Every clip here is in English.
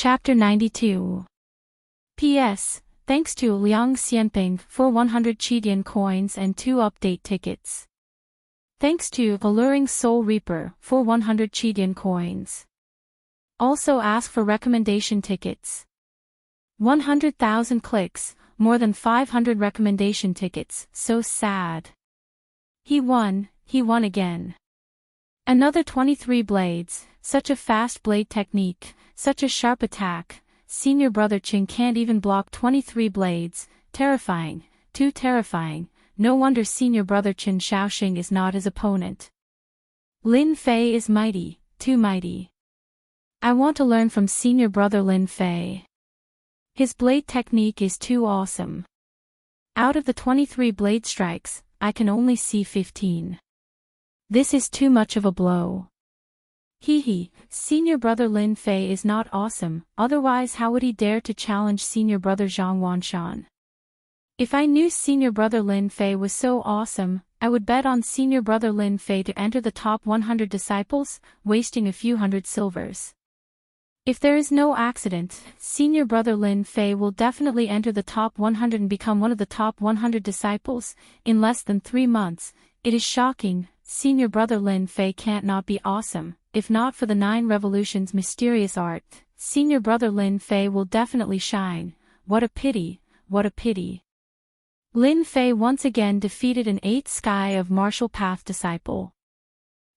Chapter 92. P.S. Thanks to Liang Xianping for 100 Qidian coins and 2 update tickets. Thanks to Alluring Soul Reaper for 100 Qidian coins. Also ask for recommendation tickets. 100,000 clicks, more than 500 recommendation tickets, so sad. He won again. Another 23 blades, such a fast blade technique, such a sharp attack. Senior brother Qing can't even block 23 blades, terrifying, too terrifying. No wonder senior brother Qin Shaoxing is not his opponent. Lin Fei is mighty, too mighty. I want to learn from senior brother Lin Fei. His blade technique is too awesome. Out of the 23 blade strikes, I can only see 15. This is too much of a blow. Hee, senior brother Lin Fei is not awesome, otherwise how would he dare to challenge senior brother Zhang Wanshan? If I knew senior brother Lin Fei was so awesome, I would bet on senior brother Lin Fei to enter the top 100 disciples, wasting a few hundred silvers. If there is no accident, senior brother Lin Fei will definitely enter the top 100 and become one of the top 100 disciples, in less than 3 months. It is shocking, senior brother Lin Fei can't not be awesome. If not for the 9 revolutions mysterious art, senior brother Lin Fei will definitely shine. What a pity, what a pity. Lin Fei once again defeated an 8th Sky of Martial Path disciple.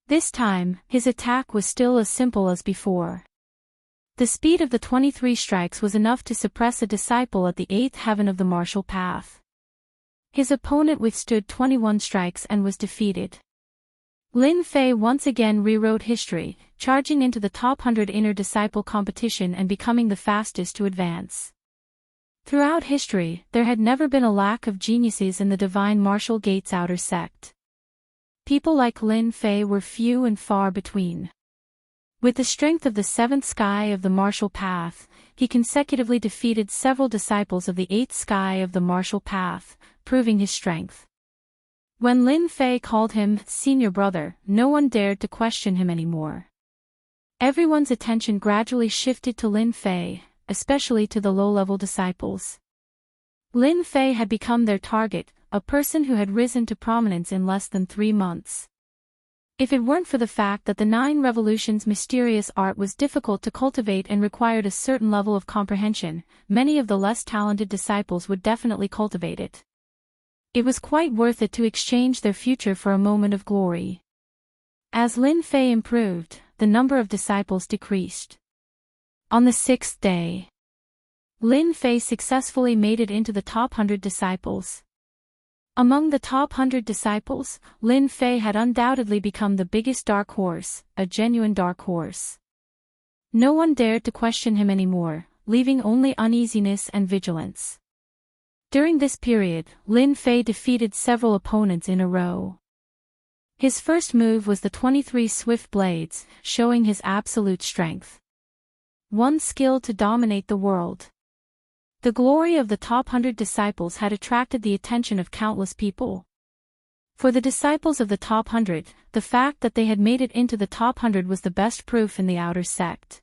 This time, his attack was still as simple as before. The speed of the 23 strikes was enough to suppress a disciple at the 8th heaven of the Martial Path. His opponent withstood 21 strikes and was defeated. Lin Fei once again rewrote history, charging into the top 100 inner disciple competition and becoming the fastest to advance. Throughout history, there had never been a lack of geniuses in the Divine Martial Gates outer sect. People like Lin Fei were few and far between. With the strength of the 7th Sky of the Martial Path, he consecutively defeated several disciples of the 8th Sky of the Martial Path, proving his strength. When Lin Fei called him senior brother, no one dared to question him anymore. Everyone's attention gradually shifted to Lin Fei, especially to the low-level disciples. Lin Fei had become their target, a person who had risen to prominence in less than 3 months. If it weren't for the fact that the 9 revolutions mysterious art was difficult to cultivate and required a certain level of comprehension, many of the less talented disciples would definitely cultivate it. It was quite worth it to exchange their future for a moment of glory. As Lin Fei improved, the number of disciples decreased. On the 6th day, Lin Fei successfully made it into the top 100 disciples. Among the top 100 disciples, Lin Fei had undoubtedly become the biggest dark horse, a genuine dark horse. No one dared to question him anymore, leaving only uneasiness and vigilance. During this period, Lin Fei defeated several opponents in a row. His first move was the 23 swift blades, showing his absolute strength. One skill to dominate the world. The glory of the top 100 disciples had attracted the attention of countless people. For the disciples of the top 100, the fact that they had made it into the top 100 was the best proof in the outer sect.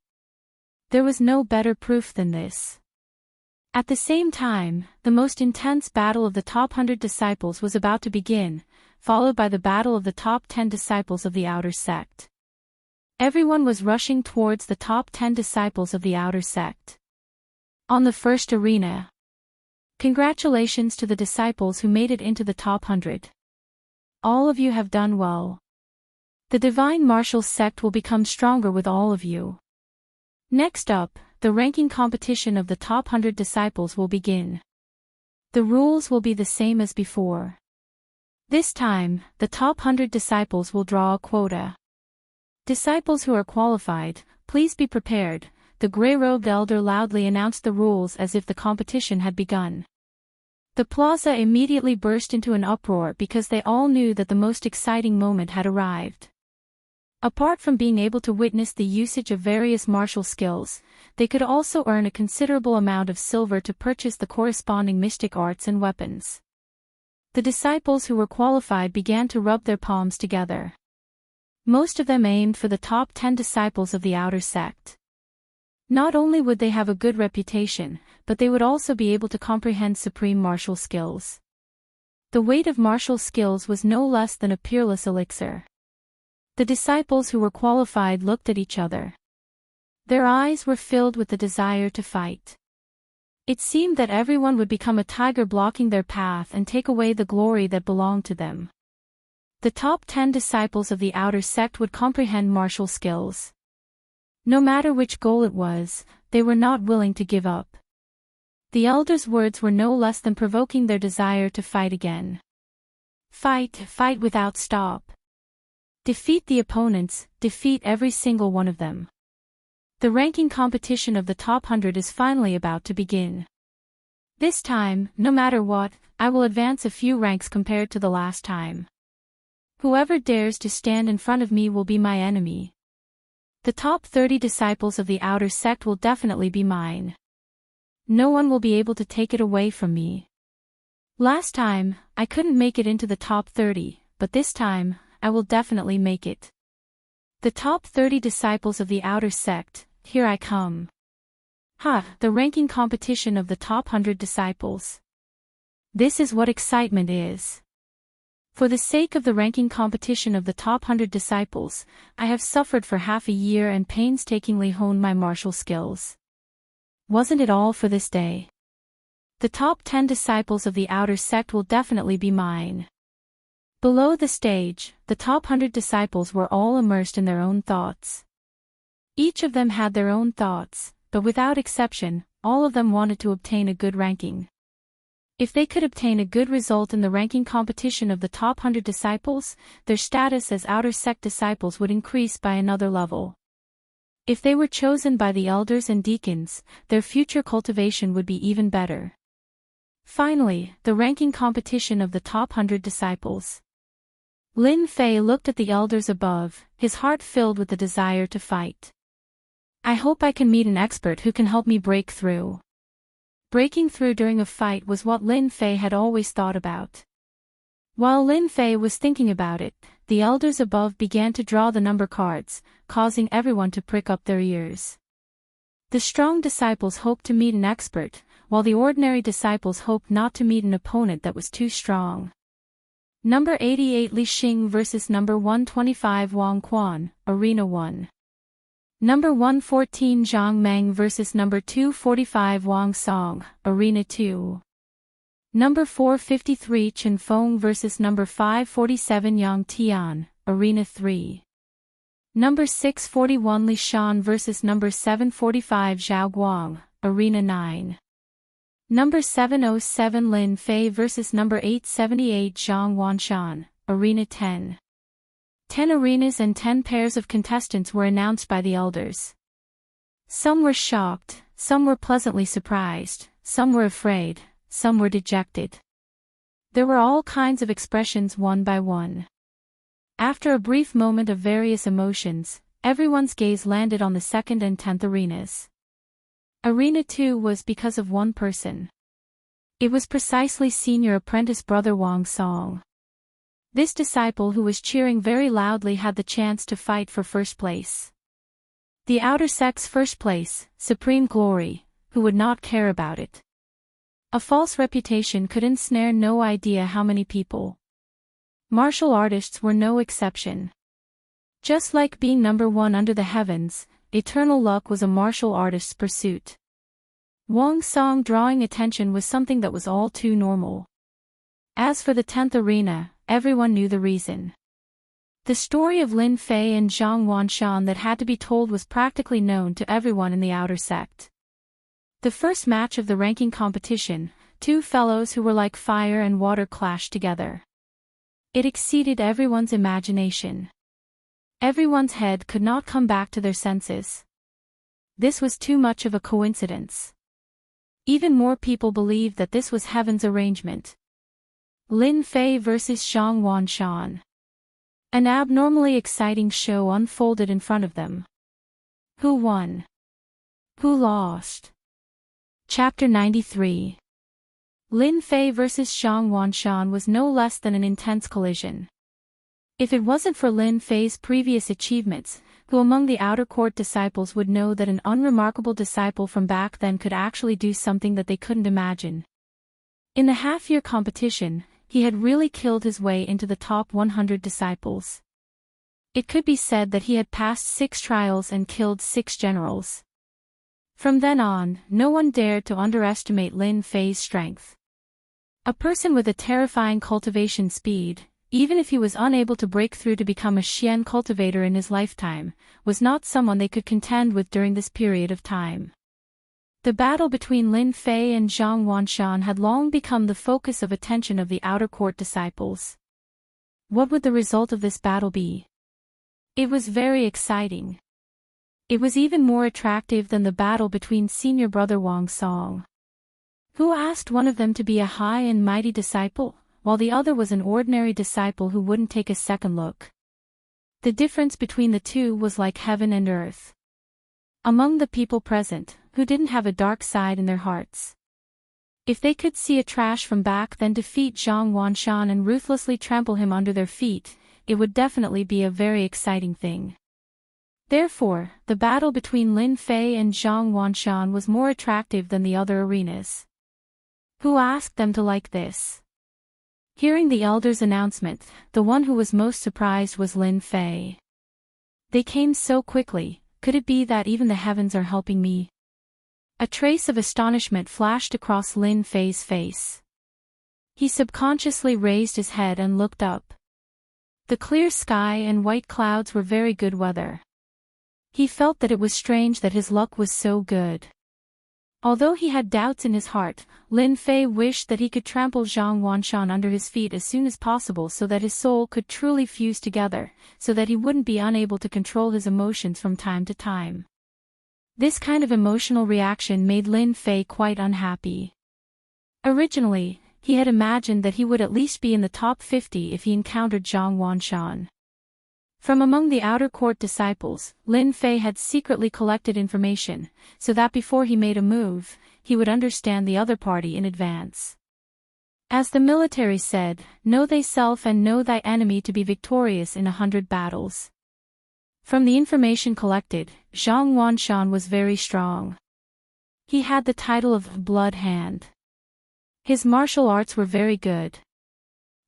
There was no better proof than this. At the same time, the most intense battle of the top 100 disciples was about to begin, followed by the battle of the top 10 disciples of the outer sect. Everyone was rushing towards the top 10 disciples of the outer sect. On the first arena. Congratulations to the disciples who made it into the top 100. All of you have done well. The Divine Martial Sect will become stronger with all of you. Next up, the ranking competition of the top 100 disciples will begin. The rules will be the same as before. This time, the top 100 disciples will draw a quota. Disciples who are qualified, please be prepared. The gray-robed elder loudly announced the rules as if the competition had begun. The plaza immediately burst into an uproar because they all knew that the most exciting moment had arrived. Apart from being able to witness the usage of various martial skills, they could also earn a considerable amount of silver to purchase the corresponding mystic arts and weapons. The disciples who were qualified began to rub their palms together. Most of them aimed for the top 10 disciples of the outer sect. Not only would they have a good reputation, but they would also be able to comprehend supreme martial skills. The weight of martial skills was no less than a peerless elixir. The disciples who were qualified looked at each other. Their eyes were filled with the desire to fight. It seemed that everyone would become a tiger blocking their path and take away the glory that belonged to them. The top 10 disciples of the outer sect would comprehend martial skills. No matter which goal it was, they were not willing to give up. The elders' words were no less than provoking their desire to fight again. Fight, fight without stop. Defeat the opponents, defeat every single one of them. The ranking competition of the top 100 is finally about to begin. This time, no matter what, I will advance a few ranks compared to the last time. Whoever dares to stand in front of me will be my enemy. The top 30 disciples of the outer sect will definitely be mine. No one will be able to take it away from me. Last time, I couldn't make it into the top 30, but this time, I will definitely make it. The top 30 disciples of the outer sect, here I come. The ranking competition of the top 100 disciples. This is what excitement is. For the sake of the ranking competition of the top 100 disciples, I have suffered for half a year and painstakingly honed my martial skills. Wasn't it all for this day? The top 10 disciples of the outer sect will definitely be mine. Below the stage, the top 100 disciples were all immersed in their own thoughts. Each of them had their own thoughts, but without exception, all of them wanted to obtain a good ranking. If they could obtain a good result in the ranking competition of the top 100 disciples, their status as outer sect disciples would increase by another level. If they were chosen by the elders and deacons, their future cultivation would be even better. Finally, the ranking competition of the top 100 disciples. Lin Fei looked at the elders above, his heart filled with the desire to fight. I hope I can meet an expert who can help me break through. Breaking through during a fight was what Lin Fei had always thought about. While Lin Fei was thinking about it, the elders above began to draw the number cards, causing everyone to prick up their ears. The strong disciples hoped to meet an expert, while the ordinary disciples hoped not to meet an opponent that was too strong. Number 88 Li Xing vs. Number 125 Wang Quan, Arena 1. Number 114 Zhang Meng vs. Number 245 Wang Song, Arena 2. Number 453 Chen Feng vs. Number 547 Yang Tian, Arena 3. Number 641 Li Shan vs. Number 745 Zhao Guang, Arena 9. Number 707 Lin Fei vs. Number 878 Zhang Wanshan, Arena 10. 10 arenas and 10 pairs of contestants were announced by the elders. Some were shocked, some were pleasantly surprised, some were afraid, some were dejected. There were all kinds of expressions one by one. After a brief moment of various emotions, everyone's gaze landed on the 2nd and 10th arenas. Arena 2 was because of one person. It was precisely senior apprentice brother Wang Song. This disciple who was cheering very loudly had the chance to fight for first place. The outer sect's first place, supreme glory, who would not care about it. A false reputation could ensnare no idea how many people. Martial artists were no exception. Just like being number one under the heavens, eternal luck was a martial artist's pursuit. Wang Song drawing attention was something that was all too normal. As for the 10th arena, everyone knew the reason. The story of Lin Fei and Zhang Wanshan that had to be told was practically known to everyone in the outer sect. The first match of the ranking competition, two fellows who were like fire and water clashed together. It exceeded everyone's imagination. Everyone's head could not come back to their senses. This was too much of a coincidence. Even more people believed that this was heaven's arrangement. Lin Fei vs. Zhang Wanshan. An abnormally exciting show unfolded in front of them. Who won? Who lost? Chapter 93. Lin Fei vs. Zhang Wanshan was no less than an intense collision. If it wasn't for Lin Fei's previous achievements, who among the outer court disciples would know that an unremarkable disciple from back then could actually do something that they couldn't imagine. In the half-year competition, he had really killed his way into the top 100 disciples. It could be said that he had passed 6 trials and killed 6 generals. From then on, no one dared to underestimate Lin Fei's strength. A person with a terrifying cultivation speed, even if he was unable to break through to become a Xian cultivator in his lifetime, was not someone they could contend with during this period of time. The battle between Lin Fei and Zhang Wanshan had long become the focus of attention of the outer court disciples. What would the result of this battle be? It was very exciting. It was even more attractive than the battle between senior brother Wang Song, who asked one of them to be a high and mighty disciple, while the other was an ordinary disciple who wouldn't take a second look. The difference between the two was like heaven and earth. Among the people present, who didn't have a dark side in their hearts, if they could see a trash from back then defeat Zhang Wanshan and ruthlessly trample him under their feet, it would definitely be a very exciting thing. Therefore, the battle between Lin Fei and Zhang Wanshan was more attractive than the other arenas. Who asked them to like this? Hearing the elder's announcement, the one who was most surprised was Lin Fei. They came so quickly, could it be that even the heavens are helping me? A trace of astonishment flashed across Lin Fei's face. He subconsciously raised his head and looked up. The clear sky and white clouds were very good weather. He felt that it was strange that his luck was so good. Although he had doubts in his heart, Lin Fei wished that he could trample Zhang Wanshan under his feet as soon as possible so that his soul could truly fuse together, so that he wouldn't be unable to control his emotions from time to time. This kind of emotional reaction made Lin Fei quite unhappy. Originally, he had imagined that he would at least be in the top 50 if he encountered Zhang Wanshan. From among the outer court disciples, Lin Fei had secretly collected information, so that before he made a move, he would understand the other party in advance. As the military said, know thyself and know thy enemy to be victorious in 100 battles. From the information collected, Zhang Wanshan was very strong. He had the title of Blood Hand. His martial arts were very good.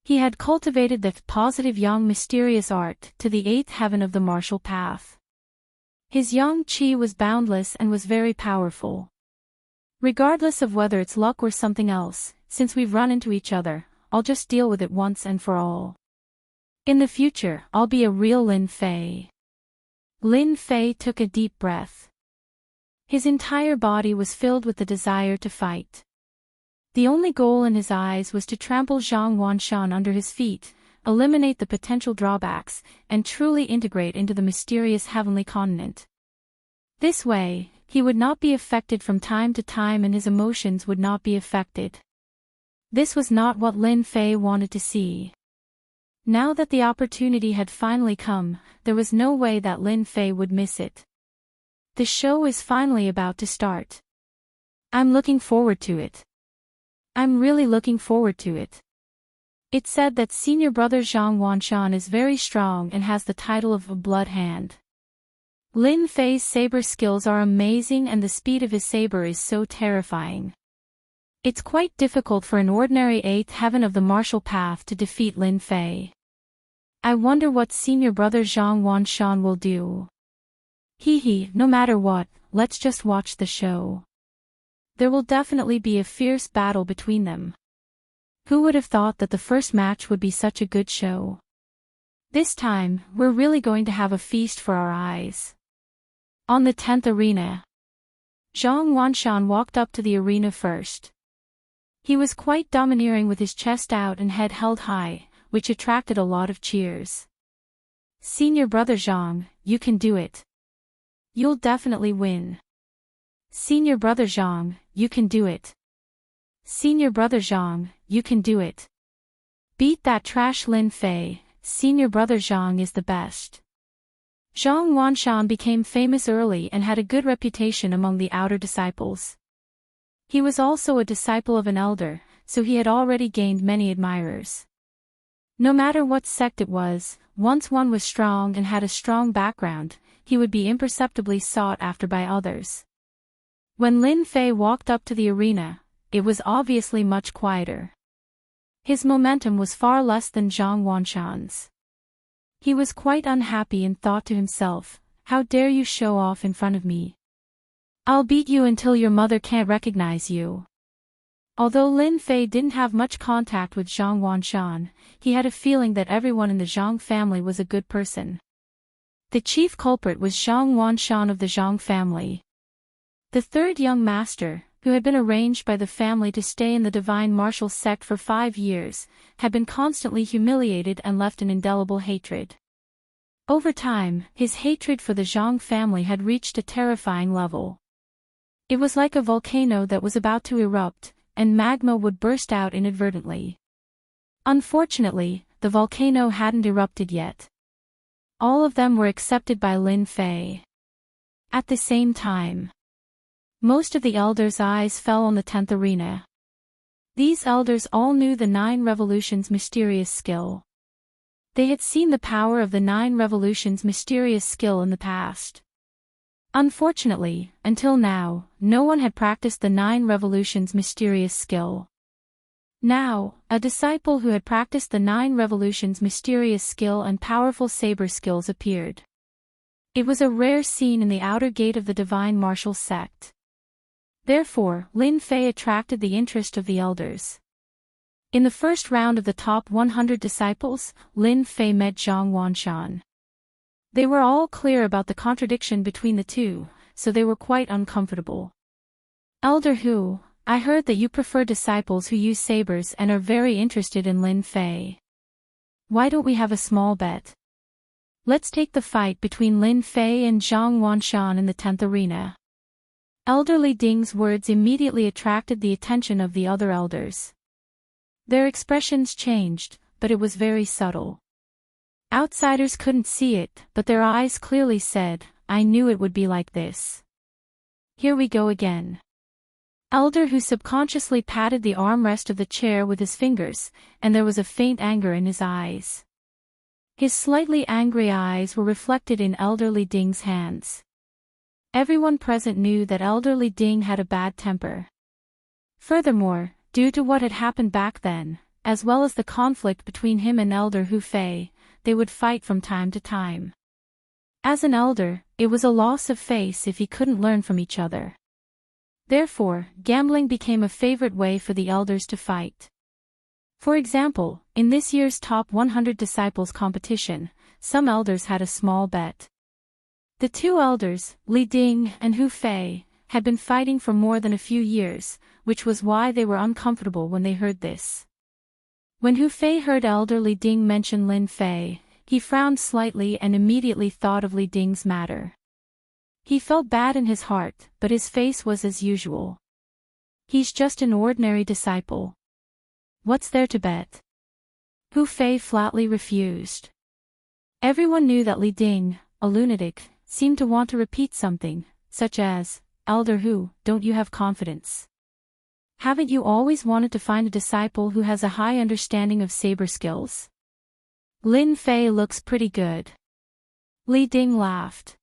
He had cultivated the positive young mysterious art to the 8th heaven of the martial path. His yang qi was boundless and was very powerful. Regardless of whether it's luck or something else, since we've run into each other, I'll just deal with it once and for all. In the future, I'll be a real Lin Fei. Lin Fei took a deep breath. His entire body was filled with the desire to fight. The only goal in his eyes was to trample Zhang Wanshan under his feet, eliminate the potential drawbacks, and truly integrate into the mysterious heavenly continent. This way, he would not be affected from time to time and his emotions would not be affected. This was not what Lin Fei wanted to see. Now that the opportunity had finally come, there was no way that Lin Fei would miss it. The show is finally about to start. I'm looking forward to it. I'm really looking forward to it. It said that senior brother Zhang Wanshan is very strong and has the title of a Blood Hand. Lin Fei's saber skills are amazing and the speed of his saber is so terrifying. It's quite difficult for an ordinary 8th heaven of the martial path to defeat Lin Fei. I wonder what senior brother Zhang Wanshan will do. No matter what, let's just watch the show. There will definitely be a fierce battle between them. Who would have thought that the first match would be such a good show? This time, we're really going to have a feast for our eyes. On the 10th arena, Zhang Wanshan walked up to the arena first. He was quite domineering with his chest out and head held high, which attracted a lot of cheers. Senior brother Zhang, you can do it. You'll definitely win. Senior brother Zhang, you can do it. Senior brother Zhang, you can do it. Beat that trash Lin Fei, senior brother Zhang is the best. Zhang Wanshan became famous early and had a good reputation among the outer disciples. He was also a disciple of an elder, so he had already gained many admirers. No matter what sect it was, once one was strong and had a strong background, he would be imperceptibly sought after by others. When Lin Fei walked up to the arena, it was obviously much quieter. His momentum was far less than Zhang Wanshan's. He was quite unhappy and thought to himself, "How dare you show off in front of me? I'll beat you until your mother can't recognize you." Although Lin Fei didn't have much contact with Zhang Wanshan, he had a feeling that everyone in the Zhang family was a good person. The chief culprit was Zhang Wanshan of the Zhang family. The third young master, who had been arranged by the family to stay in the divine martial sect for 5 years, had been constantly humiliated and left an indelible hatred. Over time, his hatred for the Zhang family had reached a terrifying level. It was like a volcano that was about to erupt, and magma would burst out inadvertently. Unfortunately, the volcano hadn't erupted yet. All of them were accepted by Lin Fei. At the same time, most of the elders' eyes fell on the 10th arena. These elders all knew the 9 Revolutions' mysterious skill. They had seen the power of the 9 Revolutions' mysterious skill in the past. Unfortunately, until now, no one had practiced the 9 Revolutions' mysterious skill. Now, a disciple who had practiced the 9 Revolutions' mysterious skill and powerful saber skills appeared. It was a rare scene in the outer gate of the divine martial sect. Therefore, Lin Fei attracted the interest of the elders. In the first round of the top 100 disciples, Lin Fei met Zhang Wanshan. They were all clear about the contradiction between the two, so they were quite uncomfortable. "Elder Hu, I heard that you prefer disciples who use sabers and are very interested in Lin Fei. Why don't we have a small bet? Let's take the fight between Lin Fei and Zhang Wanshan in the 10th arena." Elder Li Ding's words immediately attracted the attention of the other elders. Their expressions changed, but it was very subtle. Outsiders couldn't see it, but their eyes clearly said, "I knew it would be like this. Here we go again." Elder Hu subconsciously patted the armrest of the chair with his fingers, and there was a faint anger in his eyes. His slightly angry eyes were reflected in Elder Li Ding's hands. Everyone present knew that Elder Li Ding had a bad temper. Furthermore, due to what had happened back then, as well as the conflict between him and Elder Hu Fei, they would fight from time to time. As an elder, it was a loss of face if he couldn't learn from each other. Therefore, gambling became a favorite way for the elders to fight. For example, in this year's top 100 disciples competition, some elders had a small bet. The 2 elders, Li Ding and Hu Fei, had been fighting for more than a few years, which was why they were uncomfortable when they heard this. When Hu Fei heard Elder Li Ding mention Lin Fei, he frowned slightly and immediately thought of Li Ding's matter. He felt bad in his heart, but his face was as usual. "He's just an ordinary disciple. What's there to bet?" Hu Fei flatly refused. Everyone knew that Li Ding, a lunatic, seemed to want to repeat something, such as, "Elder Hu, don't you have confidence? Haven't you always wanted to find a disciple who has a high understanding of saber skills? Lin Fei looks pretty good." Li Ding laughed.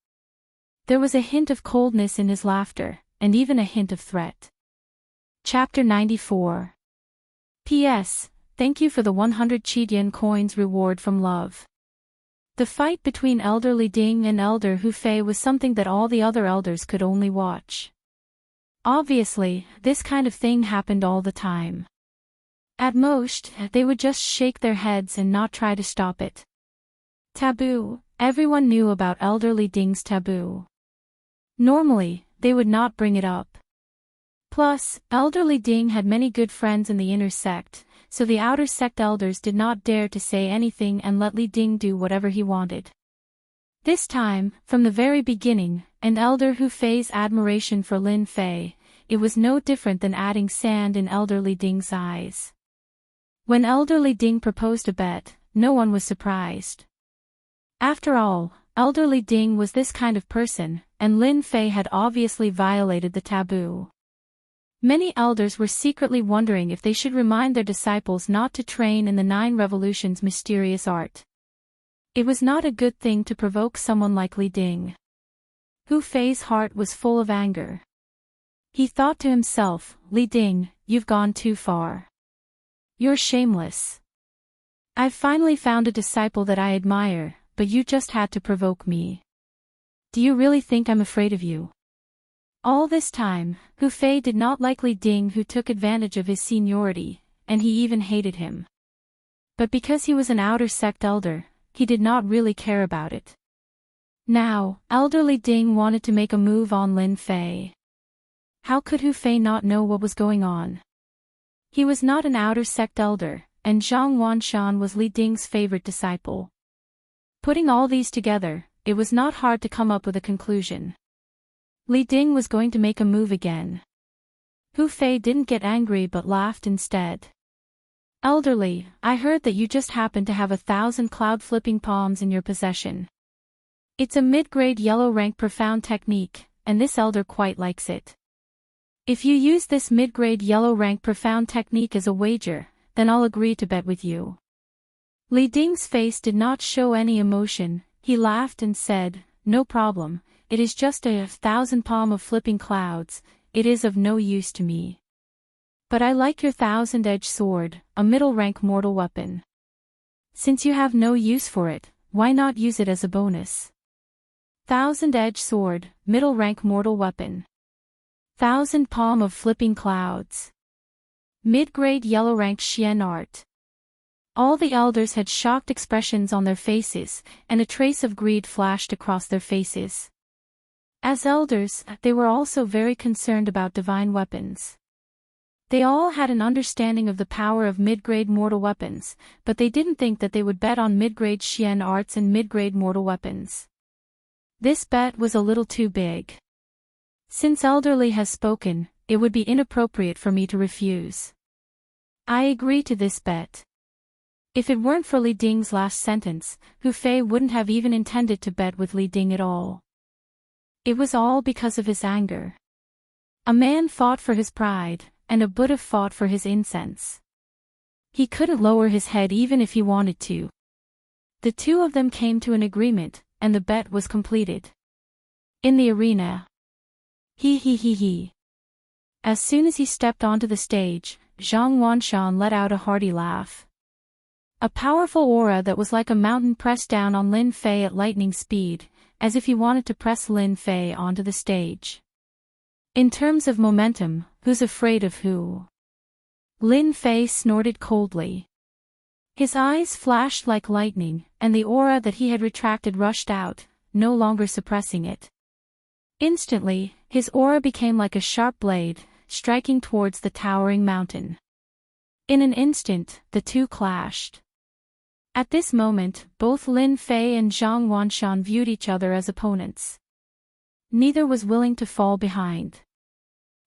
There was a hint of coldness in his laughter, and even a hint of threat. Chapter 94. P.S. Thank you for the 100 Qidian coins reward from Love. The fight between Elder Li Ding and Elder Hu Fei was something that all the other elders could only watch. Obviously, this kind of thing happened all the time. At most, they would just shake their heads and not try to stop it. Taboo. Everyone knew about Elder Li Ding's taboo. Normally, they would not bring it up. Plus, Elder Li Ding had many good friends in the inner sect, so the outer sect elders did not dare to say anything and let Li Ding do whatever he wanted. This time, from the very beginning, and Elder Hu Fei's admiration for Lin Fei, it was no different than adding sand in Elder Li Ding's eyes. When Elder Li Ding proposed a bet, no one was surprised. After all, Elder Li Ding was this kind of person, and Lin Fei had obviously violated the taboo. Many elders were secretly wondering if they should remind their disciples not to train in the 9 Revolutions' mysterious art. It was not a good thing to provoke someone like Li Ding. Hu Fei's heart was full of anger. He thought to himself, Li Ding, you've gone too far. You're shameless. I've finally found a disciple that I admire, but you just had to provoke me. Do you really think I'm afraid of you? All this time, Hu Fei did not like Li Ding, who took advantage of his seniority, and he even hated him. But because he was an outer sect elder, he did not really care about it. Now, Elder Li Ding wanted to make a move on Lin Fei. How could Hu Fei not know what was going on? He was not an outer sect elder, and Zhang Wanshan was Li Ding's favorite disciple. Putting all these together, it was not hard to come up with a conclusion. Li Ding was going to make a move again. Hu Fei didn't get angry but laughed instead. Elderly, I heard that you just happen to have 1,000 cloud-flipping palms in your possession. It's a mid-grade yellow rank profound technique, and this elder quite likes it. If you use this mid-grade yellow rank profound technique as a wager, then I'll agree to bet with you. Li Ding's face did not show any emotion. He laughed and said, no problem, it is just 1,000 palm of flipping clouds, it is of no use to me. But I like your 1,000-edged sword, a middle-rank mortal weapon. Since you have no use for it, why not use it as a bonus? 1,000-edged sword, middle-rank mortal weapon. 1,000 palm of flipping clouds. Mid-grade yellow-ranked Xian art. All the elders had shocked expressions on their faces, and a trace of greed flashed across their faces. As elders, they were also very concerned about divine weapons. They all had an understanding of the power of mid-grade mortal weapons, but they didn't think that they would bet on mid-grade Xian arts and mid-grade mortal weapons. This bet was a little too big. Since Elderly has spoken, it would be inappropriate for me to refuse. I agree to this bet. If it weren't for Li Ding's last sentence, Hu Fei wouldn't have even intended to bet with Li Ding at all. It was all because of his anger. A man fought for his pride, and a Buddha fought for his incense. He couldn't lower his head even if he wanted to. The two of them came to an agreement, and the bet was completed. In the arena. He. As soon as he stepped onto the stage, Zhang Wanshan let out a hearty laugh. A powerful aura that was like a mountain pressed down on Lin Fei at lightning speed, as if he wanted to press Lin Fei onto the stage. In terms of momentum, who's afraid of who? Lin Fei snorted coldly. His eyes flashed like lightning, and the aura that he had retracted rushed out, no longer suppressing it. Instantly, his aura became like a sharp blade, striking towards the towering mountain. In an instant, the two clashed. At this moment, both Lin Fei and Zhang Wanshan viewed each other as opponents. Neither was willing to fall behind.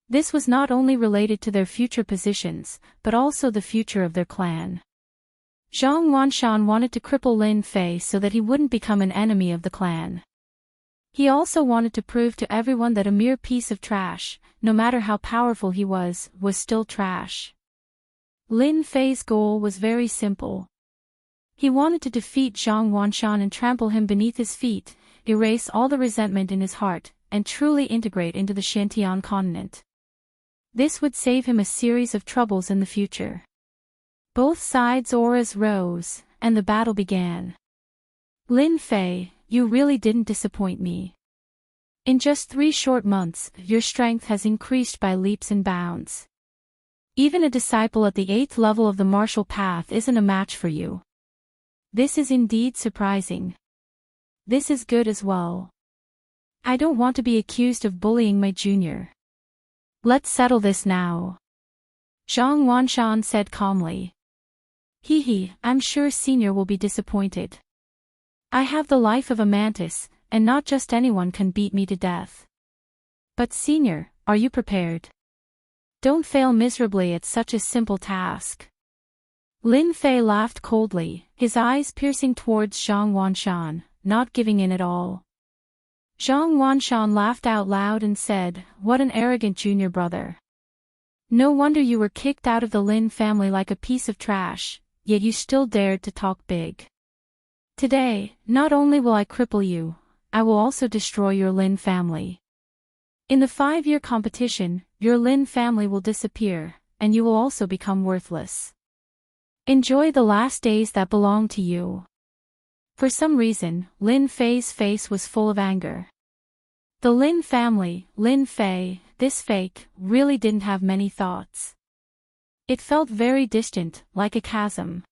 This was not only related to their future positions, but also the future of their clan. Zhang Wanshan wanted to cripple Lin Fei so that he wouldn't become an enemy of the clan. He also wanted to prove to everyone that a mere piece of trash, no matter how powerful he was still trash. Lin Fei's goal was very simple. He wanted to defeat Zhang Wanshan and trample him beneath his feet, erase all the resentment in his heart, and truly integrate into the Shantian continent. This would save him a series of troubles in the future. Both sides' auras rose, and the battle began. Lin Fei, you really didn't disappoint me. In just 3 short months, your strength has increased by leaps and bounds. Even a disciple at the 8th level of the martial path isn't a match for you. This is indeed surprising. This is good as well. I don't want to be accused of bullying my junior. Let's settle this now. Zhang Wanshan said calmly. I'm sure senior will be disappointed. I have the life of a mantis, and not just anyone can beat me to death. But senior, are you prepared? Don't fail miserably at such a simple task. Lin Fei laughed coldly, his eyes piercing towards Zhang Wanshan, not giving in at all. Zhang Wanshan laughed out loud and said, what an arrogant junior brother. No wonder you were kicked out of the Lin family like a piece of trash, yet you still dared to talk big. Today, not only will I cripple you, I will also destroy your Lin family. In the 5-year competition, your Lin family will disappear, and you will also become worthless. Enjoy the last days that belong to you. For some reason, Lin Fei's face was full of anger. The Lin family, Lin Fei, this fake, really didn't have many thoughts. It felt very distant, like a chasm.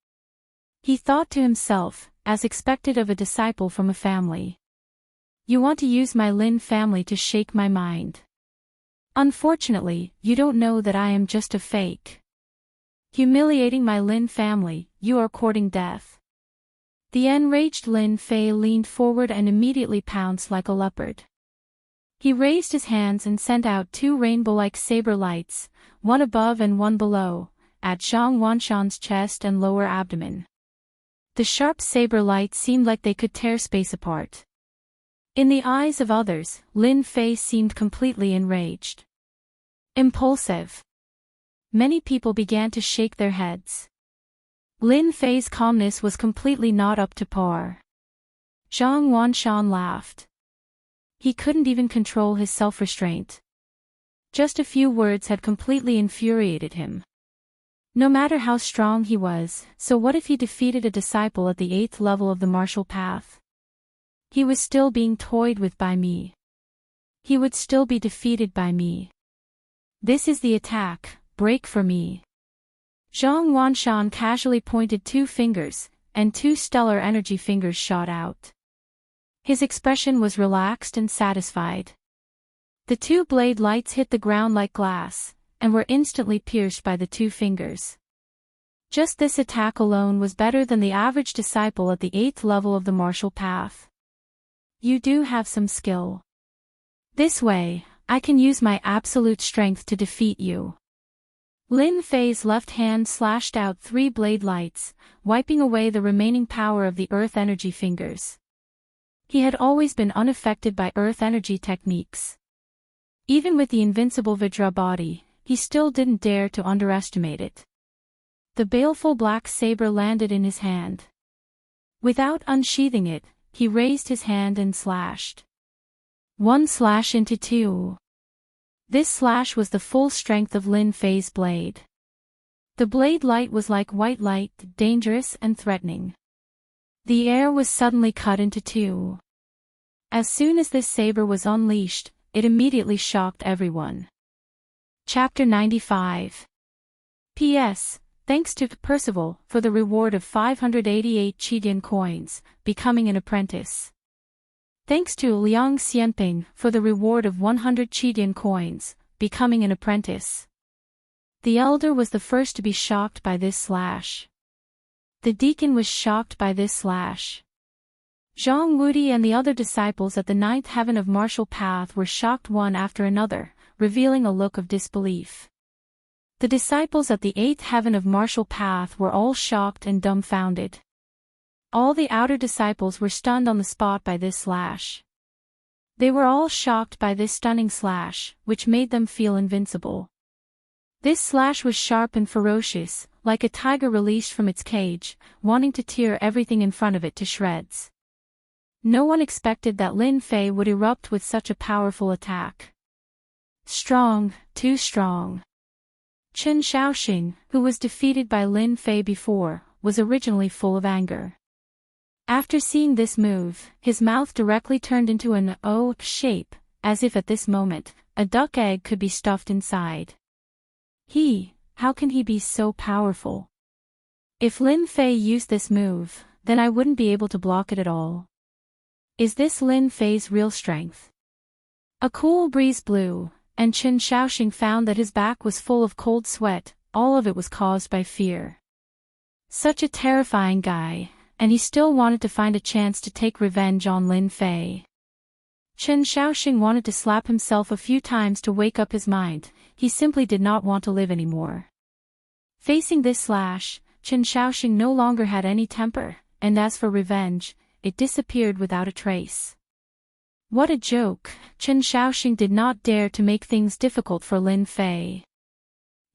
He thought to himself, as expected of a disciple from a family. You want to use my Lin family to shake my mind. Unfortunately, you don't know that I am just a fake. Humiliating my Lin family, you are courting death. The enraged Lin Fei leaned forward and immediately pounced like a leopard. He raised his hands and sent out 2 rainbow-like saber lights, one above and one below, at Zhang Wanshan's chest and lower abdomen. The sharp saber lights seemed like they could tear space apart. In the eyes of others, Lin Fei seemed completely enraged. Impulsive. Many people began to shake their heads. Lin Fei's calmness was completely not up to par. Zhang Wanshan laughed. He couldn't even control his self-restraint. Just a few words had completely infuriated him. No matter how strong he was, so what if he defeated a disciple at the 8th level of the martial path? He was still being toyed with by me. He would still be defeated by me. This is the attack, break for me. Zhang Wanshan casually pointed 2 fingers, and 2 stellar energy fingers shot out. His expression was relaxed and satisfied. The 2 blade lights hit the ground like glass, and were instantly pierced by the 2 fingers. Just this attack alone was better than the average disciple at the 8th level of the martial path. You do have some skill. This way, I can use my absolute strength to defeat you. Lin Fei's left hand slashed out 3 blade lights, wiping away the remaining power of the earth energy fingers. He had always been unaffected by earth energy techniques. Even with the invincible Vajra body, he still didn't dare to underestimate it. The baleful black saber landed in his hand. Without unsheathing it, he raised his hand and slashed. 1 slash into 2. This slash was the full strength of Lin Fei's blade. The blade light was like white light, dangerous and threatening. The air was suddenly cut into 2. As soon as this saber was unleashed, it immediately shocked everyone. Chapter 95. P.S. Thanks to Percival for the reward of 588 Qidian coins, becoming an apprentice. Thanks to Liang Xianping for the reward of 100 Qidian coins, becoming an apprentice. The elder was the first to be shocked by this slash. The deacon was shocked by this slash. Zhang Wudi and the other disciples at the 9th heaven of martial path were shocked one after another, revealing a look of disbelief. The disciples at the 8th heaven of martial path were all shocked and dumbfounded. All the outer disciples were stunned on the spot by this slash. They were all shocked by this stunning slash, which made them feel invincible. This slash was sharp and ferocious, like a tiger released from its cage, wanting to tear everything in front of it to shreds. No one expected that Lin Fei would erupt with such a powerful attack. Strong, too strong. Chen Shaoxing, who was defeated by Lin Fei before, was originally full of anger. After seeing this move, his mouth directly turned into an O shape, as if at this moment, a duck egg could be stuffed inside. How can he be so powerful? If Lin Fei used this move, then I wouldn't be able to block it at all. Is this Lin Fei's real strength? A cool breeze blew, and Chen Shaoxing found that his back was full of cold sweat, all of it was caused by fear. Such a terrifying guy, and he still wanted to find a chance to take revenge on Lin Fei. Chen Shaoxing wanted to slap himself a few times to wake up his mind, he simply did not want to live anymore. Facing this slash, Chen Shaoxing no longer had any temper, and as for revenge, it disappeared without a trace. What a joke, Chen Shaoxing did not dare to make things difficult for Lin Fei.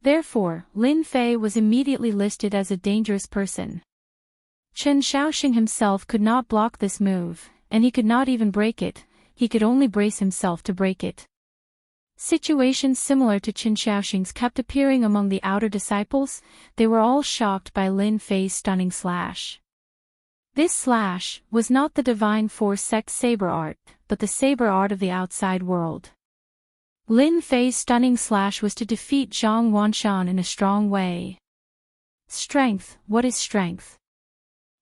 Therefore, Lin Fei was immediately listed as a dangerous person. Chen Shaoxing himself could not block this move, and he could not even break it, he could only brace himself to break it. Situations similar to Qin Xiaoxing's kept appearing among the outer disciples. They were all shocked by Lin Fei's stunning slash. This slash was not the divine force sect saber art, but the saber art of the outside world. Lin Fei's stunning slash was to defeat Zhang Wanshan in a strong way. Strength, what is strength?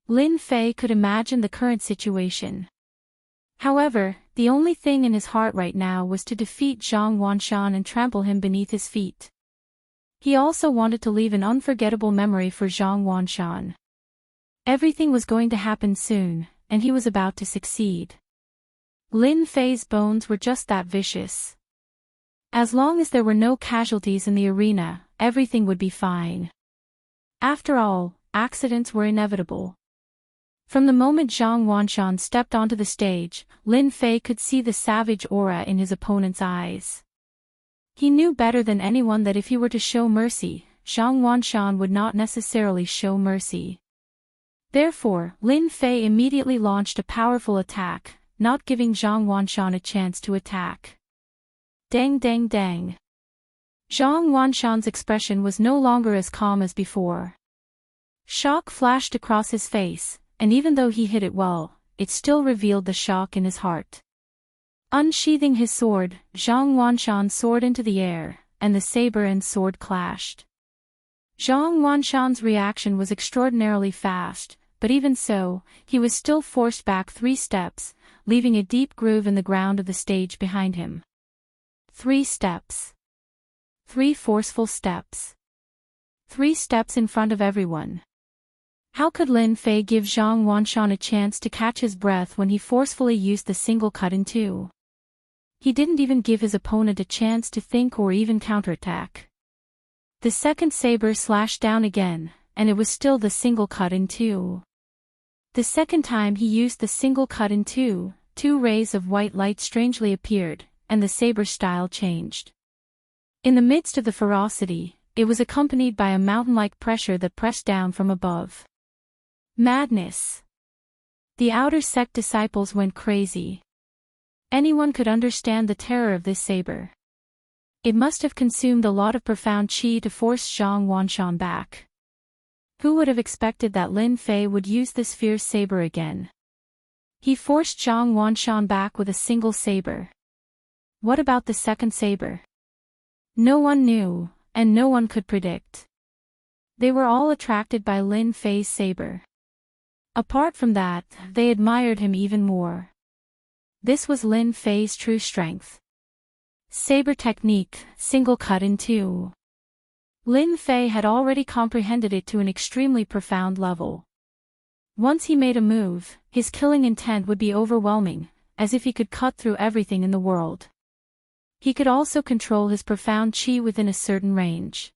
Lin Fei could imagine the current situation. However, the only thing in his heart right now was to defeat Zhang Wanshan and trample him beneath his feet. He also wanted to leave an unforgettable memory for Zhang Wanshan. Everything was going to happen soon, and he was about to succeed. Lin Fei's bones were just that vicious. As long as there were no casualties in the arena, everything would be fine. After all, accidents were inevitable. From the moment Zhang Wanshan stepped onto the stage, Lin Fei could see the savage aura in his opponent's eyes. He knew better than anyone that if he were to show mercy, Zhang Wanshan would not necessarily show mercy. Therefore, Lin Fei immediately launched a powerful attack, not giving Zhang Wanshan a chance to attack. Dang dang dang. Zhang Wanshan's expression was no longer as calm as before. Shock flashed across his face, and even though he hit it well, it still revealed the shock in his heart. Unsheathing his sword, Zhang Wanshan soared into the air, and the saber and sword clashed. Zhang Wanshan's reaction was extraordinarily fast, but even so, he was still forced back 3 steps, leaving a deep groove in the ground of the stage behind him. 3 steps. 3 forceful steps. 3 steps in front of everyone. How could Lin Fei give Zhang Wanshan a chance to catch his breath when he forcefully used the single cut in 2? He didn't even give his opponent a chance to think or even counterattack. The second saber slashed down again, and it was still the single cut in 2. The second time he used the single cut in 2, 2 rays of white light strangely appeared, and the saber style changed. In the midst of the ferocity, it was accompanied by a mountain-like pressure that pressed down from above. Madness. The outer sect disciples went crazy. Anyone could understand the terror of this saber. It must have consumed a lot of profound qi to force Zhang Wanshan back. Who would have expected that Lin Fei would use this fierce saber again? He forced Zhang Wanshan back with a single saber. What about the second saber? No one knew, and no one could predict. They were all attracted by Lin Fei's saber. Apart from that, they admired him even more. This was Lin Fei's true strength. Saber technique, single cut in 2. Lin Fei had already comprehended it to an extremely profound level. Once he made a move, his killing intent would be overwhelming, as if he could cut through everything in the world. He could also control his profound qi within a certain range.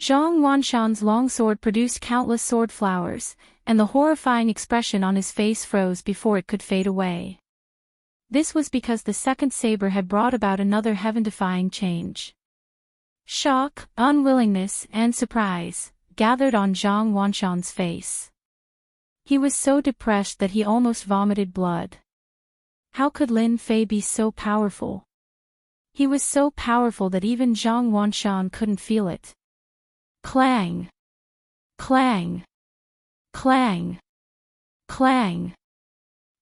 Zhang Wanshan's long sword produced countless sword flowers, and the horrifying expression on his face froze before it could fade away. This was because the second saber had brought about another heaven-defying change. Shock, unwillingness, and surprise gathered on Zhang Wanshan's face. He was so depressed that he almost vomited blood. How could Lin Fei be so powerful? He was so powerful that even Zhang Wanshan couldn't feel it. Clang! Clang! Clang! Clang!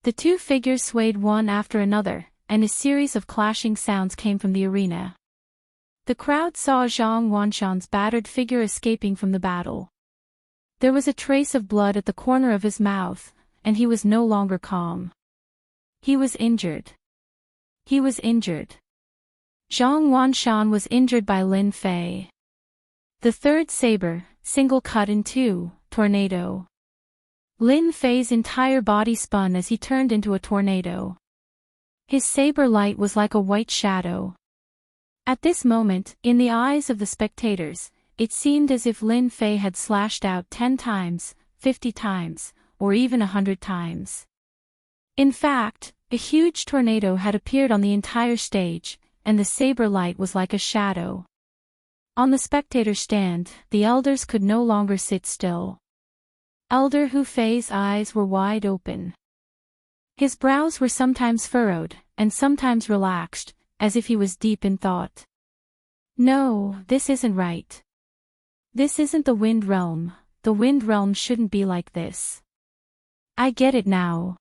The 2 figures swayed one after another, and a series of clashing sounds came from the arena. The crowd saw Zhang Wanshan's battered figure escaping from the battle. There was a trace of blood at the corner of his mouth, and he was no longer calm. He was injured. He was injured. Zhang Wanshan was injured by Lin Fei. The third saber, single cut in 2, tornado. Lin Fei's entire body spun as he turned into a tornado. His saber light was like a white shadow. At this moment, in the eyes of the spectators, it seemed as if Lin Fei had slashed out 10 times, 50 times, or even 100 times. In fact, a huge tornado had appeared on the entire stage, and the saber light was like a shadow. On the spectator stand, the elders could no longer sit still. Elder Hu Fei's eyes were wide open. His brows were sometimes furrowed, and sometimes relaxed, as if he was deep in thought. No, this isn't right. This isn't the Wind Realm. The Wind Realm shouldn't be like this. I get it now.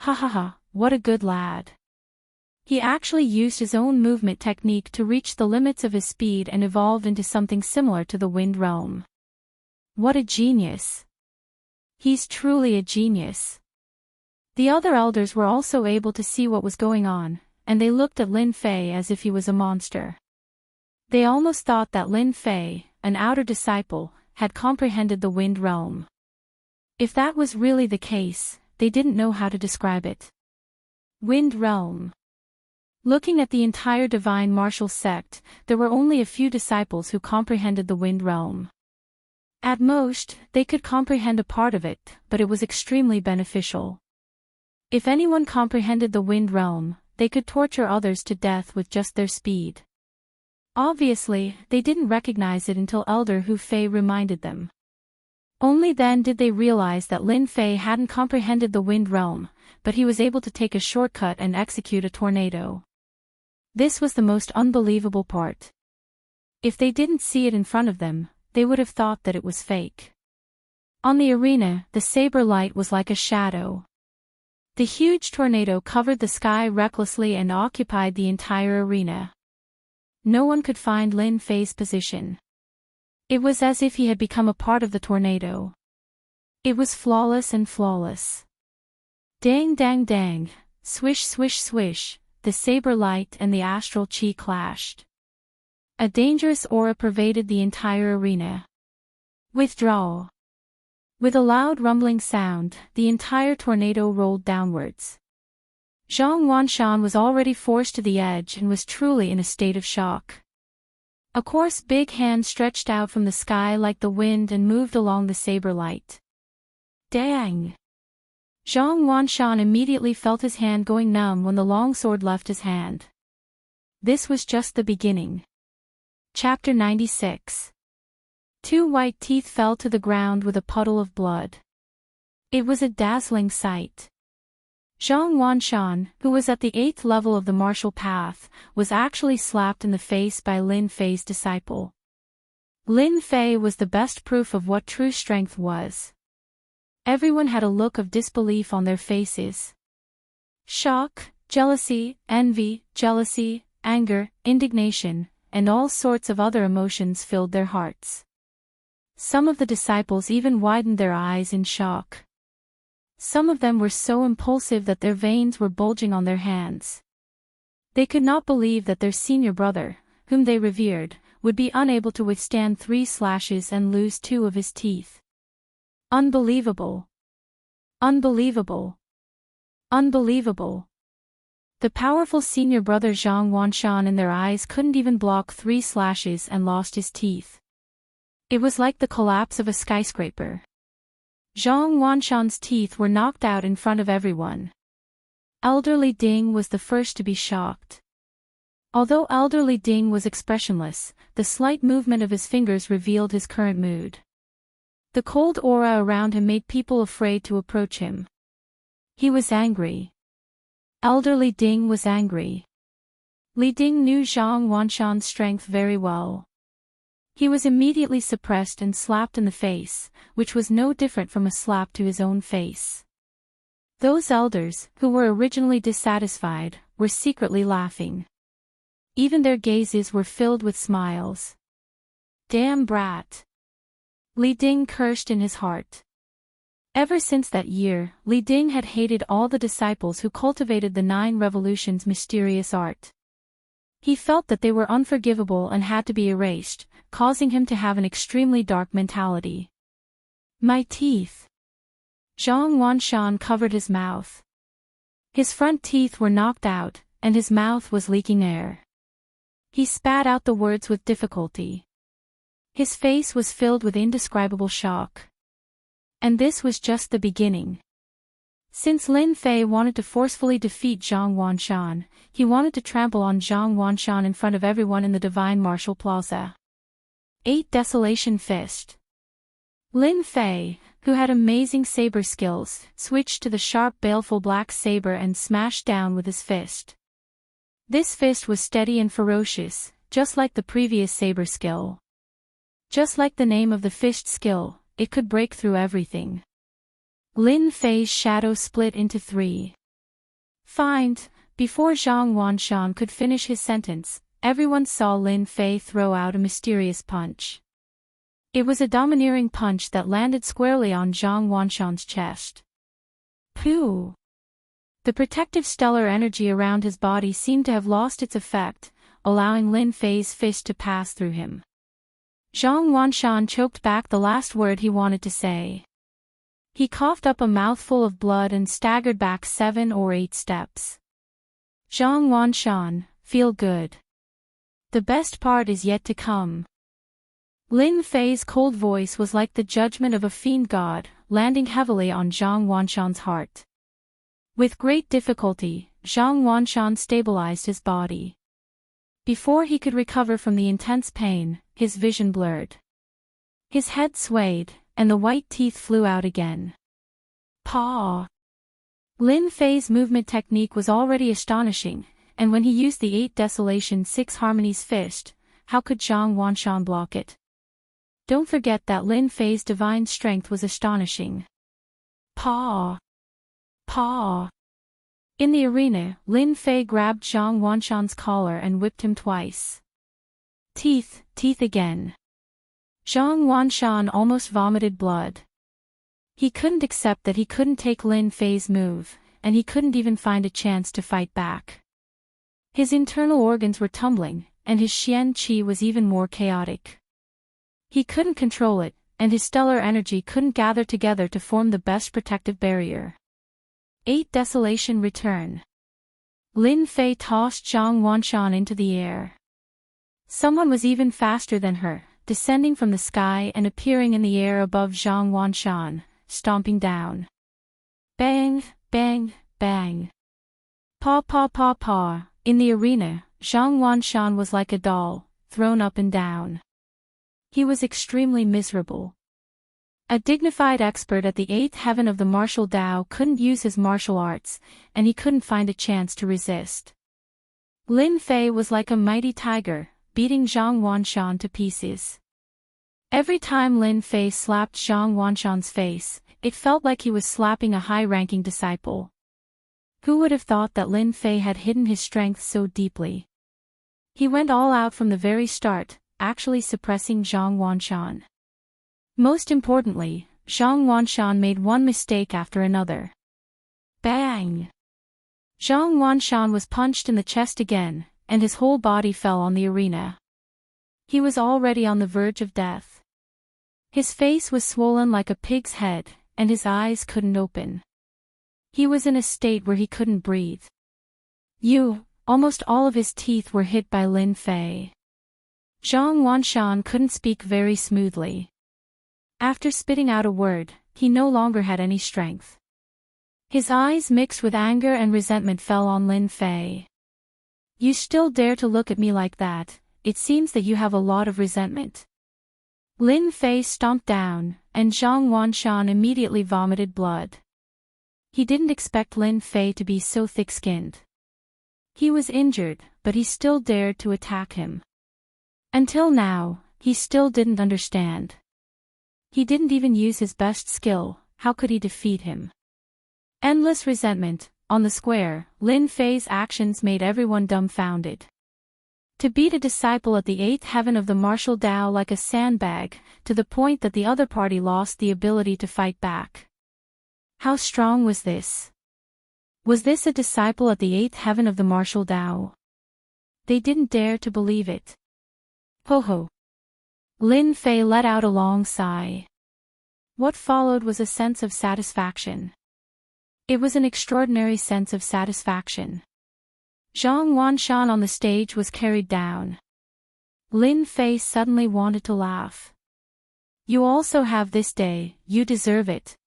Ha ha ha, what a good lad. He actually used his own movement technique to reach the limits of his speed and evolve into something similar to the Wind Realm. What a genius. He's truly a genius. The other elders were also able to see what was going on, and they looked at Lin Fei as if he was a monster. They almost thought that Lin Fei, an outer disciple, had comprehended the Wind Realm. If that was really the case, they didn't know how to describe it. Wind Realm. Looking at the entire divine martial sect, there were only a few disciples who comprehended the Wind Realm. At most, they could comprehend a part of it, but it was extremely beneficial. If anyone comprehended the Wind Realm, they could torture others to death with just their speed. Obviously, they didn't recognize it until Elder Hu Fei reminded them. Only then did they realize that Lin Fei hadn't comprehended the Wind Realm, but he was able to take a shortcut and execute a tornado. This was the most unbelievable part. If they didn't see it in front of them, they would have thought that it was fake. On the arena, the saber light was like a shadow. The huge tornado covered the sky recklessly and occupied the entire arena. No one could find Lin Fei's position. It was as if he had become a part of the tornado. It was flawless and flawless. Dang dang dang, swish swish swish, the saber light and the astral chi clashed. A dangerous aura pervaded the entire arena. Withdraw. With a loud rumbling sound, the entire tornado rolled downwards. Zhang Wanshan was already forced to the edge and was truly in a state of shock. A coarse big hand stretched out from the sky like the wind and moved along the saber light. Dang! Zhang Wanshan immediately felt his hand going numb when the longsword left his hand. This was just the beginning. Chapter 96. Two white teeth fell to the ground with a puddle of blood. It was a dazzling sight. Zhang Wanshan, who was at the 8th level of the martial path, was actually slapped in the face by Lin Fei's disciple. Lin Fei was the best proof of what true strength was. Everyone had a look of disbelief on their faces. Shock, jealousy, envy, jealousy, anger, indignation, and all sorts of other emotions filled their hearts. Some of the disciples even widened their eyes in shock. Some of them were so impulsive that their veins were bulging on their hands. They could not believe that their senior brother, whom they revered, would be unable to withstand 3 slashes and lose 2 of his teeth. Unbelievable! Unbelievable! Unbelievable! The powerful senior brother Zhang Wanshan in their eyes couldn't even block 3 slashes and lost his teeth. It was like the collapse of a skyscraper. Zhang Wanshan's teeth were knocked out in front of everyone. Elderly Ding was the first to be shocked. Although Elderly Ding was expressionless, the slight movement of his fingers revealed his current mood. The cold aura around him made people afraid to approach him. He was angry. Elderly Ding was angry. Li Ding knew Zhang Wanshan's strength very well. He was immediately suppressed and slapped in the face, which was no different from a slap to his own face. Those elders, who were originally dissatisfied, were secretly laughing. Even their gazes were filled with smiles. Damn brat! Li Ding cursed in his heart. Ever since that year, Li Ding had hated all the disciples who cultivated the 9 revolutions mysterious art. He felt that they were unforgivable and had to be erased, causing him to have an extremely dark mentality. My teeth! Zhang Wanshan covered his mouth. His front teeth were knocked out, and his mouth was leaking air. He spat out the words with difficulty. His face was filled with indescribable shock. And this was just the beginning. Since Lin Fei wanted to forcefully defeat Zhang Wanshan, he wanted to trample on Zhang Wanshan in front of everyone in the Divine Martial Plaza. 8 Desolation Fist. Lin Fei, who had amazing saber skills, switched to the sharp baleful black saber and smashed down with his fist. This fist was steady and ferocious, just like the previous saber skill. Just like the name of the fist skill, it could break through everything. Lin Fei's shadow split into 3. Find. Before Zhang Wanshan could finish his sentence, everyone saw Lin Fei throw out a mysterious punch. It was a domineering punch that landed squarely on Zhang Wanshan's chest. Pooh! The protective stellar energy around his body seemed to have lost its effect, allowing Lin Fei's fist to pass through him. Zhang Wanshan choked back the last word he wanted to say. He coughed up a mouthful of blood and staggered back 7 or 8 steps. Zhang Wanshan, feel good. The best part is yet to come. Lin Fei's cold voice was like the judgment of a fiend god, landing heavily on Zhang Wanshan's heart. With great difficulty, Zhang Wanshan stabilized his body. Before he could recover from the intense pain, his vision blurred. His head swayed, and the white teeth flew out again. Paw! Lin Fei's movement technique was already astonishing, and when he used the 8 Desolation 6 Harmonies fist, how could Zhang Wanshan block it? Don't forget that Lin Fei's divine strength was astonishing. Paw! Paw! In the arena, Lin Fei grabbed Zhang Wanshan's collar and whipped him twice. Teeth, teeth again. Zhang Wanshan almost vomited blood. He couldn't accept that he couldn't take Lin Fei's move, and he couldn't even find a chance to fight back. His internal organs were tumbling, and his Xian Qi was even more chaotic. He couldn't control it, and his stellar energy couldn't gather together to form the best protective barrier. 8 Desolation return. Lin Fei tossed Zhang Wanshan into the air. Someone was even faster than her, descending from the sky and appearing in the air above Zhang Wanshan, stomping down. Bang, bang, bang. Paw paw paw paw. In the arena, Zhang Wanshan was like a doll, thrown up and down. He was extremely miserable. A dignified expert at the 8th heaven of the martial Dao couldn't use his martial arts, and he couldn't find a chance to resist. Lin Fei was like a mighty tiger, beating Zhang Wanshan to pieces. Every time Lin Fei slapped Zhang Wanshan's face, it felt like he was slapping a high-ranking disciple. Who would have thought that Lin Fei had hidden his strength so deeply? He went all out from the very start, actually suppressing Zhang Wanshan. Most importantly, Zhang Wanshan made one mistake after another. Bang! Zhang Wanshan was punched in the chest again, and his whole body fell on the arena. He was already on the verge of death. His face was swollen like a pig's head, and his eyes couldn't open. He was in a state where he couldn't breathe. Almost all of his teeth were hit by Lin Fei. Zhang Wanshan couldn't speak very smoothly. After spitting out a word, he no longer had any strength. His eyes mixed with anger and resentment fell on Lin Fei. You still dare to look at me like that? It seems that you have a lot of resentment. Lin Fei stomped down, and Zhang Wanshan immediately vomited blood. He didn't expect Lin Fei to be so thick-skinned. He was injured, but he still dared to attack him. Until now, he still didn't understand. He didn't even use his best skill, how could he defeat him? Endless resentment. On the square, Lin Fei's actions made everyone dumbfounded. To beat a disciple at the 8th heaven of the martial Dao like a sandbag, to the point that the other party lost the ability to fight back. How strong was this? Was this a disciple at the 8th heaven of the martial Dao? They didn't dare to believe it. Ho ho! Lin Fei let out a long sigh. What followed was a sense of satisfaction. It was an extraordinary sense of satisfaction. Zhang Wanshan on the stage was carried down. Lin Fei suddenly wanted to laugh. You also have this day, you deserve it.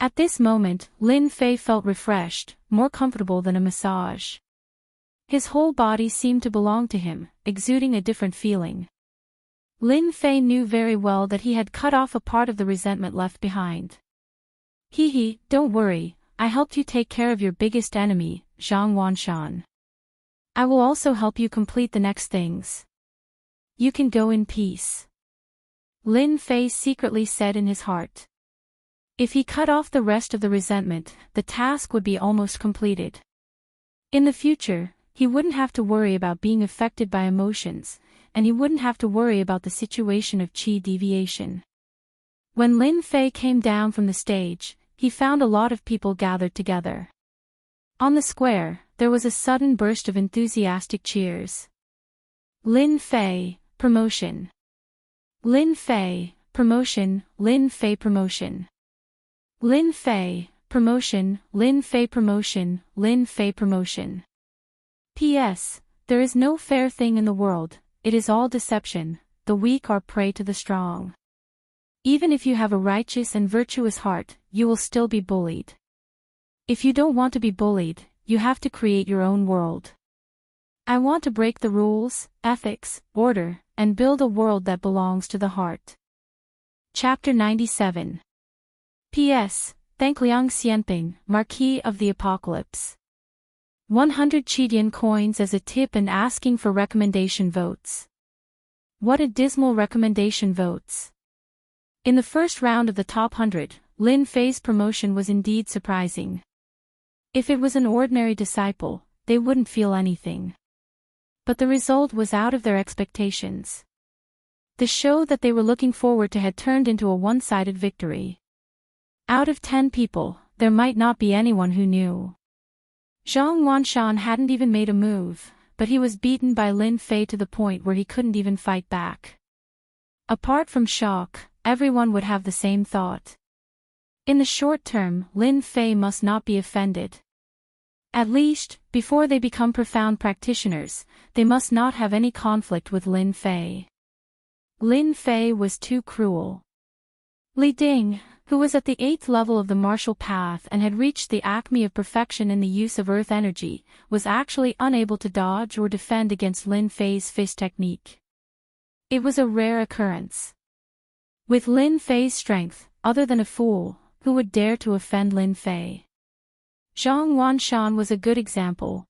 At this moment, Lin Fei felt refreshed, more comfortable than a massage. His whole body seemed to belong to him, exuding a different feeling. Lin Fei knew very well that he had cut off a part of the resentment left behind. Hee, don't worry, I helped you take care of your biggest enemy, Zhang Wanshan. I will also help you complete the next things. You can go in peace. Lin Fei secretly said in his heart. If he cut off the rest of the resentment, the task would be almost completed. In the future, he wouldn't have to worry about being affected by emotions, and he wouldn't have to worry about the situation of qi deviation. When Lin Fei came down from the stage, he found a lot of people gathered together. On the square, there was a sudden burst of enthusiastic cheers. Lin Fei, promotion. Lin Fei, promotion, Lin Fei promotion. Lin Fei, promotion, Lin Fei promotion, Lin Fei promotion. P.S. There is no fair thing in the world, it is all deception, the weak are prey to the strong. Even if you have a righteous and virtuous heart, you will still be bullied. If you don't want to be bullied, you have to create your own world. I want to break the rules, ethics, order, and build a world that belongs to the heart. Chapter 97. P.S. Thank Liang Xianping, Marquis of the Apocalypse. 100 Qidian coins as a tip and asking for recommendation votes. What a dismal recommendation votes. In the first round of the top 100, Lin Fei's promotion was indeed surprising. If it was an ordinary disciple, they wouldn't feel anything. But the result was out of their expectations. The show that they were looking forward to had turned into a one-sided victory. Out of 10 people, there might not be anyone who knew. Zhang Wanshan hadn't even made a move, but he was beaten by Lin Fei to the point where he couldn't even fight back. Apart from shock, everyone would have the same thought. In the short term, Lin Fei must not be offended. At least, before they become profound practitioners, they must not have any conflict with Lin Fei. Lin Fei was too cruel. Li Ding, who was at the 8th level of the martial path and had reached the acme of perfection in the use of earth energy, was actually unable to dodge or defend against Lin Fei's fist technique. It was a rare occurrence. With Lin Fei's strength, other than a fool, who would dare to offend Lin Fei? Zhang Wanshan was a good example.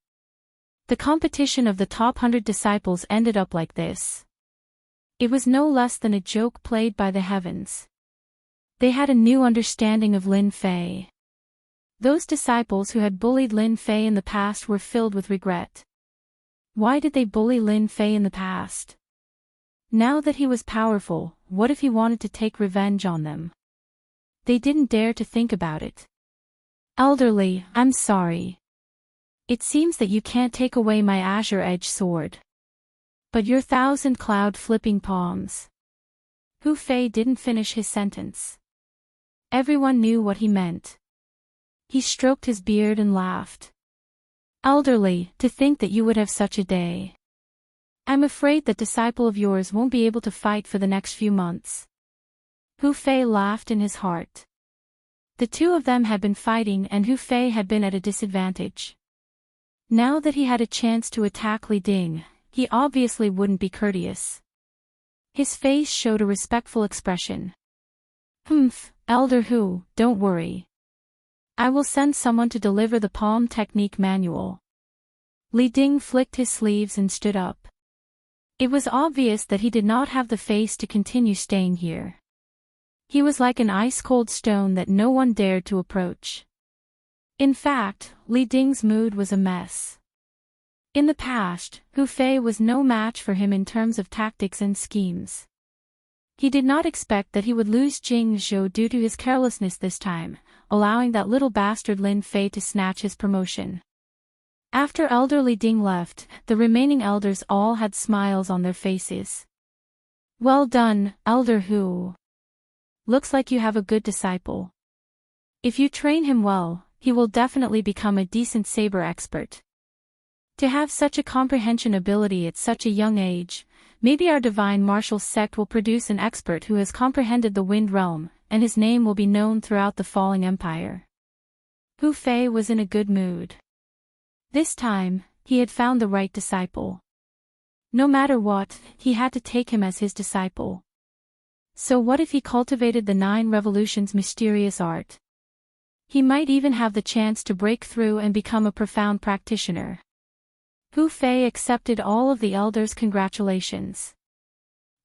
The competition of the top 100 disciples ended up like this. It was no less than a joke played by the heavens. They had a new understanding of Lin Fei. Those disciples who had bullied Lin Fei in the past were filled with regret. Why did they bully Lin Fei in the past? Now that he was powerful, what if he wanted to take revenge on them? They didn't dare to think about it. Elderly, I'm sorry. It seems that you can't take away my azure edge sword. But your 1,000 cloud flipping palms. Hu Fei didn't finish his sentence. Everyone knew what he meant. He stroked his beard and laughed. Elderly, to think that you would have such a day. I'm afraid that disciple of yours won't be able to fight for the next few months. Hu Fei laughed in his heart. The two of them had been fighting and Hu Fei had been at a disadvantage. Now that he had a chance to attack Li Ding, he obviously wouldn't be courteous. His face showed a respectful expression. Elder Hu, don't worry. I will send someone to deliver the palm technique manual. Li Ding flicked his sleeves and stood up. It was obvious that he did not have the face to continue staying here. He was like an ice-cold stone that no one dared to approach. In fact, Li Ding's mood was a mess. In the past, Hu Fei was no match for him in terms of tactics and schemes. He did not expect that he would lose Jing Zhou due to his carelessness this time, allowing that little bastard Lin Fei to snatch his promotion. After Elder Li Ding left, the remaining elders all had smiles on their faces. Well done, Elder Hu. Looks like you have a good disciple. If you train him well, he will definitely become a decent saber expert. To have such a comprehension ability at such a young age, maybe our divine martial sect will produce an expert who has comprehended the wind realm, and his name will be known throughout the falling empire. Hu Fei was in a good mood. This time, he had found the right disciple. No matter what, he had to take him as his disciple. So what if he cultivated the 9 revolutions' mysterious art? He might even have the chance to break through and become a profound practitioner. Hu Fei accepted all of the elders' congratulations.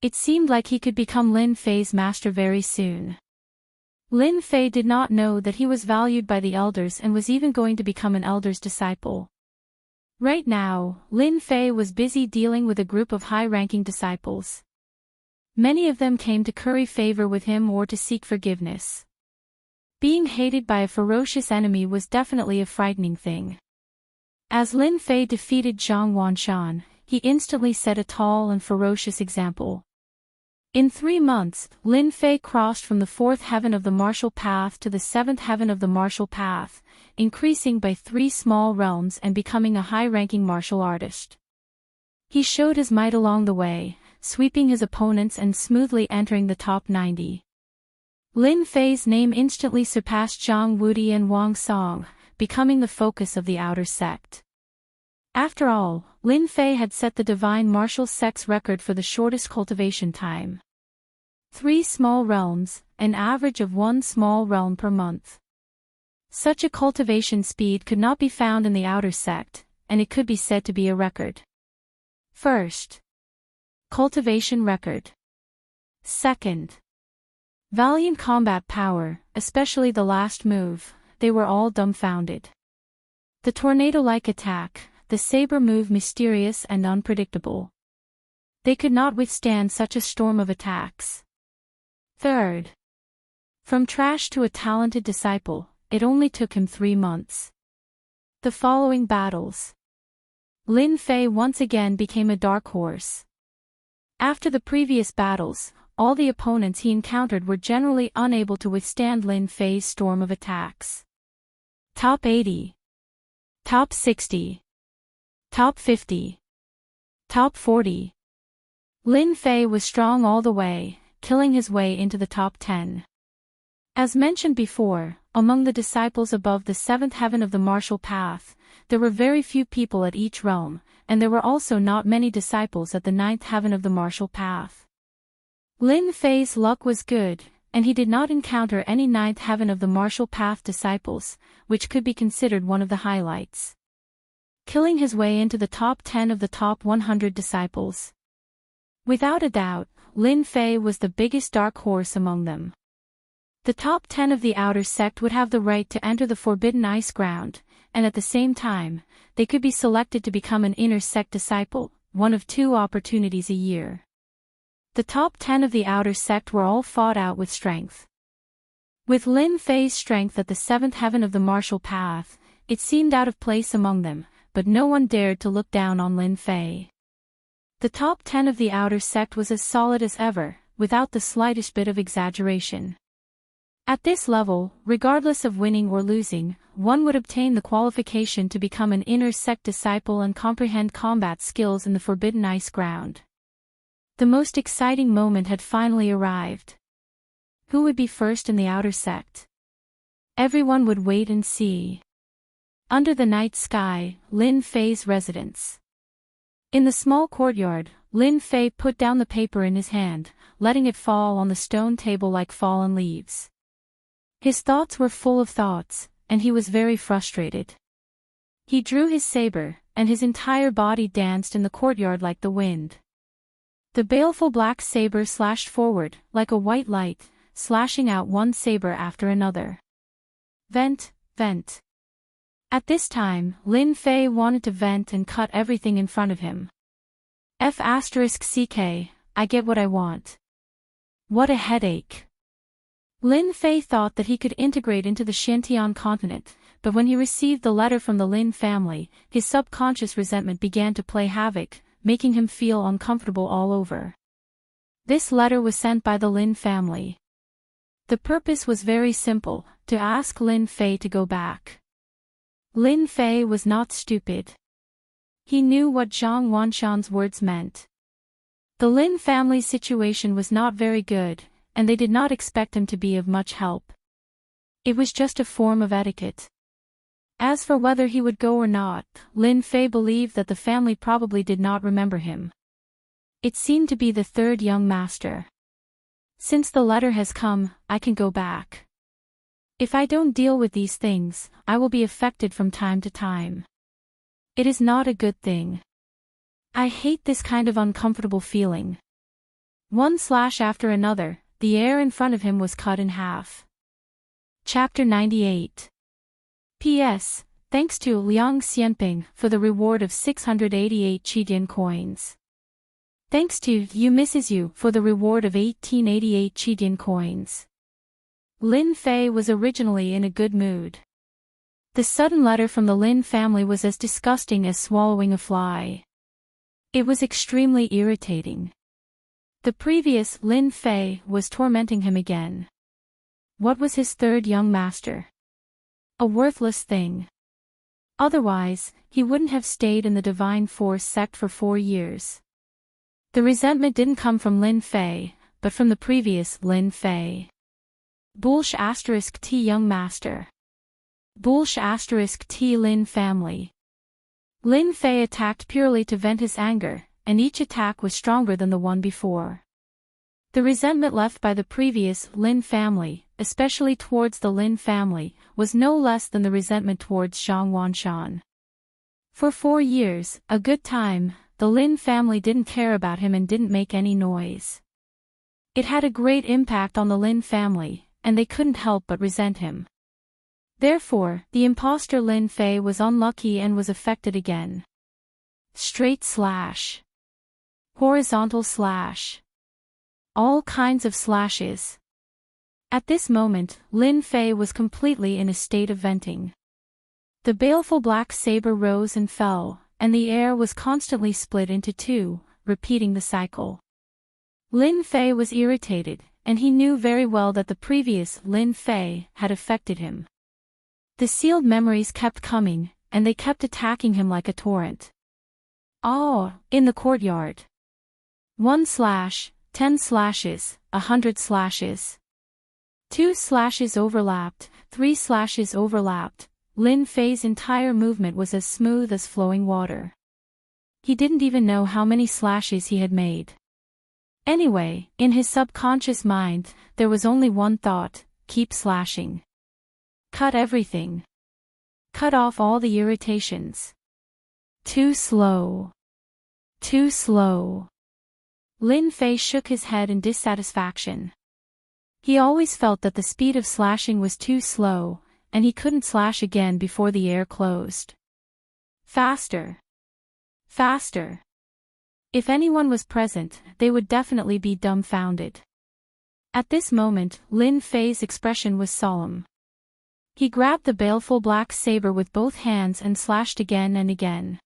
It seemed like he could become Lin Fei's master very soon. Lin Fei did not know that he was valued by the elders and was even going to become an elder's disciple. Right now, Lin Fei was busy dealing with a group of high-ranking disciples. Many of them came to curry favor with him or to seek forgiveness. Being hated by a ferocious enemy was definitely a frightening thing. As Lin Fei defeated Zhang Wanshan, he instantly set a tall and ferocious example. In 3 months, Lin Fei crossed from the 4th heaven of the martial path to the 7th heaven of the martial path, increasing by 3 small realms and becoming a high-ranking martial artist. He showed his might along the way, sweeping his opponents and smoothly entering the top 90. Lin Fei's name instantly surpassed Zhang Wudi and Wang Song, becoming the focus of the outer sect. After all, Lin Fei had set the divine martial sect's record for the shortest cultivation time. 3 small realms, an average of 1 small realm per month. Such a cultivation speed could not be found in the outer sect, and it could be said to be a record. First, cultivation record. Second, valiant combat power, especially the last move. They were all dumbfounded. The tornado-like attack, the saber move mysterious and unpredictable. They could not withstand such a storm of attacks. Third, from trash to a talented disciple, it only took him 3 months. The following battles. Lin Fei once again became a dark horse. After the previous battles, all the opponents he encountered were generally unable to withstand Lin Fei's storm of attacks. Top 80. Top 60. Top 50. Top 40. Lin Fei was strong all the way, killing his way into the top 10. As mentioned before, among the disciples above the 7th heaven of the martial path, there were very few people at each realm, and there were also not many disciples at the 9th heaven of the martial path. Lin Fei's luck was good, and he did not encounter any 9th heaven of the martial path disciples, which could be considered one of the highlights. Killing his way into the top 10 of the top 100 disciples. Without a doubt, Lin Fei was the biggest dark horse among them. The top 10 of the outer sect would have the right to enter the Forbidden Ice Ground, and at the same time, they could be selected to become an inner sect disciple, one of 2 opportunities a year. The top 10 of the outer sect were all fought out with strength. With Lin Fei's strength at the 7th heaven of the martial path, it seemed out of place among them, but no one dared to look down on Lin Fei. The top 10 of the outer sect was as solid as ever, without the slightest bit of exaggeration. At this level, regardless of winning or losing, one would obtain the qualification to become an inner sect disciple and comprehend combat skills in the Forbidden Ice Ground. The most exciting moment had finally arrived. Who would be first in the outer sect? Everyone would wait and see. Under the night sky, Lin Fei's residence. In the small courtyard, Lin Fei put down the paper in his hand, letting it fall on the stone table like fallen leaves. His thoughts were full of thoughts, and he was very frustrated. He drew his saber, and his entire body danced in the courtyard like the wind. The baleful black saber slashed forward, like a white light, slashing out one saber after another. Vent, vent. At this time, Lin Fei wanted to vent and cut everything in front of him. *CK, I get what I want. What a headache. Lin Fei thought that he could integrate into the Xintian continent, but when he received the letter from the Lin family, his subconscious resentment began to play havoc, making him feel uncomfortable all over. This letter was sent by the Lin family. The purpose was very simple, to ask Lin Fei to go back. Lin Fei was not stupid. He knew what Zhang Wanshan's words meant. The Lin family's situation was not very good, and they did not expect him to be of much help. It was just a form of etiquette. As for whether he would go or not, Lin Fei believed that the family probably did not remember him. It seemed to be the third young master. Since the letter has come, I can go back. If I don't deal with these things, I will be affected from time to time. It is not a good thing. I hate this kind of uncomfortable feeling. One slash after another, the air in front of him was cut in half. Chapter 98. P.S. Thanks to Liang Xianping for the reward of 688 Qidian coins. Thanks to You Mrs. You for the reward of 1888 Qidian coins. Lin Fei was originally in a good mood. The sudden letter from the Lin family was as disgusting as swallowing a fly. It was extremely irritating. The previous Lin Fei was tormenting him again. What was his third young master? A worthless thing. Otherwise, he wouldn't have stayed in the Divine Force sect for 4 years. The resentment didn't come from Lin Fei, but from the previous Lin Fei. Bullsh * T young master. Bullsh * T Lin family. Lin Fei attacked purely to vent his anger, and each attack was stronger than the one before. The resentment left by the previous Lin family, especially towards the Lin family, was no less than the resentment towards Zhang Wanshan. For 4 years, a good time, the Lin family didn't care about him and didn't make any noise. It had a great impact on the Lin family, and they couldn't help but resent him. Therefore, the imposter Lin Fei was unlucky and was affected again. Straight slash. Horizontal slash. All kinds of slashes. At this moment, Lin Fei was completely in a state of venting. The baleful black saber rose and fell, and the air was constantly split into two, repeating the cycle. Lin Fei was irritated, and he knew very well that the previous Lin Fei had affected him. The sealed memories kept coming, and they kept attacking him like a torrent. Oh, in the courtyard. 1 slash, 10 slashes, 100 slashes. 2 slashes overlapped, 3 slashes overlapped. Lin Fei's entire movement was as smooth as flowing water. He didn't even know how many slashes he had made. Anyway, in his subconscious mind, there was only one thought: keep slashing. Cut everything. Cut off all the irritations. Too slow. Too slow. Lin Fei shook his head in dissatisfaction. He always felt that the speed of slashing was too slow, and he couldn't slash again before the air closed. Faster. Faster. If anyone was present, they would definitely be dumbfounded. At this moment, Lin Fei's expression was solemn. He grabbed the baleful black saber with both hands and slashed again and again.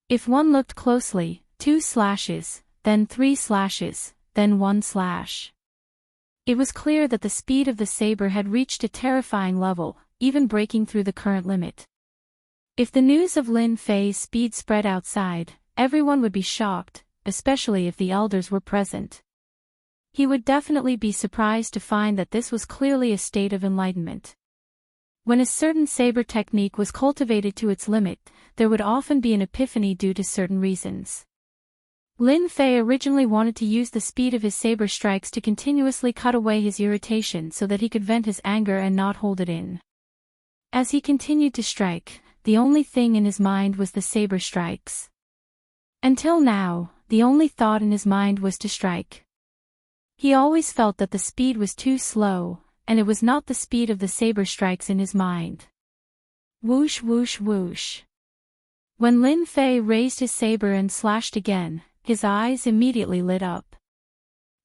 If one looked closely, 2 slashes, then 3 slashes, then 1 slash. It was clear that the speed of the saber had reached a terrifying level, even breaking through the current limit. If the news of Lin Fei's speed spread outside, everyone would be shocked, especially if the elders were present. He would definitely be surprised to find that this was clearly a state of enlightenment. When a certain saber technique was cultivated to its limit, there would often be an epiphany due to certain reasons. Lin Fei originally wanted to use the speed of his saber strikes to continuously cut away his irritation so that he could vent his anger and not hold it in. As he continued to strike, the only thing in his mind was the saber strikes. Until now, the only thought in his mind was to strike. He always felt that the speed was too slow, and it was not the speed of the saber strikes in his mind. Whoosh whoosh whoosh. When Lin Fei raised his saber and slashed again, his eyes immediately lit up.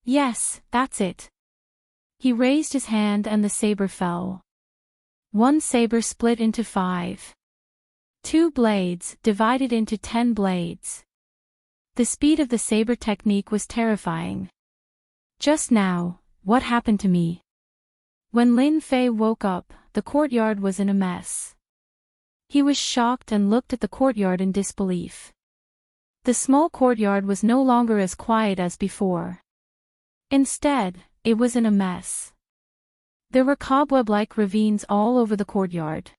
Yes, that's it. He raised his hand and the saber fell. One saber split into 5. 2 blades divided into 10 blades. The speed of the saber technique was terrifying. Just now, what happened to me? When Lin Fei woke up, the courtyard was in a mess. He was shocked and looked at the courtyard in disbelief. The small courtyard was no longer as quiet as before. Instead, it was in a mess. There were cobweb-like ravines all over the courtyard.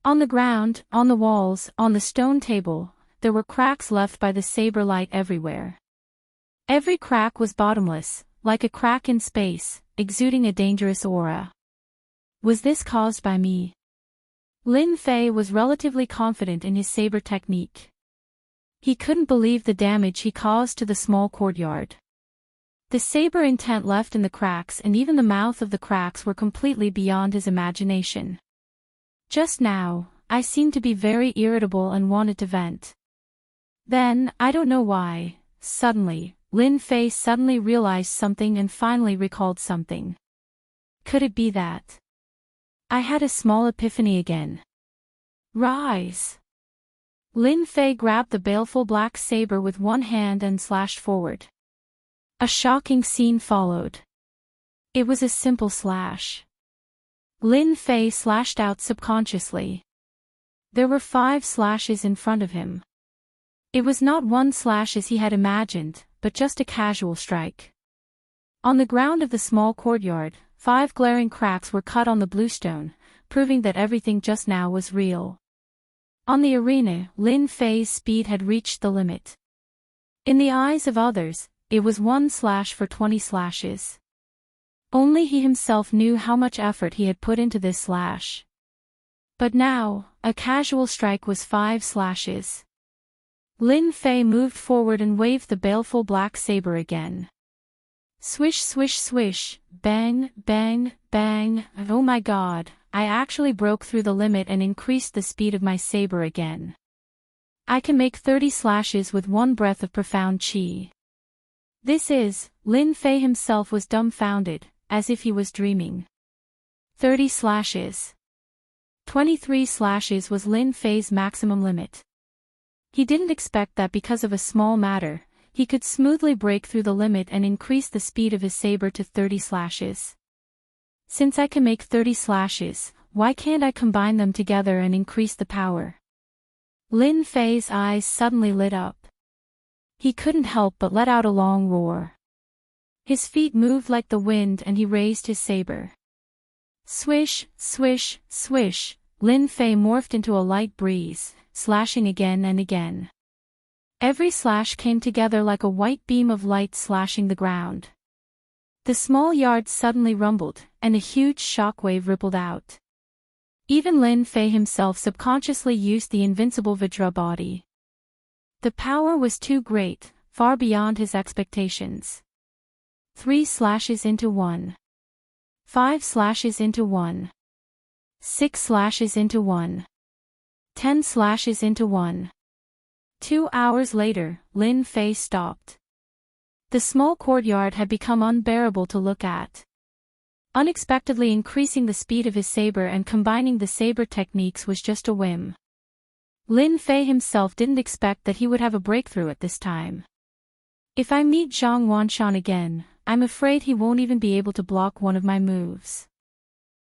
On the ground, on the walls, on the stone table, there were cracks left by the saber light everywhere. Every crack was bottomless, like a crack in space, exuding a dangerous aura. Was this caused by me? Lin Fei was relatively confident in his saber technique. He couldn't believe the damage he caused to the small courtyard. The saber intent left in the cracks and even the mouth of the cracks were completely beyond his imagination. Just now, I seemed to be very irritable and wanted to vent. Then, I don't know why, suddenly, Lin Fei suddenly realized something and finally recalled something. Could it be that? I had a small epiphany again. Rise! Lin Fei grabbed the baleful black saber with one hand and slashed forward. A shocking scene followed. It was a simple slash. Lin Fei slashed out subconsciously. There were 5 slashes in front of him. It was not one slash as he had imagined, but just a casual strike. On the ground of the small courtyard, 5 glaring cracks were cut on the bluestone, proving that everything just now was real. On the arena, Lin Fei's speed had reached the limit. In the eyes of others, it was 1 slash for 20 slashes. Only he himself knew how much effort he had put into this slash. But now, a casual strike was 5 slashes. Lin Fei moved forward and waved the baleful black saber again. Swish swish swish, bang, bang, bang, oh my god, I actually broke through the limit and increased the speed of my saber again. I can make 30 slashes with 1 breath of profound chi. Lin Fei himself was dumbfounded, as if he was dreaming. 30 slashes. 23 slashes was Lin Fei's maximum limit. He didn't expect that because of a small matter, he could smoothly break through the limit and increase the speed of his saber to 30 slashes. Since I can make 30 slashes, why can't I combine them together and increase the power? Lin Fei's eyes suddenly lit up. He couldn't help but let out a long roar. His feet moved like the wind and he raised his saber. Swish, swish, swish, Lin Fei morphed into a light breeze, slashing again and again. Every slash came together like a white beam of light slashing the ground. The small yard suddenly rumbled, and a huge shockwave rippled out. Even Lin Fei himself subconsciously used the invincible Vajra body. The power was too great, far beyond his expectations. 3 slashes into 1. 5 slashes into 1. 6 slashes into 1. 10 slashes into 1. 2 hours later, Lin Fei stopped. The small courtyard had become unbearable to look at. Unexpectedly increasing the speed of his saber and combining the saber techniques was just a whim. Lin Fei himself didn't expect that he would have a breakthrough at this time. If I meet Zhang Wanshan again, I'm afraid he won't even be able to block one of my moves.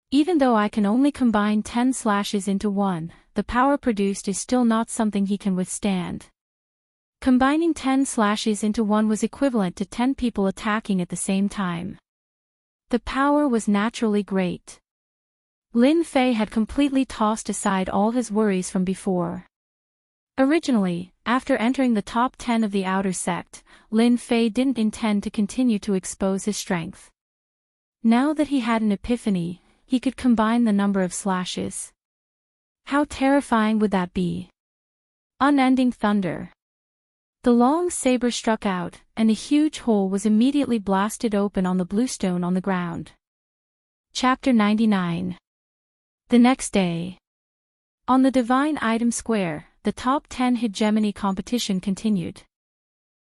Even though I can only combine 10 slashes into 1, the power produced is still not something he can withstand. Combining 10 slashes into 1 was equivalent to 10 people attacking at the same time. The power was naturally great. Lin Fei had completely tossed aside all his worries from before. Originally, after entering the top 10 of the outer sect, Lin Fei didn't intend to continue to expose his strength. Now that he had an epiphany, he could combine the number of slashes. How terrifying would that be? Unending thunder. The long saber struck out, and a huge hole was immediately blasted open on the bluestone on the ground. Chapter 99. The next day. On the Divine Item Square, the top 10 hegemony competition continued.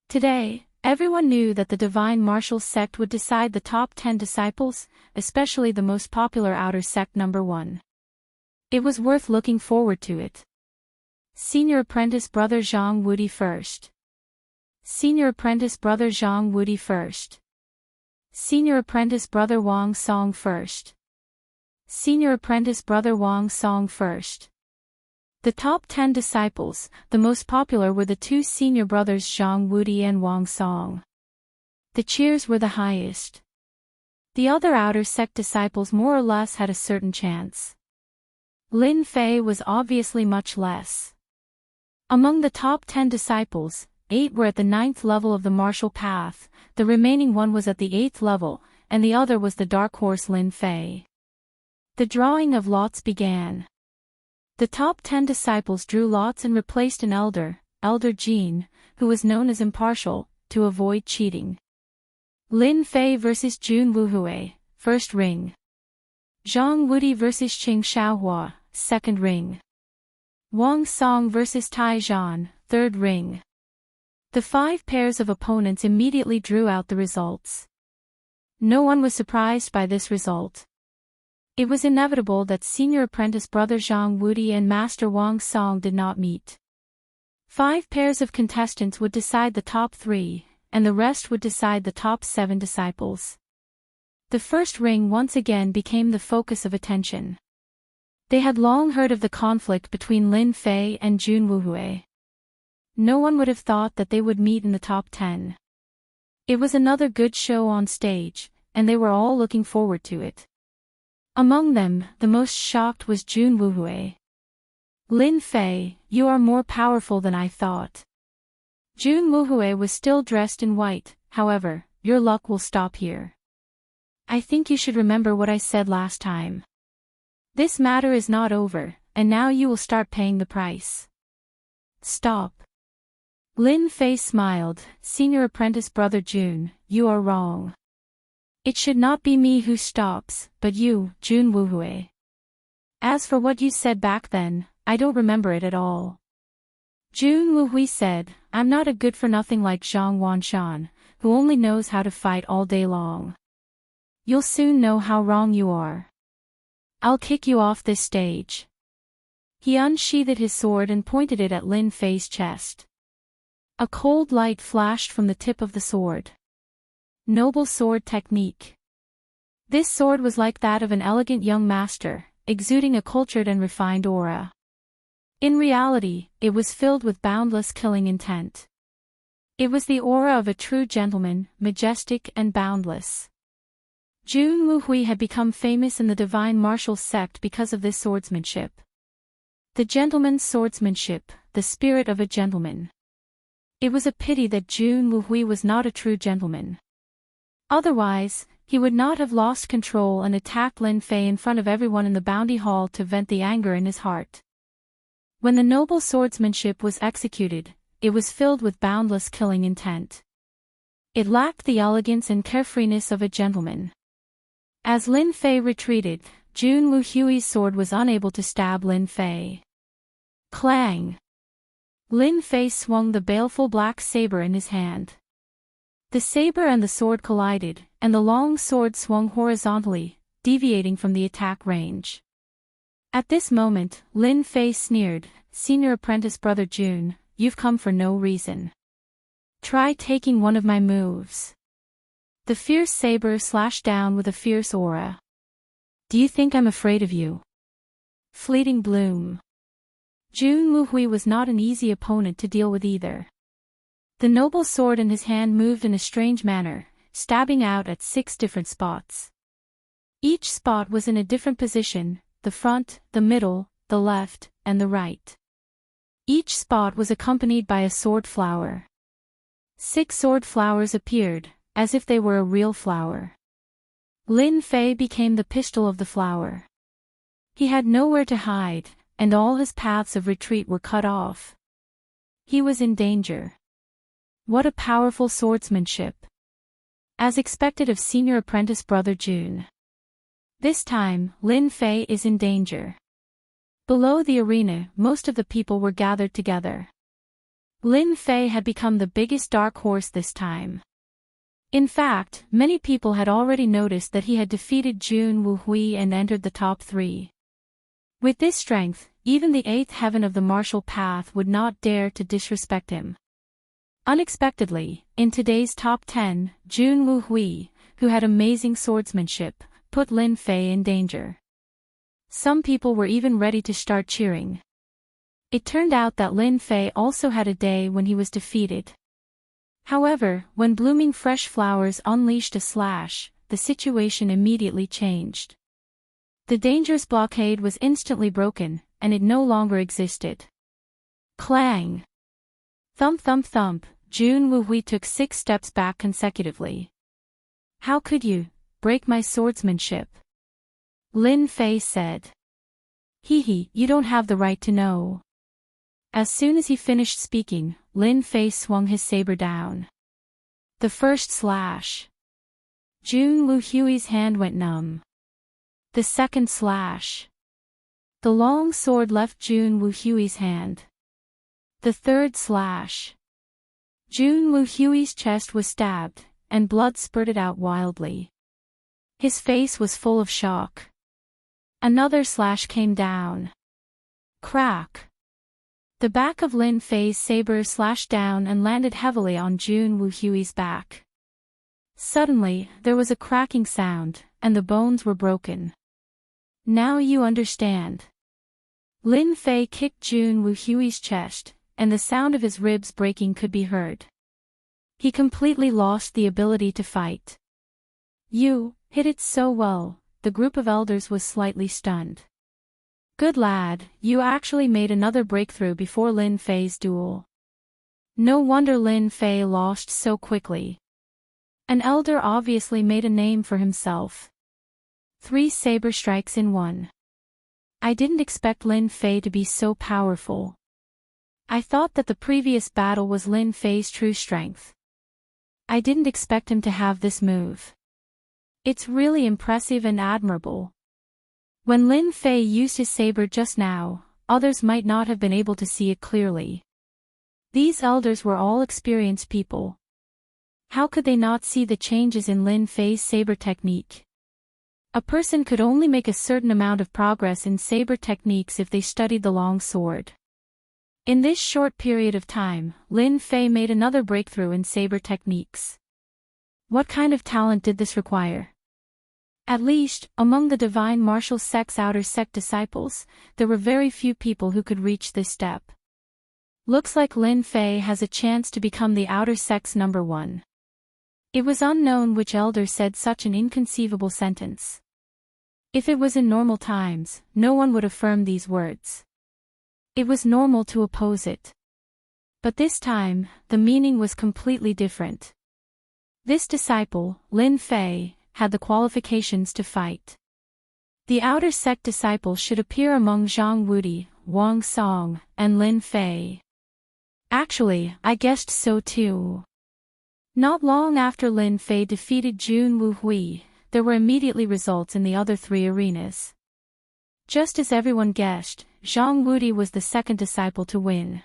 Today, everyone knew that the Divine Martial Sect would decide the top 10 disciples, especially the most popular outer sect number 1. It was worth looking forward to it. Senior Apprentice Brother Zhang Wudi first. Senior Apprentice Brother Zhang Wudi first. Senior Apprentice Brother Wang Song first. Senior Apprentice Brother Wang Song first. The top 10 disciples, the most popular were the 2 senior brothers Zhang Wudi and Wang Song. The cheers were the highest. The other outer sect disciples more or less had a certain chance. Lin Fei was obviously much less. Among the top 10 disciples, 8 were at the 9th level of the martial path, the remaining one was at the 8th level, and the other was the dark horse Lin Fei. The drawing of lots began. The top 10 disciples drew lots and replaced an elder, Elder Jean, who was known as impartial, to avoid cheating. Lin Fei vs. Jun Wuhui, first ring. Zhang Wudi vs. Qing Xiaohua, second ring. Wang Song vs. Tai Zhan, third ring. The 5 pairs of opponents immediately drew out the results. No one was surprised by this result. It was inevitable that senior apprentice brother Zhang Wudi and master Wang Song did not meet. 5 pairs of contestants would decide the top 3, and the rest would decide the top 7 disciples. The first ring once again became the focus of attention. They had long heard of the conflict between Lin Fei and Jun Wuhui. No one would have thought that they would meet in the top 10. It was another good show on stage, and they were all looking forward to it. Among them, the most shocked was Jun Wuhui. Lin Fei, you are more powerful than I thought. Jun Wuhui was still dressed in white, however, your luck will stop here. I think you should remember what I said last time. This matter is not over, and now you will start paying the price. Stop. Lin Fei smiled, senior apprentice brother Jun, you are wrong. It should not be me who stops, but you, Jun Wuhui. As for what you said back then, I don't remember it at all. Jun Wuhui said, I'm not a good-for-nothing like Zhang Wanshan, who only knows how to fight all day long. You'll soon know how wrong you are. I'll kick you off this stage. He unsheathed his sword and pointed it at Lin Fei's chest. A cold light flashed from the tip of the sword. Noble sword technique. This sword was like that of an elegant young master, exuding a cultured and refined aura. In reality, it was filled with boundless killing intent. It was the aura of a true gentleman, majestic and boundless. Jun Wuhui had become famous in the divine martial sect because of this swordsmanship. The gentleman's swordsmanship, the spirit of a gentleman. It was a pity that Jun Wuhui was not a true gentleman. Otherwise, he would not have lost control and attacked Lin Fei in front of everyone in the bounty hall to vent the anger in his heart. When the noble swordsmanship was executed, it was filled with boundless killing intent. It lacked the elegance and carefreeness of a gentleman. As Lin Fei retreated, Jun Wuhui's sword was unable to stab Lin Fei. Clang! Lin Fei swung the baleful black saber in his hand. The saber and the sword collided, and the long sword swung horizontally, deviating from the attack range. At this moment, Lin Fei sneered, senior apprentice brother Jun, you've come for no reason. Try taking one of my moves. The fierce saber slashed down with a fierce aura. Do you think I'm afraid of you? Fleeting bloom. Jun Wuhui was not an easy opponent to deal with either. The noble sword in his hand moved in a strange manner, stabbing out at 6 different spots. Each spot was in a different position, the front, the middle, the left, and the right. Each spot was accompanied by a sword flower. 6 sword flowers appeared, as if they were a real flower. Lin Fei became the pistol of the flower. He had nowhere to hide, and all his paths of retreat were cut off. He was in danger. What a powerful swordsmanship! As expected of senior apprentice brother Jun. This time, Lin Fei is in danger. Below the arena, most of the people were gathered together. Lin Fei had become the biggest dark horse this time. In fact, many people had already noticed that he had defeated Jun Wuhui and entered the top 3. With this strength, even the 8th heaven of the martial path would not dare to disrespect him. Unexpectedly, in today's top 10, Jun Wuhui, who had amazing swordsmanship, put Lin Fei in danger. Some people were even ready to start cheering. It turned out that Lin Fei also had a day when he was defeated. However, when blooming fresh flowers unleashed a slash, the situation immediately changed. The dangerous blockade was instantly broken, and it no longer existed. Clang! Thump thump thump, Jun Wuhui took 6 steps back consecutively. How could you break my swordsmanship? Lin Fei said. Hee, you don't have the right to know. As soon as he finished speaking, Lin Fei swung his saber down. The first slash. Jun Wuhui's hand went numb. The second slash. The long sword left Jun Wuhui's hand. The third slash. Jun Wuhui's chest was stabbed, and blood spurted out wildly. His face was full of shock. Another slash came down. Crack. The back of Lin Fei's saber slashed down and landed heavily on Jun Wuhui's back. Suddenly, there was a cracking sound, and the bones were broken. Now you understand. Lin Fei kicked Jun Wuhui's chest, and the sound of his ribs breaking could be heard. He completely lost the ability to fight. You hit it so well, the group of elders was slightly stunned. Good lad, you actually made another breakthrough before Lin Fei's duel. No wonder Lin Fei lost so quickly. An elder obviously made a name for himself. 3 saber strikes in one. I didn't expect Lin Fei to be so powerful. I thought that the previous battle was Lin Fei's true strength. I didn't expect him to have this move. It's really impressive and admirable. When Lin Fei used his saber just now, others might not have been able to see it clearly. These elders were all experienced people. How could they not see the changes in Lin Fei's saber technique? A person could only make a certain amount of progress in saber techniques if they studied the long sword. In this short period of time, Lin Fei made another breakthrough in saber techniques. What kind of talent did this require? At least, among the divine martial sect's outer sect disciples, there were very few people who could reach this step. Looks like Lin Fei has a chance to become the outer sect's number 1. It was unknown which elder said such an inconceivable sentence. If it was in normal times, no one would affirm these words. It was normal to oppose it. But this time, the meaning was completely different. This disciple, Lin Fei, had the qualifications to fight. The outer sect disciples should appear among Zhang Wudi, Wang Song, and Lin Fei. Actually, I guessed so too. Not long after Lin Fei defeated Jun Wuhui, there were immediately results in the other 3 arenas. Just as everyone guessed, Zhang Wudi was the second disciple to win.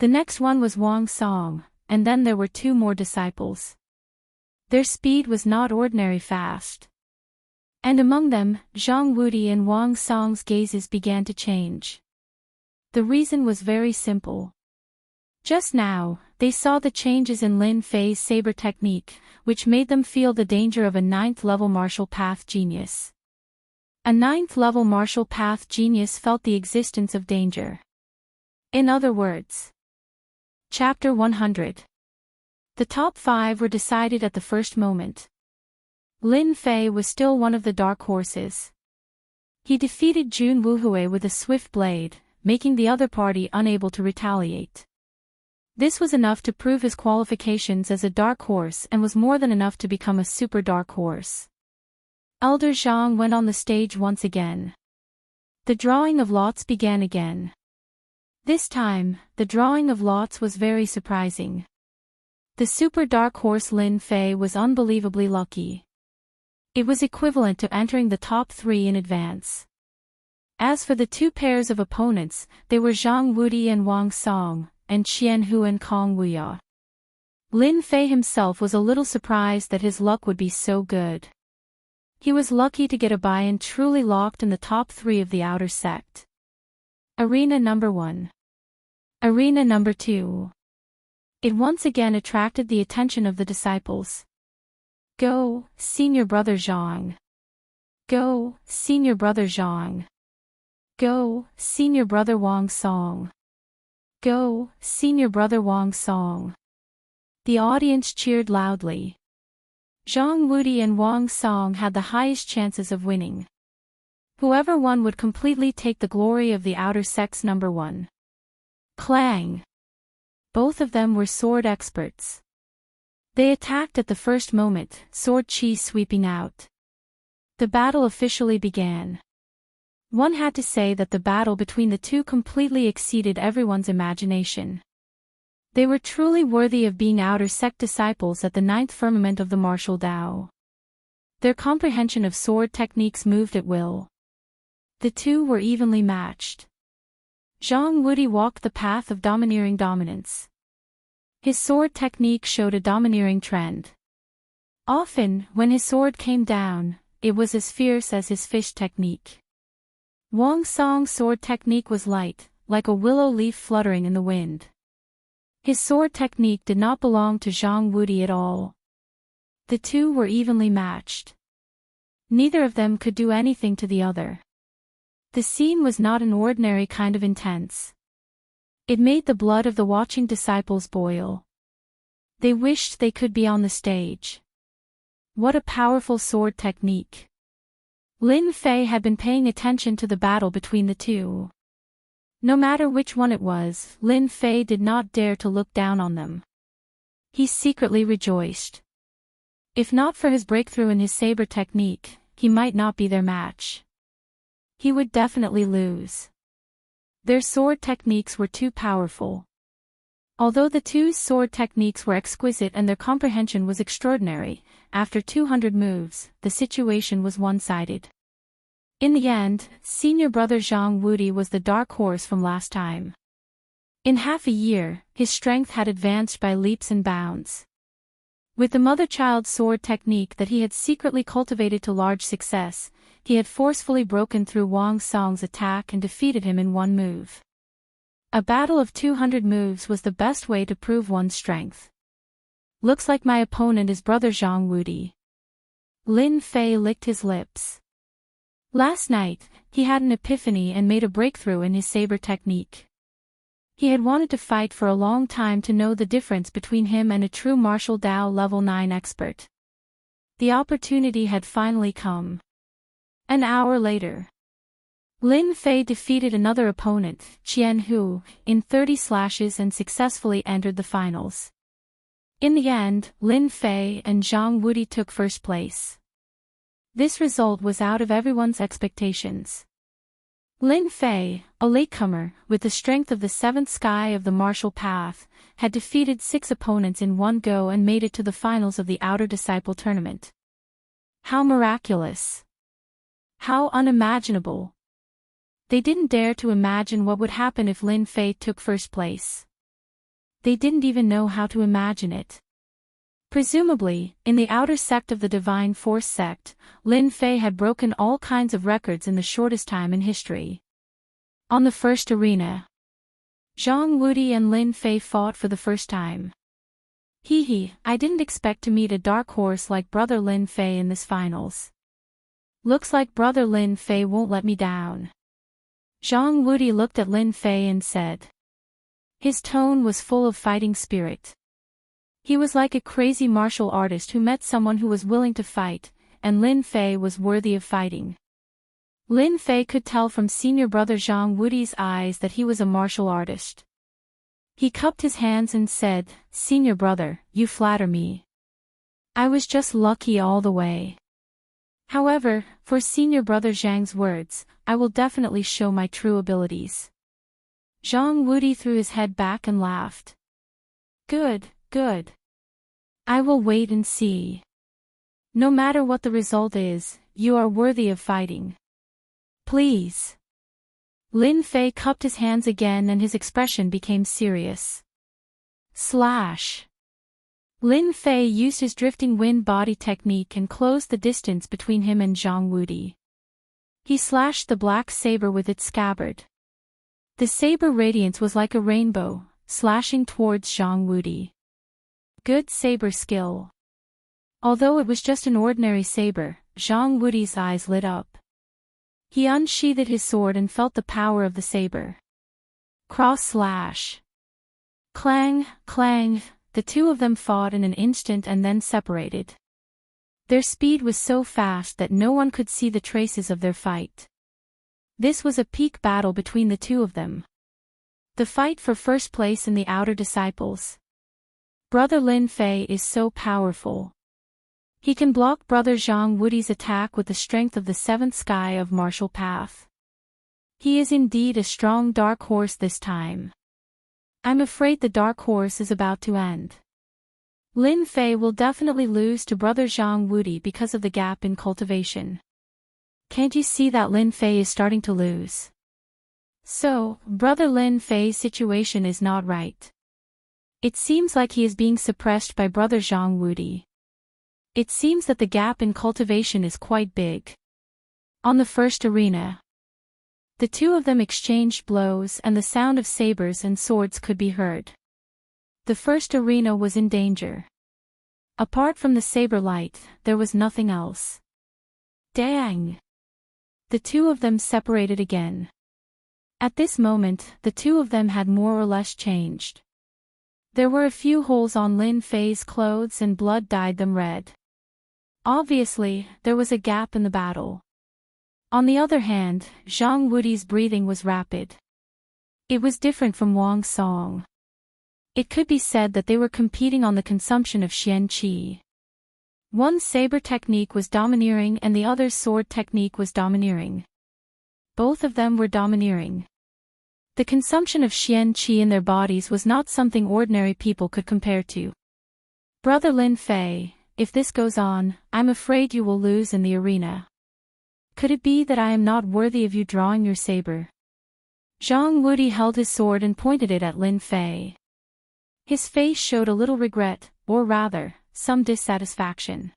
The next one was Wang Song, and then there were 2 more disciples. Their speed was not ordinary fast. And among them, Zhang Wudi and Wang Song's gazes began to change. The reason was very simple. Just now, they saw the changes in Lin Fei's saber technique, which made them feel the danger of a 9th-level martial path genius. A 9th-level martial path genius felt the existence of danger. In other words. Chapter 100. The top 5 were decided at the first moment. Lin Fei was still one of the dark horses. He defeated Jun Wuhui with a swift blade, making the other party unable to retaliate. This was enough to prove his qualifications as a dark horse and was more than enough to become a super dark horse. Elder Zhang went on the stage once again. The drawing of lots began again. This time, the drawing of lots was very surprising. The super dark horse Lin Fei was unbelievably lucky. It was equivalent to entering the top 3 in advance. As for the 2 pairs of opponents, they were Zhang Wudi and Wang Song, and Qian Hu and Kong Wuya. Lin Fei himself was a little surprised that his luck would be so good. He was lucky to get a buy-in truly locked in the top 3 of the outer sect. Arena number 1. Arena number 2. It once again attracted the attention of the disciples. Go, senior brother Zhang. Go, senior brother Zhang. Go, senior brother Wang Song. Go, senior brother Wang Song. The audience cheered loudly. Zhang Wudi and Wang Song had the highest chances of winning. Whoever won would completely take the glory of the outer sect's number 1. Clang! Both of them were sword experts. They attacked at the first moment, sword chi sweeping out. The battle officially began. One had to say that the battle between the two completely exceeded everyone's imagination. They were truly worthy of being outer sect disciples at the ninth firmament of the martial Tao. Their comprehension of sword techniques moved at will. The two were evenly matched. Zhang Wudi walked the path of domineering dominance. His sword technique showed a domineering trend. Often, when his sword came down, it was as fierce as his fish technique. Wang Song's sword technique was light, like a willow leaf fluttering in the wind. His sword technique did not belong to Zhang Wudi at all. The two were evenly matched. Neither of them could do anything to the other. The scene was not an ordinary kind of intense. It made the blood of the watching disciples boil. They wished they could be on the stage. What a powerful sword technique. Lin Fei had been paying attention to the battle between the two. No matter which one it was, Lin Fei did not dare to look down on them. He secretly rejoiced. If not for his breakthrough in his saber technique, he might not be their match. He would definitely lose. Their sword techniques were too powerful. Although the two's sword techniques were exquisite and their comprehension was extraordinary, after 200 moves, the situation was one-sided. In the end, senior brother Zhang Wudi was the dark horse from last time. In half a year, his strength had advanced by leaps and bounds. With the mother-child sword technique that he had secretly cultivated to large success, he had forcefully broken through Wang Song's attack and defeated him in one move. A battle of 200 moves was the best way to prove one's strength. Looks like my opponent is brother Zhang Wudi. Lin Fei licked his lips. Last night, he had an epiphany and made a breakthrough in his saber technique. He had wanted to fight for a long time to know the difference between him and a true martial Tao level 9 expert. The opportunity had finally come. An hour later, Lin Fei defeated another opponent, Qian Hu, in 30 slashes and successfully entered the finals. In the end, Lin Fei and Zhang Wudi took first place. This result was out of everyone's expectations. Lin Fei, a latecomer, with the strength of the seventh sky of the martial path, had defeated 6 opponents in one go and made it to the finals of the Outer Disciple Tournament. How miraculous! How unimaginable! They didn't dare to imagine what would happen if Lin Fei took first place. They didn't even know how to imagine it. Presumably, in the outer sect of the Divine Force sect, Lin Fei had broken all kinds of records in the shortest time in history. On the first arena, Zhang Wudi and Lin Fei fought for the first time. I didn't expect to meet a dark horse like brother Lin Fei in this finals. Looks like brother Lin Fei won't let me down. Zhang Wudi looked at Lin Fei and said. His tone was full of fighting spirit. He was like a crazy martial artist who met someone who was willing to fight, and Lin Fei was worthy of fighting. Lin Fei could tell from senior brother Zhang Wudi's eyes that he was a martial artist. He cupped his hands and said, "Senior brother, you flatter me. I was just lucky all the way. However, for senior brother Zhang's words, I will definitely show my true abilities." Zhang Wudi threw his head back and laughed. Good. I will wait and see. No matter what the result is, you are worthy of fighting. Please. Lin Fei cupped his hands again and his expression became serious. Slash. Lin Fei used his drifting wind body technique and closed the distance between him and Zhang Wudi. He slashed the black saber with its scabbard. The saber radiance was like a rainbow, slashing towards Zhang Wudi. Good saber skill. Although it was just an ordinary saber, Zhang Wudi's eyes lit up. He unsheathed his sword and felt the power of the saber. Cross slash. Clang, clang, the two of them fought in an instant and then separated. Their speed was so fast that no one could see the traces of their fight. This was a peak battle between the two of them. The fight for first place in the Outer Disciples. Brother Lin Fei is so powerful. He can block Brother Zhang Wudi's attack with the strength of the seventh sky of martial path. He is indeed a strong dark horse this time. I'm afraid the dark horse is about to end. Lin Fei will definitely lose to Brother Zhang Wudi because of the gap in cultivation. Can't you see that Lin Fei is starting to lose? So, Brother Lin Fei's situation is not right. It seems like he is being suppressed by Brother Zhang Wudi. It seems that the gap in cultivation is quite big. On the first arena, the two of them exchanged blows and the sound of sabers and swords could be heard. The first arena was in danger. Apart from the saber light, there was nothing else. Dang! The two of them separated again. At this moment, the two of them had more or less changed. There were a few holes on Lin Fei's clothes and blood dyed them red. Obviously, there was a gap in the battle. On the other hand, Zhang Wudi's breathing was rapid. It was different from Wang Song. It could be said that they were competing on the consumption of Xian Qi. One saber technique was domineering and the other's sword technique was domineering. Both of them were domineering. The consumption of Xian Qi in their bodies was not something ordinary people could compare to. Brother Lin Fei, if this goes on, I'm afraid you will lose in the arena. Could it be that I am not worthy of you drawing your saber? Zhang Wudi held his sword and pointed it at Lin Fei. His face showed a little regret, or rather, some dissatisfaction.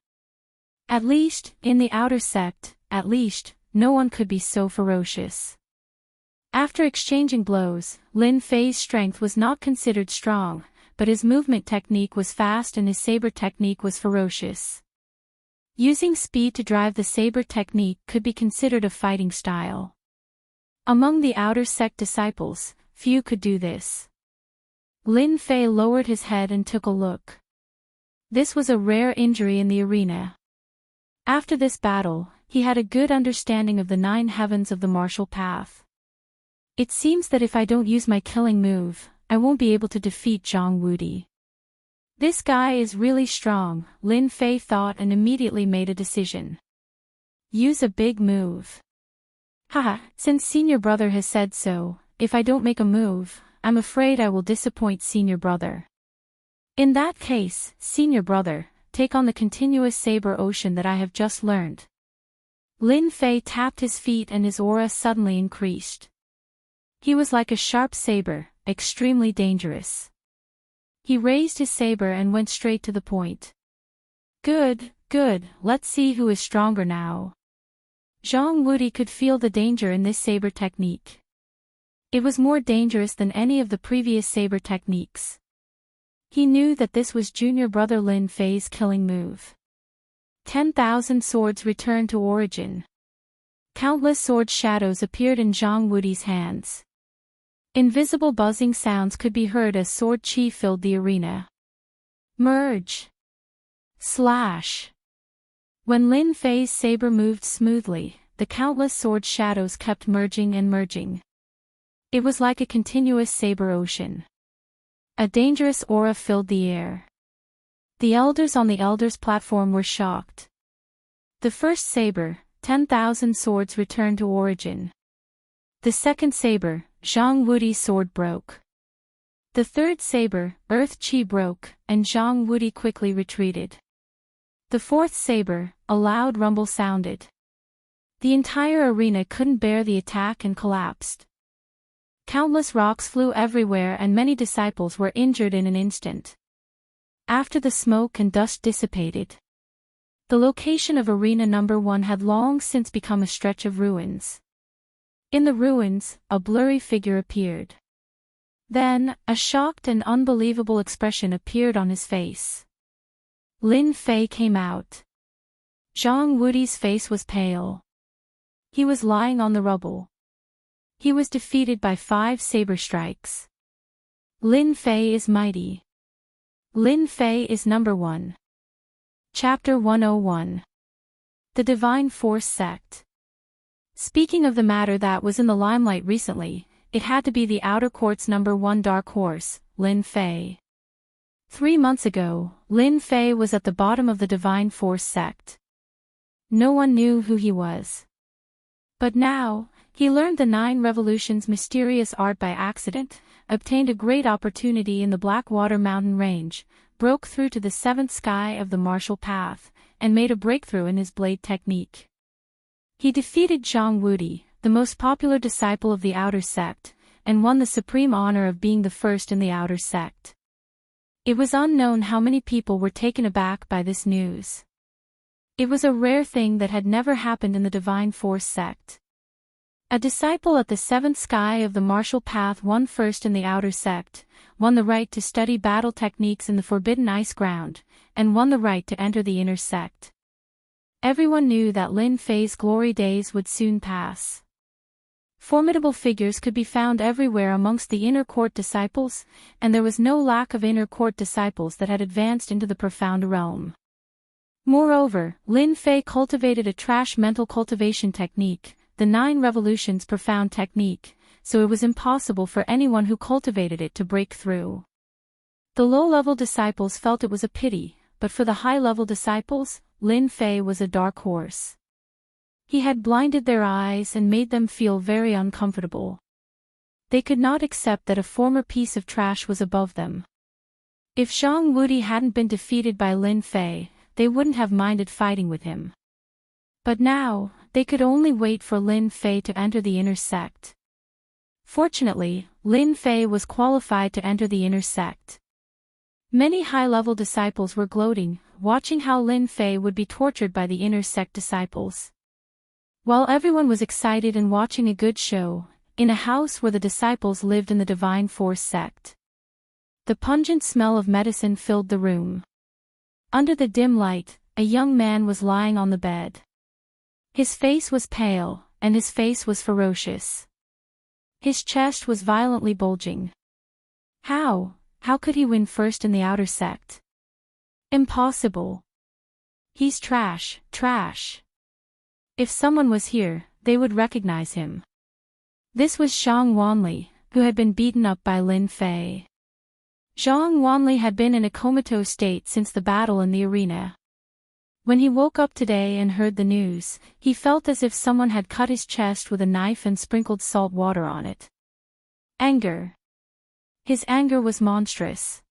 At least, in the outer sect, at least, no one could be so ferocious. After exchanging blows, Lin Fei's strength was not considered strong, but his movement technique was fast and his saber technique was ferocious. Using speed to drive the saber technique could be considered a fighting style. Among the outer sect disciples, few could do this. Lin Fei lowered his head and took a look. This was a rare injury in the arena. After this battle, he had a good understanding of the 9 heavens of the martial path. It seems that if I don't use my killing move, I won't be able to defeat Zhang Wudi. This guy is really strong, Lin Fei thought and immediately made a decision. Use a big move. Haha, since senior brother has said so, if I don't make a move, I'm afraid I will disappoint senior brother. In that case, senior brother, take on the continuous saber ocean that I have just learned. Lin Fei tapped his feet and his aura suddenly increased. He was like a sharp saber, extremely dangerous. He raised his saber and went straight to the point. Good, let's see who is stronger now. Zhang Wudi could feel the danger in this saber technique. It was more dangerous than any of the previous saber techniques. He knew that this was junior brother Lin Fei's killing move. 10,000 swords returned to origin. Countless sword shadows appeared in Zhang Wudi's hands. Invisible buzzing sounds could be heard as sword chi filled the arena. Merge. Slash. When Lin Fei's saber moved smoothly, the countless sword shadows kept merging and merging. It was like a continuous saber ocean. A dangerous aura filled the air. The elders on the elders' platform were shocked. The first saber, 10,000 swords returned to origin. The second saber, Zhang Wudi's sword broke. The third saber, Earth Chi broke, and Zhang Wudi quickly retreated. The fourth saber, a loud rumble sounded. The entire arena couldn't bear the attack and collapsed. Countless rocks flew everywhere and many disciples were injured in an instant. After the smoke and dust dissipated, the location of Arena Number 1 had long since become a stretch of ruins. In the ruins, a blurry figure appeared. Then, a shocked and unbelievable expression appeared on his face. Lin Fei came out. Zhang Wudi's face was pale. He was lying on the rubble. He was defeated by 5 saber strikes. Lin Fei is mighty. Lin Fei is number 1. Chapter 101. The Divine Force Sect. Speaking of the matter that was in the limelight recently, it had to be the outer court's #1 dark horse, Lin Fei. 3 months ago, Lin Fei was at the bottom of the Divine Force sect. No one knew who he was. But now, he learned the 9 Revolutions' mysterious art by accident, obtained a great opportunity in the Blackwater mountain range, broke through to the 7th sky of the Martial Path, and made a breakthrough in his blade technique. He defeated Zhang Wudi, the most popular disciple of the Outer Sect, and won the supreme honor of being the first in the Outer Sect. It was unknown how many people were taken aback by this news. It was a rare thing that had never happened in the Divine Force sect. A disciple at the 7th sky of the Martial Path won first in the Outer Sect, won the right to study battle techniques in the Forbidden Ice Ground, and won the right to enter the Inner Sect. Everyone knew that Lin Fei's glory days would soon pass. Formidable figures could be found everywhere amongst the Inner Court disciples, and there was no lack of Inner Court disciples that had advanced into the Profound Realm. Moreover, Lin Fei cultivated a trash mental cultivation technique, the 9 Revolutions Profound Technique, so it was impossible for anyone who cultivated it to break through. The low-level disciples felt it was a pity, but for the high-level disciples, Lin Fei was a dark horse. He had blinded their eyes and made them feel very uncomfortable. They could not accept that a former piece of trash was above them. If Zhang Wudi hadn't been defeated by Lin Fei, they wouldn't have minded fighting with him. But now, they could only wait for Lin Fei to enter the Inner Sect. Fortunately, Lin Fei was qualified to enter the Inner Sect. Many high-level disciples were gloating, watching how Lin Fei would be tortured by the Inner Sect disciples. While everyone was excited and watching a good show, in a house where the disciples lived in the Divine Force sect, the pungent smell of medicine filled the room. Under the dim light, a young man was lying on the bed. His face was pale, and his face was ferocious. His chest was violently bulging. How could he win first in the Outer Sect? Impossible. He's trash. If someone was here, they would recognize him. This was Zhang Wanli, who had been beaten up by Lin Fei. Zhang Wanli had been in a comatose state since the battle in the arena. When he woke up today and heard the news, he felt as if someone had cut his chest with a knife and sprinkled salt water on it. Anger. His anger was monstrous.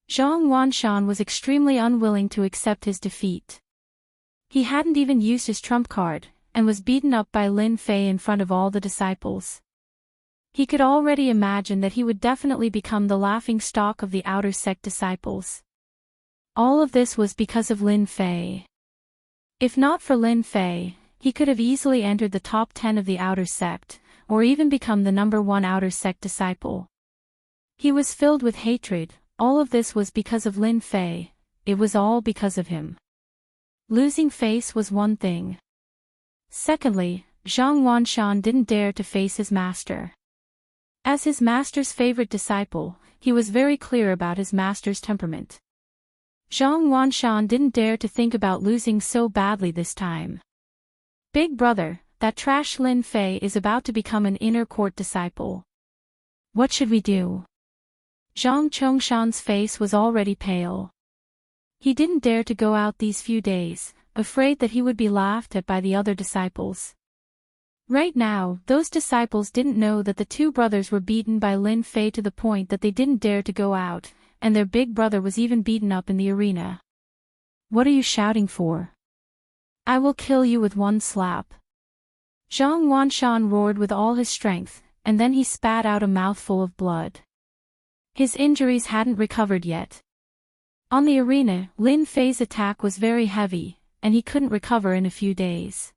Zhang Wanshan was extremely unwilling to accept his defeat. He hadn't even used his trump card, and was beaten up by Lin Fei in front of all the disciples. He could already imagine that he would definitely become the laughing stock of the Outer Sect disciples. All of this was because of Lin Fei. If not for Lin Fei, he could have easily entered the top 10 of the Outer Sect, or even become the #1 Outer Sect disciple. He was filled with hatred. All of this was because of Lin Fei. It was all because of him. Losing face was one thing. Secondly, Zhang Wanshan didn't dare to face his master. As his master's favorite disciple, he was very clear about his master's temperament. Zhang Wanshan didn't dare to think about losing so badly this time. Big brother, that trash Lin Fei is about to become an Inner Court disciple. What should we do? Zhang Chongshan's face was already pale. He didn't dare to go out these few days, afraid that he would be laughed at by the other disciples. Right now, those disciples didn't know that the two brothers were beaten by Lin Fei to the point that they didn't dare to go out, and their big brother was even beaten up in the arena. What are you shouting for? I will kill you with one slap. Zhang Wanshan roared with all his strength, and then he spat out a mouthful of blood. His injuries hadn't recovered yet. On the arena, Lin Fei's attack was very heavy, and he couldn't recover in a few days.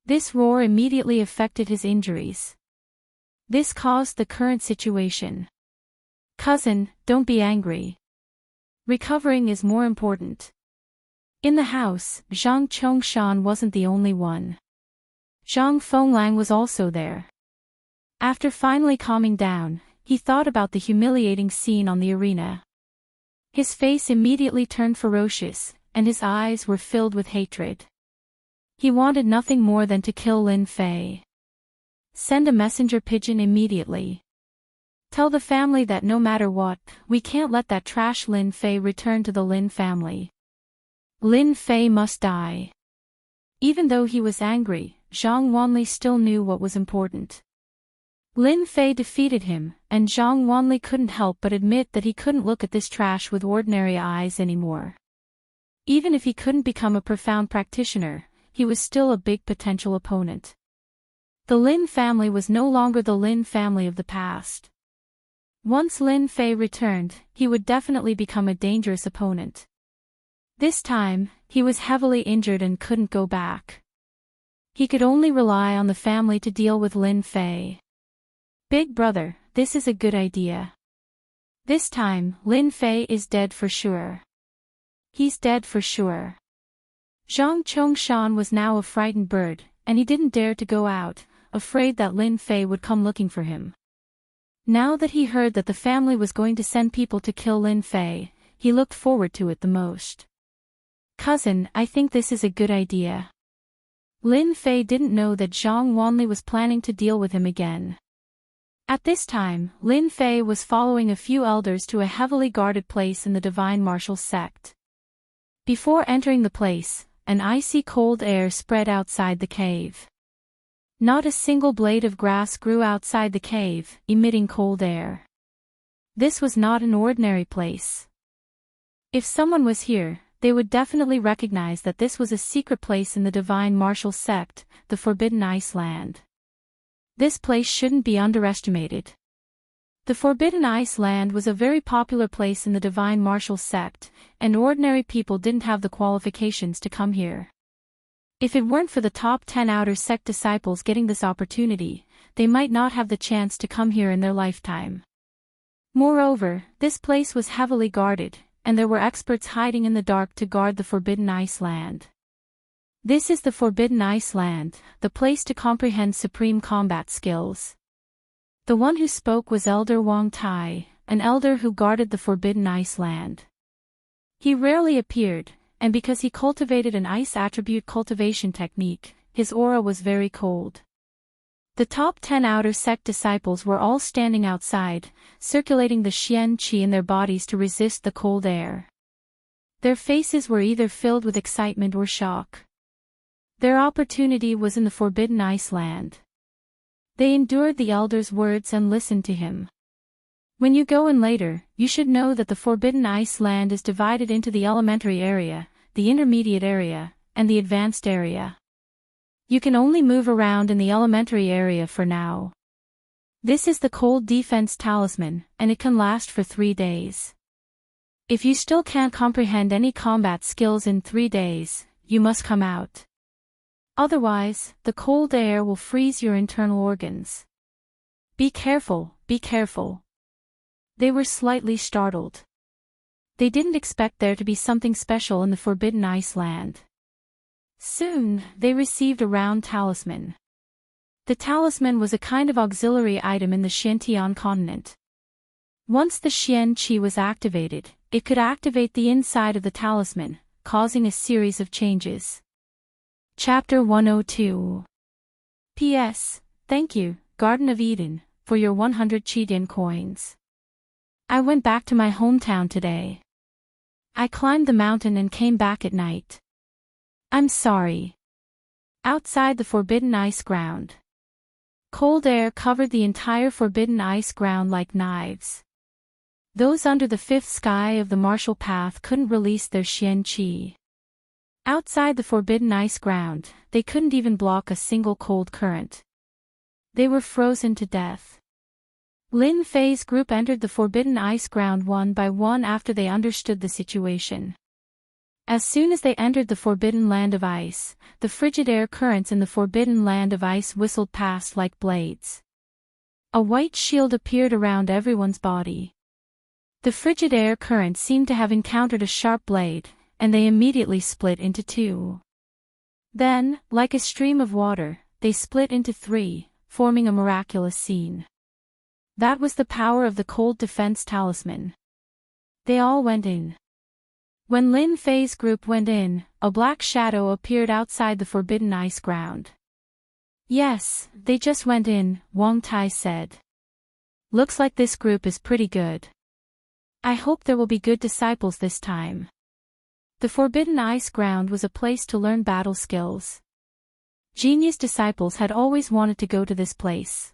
This roar immediately affected his injuries. This caused the current situation. Cousin, don't be angry. Recovering is more important. In the house, Zhang Chongshan wasn't the only one. Zhang Fenglang was also there. After finally calming down, he thought about the humiliating scene on the arena. His face immediately turned ferocious, and his eyes were filled with hatred. He wanted nothing more than to kill Lin Fei. Send a messenger pigeon immediately. Tell the family that no matter what, we can't let that trash Lin Fei return to the Lin family. Lin Fei must die. Even though he was angry, Zhang Wanli still knew what was important. Lin Fei defeated him, and Zhang Wanli couldn't help but admit that he couldn't look at this trash with ordinary eyes anymore. Even if he couldn't become a profound practitioner, he was still a big potential opponent. The Lin family was no longer the Lin family of the past. Once Lin Fei returned, he would definitely become a dangerous opponent. This time, he was heavily injured and couldn't go back. He could only rely on the family to deal with Lin Fei. Big brother, this is a good idea. This time, Lin Fei is dead for sure. He's dead for sure. Zhang Chongshan was now a frightened bird, and he didn't dare to go out, afraid that Lin Fei would come looking for him. Now that he heard that the family was going to send people to kill Lin Fei, he looked forward to it the most. Cousin, I think this is a good idea. Lin Fei didn't know that Zhang Wanli was planning to deal with him again. At this time, Lin Fei was following a few elders to a heavily guarded place in the Divine Martial sect. Before entering the place, an icy cold air spread outside the cave. Not a single blade of grass grew outside the cave, emitting cold air. This was not an ordinary place. If someone was here, they would definitely recognize that this was a secret place in the Divine Martial sect, the Forbidden Ice Land. This place shouldn't be underestimated. The Forbidden Ice Land was a very popular place in the Divine Martial sect, and ordinary people didn't have the qualifications to come here. If it weren't for the top 10 outer sect disciples getting this opportunity, they might not have the chance to come here in their lifetime. Moreover, this place was heavily guarded, and there were experts hiding in the dark to guard the Forbidden Ice Land. This is the Forbidden Ice Land, the place to comprehend supreme combat skills. The one who spoke was Elder Wang Tai, an elder who guarded the Forbidden Ice Land. He rarely appeared, and because he cultivated an ice attribute cultivation technique, his aura was very cold. The top 10 outer sect disciples were all standing outside, circulating the Xian Qi in their bodies to resist the cold air. Their faces were either filled with excitement or shock. Their opportunity was in the Forbidden Ice Land. They endured the elder's words and listened to him. When you go in later, you should know that the Forbidden Ice Land is divided into the elementary area, the intermediate area, and the advanced area. You can only move around in the elementary area for now. This is the Cold Defense Talisman, and it can last for 3 days. If you still can't comprehend any combat skills in 3 days, you must come out. Otherwise, the cold air will freeze your internal organs. Be careful, be careful. They were slightly startled. They didn't expect there to be something special in the Forbidden Ice Land. Soon, they received a round talisman. The talisman was a kind of auxiliary item in the Xiantian continent. Once the Xian Qi was activated, it could activate the inside of the talisman, causing a series of changes. Chapter 102. P.S. Thank you, Garden of Eden, for your 100 Qidian coins. I went back to my hometown today. I climbed the mountain and came back at night. I'm sorry. Outside the Forbidden Ice Ground. Cold air covered the entire Forbidden Ice Ground like knives. Those under the fifth sky of the martial path couldn't release their Xian Qi. Outside the Forbidden Ice Ground, they couldn't even block a single cold current. They were frozen to death. Lin Fei's group entered the Forbidden Ice Ground one by one after they understood the situation. As soon as they entered the Forbidden Land of Ice, the frigid air currents in the Forbidden Land of Ice whistled past like blades. A white shield appeared around everyone's body. The frigid air current seemed to have encountered a sharp blade, and they immediately split into 2. Then, like a stream of water, they split into 3, forming a miraculous scene. That was the power of the Cold Defense Talisman. They all went in. When Lin Fei's group went in, a black shadow appeared outside the Forbidden Ice Ground. Yes, they just went in, Wang Tai said. Looks like this group is pretty good. I hope there will be good disciples this time. The Forbidden Ice Ground was a place to learn battle skills. Genius disciples had always wanted to go to this place.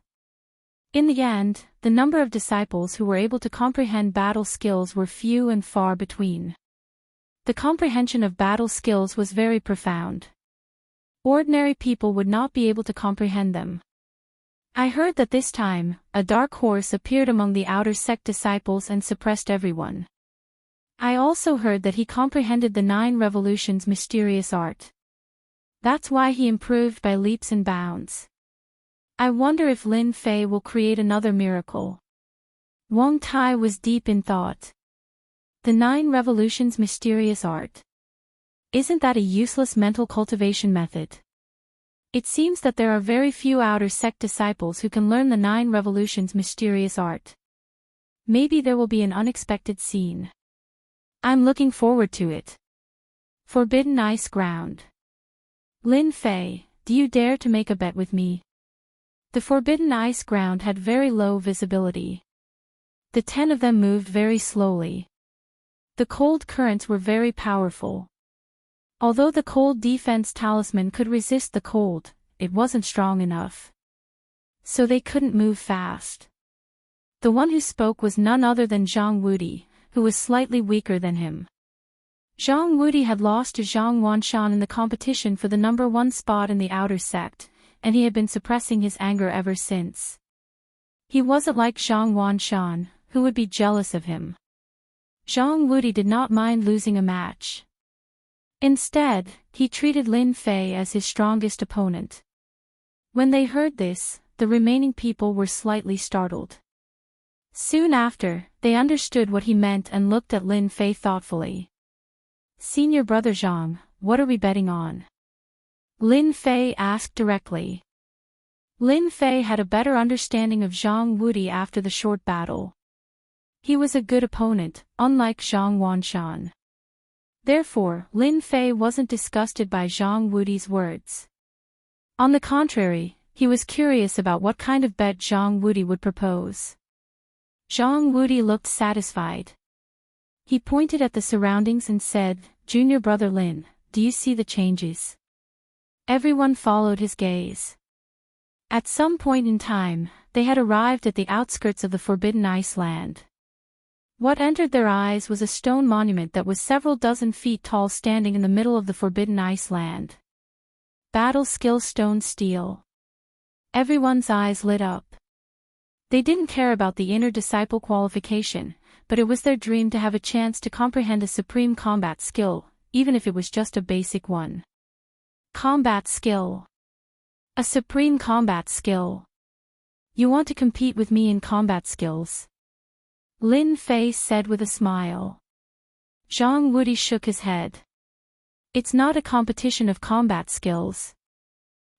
In the end, the number of disciples who were able to comprehend battle skills were few and far between. The comprehension of battle skills was very profound. Ordinary people would not be able to comprehend them. I heard that this time, a dark horse appeared among the outer sect disciples and suppressed everyone. I also heard that he comprehended the 9 revolutions' mysterious art. That's why he improved by leaps and bounds. I wonder if Lin Fei will create another miracle. Wang Tai was deep in thought. The 9 revolutions' mysterious art. Isn't that a useless mental cultivation method? It seems that there are very few outer sect disciples who can learn the 9 revolutions' mysterious art. Maybe there will be an unexpected scene. I'm looking forward to it. Forbidden Ice Ground. Lin Fei, do you dare to make a bet with me? The Forbidden Ice Ground had very low visibility. The 10 of them moved very slowly. The cold currents were very powerful. Although the cold defense talisman could resist the cold, it wasn't strong enough. So they couldn't move fast. The one who spoke was none other than Zhang Wudi, who was slightly weaker than him. Zhang Wudi had lost to Zhang Wanshan in the competition for the number 1 spot in the outer sect, and he had been suppressing his anger ever since. He wasn't like Zhang Wanshan, who would be jealous of him. Zhang Wudi did not mind losing a match. Instead, he treated Lin Fei as his strongest opponent. When they heard this, the remaining people were slightly startled. Soon after, they understood what he meant and looked at Lin Fei thoughtfully. Senior brother Zhang, what are we betting on? Lin Fei asked directly. Lin Fei had a better understanding of Zhang Wudi after the short battle. He was a good opponent, unlike Zhang Wanshan. Therefore, Lin Fei wasn't disgusted by Zhang Wudi's words. On the contrary, he was curious about what kind of bet Zhang Wudi would propose. Zhang Wudi looked satisfied. He pointed at the surroundings and said, "Junior brother Lin, do you see the changes?" Everyone followed his gaze. At some point in time, they had arrived at the outskirts of the Forbidden Ice Land. What entered their eyes was a stone monument that was several dozen feet tall standing in the middle of the Forbidden Ice Land. Battle Skill Stone Steel. Everyone's eyes lit up. They didn't care about the inner disciple qualification, but it was their dream to have a chance to comprehend a supreme combat skill, even if it was just a basic one. Combat skill. A supreme combat skill. You want to compete with me in combat skills? Lin Fei said with a smile. Zhang Wudi shook his head. It's not a competition of combat skills.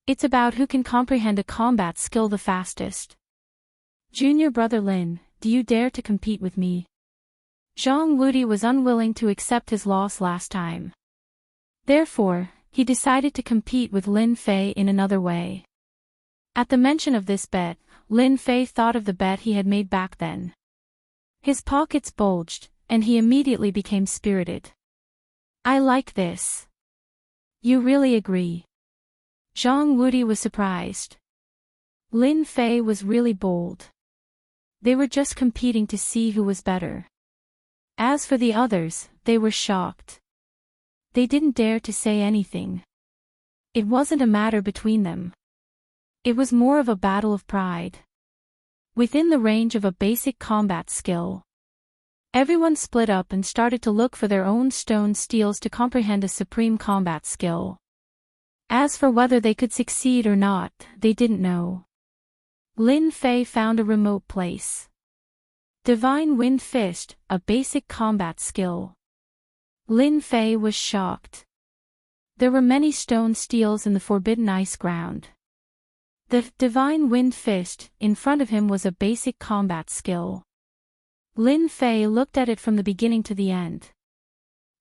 It's about who can comprehend a combat skill the fastest. Junior brother Lin, do you dare to compete with me? Zhang Wudi was unwilling to accept his loss last time. Therefore, he decided to compete with Lin Fei in another way. At the mention of this bet, Lin Fei thought of the bet he had made back then. His pockets bulged, and he immediately became spirited. I like this. You really agree? Zhang Wudi was surprised. Lin Fei was really bold. They were just competing to see who was better. As for the others, they were shocked. They didn't dare to say anything. It wasn't a matter between them. It was more of a battle of pride. Within the range of a basic combat skill. Everyone split up and started to look for their own stone steels to comprehend a supreme combat skill. As for whether they could succeed or not, they didn't know. Lin Fei found a remote place. Divine Wind Fist, a basic combat skill. Lin Fei was shocked. There were many stone steels in the Forbidden Ice Ground. The Divine Wind Fist in front of him was a basic combat skill. Lin Fei looked at it from the beginning to the end.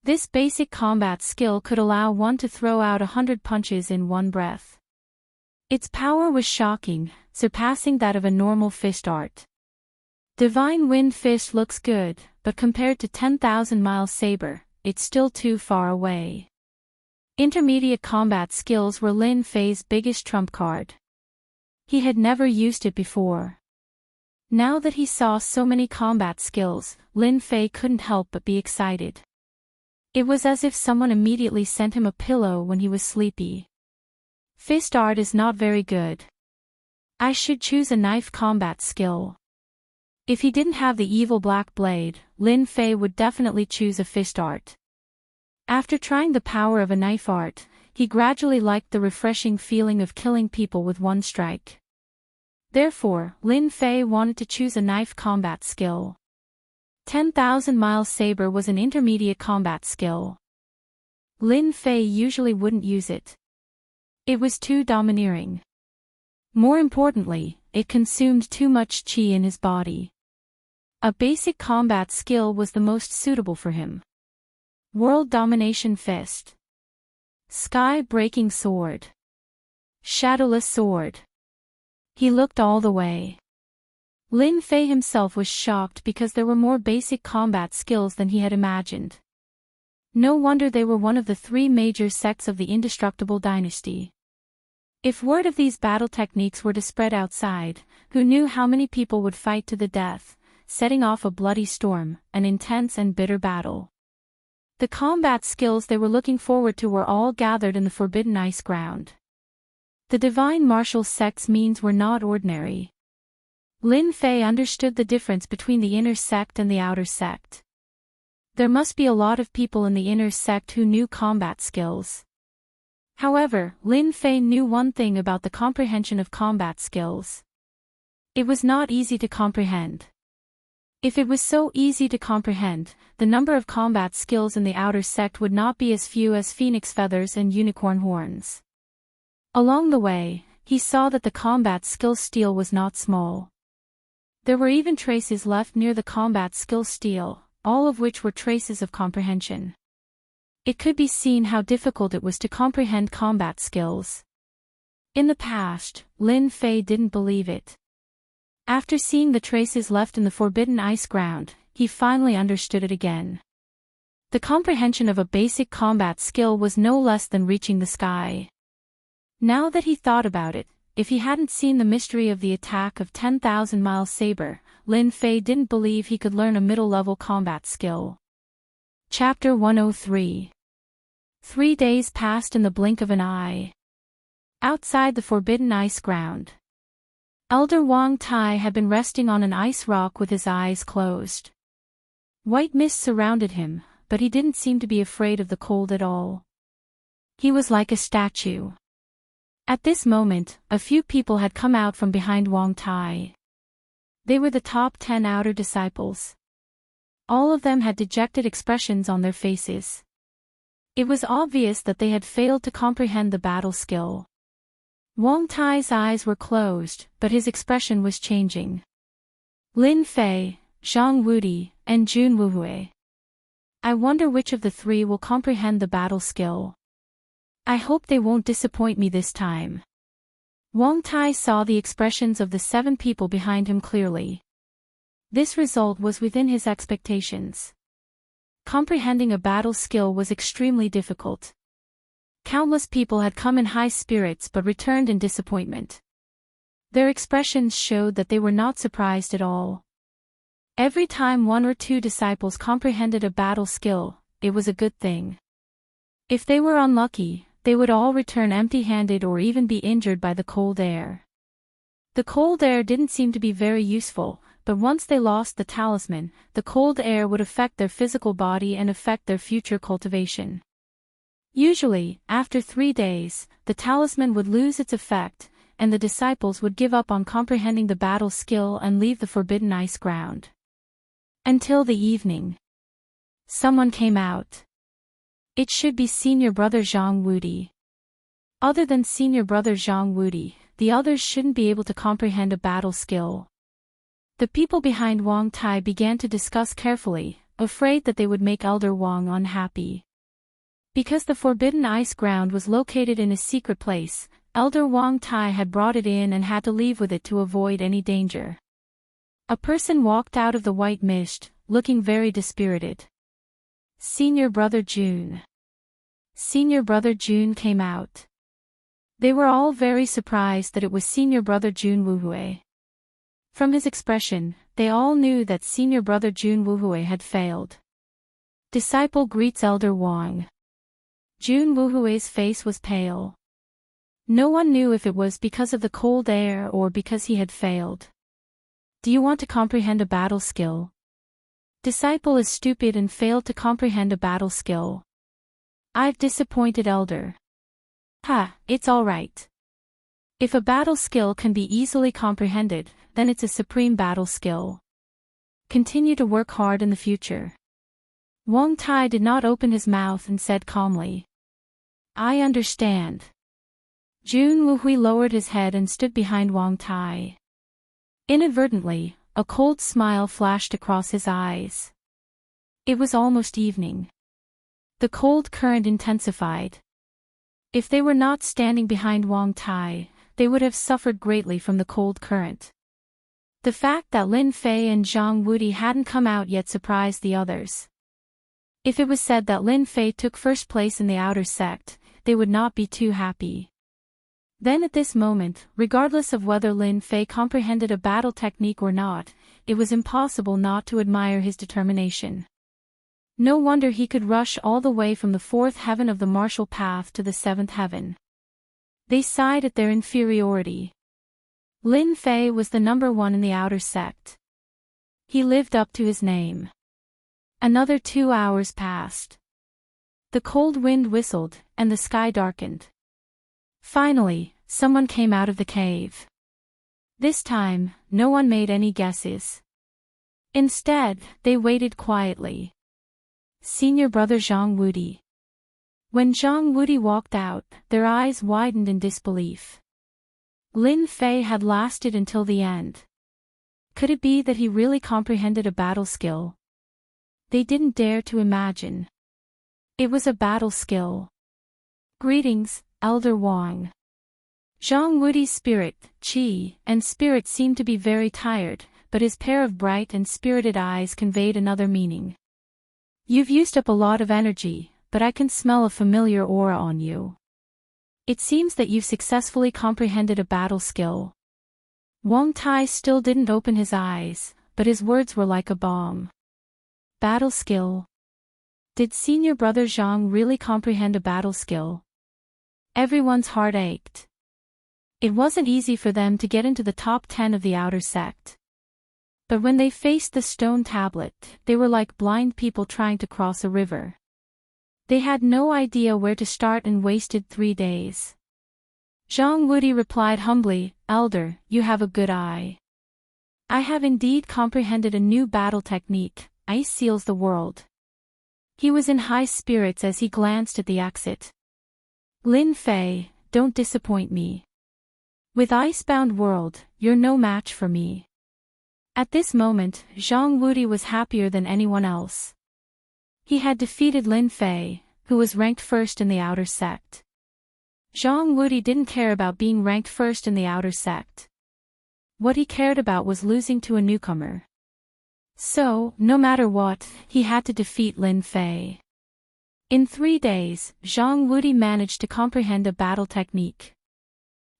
This basic combat skill could allow one to throw out 100 punches in one breath. Its power was shocking, surpassing that of a normal fist art. Divine Wind Fist looks good, but compared to 10,000-mile saber, it's still too far away. Intermediate combat skills were Lin Fei's biggest trump card. He had never used it before. Now that he saw so many combat skills, Lin Fei couldn't help but be excited. It was as if someone immediately sent him a pillow when he was sleepy. Fist art is not very good. I should choose a knife combat skill. If he didn't have the evil black blade, Lin Fei would definitely choose a fist art. After trying the power of a knife art, he gradually liked the refreshing feeling of killing people with one strike. Therefore, Lin Fei wanted to choose a knife combat skill. 10,000-mile saber was an intermediate combat skill. Lin Fei usually wouldn't use it. It was too domineering. More importantly, it consumed too much qi in his body. A basic combat skill was the most suitable for him. World Domination Fist. Sky-breaking sword. Shadowless sword. He looked all the way. Lin Fei himself was shocked because there were more basic combat skills than he had imagined. No wonder they were one of the three major sects of the Indestructible Dynasty. If word of these battle techniques were to spread outside, who knew how many people would fight to the death, setting off a bloody storm, an intense and bitter battle. The combat skills they were looking forward to were all gathered in the Forbidden Ice Ground. The divine martial sect's means were not ordinary. Lin Fei understood the difference between the inner sect and the outer sect. There must be a lot of people in the inner sect who knew combat skills. However, Lin Fei knew one thing about the comprehension of combat skills. It was not easy to comprehend. If it was so easy to comprehend, the number of combat skills in the outer sect would not be as few as phoenix feathers and unicorn horns. Along the way, he saw that the combat skill steel was not small. There were even traces left near the combat skill steel, all of which were traces of comprehension. It could be seen how difficult it was to comprehend combat skills. In the past, Lin Fei didn't believe it. After seeing the traces left in the Forbidden Ice Ground, he finally understood it again. The comprehension of a basic combat skill was no less than reaching the sky. Now that he thought about it, if he hadn't seen the mystery of the attack of 10,000-mile saber, Lin Fei didn't believe he could learn a middle-level combat skill. Chapter 103. 3 days passed in the blink of an eye. Outside the Forbidden Ice Ground. Elder Wang Tai had been resting on an ice rock with his eyes closed. White mist surrounded him, but he didn't seem to be afraid of the cold at all. He was like a statue. At this moment, a few people had come out from behind Wang Tai. They were the top 10 outer disciples. All of them had dejected expressions on their faces. It was obvious that they had failed to comprehend the battle skill. Wang Tai's eyes were closed, but his expression was changing. Lin Fei, Zhang Wudi, and Jun Wuhui. I wonder which of the three will comprehend the battle skill. I hope they won't disappoint me this time. Wang Tai saw the expressions of the 7 people behind him clearly. This result was within his expectations. Comprehending a battle skill was extremely difficult. Countless people had come in high spirits but returned in disappointment. Their expressions showed that they were not surprised at all. Every time 1 or 2 disciples comprehended a battle skill, it was a good thing. If they were unlucky, they would all return empty-handed or even be injured by the cold air. The cold air didn't seem to be very useful, but once they lost the talisman, the cold air would affect their physical body and affect their future cultivation. Usually, after 3 days, the talisman would lose its effect, and the disciples would give up on comprehending the battle skill and leave the Forbidden Ice Ground. Until the evening. Someone came out. It should be Senior Brother Zhang Wudi. Other than Senior Brother Zhang Wudi, the others shouldn't be able to comprehend a battle skill. The people behind Wang Tai began to discuss carefully, afraid that they would make Elder Wang unhappy. Because the Forbidden Ice Ground was located in a secret place, Elder Wang Tai had brought it in and had to leave with it to avoid any danger. A person walked out of the white mist, looking very dispirited. Senior Brother June. Senior Brother June came out. They were all very surprised that it was Senior Brother June Wuhui. From his expression, they all knew that Senior Brother June Wuhui had failed. Disciple greets Elder Wang. June Wuhui's face was pale. No one knew if it was because of the cold air or because he had failed. Do you want to comprehend a battle skill? Disciple is stupid and failed to comprehend a battle skill. I've disappointed Elder. Ha, it's alright. If a battle skill can be easily comprehended, then it's a supreme battle skill. Continue to work hard in the future. Wang Tai did not open his mouth and said calmly. I understand. June Wuhui lowered his head and stood behind Wang Tai. Inadvertently, a cold smile flashed across his eyes. It was almost evening. The cold current intensified. If they were not standing behind Wang Tai, they would have suffered greatly from the cold current. The fact that Lin Fei and Zhang Wudi hadn't come out yet surprised the others. If it was said that Lin Fei took first place in the outer sect, they would not be too happy. Then at this moment, regardless of whether Lin Fei comprehended a battle technique or not, it was impossible not to admire his determination. No wonder he could rush all the way from the fourth heaven of the martial path to the seventh heaven. They sighed at their inferiority. Lin Fei was the number one in the outer sect. He lived up to his name. Another 2 hours passed. The cold wind whistled, and the sky darkened. Finally, someone came out of the cave. This time, no one made any guesses. Instead, they waited quietly. Senior Brother Zhang Wudi. When Zhang Wudi walked out, their eyes widened in disbelief. Lin Fei had lasted until the end. Could it be that he really comprehended a battle skill? They didn't dare to imagine. It was a battle skill. Greetings, Elder Wang. Zhang Wudi's spirit, qi, and spirit seemed to be very tired, but his pair of bright and spirited eyes conveyed another meaning. You've used up a lot of energy, but I can smell a familiar aura on you. It seems that you've successfully comprehended a battle skill. Wang Tai still didn't open his eyes, but his words were like a bomb. Battle skill. Did Senior Brother Zhang really comprehend a battle skill? Everyone's heart ached. It wasn't easy for them to get into the top 10 of the outer sect. But when they faced the stone tablet, they were like blind people trying to cross a river. They had no idea where to start and wasted 3 days. Zhang Wudi replied humbly, Elder, you have a good eye. I have indeed comprehended a new battle technique, Ice Seals the World. He was in high spirits as he glanced at the exit. Lin Fei, don't disappoint me. With Icebound World, you're no match for me. At this moment, Zhang Wudi was happier than anyone else. He had defeated Lin Fei, who was ranked first in the outer sect. Zhang Wudi didn't care about being ranked first in the outer sect. What he cared about was losing to a newcomer. So, no matter what, he had to defeat Lin Fei. In 3 days, Zhang Wudi managed to comprehend a battle technique.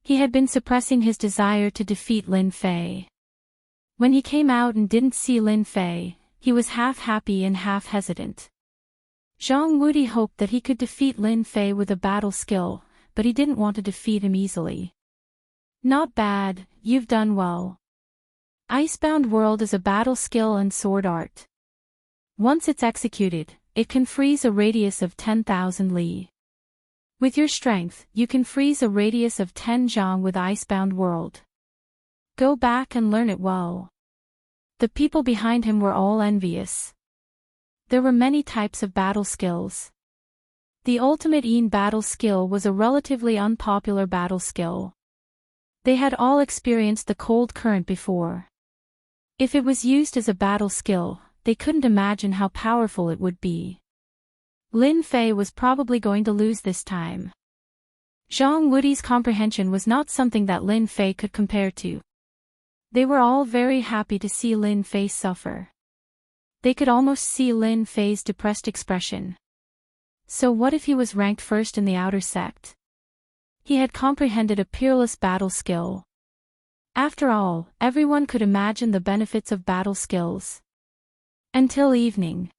He had been suppressing his desire to defeat Lin Fei. When he came out and didn't see Lin Fei, he was half happy and half hesitant. Zhang Wudi hoped that he could defeat Lin Fei with a battle skill, but he didn't want to defeat him easily. Not bad, you've done well. Icebound World is a battle skill and sword art. Once it's executed, it can freeze a radius of 10,000 li. With your strength, you can freeze a radius of 10 zhang with Icebound World. Go back and learn it well. The people behind him were all envious. There were many types of battle skills. The ultimate Yin battle skill was a relatively unpopular battle skill. They had all experienced the cold current before. If it was used as a battle skill, they couldn't imagine how powerful it would be. Lin Fei was probably going to lose this time. Zhang Wudi's comprehension was not something that Lin Fei could compare to. They were all very happy to see Lin Fei suffer. They could almost see Lin Fei's depressed expression. So what if he was ranked first in the outer sect? He had comprehended a peerless battle skill. After all, everyone could imagine the benefits of battle skills. Until evening.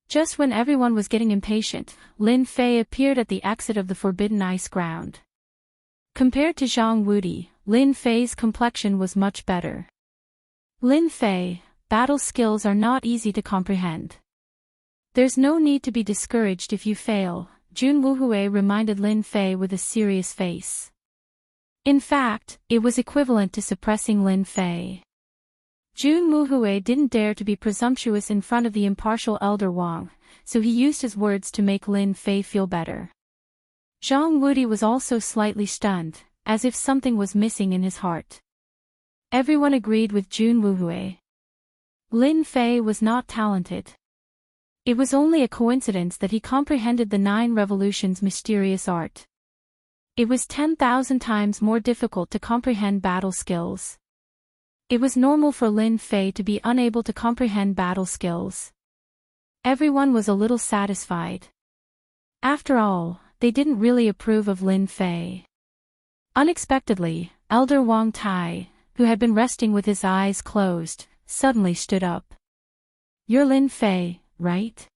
Just when everyone was getting impatient, Lin Fei appeared at the exit of the Forbidden Ice Ground. Compared to Zhang Wudi, Lin Fei's complexion was much better. Lin Fei, battle skills are not easy to comprehend. There's no need to be discouraged if you fail, Jun Wuhui reminded Lin Fei with a serious face. In fact, it was equivalent to suppressing Lin Fei. Jun Wuhui didn't dare to be presumptuous in front of the impartial Elder Wang, so he used his words to make Lin Fei feel better. Zhang Wudi was also slightly stunned, as if something was missing in his heart. Everyone agreed with Jun Wuhui. Lin Fei was not talented. It was only a coincidence that he comprehended the 9 revolutions' mysterious art. It was 10,000 times more difficult to comprehend battle skills. It was normal for Lin Fei to be unable to comprehend battle skills. Everyone was a little satisfied. After all, they didn't really approve of Lin Fei. Unexpectedly, Elder Wang Tai, who had been resting with his eyes closed, suddenly stood up. "You're Lin Fei, right?"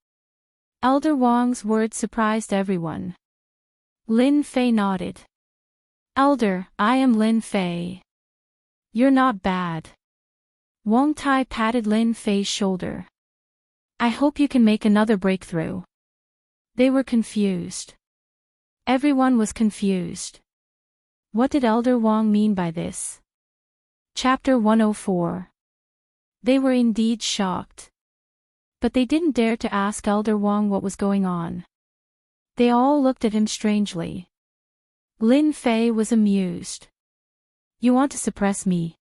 Elder Wang's words surprised everyone. Lin Fei nodded. "Elder, I am Lin Fei. You're not bad." Wang Tai patted Lin Fei's shoulder. "I hope you can make another breakthrough." They were confused. Everyone was confused. What did Elder Wang mean by this? Chapter 104. They were indeed shocked. But they didn't dare to ask Elder Wang what was going on. They all looked at him strangely. Lin Fei was amused. "You want to suppress me?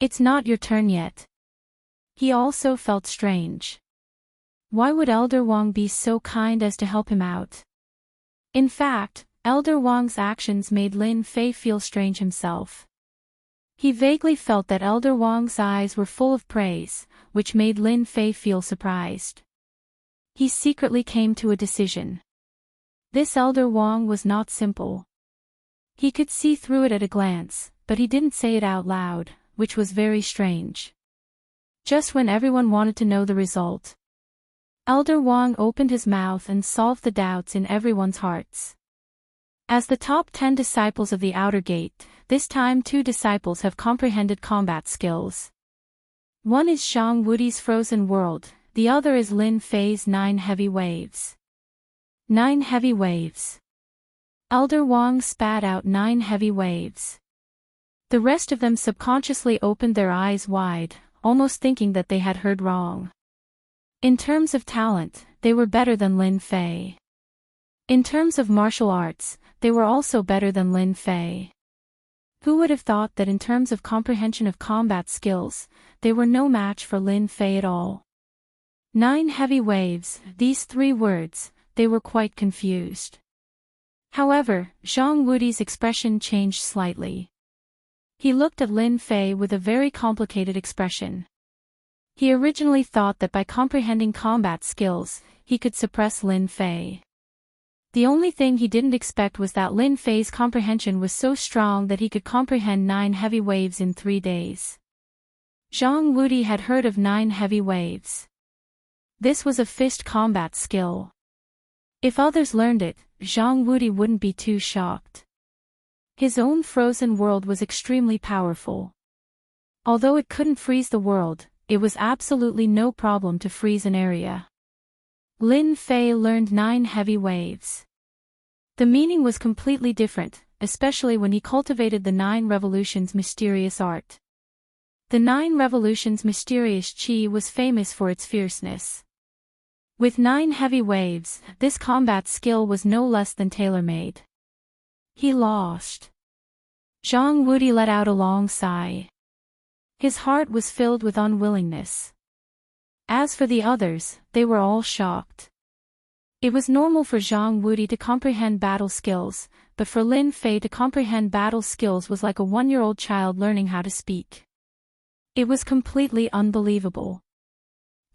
It's not your turn yet." He also felt strange. Why would Elder Wang be so kind as to help him out? In fact, Elder Wang's actions made Lin Fei feel strange himself. He vaguely felt that Elder Wang's eyes were full of praise, which made Lin Fei feel surprised. He secretly came to a decision. This Elder Wang was not simple. He could see through it at a glance, but he didn't say it out loud, which was very strange. Just when everyone wanted to know the result, Elder Wang opened his mouth and solved the doubts in everyone's hearts. As the top 10 disciples of the Outer Gate, this time 2 disciples have comprehended combat skills. One is Zhang Wudi's Frozen World, the other is Lin Fei's 9 Heavy Waves. 9 heavy waves. Elder Wang spat out 9 heavy waves. The rest of them subconsciously opened their eyes wide, almost thinking that they had heard wrong. In terms of talent, they were better than Lin Fei. In terms of martial arts, they were also better than Lin Fei. Who would have thought that in terms of comprehension of combat skills, they were no match for Lin Fei at all? 9 heavy waves, these 3 words, they were quite confused. However, Zhang Wudi's expression changed slightly. He looked at Lin Fei with a very complicated expression. He originally thought that by comprehending combat skills, he could suppress Lin Fei. The only thing he didn't expect was that Lin Fei's comprehension was so strong that he could comprehend 9 heavy waves in 3 days. Zhang Wudi had heard of 9 heavy waves. This was a fist combat skill. If others learned it, Zhang Wudi wouldn't be too shocked. His own frozen world was extremely powerful. Although it couldn't freeze the world, it was absolutely no problem to freeze an area. Lin Fei learned 9 heavy waves. The meaning was completely different, especially when he cultivated the 9 revolutions' mysterious art. The 9 revolutions' mysterious chi was famous for its fierceness. With 9 heavy waves, this combat skill was no less than tailor-made. He lost. Zhang Wudi let out a long sigh. His heart was filled with unwillingness. As for the others, they were all shocked. It was normal for Zhang Wudi to comprehend battle skills, but for Lin Fei to comprehend battle skills was like a 1-year-old child learning how to speak. It was completely unbelievable.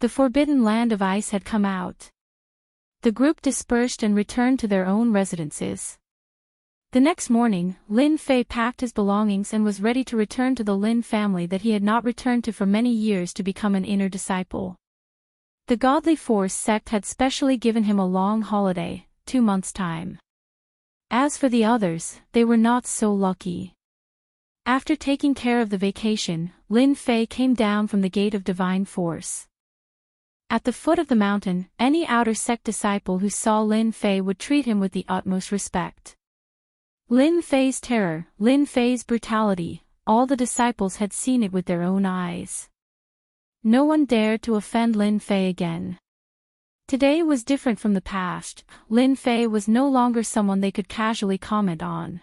The forbidden land of ice had come out. The group dispersed and returned to their own residences. The next morning, Lin Fei packed his belongings and was ready to return to the Lin family that he had not returned to for many years to become an inner disciple. The Godly Force sect had specially given him a long holiday, 2 months' time. As for the others, they were not so lucky. After taking care of the vacation, Lin Fei came down from the Gate of Divine Force. At the foot of the mountain, any outer sect disciple who saw Lin Fei would treat him with the utmost respect. Lin Fei's terror, Lin Fei's brutality, all the disciples had seen it with their own eyes. No one dared to offend Lin Fei again. Today was different from the past. Lin Fei was no longer someone they could casually comment on.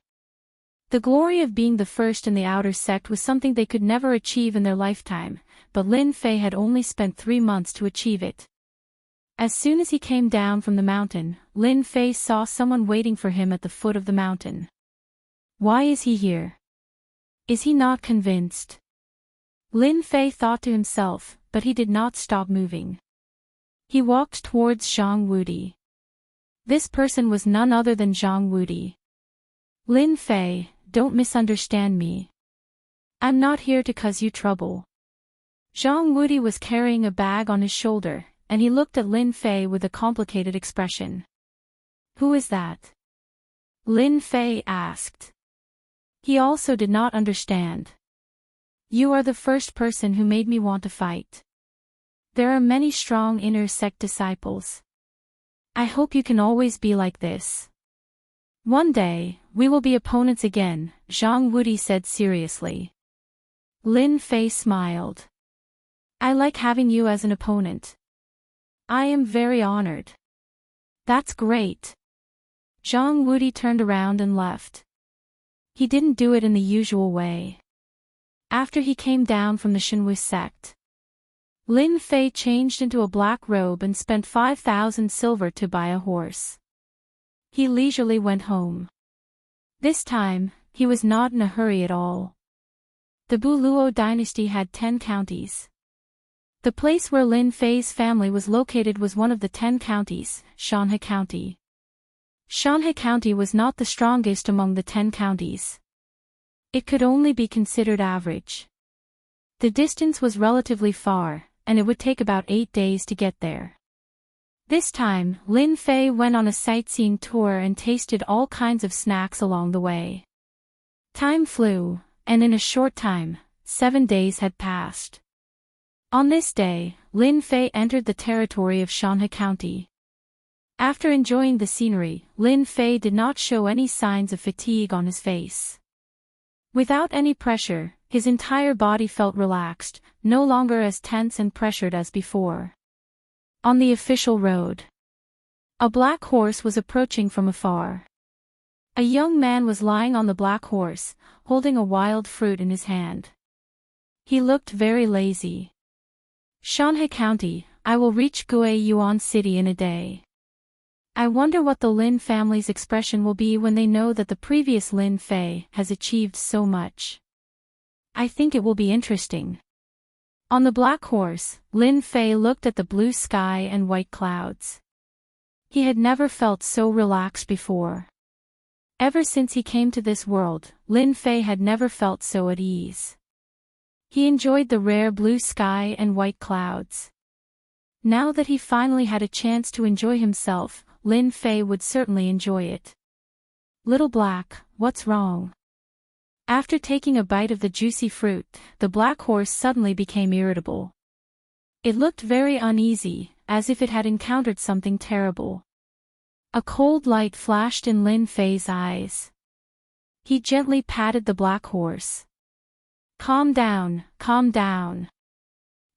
The glory of being the first in the outer sect was something they could never achieve in their lifetime, but Lin Fei had only spent 3 months to achieve it. As soon as he came down from the mountain, Lin Fei saw someone waiting for him at the foot of the mountain. Why is he here? Is he not convinced? Lin Fei thought to himself, but he did not stop moving. He walked towards Zhang Wudi. This person was none other than Zhang Wudi. Lin Fei, don't misunderstand me. I'm not here to cause you trouble. Zhang Wudi was carrying a bag on his shoulder, and he looked at Lin Fei with a complicated expression. Who is that? Lin Fei asked. He also did not understand. You are the first person who made me want to fight. There are many strong inner sect disciples. I hope you can always be like this. One day, we will be opponents again, Zhang Wudi said seriously. Lin Fei smiled. I like having you as an opponent. I am very honored. That's great. Zhang Wudi turned around and left. He didn't do it in the usual way. After he came down from the Shenwu sect, Lin Fei changed into a black robe and spent 5,000 silver to buy a horse. He leisurely went home. This time, he was not in a hurry at all. The Buluo dynasty had 10 counties. The place where Lin Fei's family was located was one of the 10 counties, Shanhe County. Shanhe County was not the strongest among the 10 counties. It could only be considered average. The distance was relatively far, and it would take about 8 days to get there. This time, Lin Fei went on a sightseeing tour and tasted all kinds of snacks along the way. Time flew, and in a short time, 7 days had passed. On this day, Lin Fei entered the territory of Shanhe County. After enjoying the scenery, Lin Fei did not show any signs of fatigue on his face. Without any pressure, his entire body felt relaxed, no longer as tense and pressured as before. On the official road, a black horse was approaching from afar. A young man was lying on the black horse, holding a wild fruit in his hand. He looked very lazy. Shanhe County, I will reach Guiyuan City in a day. I wonder what the Lin family's expression will be when they know that the previous Lin Fei has achieved so much. I think it will be interesting. On the black horse, Lin Fei looked at the blue sky and white clouds. He had never felt so relaxed before. Ever since he came to this world, Lin Fei had never felt so at ease. He enjoyed the rare blue sky and white clouds. Now that he finally had a chance to enjoy himself, Lin Fei would certainly enjoy it. Little Black, what's wrong? After taking a bite of the juicy fruit, the black horse suddenly became irritable. It looked very uneasy, as if it had encountered something terrible. A cold light flashed in Lin Fei's eyes. He gently patted the black horse. Calm down, calm down.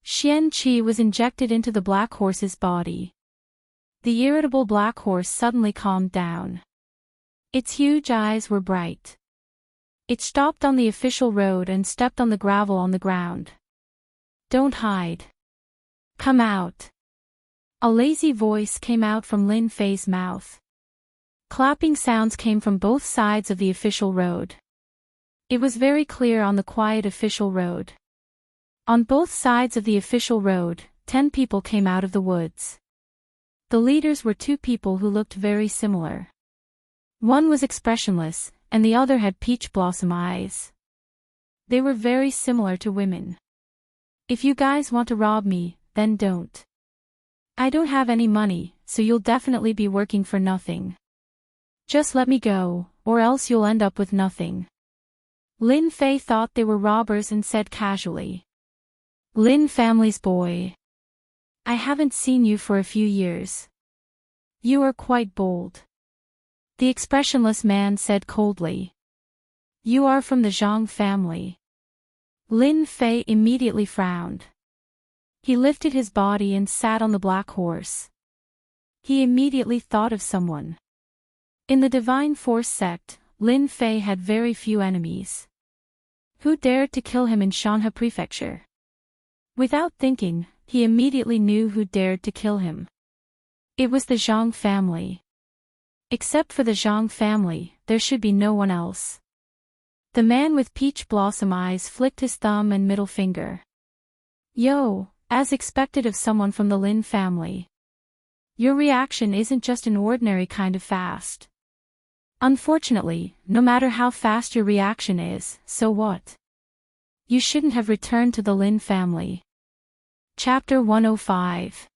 Xian Qi was injected into the black horse's body. The irritable black horse suddenly calmed down. Its huge eyes were bright. It stopped on the official road and stepped on the gravel on the ground. Don't hide. Come out. A lazy voice came out from Lin Fei's mouth. Clapping sounds came from both sides of the official road. It was very clear on the quiet official road. On both sides of the official road, 10 people came out of the woods. The leaders were 2 people who looked very similar. One was expressionless, and the other had peach blossom eyes. They were very similar to women. If you guys want to rob me, then don't. I don't have any money, so you'll definitely be working for nothing. Just let me go, or else you'll end up with nothing. Lin Fei thought they were robbers and said casually. Lin family's boy. I haven't seen you for a few years. You are quite bold. The expressionless man said coldly. You are from the Zhang family. Lin Fei immediately frowned. He lifted his body and sat on the black horse. He immediately thought of someone. In the Divine Force sect, Lin Fei had very few enemies. Who dared to kill him in Shanhe Prefecture? Without thinking, he immediately knew who dared to kill him. It was the Zhang family. Except for the Zhang family, there should be no one else. The man with peach blossom eyes flicked his thumb and middle finger. Yo, as expected of someone from the Lin family. Your reaction isn't just an ordinary kind of fast. Unfortunately, no matter how fast your reaction is, so what? You shouldn't have returned to the Lin family. Chapter 105.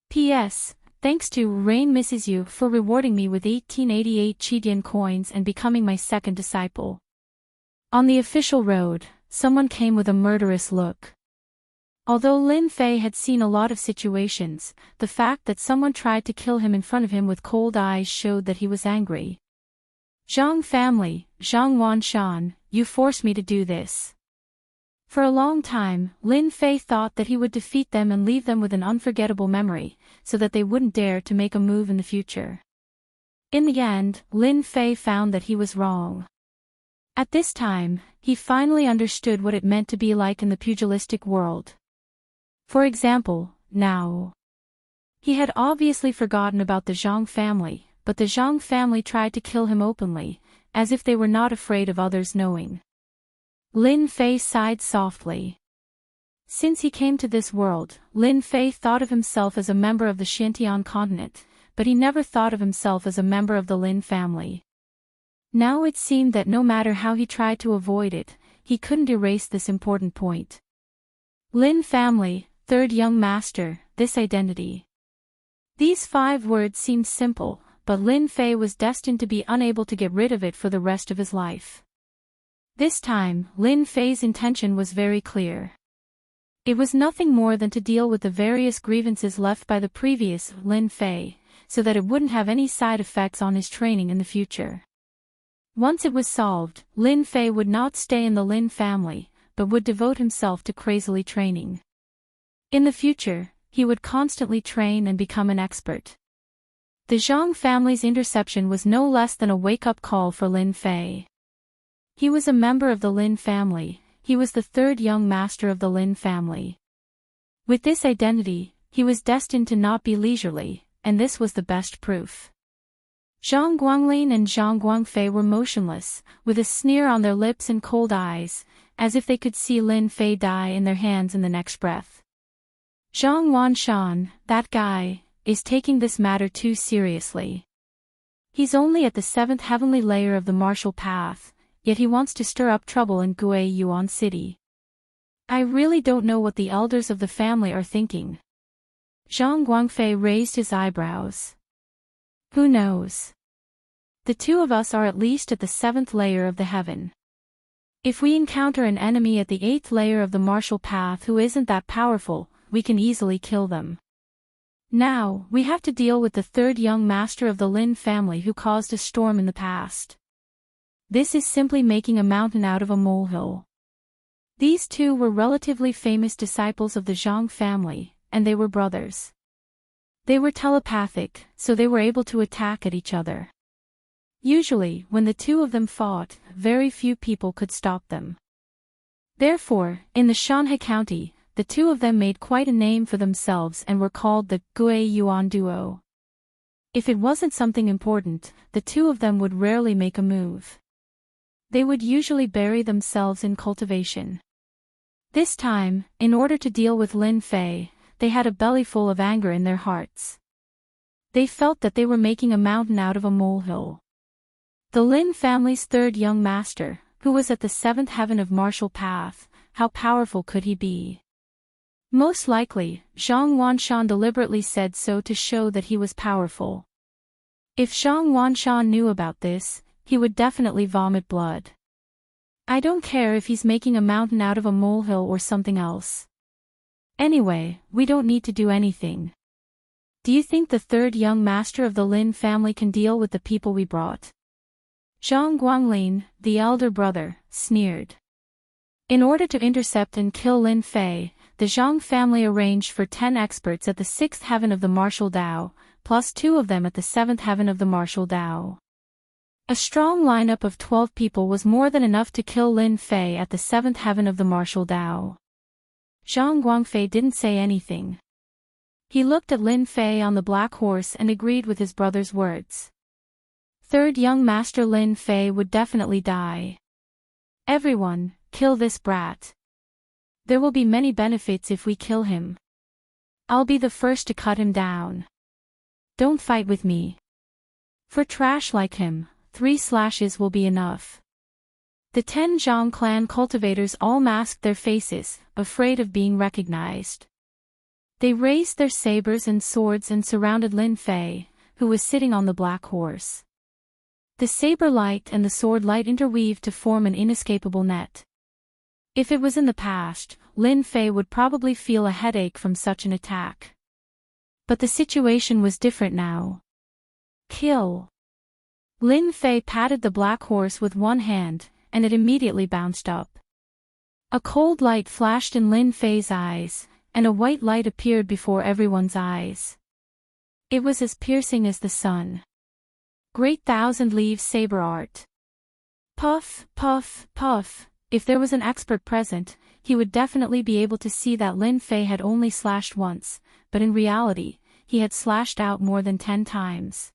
P.S. Thanks to Rain Misses You for rewarding me with 1888 Chidian coins and becoming my second disciple. On the official road, someone came with a murderous look. Although Lin Fei had seen a lot of situations, the fact that someone tried to kill him in front of him with cold eyes showed that he was angry. Zhang family, Zhang Wanshan, you forced me to do this. For a long time, Lin Fei thought that he would defeat them and leave them with an unforgettable memory, so that they wouldn't dare to make a move in the future. In the end, Lin Fei found that he was wrong. At this time, he finally understood what it meant to be like in the pugilistic world. For example, now. He had obviously forgotten about the Zhang family, but the Zhang family tried to kill him openly, as if they were not afraid of others knowing. Lin Fei sighed softly. Since he came to this world, Lin Fei thought of himself as a member of the Xintian continent, but he never thought of himself as a member of the Lin family. Now it seemed that no matter how he tried to avoid it, he couldn't erase this important point. Lin family, third young master, this identity. These 5 words seemed simple, but Lin Fei was destined to be unable to get rid of it for the rest of his life. This time, Lin Fei's intention was very clear. It was nothing more than to deal with the various grievances left by the previous Lin Fei, so that it wouldn't have any side effects on his training in the future. Once it was solved, Lin Fei would not stay in the Lin family, but would devote himself to crazily training. In the future, he would constantly train and become an expert. The Zhang family's interception was no less than a wake-up call for Lin Fei. He was a member of the Lin family, he was the third young master of the Lin family. With this identity, he was destined to not be leisurely, and this was the best proof. Zhang Guanglin and Zhang Guangfei were motionless, with a sneer on their lips and cold eyes, as if they could see Lin Fei die in their hands in the next breath. Zhang Wanshan, that guy, is taking this matter too seriously. He's only at the 7th heavenly layer of the martial path, yet he wants to stir up trouble in Gui Yuan City. I really don't know what the elders of the family are thinking. Zhang Guangfei raised his eyebrows. Who knows? The 2 of us are at least at the 7th layer of the heaven. If we encounter an enemy at the 8th layer of the martial path who isn't that powerful, we can easily kill them. Now, we have to deal with the 3rd young master of the Lin family who caused a storm in the past. This is simply making a mountain out of a molehill. These 2 were relatively famous disciples of the Zhang family, and they were brothers. They were telepathic, so they were able to attack at each other. Usually, when the 2 of them fought, very few people could stop them. Therefore, in the Shanhe County, the 2 of them made quite a name for themselves and were called the Gui Yuan Duo. If it wasn't something important, the two of them would rarely make a move. They would usually bury themselves in cultivation. This time, in order to deal with Lin Fei, they had a bellyful of anger in their hearts. They felt that they were making a mountain out of a molehill. The Lin family's third young master, who was at the seventh heaven of martial path, how powerful could he be? Most likely, Zhang Wanshan deliberately said so to show that he was powerful. If Zhang Wanshan knew about this, he would definitely vomit blood. I don't care if he's making a mountain out of a molehill or something else. Anyway, we don't need to do anything. Do you think the third young master of the Lin family can deal with the people we brought? Zhang Guanglin, the elder brother, sneered. In order to intercept and kill Lin Fei, the Zhang family arranged for 10 experts at the 6th heaven of the martial Dao, plus 2 of them at the 7th heaven of the martial Dao. A strong lineup of 12 people was more than enough to kill Lin Fei at the 7th heaven of the martial Dao. Zhang Guangfei didn't say anything. He looked at Lin Fei on the black horse and agreed with his brother's words. Third young master Lin Fei would definitely die. Everyone, kill this brat. There will be many benefits if we kill him. I'll be the first to cut him down. Don't fight with me. For trash like him, 3 slashes will be enough. The 10 Zhang clan cultivators all masked their faces, afraid of being recognized. They raised their sabers and swords and surrounded Lin Fei, who was sitting on the black horse. The saber light and the sword light interweaved to form an inescapable net. If it was in the past, Lin Fei would probably feel a headache from such an attack. But the situation was different now. Kill! Lin Fei patted the black horse with one hand, and it immediately bounced up. A cold light flashed in Lin Fei's eyes, and a white light appeared before everyone's eyes. It was as piercing as the sun. Great thousand-leaf saber art. Puff, puff, puff. If there was an expert present, he would definitely be able to see that Lin Fei had only slashed once, but in reality, he had slashed out more than 10 times.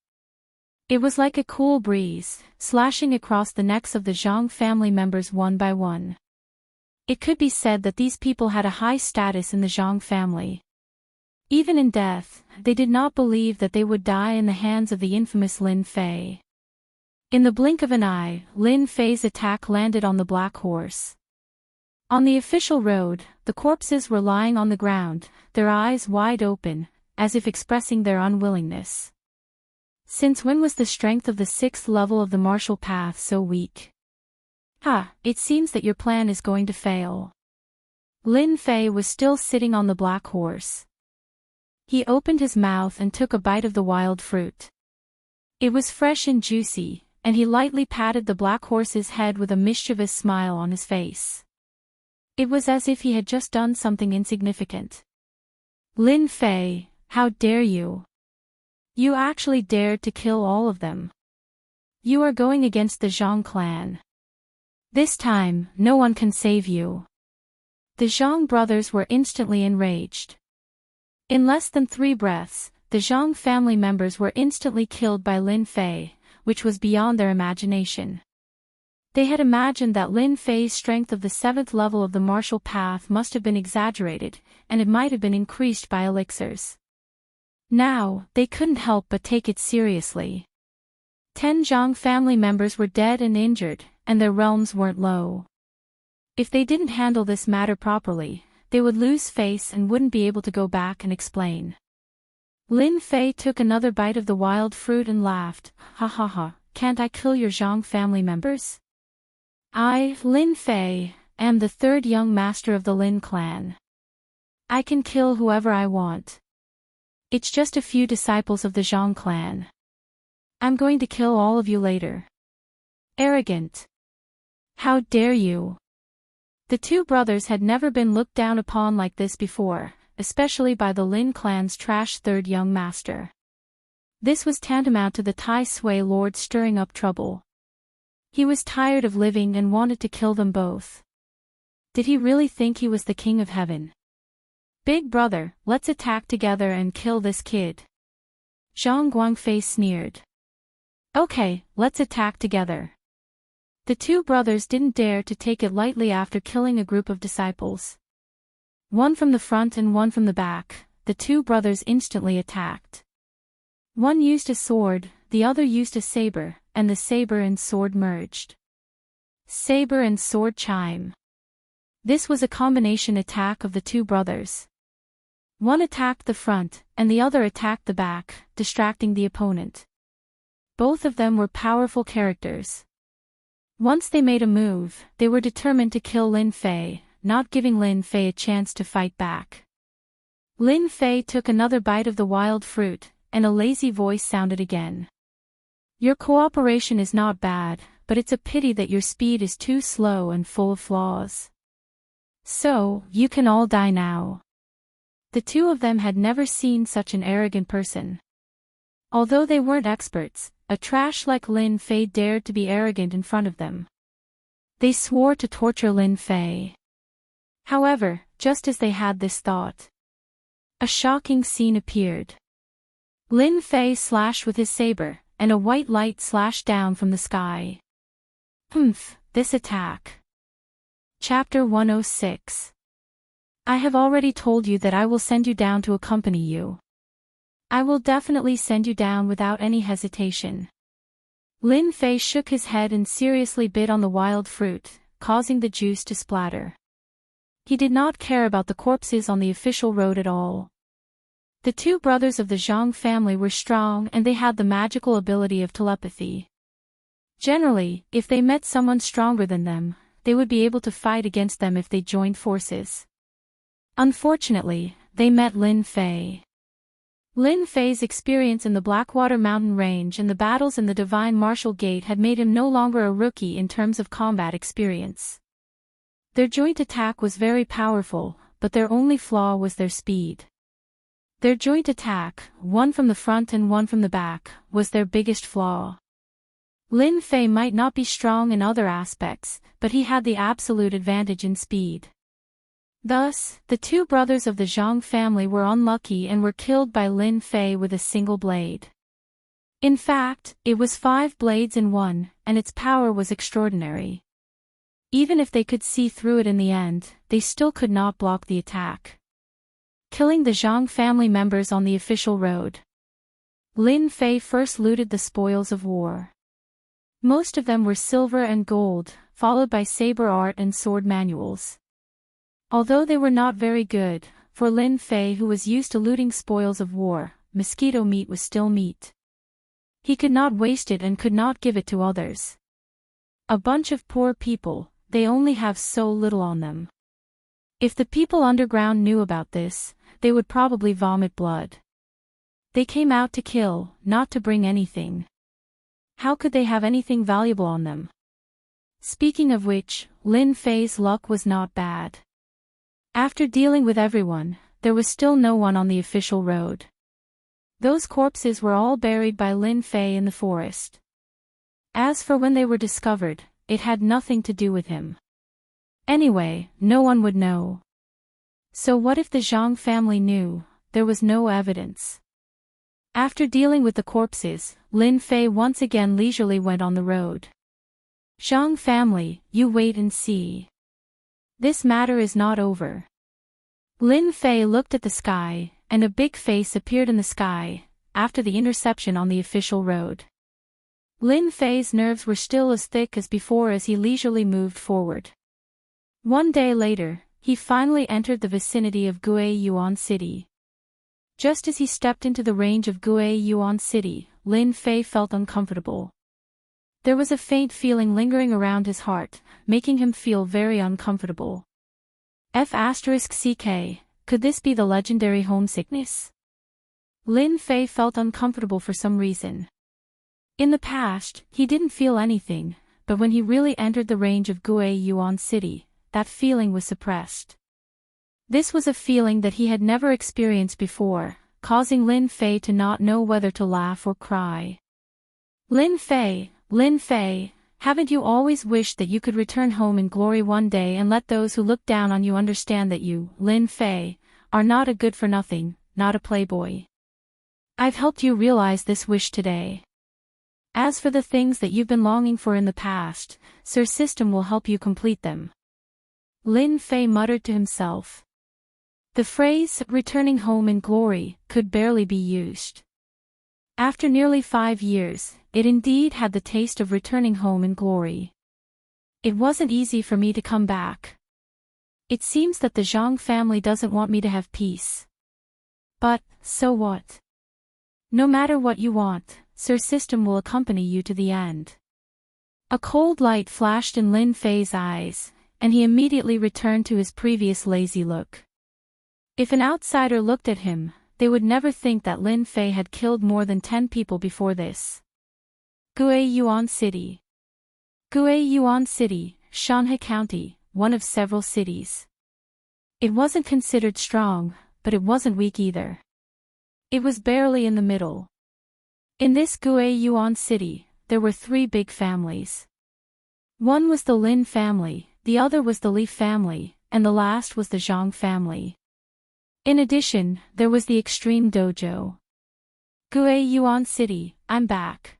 It was like a cool breeze, slashing across the necks of the Zhang family members one by one. It could be said that these people had a high status in the Zhang family. Even in death, they did not believe that they would die in the hands of the infamous Lin Fei. In the blink of an eye, Lin Fei's attack landed on the black horse. On the official road, the corpses were lying on the ground, their eyes wide open, as if expressing their unwillingness. Since when was the strength of the 6th level of the martial path so weak? It seems that your plan is going to fail. Lin Fei was still sitting on the black horse. He opened his mouth and took a bite of the wild fruit. It was fresh and juicy, and he lightly patted the black horse's head with a mischievous smile on his face. It was as if he had just done something insignificant. Lin Fei, how dare you? You actually dared to kill all of them. You are going against the Zhang clan. This time, no one can save you. The Zhang brothers were instantly enraged. In less than 3 breaths, the Zhang family members were instantly killed by Lin Fei, which was beyond their imagination. They had imagined that Lin Fei's strength of the 7th level of the martial path must have been exaggerated, and it might have been increased by elixirs. Now, they couldn't help but take it seriously. 10 Zhang family members were dead and injured, and their realms weren't low. If they didn't handle this matter properly, they would lose face and wouldn't be able to go back and explain. Lin Fei took another bite of the wild fruit and laughed. Ha ha ha, can't I kill your Zhang family members? I, Lin Fei, am the 3rd young master of the Lin clan. I can kill whoever I want. It's just a few disciples of the Zhang clan. I'm going to kill all of you later. Arrogant. How dare you? The 2 brothers had never been looked down upon like this before, especially by the Lin clan's trash 3rd young master. This was tantamount to the Tai Sui Lord stirring up trouble. He was tired of living and wanted to kill them both. Did he really think he was the king of heaven? Big brother, let's attack together and kill this kid. Zhang Guangfei sneered. Okay, let's attack together. The two brothers didn't dare to take it lightly after killing a group of disciples. One from the front and one from the back, the two brothers instantly attacked. One used a sword, the other used a saber, and the saber and sword merged. Saber and sword chime. This was a combination attack of the two brothers. One attacked the front, and the other attacked the back, distracting the opponent. Both of them were powerful characters. Once they made a move, they were determined to kill Lin Fei, not giving Lin Fei a chance to fight back. Lin Fei took another bite of the wild fruit, and a lazy voice sounded again. Your cooperation is not bad, but it's a pity that your speed is too slow and full of flaws. So, you can all die now. The two of them had never seen such an arrogant person. Although they weren't experts, a trash like Lin Fei dared to be arrogant in front of them. They swore to torture Lin Fei. However, just as they had this thought, a shocking scene appeared. Lin Fei slashed with his saber, and a white light slashed down from the sky. This attack. Chapter 106. I have already told you that I will send you down to accompany you. I will definitely send you down without any hesitation. Lin Fei shook his head and seriously bit on the wild fruit, causing the juice to splatter. He did not care about the corpses on the official road at all. The two brothers of the Zhang family were strong and they had the magical ability of telepathy. Generally, if they met someone stronger than them, they would be able to fight against them if they joined forces. Unfortunately, they met Lin Fei. Lin Fei's experience in the Blackwater Mountain Range and the battles in the Divine Martial Gate had made him no longer a rookie in terms of combat experience. Their joint attack was very powerful, but their only flaw was their speed. Their joint attack, one from the front and one from the back, was their biggest flaw. Lin Fei might not be strong in other aspects, but he had the absolute advantage in speed. Thus, the two brothers of the Zhang family were unlucky and were killed by Lin Fei with a single blade. In fact, it was 5 blades in one, and its power was extraordinary. Even if they could see through it in the end, they still could not block the attack. Killing the Zhang family members on the official road. Lin Fei first looted the spoils of war. Most of them were silver and gold, followed by saber art and sword manuals. Although they were not very good, for Lin Fei who was used to looting spoils of war, mosquito meat was still meat. He could not waste it and could not give it to others. A bunch of poor people, they only have so little on them. If the people underground knew about this, they would probably vomit blood. They came out to kill, not to bring anything. How could they have anything valuable on them? Speaking of which, Lin Fei's luck was not bad. After dealing with everyone, there was still no one on the official road. Those corpses were all buried by Lin Fei in the forest. As for when they were discovered, it had nothing to do with him. Anyway, no one would know. So what if the Zhang family knew? There was no evidence. After dealing with the corpses, Lin Fei once again leisurely went on the road. Zhang family, you wait and see. This matter is not over. Lin Fei looked at the sky, and a big face appeared in the sky, after the interception on the official road. Lin Fei's nerves were still as thick as before as he leisurely moved forward. One day later, he finally entered the vicinity of Gue Yuan City. Just as he stepped into the range of Gue Yuan City, Lin Fei felt uncomfortable. There was a faint feeling lingering around his heart, making him feel very uncomfortable. F***ck, could this be the legendary homesickness? Lin Fei felt uncomfortable for some reason. In the past, he didn't feel anything, but when he really entered the range of Gue Yuan City, that feeling was suppressed. This was a feeling that he had never experienced before, causing Lin Fei to not know whether to laugh or cry. Lin Fei, haven't you always wished that you could return home in glory one day and let those who look down on you understand that you, Lin Fei, are not a good-for-nothing, not a playboy? I've helped you realize this wish today. As for the things that you've been longing for in the past, Sir System will help you complete them. Lin Fei muttered to himself. The phrase, returning home in glory, could barely be used. After nearly 5 years, it indeed had the taste of returning home in glory. It wasn't easy for me to come back. It seems that the Zhang family doesn't want me to have peace. But, so what? No matter what you want, Sir System will accompany you to the end. A cold light flashed in Lin Fei's eyes, and he immediately returned to his previous lazy look. If an outsider looked at him, they would never think that Lin Fei had killed more than 10 people before this. Guiyuan City. Guiyuan City, Shanghai County, one of several cities. It wasn't considered strong, but it wasn't weak either. It was barely in the middle. In this Guiyuan City, there were 3 big families. One was the Lin family, the other was the Li family, and the last was the Zhang family. In addition, there was the Extreme Dojo. Guiyuan City, I'm back.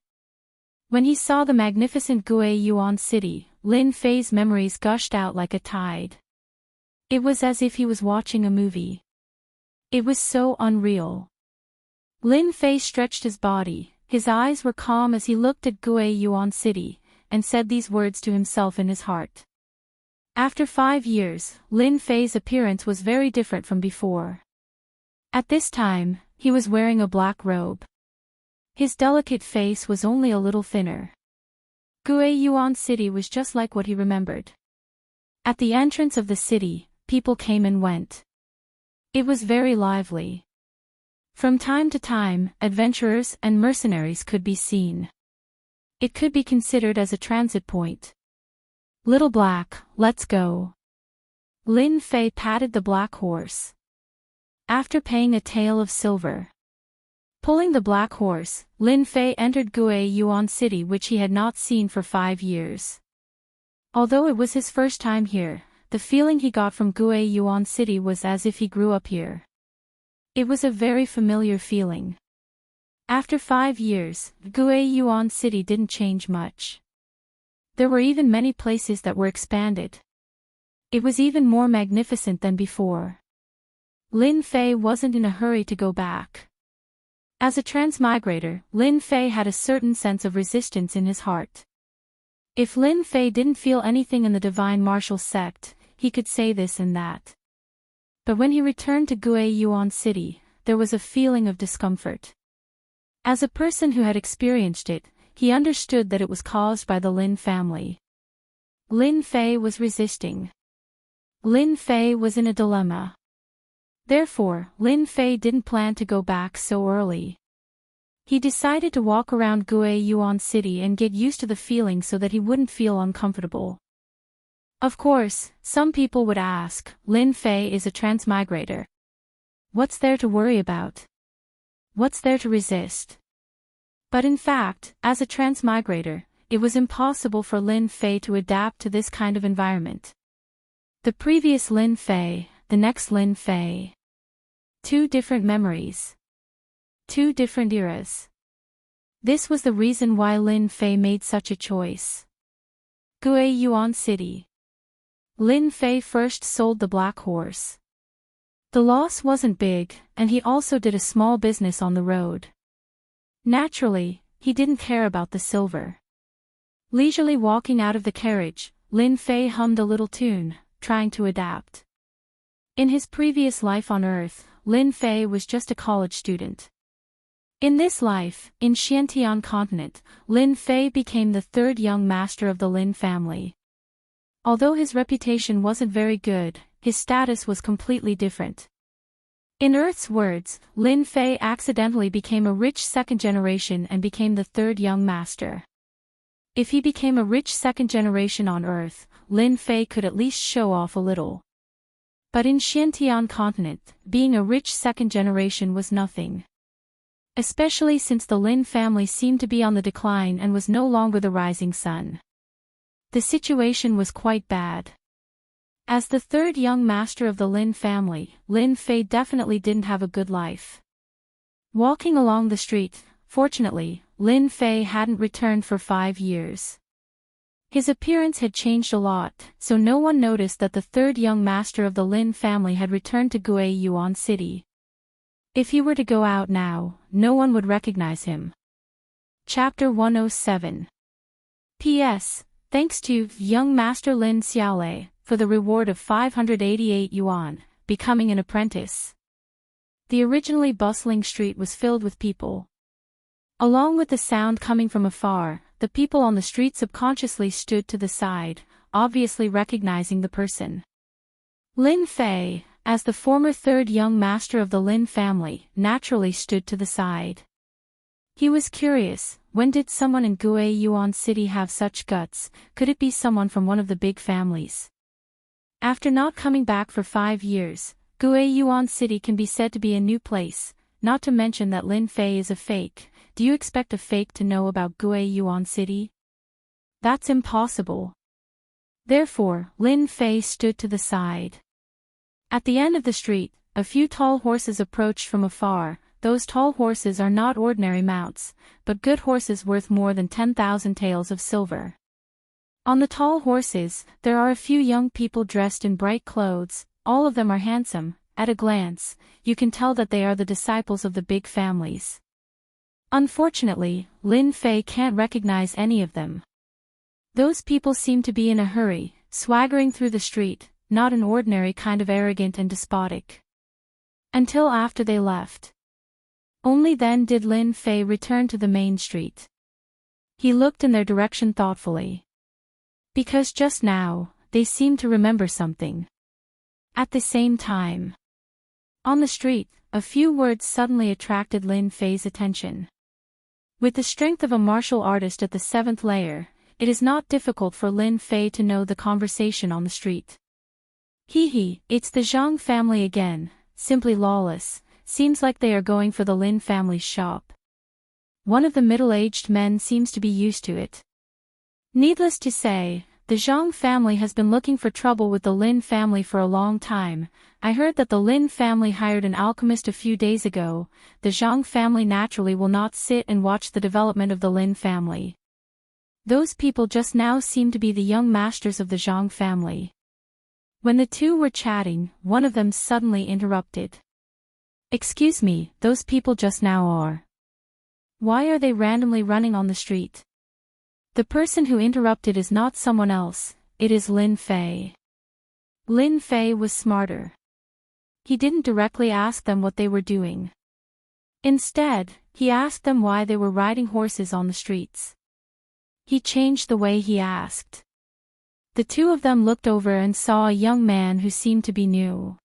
When he saw the magnificent Guiyuan City, Lin Fei's memories gushed out like a tide. It was as if he was watching a movie. It was so unreal. Lin Fei stretched his body, his eyes were calm as he looked at Guiyuan City, and said these words to himself in his heart. After 5 years, Lin Fei's appearance was very different from before. At this time, he was wearing a black robe. His delicate face was only a little thinner. Guiyuan City was just like what he remembered. At the entrance of the city, people came and went. It was very lively. From time to time, adventurers and mercenaries could be seen. It could be considered as a transit point. Little Black, let's go. Lin Fei patted the black horse. After paying a tael of silver. Pulling the black horse, Lin Fei entered Guiyuan City, which he had not seen for 5 years. Although it was his first time here, the feeling he got from Guiyuan City was as if he grew up here. It was a very familiar feeling. After 5 years, Guiyuan City didn't change much. There were even many places that were expanded. It was even more magnificent than before. Lin Fei wasn't in a hurry to go back. As a transmigrator, Lin Fei had a certain sense of resistance in his heart. If Lin Fei didn't feel anything in the divine martial sect, he could say this and that. But when he returned to Guiyuan City, there was a feeling of discomfort. As a person who had experienced it, he understood that it was caused by the Lin family. Lin Fei was resisting. Lin Fei was in a dilemma. Therefore, Lin Fei didn't plan to go back so early. He decided to walk around Guiyuan City and get used to the feeling so that he wouldn't feel uncomfortable. Of course, some people would ask, Lin Fei is a transmigrator. What's there to worry about? What's there to resist? But in fact, as a transmigrator, it was impossible for Lin Fei to adapt to this kind of environment. The previous Lin Fei, the next Lin Fei. 2 different memories. 2 different eras. This was the reason why Lin Fei made such a choice. Guiyuan City. Lin Fei first sold the black horse. The loss wasn't big, and he also did a small business on the road. Naturally, he didn't care about the silver. Leisurely walking out of the carriage, Lin Fei hummed a little tune, trying to adapt. In his previous life on Earth, Lin Fei was just a college student. In this life, in Xiantian continent, Lin Fei became the 3rd young master of the Lin family. Although his reputation wasn't very good, his status was completely different. In Earth's words, Lin Fei accidentally became a rich 2nd generation and became the 3rd young master. If he became a rich 2nd generation on Earth, Lin Fei could at least show off a little. But in Xiantian continent, being a rich 2nd generation was nothing. Especially since the Lin family seemed to be on the decline and was no longer the rising sun. The situation was quite bad. As the 3rd young master of the Lin family, Lin Fei definitely didn't have a good life. Walking along the street, fortunately, Lin Fei hadn't returned for 5 years. His appearance had changed a lot, so no one noticed that the third young master of the Lin family had returned to Guiyuan City. If he were to go out now, no one would recognize him. Chapter 107. P.S. Thanks to young master Lin Xiaolei for the reward of 588 yuan, becoming an apprentice. The originally bustling street was filled with people. Along with the sound coming from afar, the people on the street subconsciously stood to the side, obviously recognizing the person. Lin Fei, as the former third young master of the Lin family, naturally stood to the side. He was curious, when did someone in Guiyuan City have such guts? Could it be someone from one of the big families? After not coming back for 5 years, Guiyuan City can be said to be a new place, not to mention that Lin Fei is a fake. Do you expect a fake to know about Guiyuan City? That's impossible. Therefore, Lin Fei stood to the side. At the end of the street, a few tall horses approached from afar. Those tall horses are not ordinary mounts, but good horses worth more than 10,000 taels of silver. On the tall horses, there are a few young people dressed in bright clothes. All of them are handsome. At a glance, you can tell that they are the disciples of the big families. Unfortunately, Lin Fei can't recognize any of them. Those people seem to be in a hurry, swaggering through the street, not an ordinary kind of arrogant and despotic. Until after they left. Only then did Lin Fei return to the main street. He looked in their direction thoughtfully. Because just now, they seemed to remember something. At the same time, on the street, a few words suddenly attracted Lin Fei's attention. With the strength of a martial artist at the 7th layer, it is not difficult for Lin Fei to know the conversation on the street. Hee, it's the Zhang family again, simply lawless, seems like they are going for the Lin family's shop. One of the middle-aged men seems to be used to it. Needless to say, the Zhang family has been looking for trouble with the Lin family for a long time. I heard that the Lin family hired an alchemist a few days ago. The Zhang family naturally will not sit and watch the development of the Lin family. Those people just now seem to be the young masters of the Zhang family. When the two were chatting, one of them suddenly interrupted. Excuse me, those people just now are. Why are they randomly running on the street? The person who interrupted is not someone else, it is Lin Fei. Lin Fei was smarter. He didn't directly ask them what they were doing. Instead, he asked them why they were riding horses on the streets. He changed the way he asked. The two of them looked over and saw a young man who seemed to be new.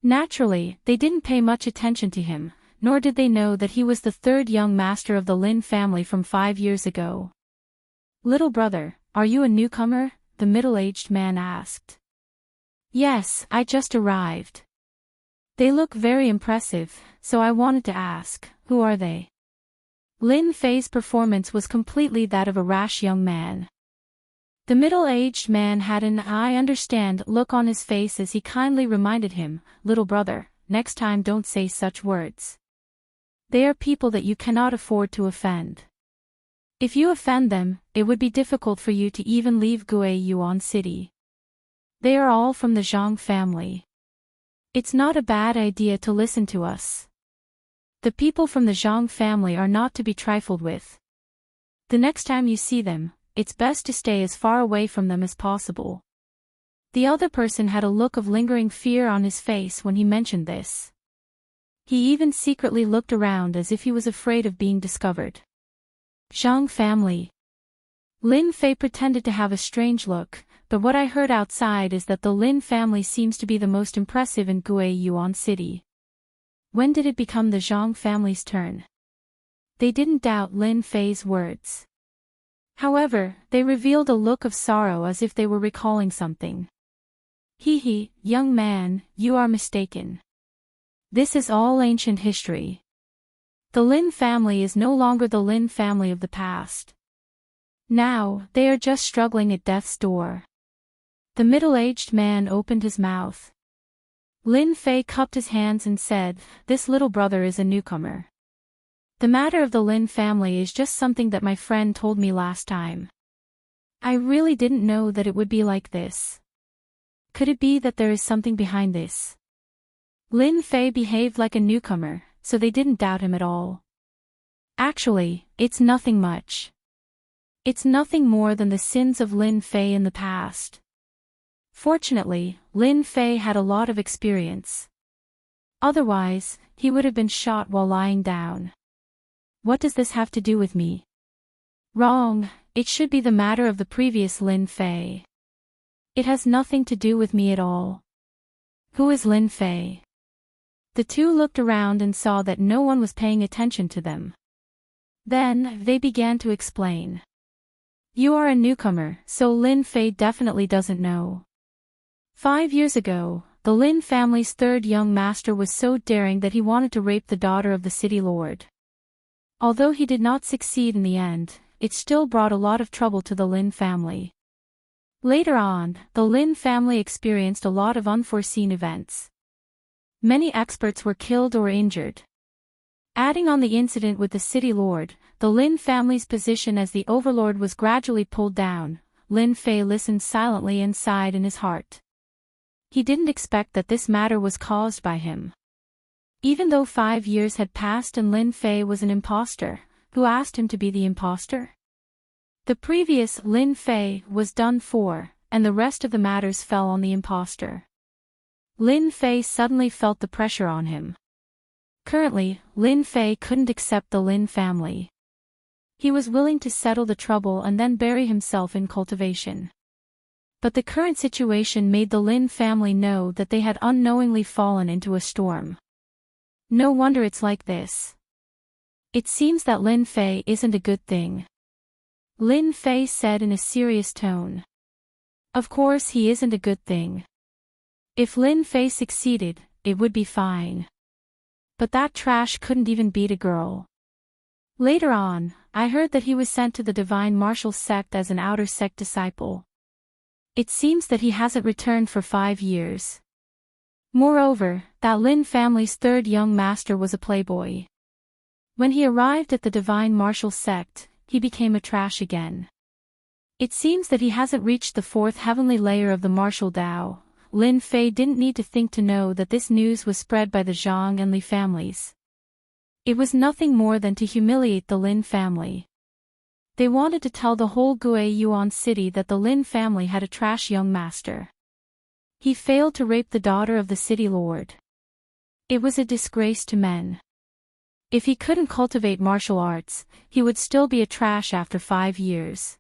Naturally, they didn't pay much attention to him, nor did they know that he was the third young master of the Lin family from 5 years ago. Little brother, are you a newcomer? The middle-aged man asked. Yes, I just arrived. They look very impressive, so I wanted to ask, who are they? Lin Fei's performance was completely that of a rash young man. The middle-aged man had an "I understand" look on his face as he kindly reminded him, little brother, next time don't say such words. They are people that you cannot afford to offend. If you offend them, it would be difficult for you to even leave Guiyuan City. They are all from the Zhang family. It's not a bad idea to listen to us. The people from the Zhang family are not to be trifled with. The next time you see them, it's best to stay as far away from them as possible. The other person had a look of lingering fear on his face when he mentioned this. He even secretly looked around as if he was afraid of being discovered. Zhang family. Lin Fei pretended to have a strange look, but what I heard outside is that the Lin family seems to be the most impressive in Guiyuan City. When did it become the Zhang family's turn? They didn't doubt Lin Fei's words. However, they revealed a look of sorrow as if they were recalling something. Hee, young man, you are mistaken. This is all ancient history. The Lin family is no longer the Lin family of the past. Now, they are just struggling at death's door. The middle-aged man opened his mouth. Lin Fei cupped his hands and said, this little brother is a newcomer. The matter of the Lin family is just something that my friend told me last time. I really didn't know that it would be like this. Could it be that there is something behind this? Lin Fei behaved like a newcomer, so they didn't doubt him at all. Actually, it's nothing much. It's nothing more than the sins of Lin Fei in the past. Fortunately, Lin Fei had a lot of experience. Otherwise, he would have been shot while lying down. What does this have to do with me? Wrong, it should be the matter of the previous Lin Fei. It has nothing to do with me at all. Who is Lin Fei? The two looked around and saw that no one was paying attention to them. Then, they began to explain. You are a newcomer, so Lin Fei definitely doesn't know. 5 years ago, the Lin family's third young master was so daring that he wanted to rape the daughter of the city lord. Although he did not succeed in the end, it still brought a lot of trouble to the Lin family. Later on, the Lin family experienced a lot of unforeseen events. Many experts were killed or injured. Adding on the incident with the city lord, the Lin family's position as the overlord was gradually pulled down. Lin Fei listened silently and sighed in his heart. He didn't expect that this matter was caused by him. Even though 5 years had passed and Lin Fei was an imposter, who asked him to be the imposter? The previous Lin Fei was done for, and the rest of the matters fell on the imposter. Lin Fei suddenly felt the pressure on him. Currently, Lin Fei couldn't accept the Lin family. He was willing to settle the trouble and then bury himself in cultivation. But the current situation made the Lin family know that they had unknowingly fallen into a storm. No wonder it's like this. It seems that Lin Fei isn't a good thing. Lin Fei said in a serious tone. Of course he isn't a good thing. If Lin Fei succeeded, it would be fine. But that trash couldn't even beat a girl. Later on, I heard that he was sent to the Divine Martial Sect as an outer sect disciple. It seems that he hasn't returned for 5 years. Moreover, that Lin family's third young master was a playboy. When he arrived at the Divine Martial Sect, he became a trash again. It seems that he hasn't reached the 4th heavenly layer of the martial Dao. Lin Fei didn't need to think to know that this news was spread by the Zhang and Li families. It was nothing more than to humiliate the Lin family. They wanted to tell the whole Gui Yuan city that the Lin family had a trash young master. He failed to rape the daughter of the city lord. It was a disgrace to men. If he couldn't cultivate martial arts, he would still be a trash after 5 years.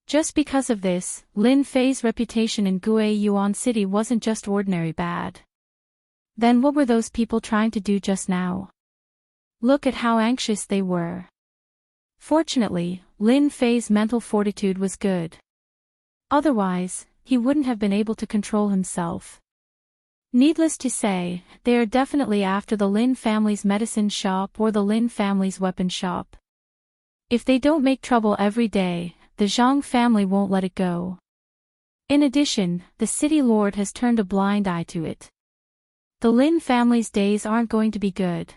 Just because of this, Lin Fei's reputation in Gui Yuan city wasn't just ordinary bad. Then what were those people trying to do just now? Look at how anxious they were. Fortunately, Lin Fei's mental fortitude was good. Otherwise, he wouldn't have been able to control himself. Needless to say, they are definitely after the Lin family's medicine shop or the Lin family's weapon shop. If they don't make trouble every day, the Zhang family won't let it go. In addition, the city lord has turned a blind eye to it. The Lin family's days aren't going to be good.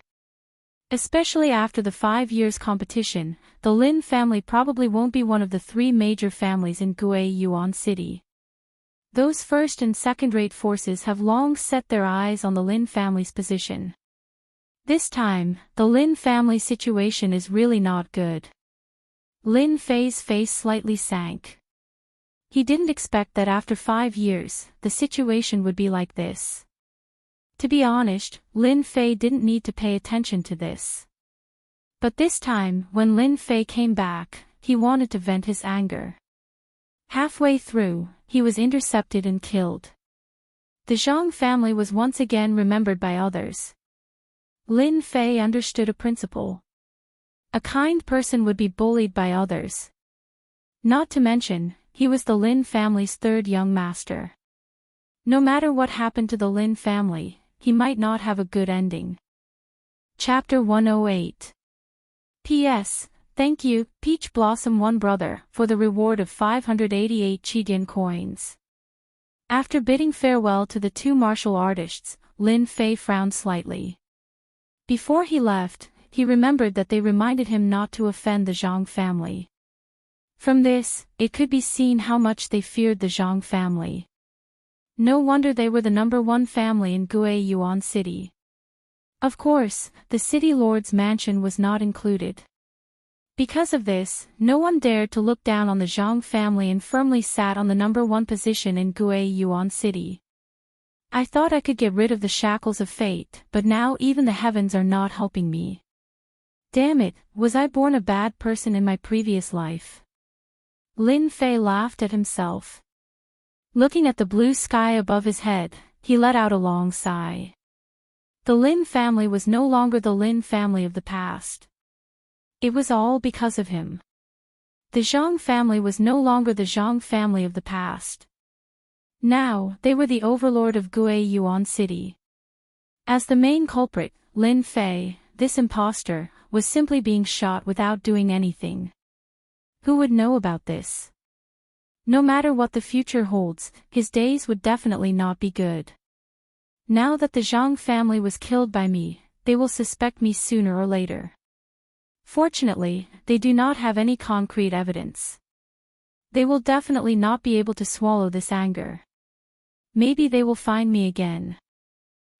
Especially after the 5 years competition, the Lin family probably won't be one of the 3 major families in Gui Yuan city. Those first and second-rate forces have long set their eyes on the Lin family's position. This time, the Lin family's situation is really not good. Lin Fei's face slightly sank. He didn't expect that after 5 years, the situation would be like this. To be honest, Lin Fei didn't need to pay attention to this. But this time, when Lin Fei came back, he wanted to vent his anger. Halfway through, he was intercepted and killed. The Zhang family was once again remembered by others. Lin Fei understood a principle. A kind person would be bullied by others. Not to mention, he was the Lin family's third young master. No matter what happened to the Lin family, he might not have a good ending. Chapter 108. P.S. Thank you, Peach Blossom One Brother, for the reward of 588 Qidian coins. After bidding farewell to the 2 martial artists, Lin Fei frowned slightly. Before he left, he remembered that they reminded him not to offend the Zhang family. From this, it could be seen how much they feared the Zhang family. No wonder they were the #1 family in Guiyuan City. Of course, the city lord's mansion was not included. Because of this, no one dared to look down on the Zhang family and firmly sat on the #1 position in Guiyuan City. I thought I could get rid of the shackles of fate, but now even the heavens are not helping me. Damn it, was I born a bad person in my previous life? Lin Fei laughed at himself. Looking at the blue sky above his head, he let out a long sigh. The Lin family was no longer the Lin family of the past. It was all because of him. The Zhang family was no longer the Zhang family of the past. Now, they were the overlord of Guiyuan City. As the main culprit, Lin Fei, this imposter, was simply being shot without doing anything. Who would know about this? No matter what the future holds, his days would definitely not be good. Now that the Zhang family was killed by me, they will suspect me sooner or later. Fortunately, they do not have any concrete evidence. They will definitely not be able to swallow this anger. Maybe they will find me again.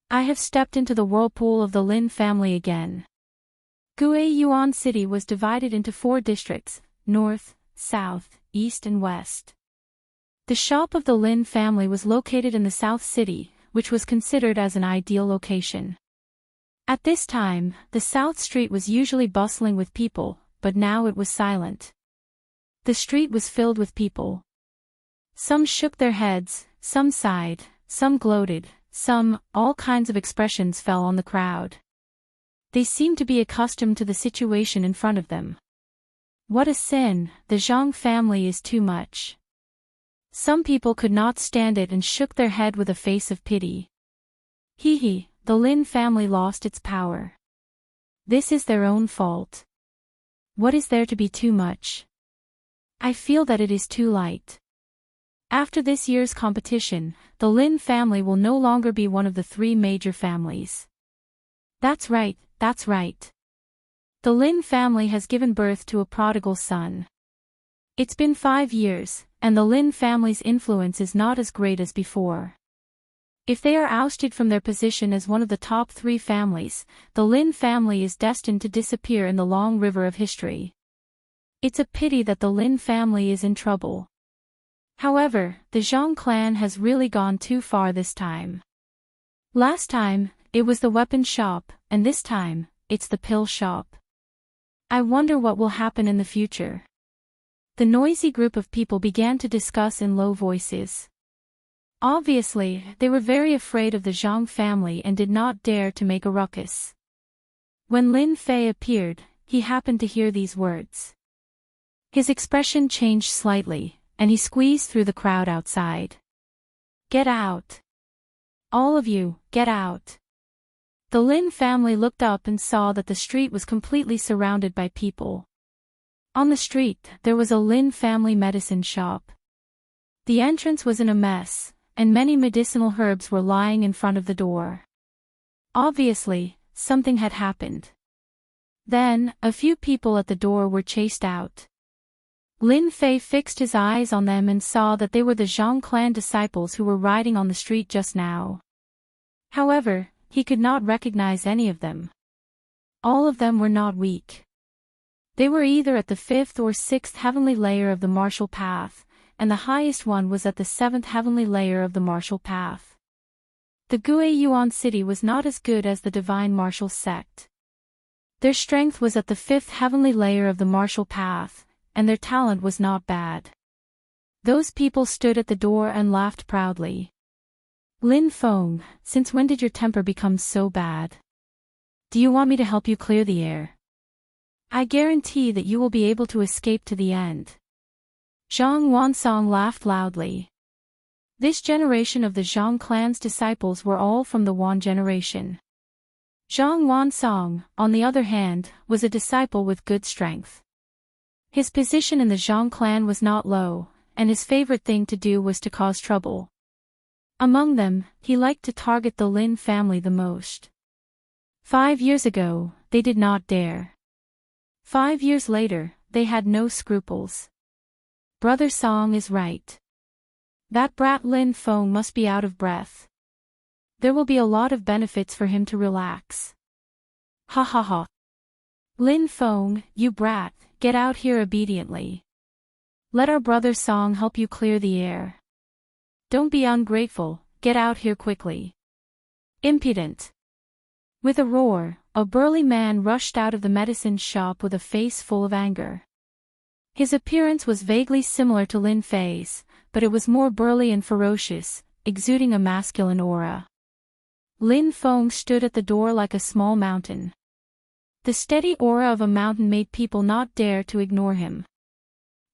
I have stepped into the whirlpool of the Lin family again. Guiyuan City was divided into 4 districts: North, South, East and West. The shop of the Lin family was located in the South City, which was considered as an ideal location. At this time, the South Street was usually bustling with people, but now it was silent. The street was filled with people. Some shook their heads, some sighed, some gloated, all kinds of expressions fell on the crowd. They seemed to be accustomed to the situation in front of them. What a sin, the Zhang family is too much. Some people could not stand it and shook their head with a face of pity. Hee, the Lin family lost its power. This is their own fault. What is there to be too much? I feel that it is too light. After this year's competition, the Lin family will no longer be one of the 3 major families. That's right. The Lin family has given birth to a prodigal son. It's been 5 years, and the Lin family's influence is not as great as before. If they are ousted from their position as one of the top 3 families, the Lin family is destined to disappear in the long river of history. It's a pity that the Lin family is in trouble. However, the Zhang clan has really gone too far this time. Last time, it was the weapon shop, and this time, it's the pill shop. I wonder what will happen in the future. The noisy group of people began to discuss in low voices. Obviously, they were very afraid of the Zhang family and did not dare to make a ruckus. When Lin Fei appeared, he happened to hear these words. His expression changed slightly, and he squeezed through the crowd outside. Get out! All of you, get out! The Lin family looked up and saw that the street was completely surrounded by people. On the street, there was a Lin family medicine shop. The entrance was in a mess, and many medicinal herbs were lying in front of the door. Obviously, something had happened. Then, a few people at the door were chased out. Lin Fei fixed his eyes on them and saw that they were the Zhang clan disciples who were riding on the street just now. However, he could not recognize any of them. All of them were not weak. They were either at the 5th or 6th heavenly layer of the martial path, and the highest one was at the 7th heavenly layer of the martial path. The Guiyuan City was not as good as the divine martial sect. Their strength was at the 5th heavenly layer of the martial path, and their talent was not bad. Those people stood at the door and laughed proudly. Lin Feng, since when did your temper become so bad? Do you want me to help you clear the air? I guarantee that you will be able to escape to the end. Zhang Wansong laughed loudly. This generation of the Zhang clan's disciples were all from the Wan generation. Zhang Wansong, on the other hand, was a disciple with good strength. His position in the Zhang clan was not low, and his favorite thing to do was to cause trouble. Among them, he liked to target the Lin family the most. 5 years ago, they did not dare. 5 years later, they had no scruples. Brother Song is right. That brat Lin Feng must be out of breath. There will be a lot of benefits for him to relax. Ha ha ha. Lin Feng, you brat, get out here obediently. Let our brother Song help you clear the air. Don't be ungrateful, get out here quickly. Impudent. With a roar, a burly man rushed out of the medicine shop with a face full of anger. His appearance was vaguely similar to Lin Fei's, but it was more burly and ferocious, exuding a masculine aura. Lin Feng stood at the door like a small mountain. The steady aura of a mountain made people not dare to ignore him.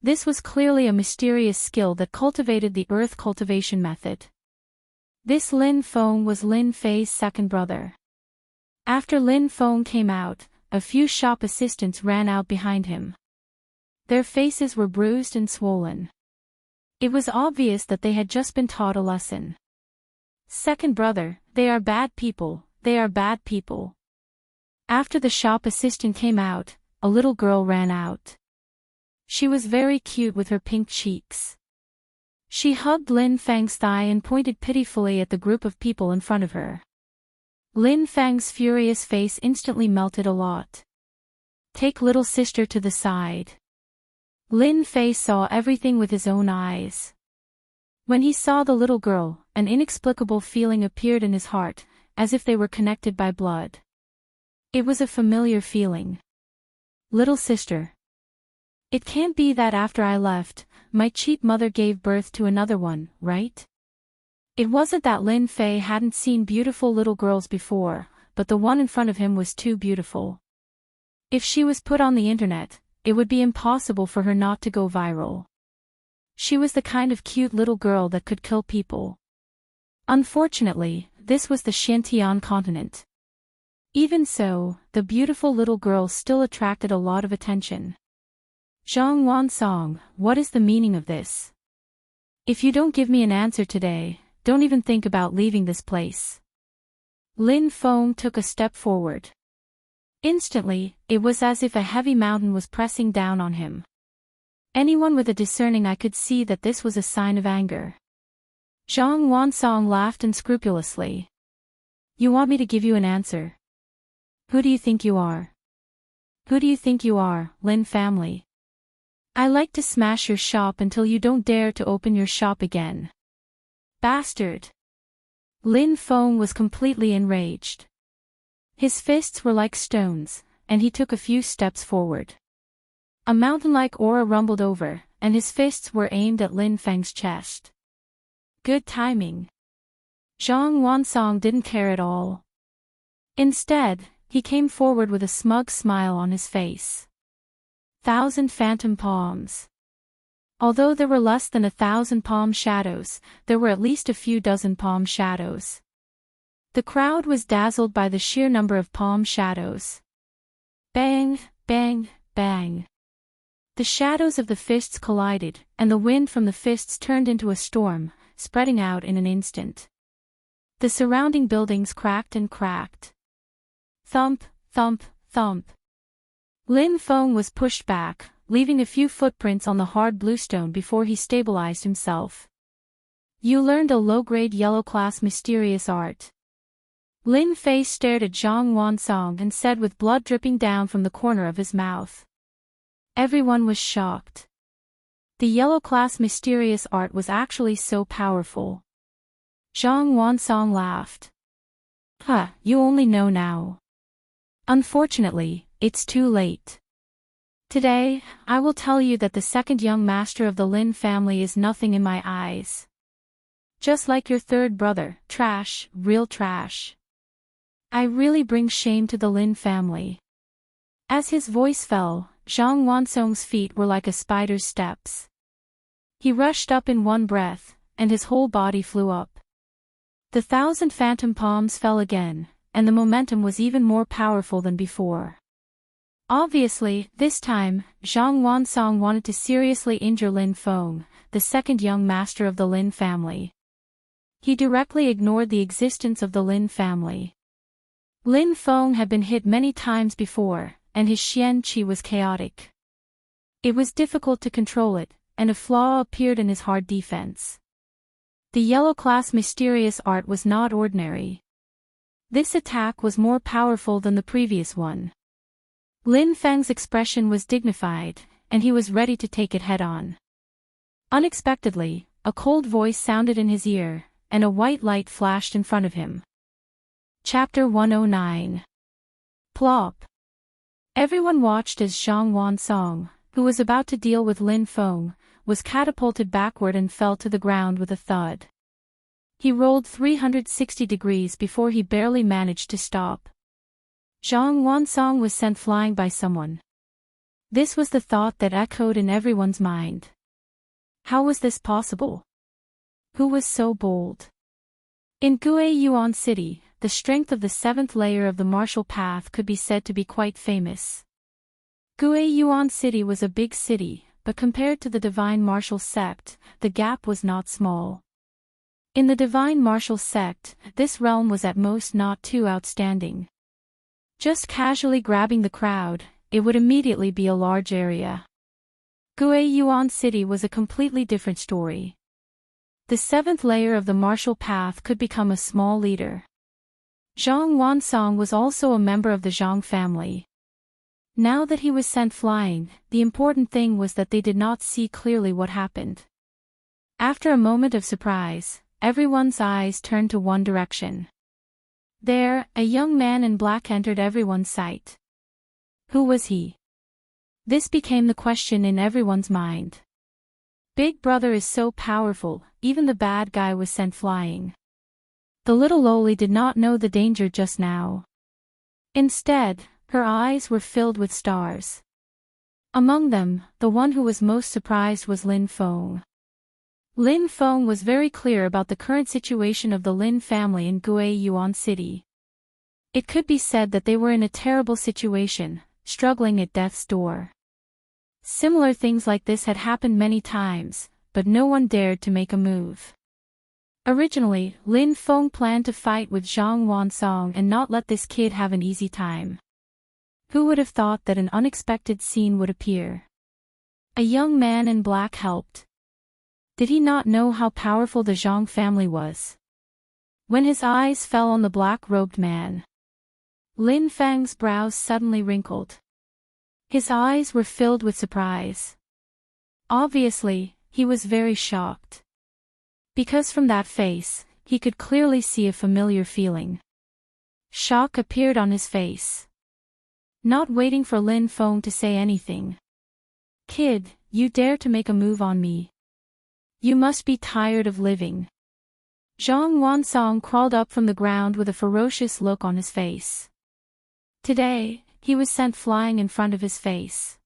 This was clearly a mysterious skill that cultivated the earth cultivation method. This Lin Feng was Lin Fei's second brother. After Lin Feng came out, a few shop assistants ran out behind him. Their faces were bruised and swollen. It was obvious that they had just been taught a lesson. Second brother, they are bad people, they are bad people. After the shop assistant came out, a little girl ran out. She was very cute with her pink cheeks. She hugged Lin Feng's thigh and pointed pitifully at the group of people in front of her. Lin Feng's furious face instantly melted a lot. Take little sister to the side. Lin Fei saw everything with his own eyes. When he saw the little girl, an inexplicable feeling appeared in his heart, as if they were connected by blood. It was a familiar feeling. Little sister. It can't be that after I left, my cheap mother gave birth to another one, right? It wasn't that Lin Fei hadn't seen beautiful little girls before, but the one in front of him was too beautiful. If she was put on the internet, it would be impossible for her not to go viral. She was the kind of cute little girl that could kill people. Unfortunately, this was the Xintian continent. Even so, the beautiful little girl still attracted a lot of attention. Zhang Wansong, what is the meaning of this? If you don't give me an answer today, don't even think about leaving this place. Lin Feng took a step forward. Instantly, it was as if a heavy mountain was pressing down on him. Anyone with a discerning eye could see that this was a sign of anger. Zhang Wansong laughed unscrupulously. You want me to give you an answer? Who do you think you are? Who do you think you are, Lin family? I like to smash your shop until you don't dare to open your shop again. Bastard! Lin Feng was completely enraged. His fists were like stones, and he took a few steps forward. A mountain-like aura rumbled over, and his fists were aimed at Lin Feng's chest. Good timing. Zhang Wansong didn't care at all. Instead, he came forward with a smug smile on his face. 1,000 phantom palms. Although there were less than 1,000 palm shadows, there were at least a few dozen palm shadows. The crowd was dazzled by the sheer number of palm shadows. Bang, bang, bang. The shadows of the fists collided, and the wind from the fists turned into a storm, spreading out in an instant. The surrounding buildings cracked and cracked. Thump, thump, thump. Lin Feng was pushed back, leaving a few footprints on the hard bluestone before he stabilized himself. You learned a low-grade yellow-class mysterious art. Lin Fei stared at Zhang Wansong and said with blood dripping down from the corner of his mouth. Everyone was shocked. The yellow-class mysterious art was actually so powerful. Zhang Wansong laughed. Huh, you only know now. Unfortunately, it's too late. Today, I will tell you that the second young master of the Lin family is nothing in my eyes. Just like your third brother, trash, real trash. I really bring shame to the Lin family. As his voice fell, Zhang Wansong's feet were like a spider's steps. He rushed up in one breath, and his whole body flew up. The 1,000 phantom palms fell again, and the momentum was even more powerful than before. Obviously, this time, Zhang Wansong wanted to seriously injure Lin Feng, the second young master of the Lin family. He directly ignored the existence of the Lin family. Lin Feng had been hit many times before, and his Xian Qi was chaotic. It was difficult to control it, and a flaw appeared in his hard defense. The yellow class mysterious art was not ordinary. This attack was more powerful than the previous one. Lin Feng's expression was dignified, and he was ready to take it head-on. Unexpectedly, a cold voice sounded in his ear, and a white light flashed in front of him. Chapter 109. Plop. Everyone watched as Zhang Wansong, who was about to deal with Lin Feng, was catapulted backward and fell to the ground with a thud. He rolled 360 degrees before he barely managed to stop. Zhang Wansong was sent flying by someone. This was the thought that echoed in everyone's mind. How was this possible? Who was so bold? In Guiyuan City, the strength of the seventh layer of the martial path could be said to be quite famous. Guiyuan City was a big city, but compared to the Divine Martial Sect, the gap was not small. In the Divine Martial Sect, this realm was at most not too outstanding. Just casually grabbing the crowd, it would immediately be a large area. Guiyuan City was a completely different story. The seventh layer of the martial path could become a small leader. Zhang Wansong was also a member of the Zhang family. Now that he was sent flying, the important thing was that they did not see clearly what happened. After a moment of surprise, everyone's eyes turned to one direction. There, a young man in black entered everyone's sight. Who was he? This became the question in everyone's mind. Big Brother is so powerful, even the bad guy was sent flying. The little loli did not know the danger just now. Instead, her eyes were filled with stars. Among them, the one who was most surprised was Lin Feng. Lin Feng was very clear about the current situation of the Lin family in Guiyuan City. It could be said that they were in a terrible situation, struggling at death's door. Similar things like this had happened many times, but no one dared to make a move. Originally, Lin Feng planned to fight with Zhang Wansong and not let this kid have an easy time. Who would have thought that an unexpected scene would appear? A young man in black helped. Did he not know how powerful the Zhang family was? When his eyes fell on the black-robed man, Lin Feng's brows suddenly wrinkled. His eyes were filled with surprise. Obviously, he was very shocked. Because from that face, he could clearly see a familiar feeling. Shock appeared on his face. Not waiting for Lin Feng to say anything. "Kid, you dare to make a move on me? You must be tired of living." Zhang Wansong crawled up from the ground with a ferocious look on his face. Today, he was sent flying in front of his face.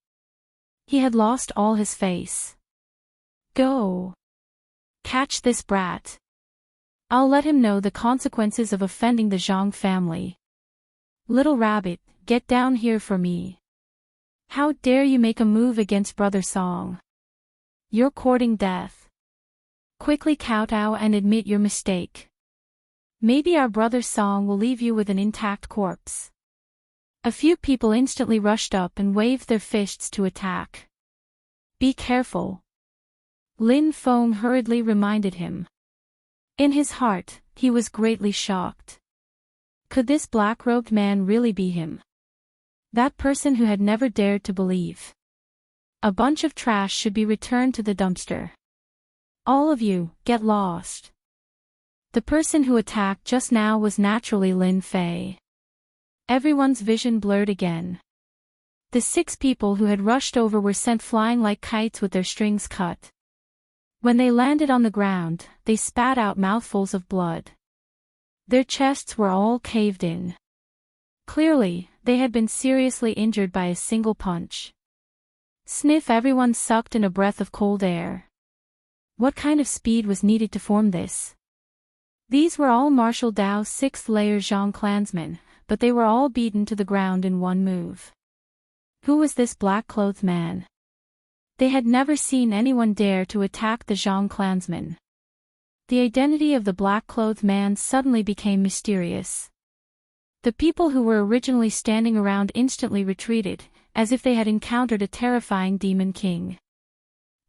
He had lost all his face. "Go. Catch this brat. I'll let him know the consequences of offending the Zhang family. Little rabbit, get down here for me. How dare you make a move against Brother Song? You're courting death. Quickly kowtow and admit your mistake. Maybe our Brother Song will leave you with an intact corpse." A few people instantly rushed up and waved their fists to attack. "Be careful," Lin Feng hurriedly reminded him. In his heart, he was greatly shocked. Could this black-robed man really be him? That person who had never dared to believe. A bunch of trash should be returned to the dumpster. All of you, get lost. The person who attacked just now was naturally Lin Fei. Everyone's vision blurred again. The 6 people who had rushed over were sent flying like kites with their strings cut. When they landed on the ground, they spat out mouthfuls of blood. Their chests were all caved in. Clearly, they had been seriously injured by a single punch. Sniff! Everyone sucked in a breath of cold air. What kind of speed was needed to form this? These were all Martial Dao 6th layer Zhang clansmen, but they were all beaten to the ground in one move. Who was this black-clothed man? They had never seen anyone dare to attack the Zhang clansmen. The identity of the black-clothed man suddenly became mysterious. The people who were originally standing around instantly retreated, as if they had encountered a terrifying demon king.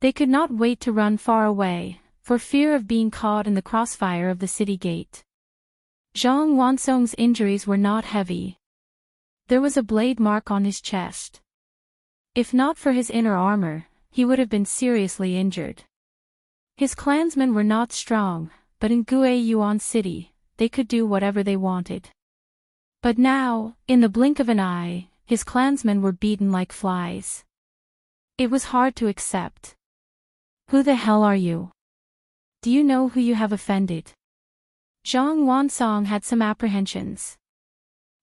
They could not wait to run far away, for fear of being caught in the crossfire of the city gate. Zhang Wansong's injuries were not heavy. There was a blade mark on his chest. If not for his inner armor, he would have been seriously injured. His clansmen were not strong, but in Guiyuan City, they could do whatever they wanted. But now, in the blink of an eye, his clansmen were beaten like flies. It was hard to accept. Who the hell are you? Do you know who you have offended? Zhang Wansong had some apprehensions.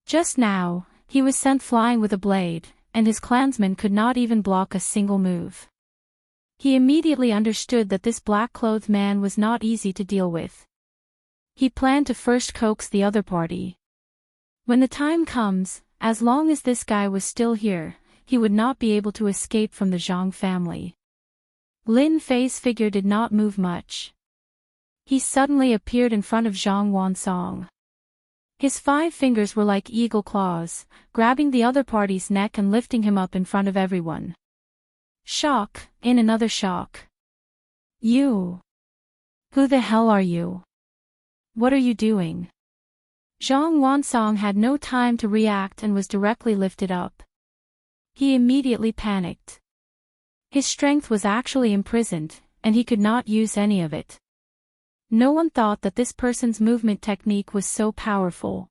Just now, he was sent flying with a blade, and his clansmen could not even block a single move. He immediately understood that this black-clothed man was not easy to deal with. He planned to first coax the other party. When the time comes, as long as this guy was still here, he would not be able to escape from the Zhang family. Lin Fei's figure did not move much. He suddenly appeared in front of Zhang Wansong. His 5 fingers were like eagle claws, grabbing the other party's neck and lifting him up in front of everyone. Shock, in another shock. You. Who the hell are you? What are you doing? Zhang Wansong had no time to react and was directly lifted up. He immediately panicked. His strength was actually imprisoned, and he could not use any of it. No one thought that this person's movement technique was so powerful.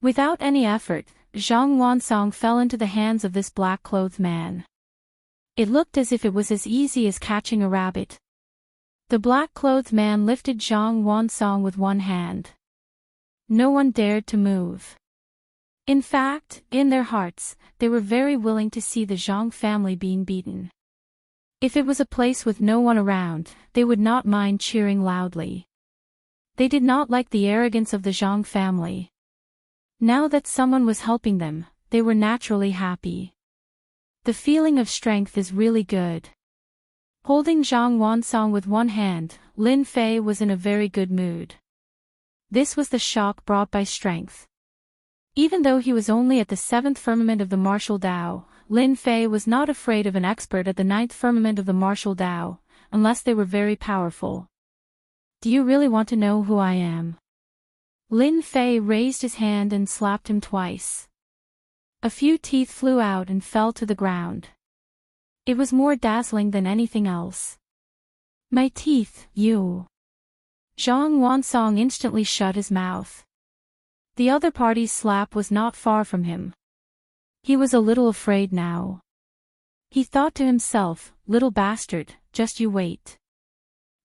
Without any effort, Zhang Wansong fell into the hands of this black-clothed man. It looked as if it was as easy as catching a rabbit. The black-clothed man lifted Zhang Wansong with one hand. No one dared to move. In fact, in their hearts, they were very willing to see the Zhang family being beaten. If it was a place with no one around, they would not mind cheering loudly. They did not like the arrogance of the Zhang family. Now that someone was helping them, they were naturally happy. The feeling of strength is really good. Holding Zhang Wansong with one hand, Lin Fei was in a very good mood. This was the shock brought by strength. Even though he was only at the 7th firmament of the martial Dao, Lin Fei was not afraid of an expert at the 9th firmament of the martial Dao, unless they were very powerful. Do you really want to know who I am? Lin Fei raised his hand and slapped him twice. A few teeth flew out and fell to the ground. It was more dazzling than anything else. My teeth, you. Zhang Wansong instantly shut his mouth. The other party's slap was not far from him. He was a little afraid now. He thought to himself, little bastard, just you wait.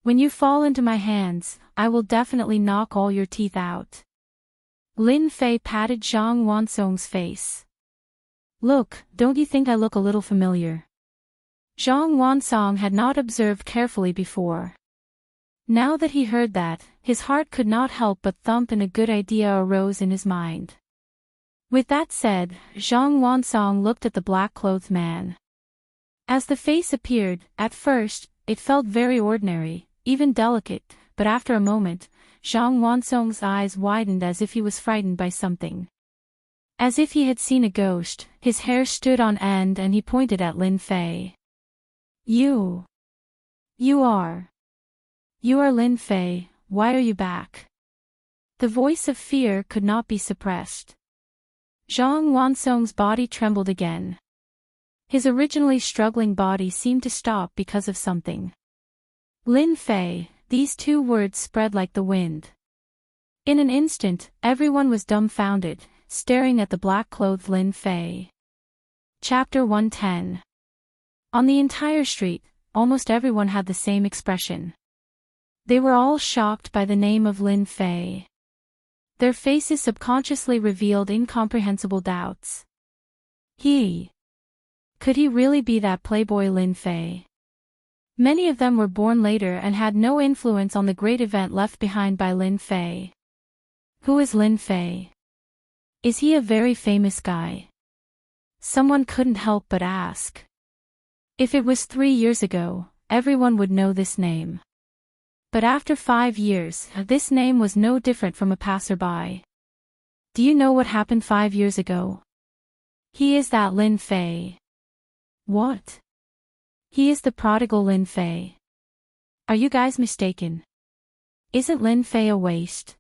When you fall into my hands, I will definitely knock all your teeth out. Lin Fei patted Zhang Wansong's face. Look, don't you think I look a little familiar? Zhang Wansong had not observed carefully before. Now that he heard that, his heart could not help but thump and a good idea arose in his mind. With that said, Zhang Wansong looked at the black-clothed man. As the face appeared, at first, it felt very ordinary, even delicate, but after a moment, Zhang Wansong's eyes widened as if he was frightened by something. As if he had seen a ghost, his hair stood on end and he pointed at Lin Fei. You are Lin Fei, why are you back? The voice of fear could not be suppressed. Zhang Wansong's body trembled again. His originally struggling body seemed to stop because of something. Lin Fei, these 2 words spread like the wind. In an instant, everyone was dumbfounded, staring at the black-clothed Lin Fei. Chapter 110. On the entire street, almost everyone had the same expression. They were all shocked by the name of Lin Fei. Their faces subconsciously revealed incomprehensible doubts. Could he really be that playboy Lin Fei? Many of them were born later and had no influence on the great event left behind by Lin Fei. Who is Lin Fei? Is he a very famous guy? Someone couldn't help but ask. If it was 3 years ago, everyone would know this name. But after 5 years, this name was no different from a passerby. Do you know what happened 5 years ago? He is that Lin Fei. What? He is the prodigal Lin Fei. Are you guys mistaken? Isn't Lin Fei a waste?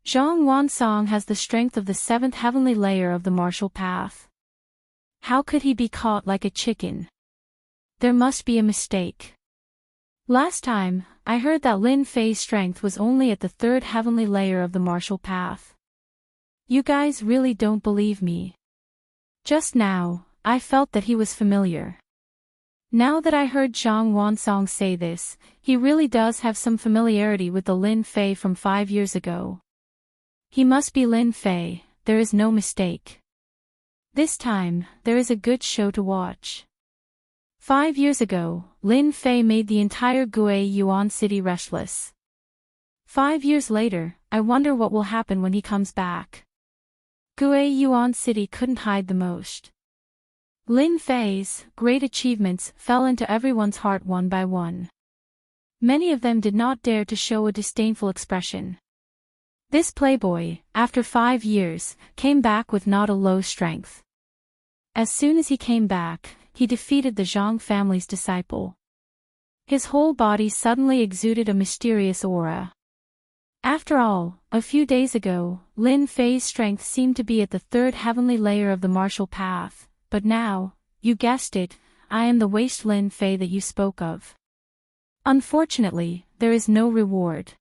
Zhang Wansong has the strength of the seventh heavenly layer of the martial path. How could he be caught like a chicken? There must be a mistake. Last time, I heard that Lin Fei's strength was only at the third heavenly layer of the martial path. You guys really don't believe me. Just now, I felt that he was familiar. Now that I heard Zhang Wansong say this, he really does have some familiarity with the Lin Fei from 5 years ago. He must be Lin Fei, there is no mistake. This time, there is a good show to watch. 5 years ago, Lin Fei made the entire Gui Yuan city restless. 5 years later, I wonder what will happen when he comes back. Gui Yuan city couldn't hide the most. Lin Fei's great achievements fell into everyone's heart one by one. Many of them did not dare to show a disdainful expression. This playboy, after 5 years, came back with not a low strength. As soon as he came back, he defeated the Zhang family's disciple. His whole body suddenly exuded a mysterious aura. After all, a few days ago, Lin Fei's strength seemed to be at the third heavenly layer of the martial path, but now, you guessed it, I am the waste Lin Fei that you spoke of. Unfortunately, there is no reward.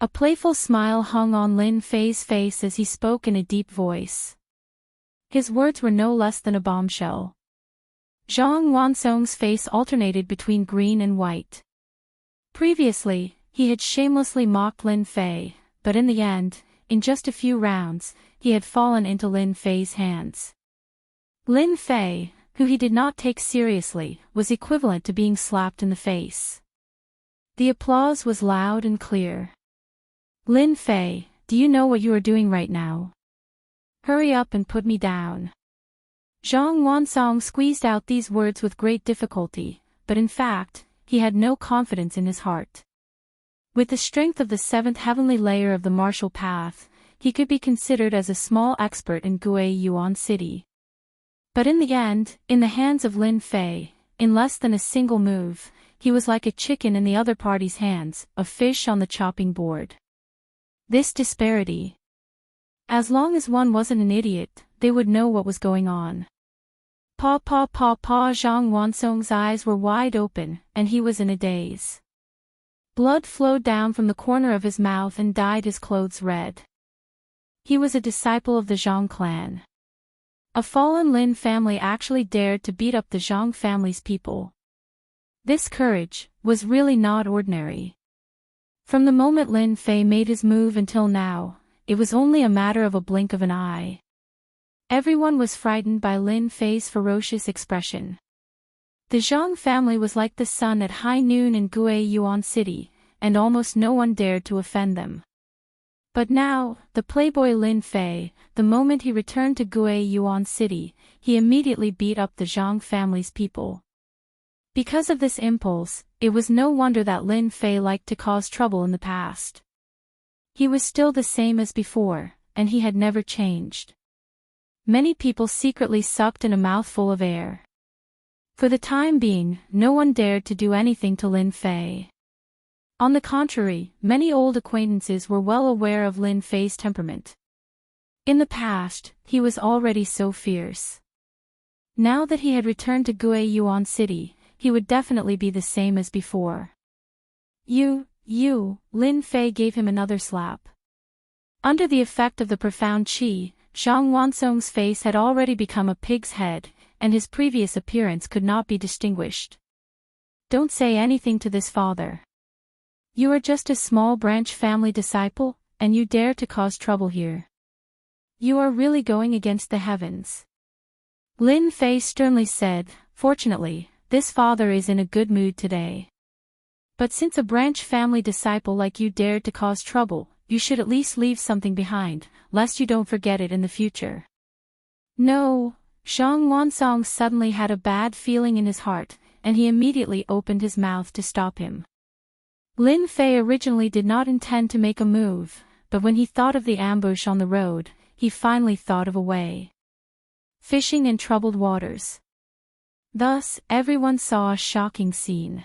A playful smile hung on Lin Fei's face as he spoke in a deep voice. His words were no less than a bombshell. Zhang Wansong's face alternated between green and white. Previously, he had shamelessly mocked Lin Fei, but in the end, in just a few rounds, he had fallen into Lin Fei's hands. Lin Fei, who he did not take seriously, was equivalent to being slapped in the face. The applause was loud and clear. Lin Fei, do you know what you are doing right now? Hurry up and put me down. Zhang Wansong squeezed out these words with great difficulty, but in fact, he had no confidence in his heart. With the strength of the seventh heavenly layer of the martial path, he could be considered as a small expert in Gui Yuan city. But in the end, in the hands of Lin Fei, in less than a single move, he was like a chicken in the other party's hands, a fish on the chopping board. This disparity. As long as one wasn't an idiot, they would know what was going on. Zhang Wansong's eyes were wide open, and he was in a daze. Blood flowed down from the corner of his mouth and dyed his clothes red. He was a disciple of the Zhang clan. A fallen Lin family actually dared to beat up the Zhang family's people. This courage was really not ordinary. From the moment Lin Fei made his move until now, it was only a matter of a blink of an eye. Everyone was frightened by Lin Fei's ferocious expression. The Zhang family was like the sun at high noon in Gui Yuan city, and almost no one dared to offend them. But now, the playboy Lin Fei, the moment he returned to Gui Yuan city, he immediately beat up the Zhang family's people. Because of this impulse, it was no wonder that Lin Fei liked to cause trouble in the past. He was still the same as before, and he had never changed. Many people secretly sucked in a mouthful of air. For the time being, no one dared to do anything to Lin Fei. On the contrary, many old acquaintances were well aware of Lin Fei's temperament. In the past, he was already so fierce. Now that he had returned to Gui Yuan city, he would definitely be the same as before. You, Lin Fei gave him another slap. Under the effect of the profound qi, Zhang Wansong's face had already become a pig's head, and his previous appearance could not be distinguished. Don't say anything to this father. You are just a small branch family disciple, and you dare to cause trouble here. You are really going against the heavens. Lin Fei sternly said, fortunately, this father is in a good mood today. But since a branch family disciple like you dared to cause trouble, you should at least leave something behind, lest you don't forget it in the future. No, Zhang Wansong suddenly had a bad feeling in his heart, and he immediately opened his mouth to stop him. Lin Fei originally did not intend to make a move, but when he thought of the ambush on the road, he finally thought of a way. Fishing in troubled waters. Thus, everyone saw a shocking scene.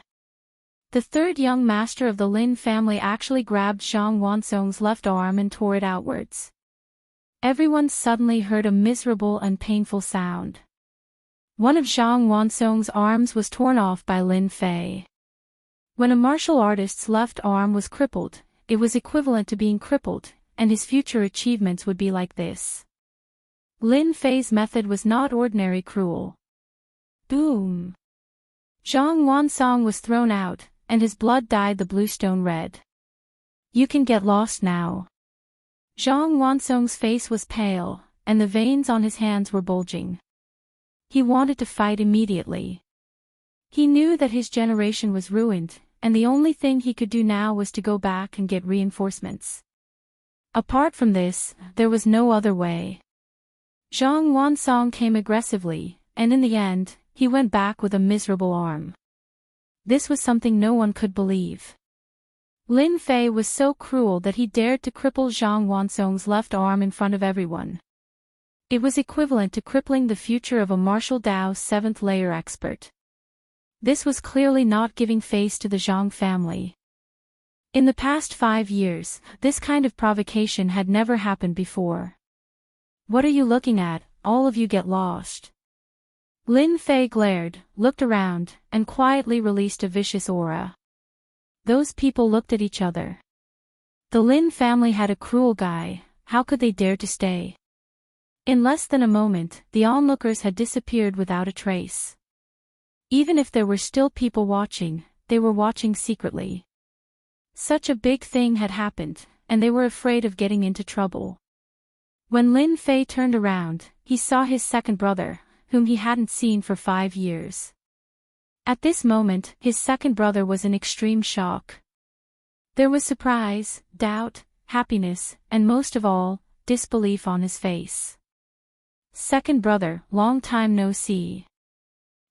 The third young master of the Lin family actually grabbed Zhang Wansong's left arm and tore it outwards. Everyone suddenly heard a miserable and painful sound. One of Zhang Wansong's arms was torn off by Lin Fei. When a martial artist's left arm was crippled, it was equivalent to being crippled, and his future achievements would be like this. Lin Fei's method was not ordinary cruel. Boom! Zhang Wansong was thrown out, and his blood dyed the bluestone red. You can get lost now. Zhang Wansong's face was pale, and the veins on his hands were bulging. He wanted to fight immediately. He knew that his generation was ruined, and the only thing he could do now was to go back and get reinforcements. Apart from this, there was no other way. Zhang Wansong came aggressively, and in the end, he went back with a miserable arm. This was something no one could believe. Lin Fei was so cruel that he dared to cripple Zhang Wansong's left arm in front of everyone. It was equivalent to crippling the future of a martial Dao 7th layer expert. This was clearly not giving face to the Zhang family. In the past 5 years, this kind of provocation had never happened before. What are you looking at? All of you get lost. Lin Fei glared, looked around, and quietly released a vicious aura. Those people looked at each other. The Lin family had a cruel guy, how could they dare to stay? In less than a moment, the onlookers had disappeared without a trace. Even if there were still people watching, they were watching secretly. Such a big thing had happened, and they were afraid of getting into trouble. When Lin Fei turned around, he saw his second brother, whom he hadn't seen for 5 years. At this moment, his second brother was in extreme shock. There was surprise, doubt, happiness, and most of all, disbelief on his face. Second brother, long time no see.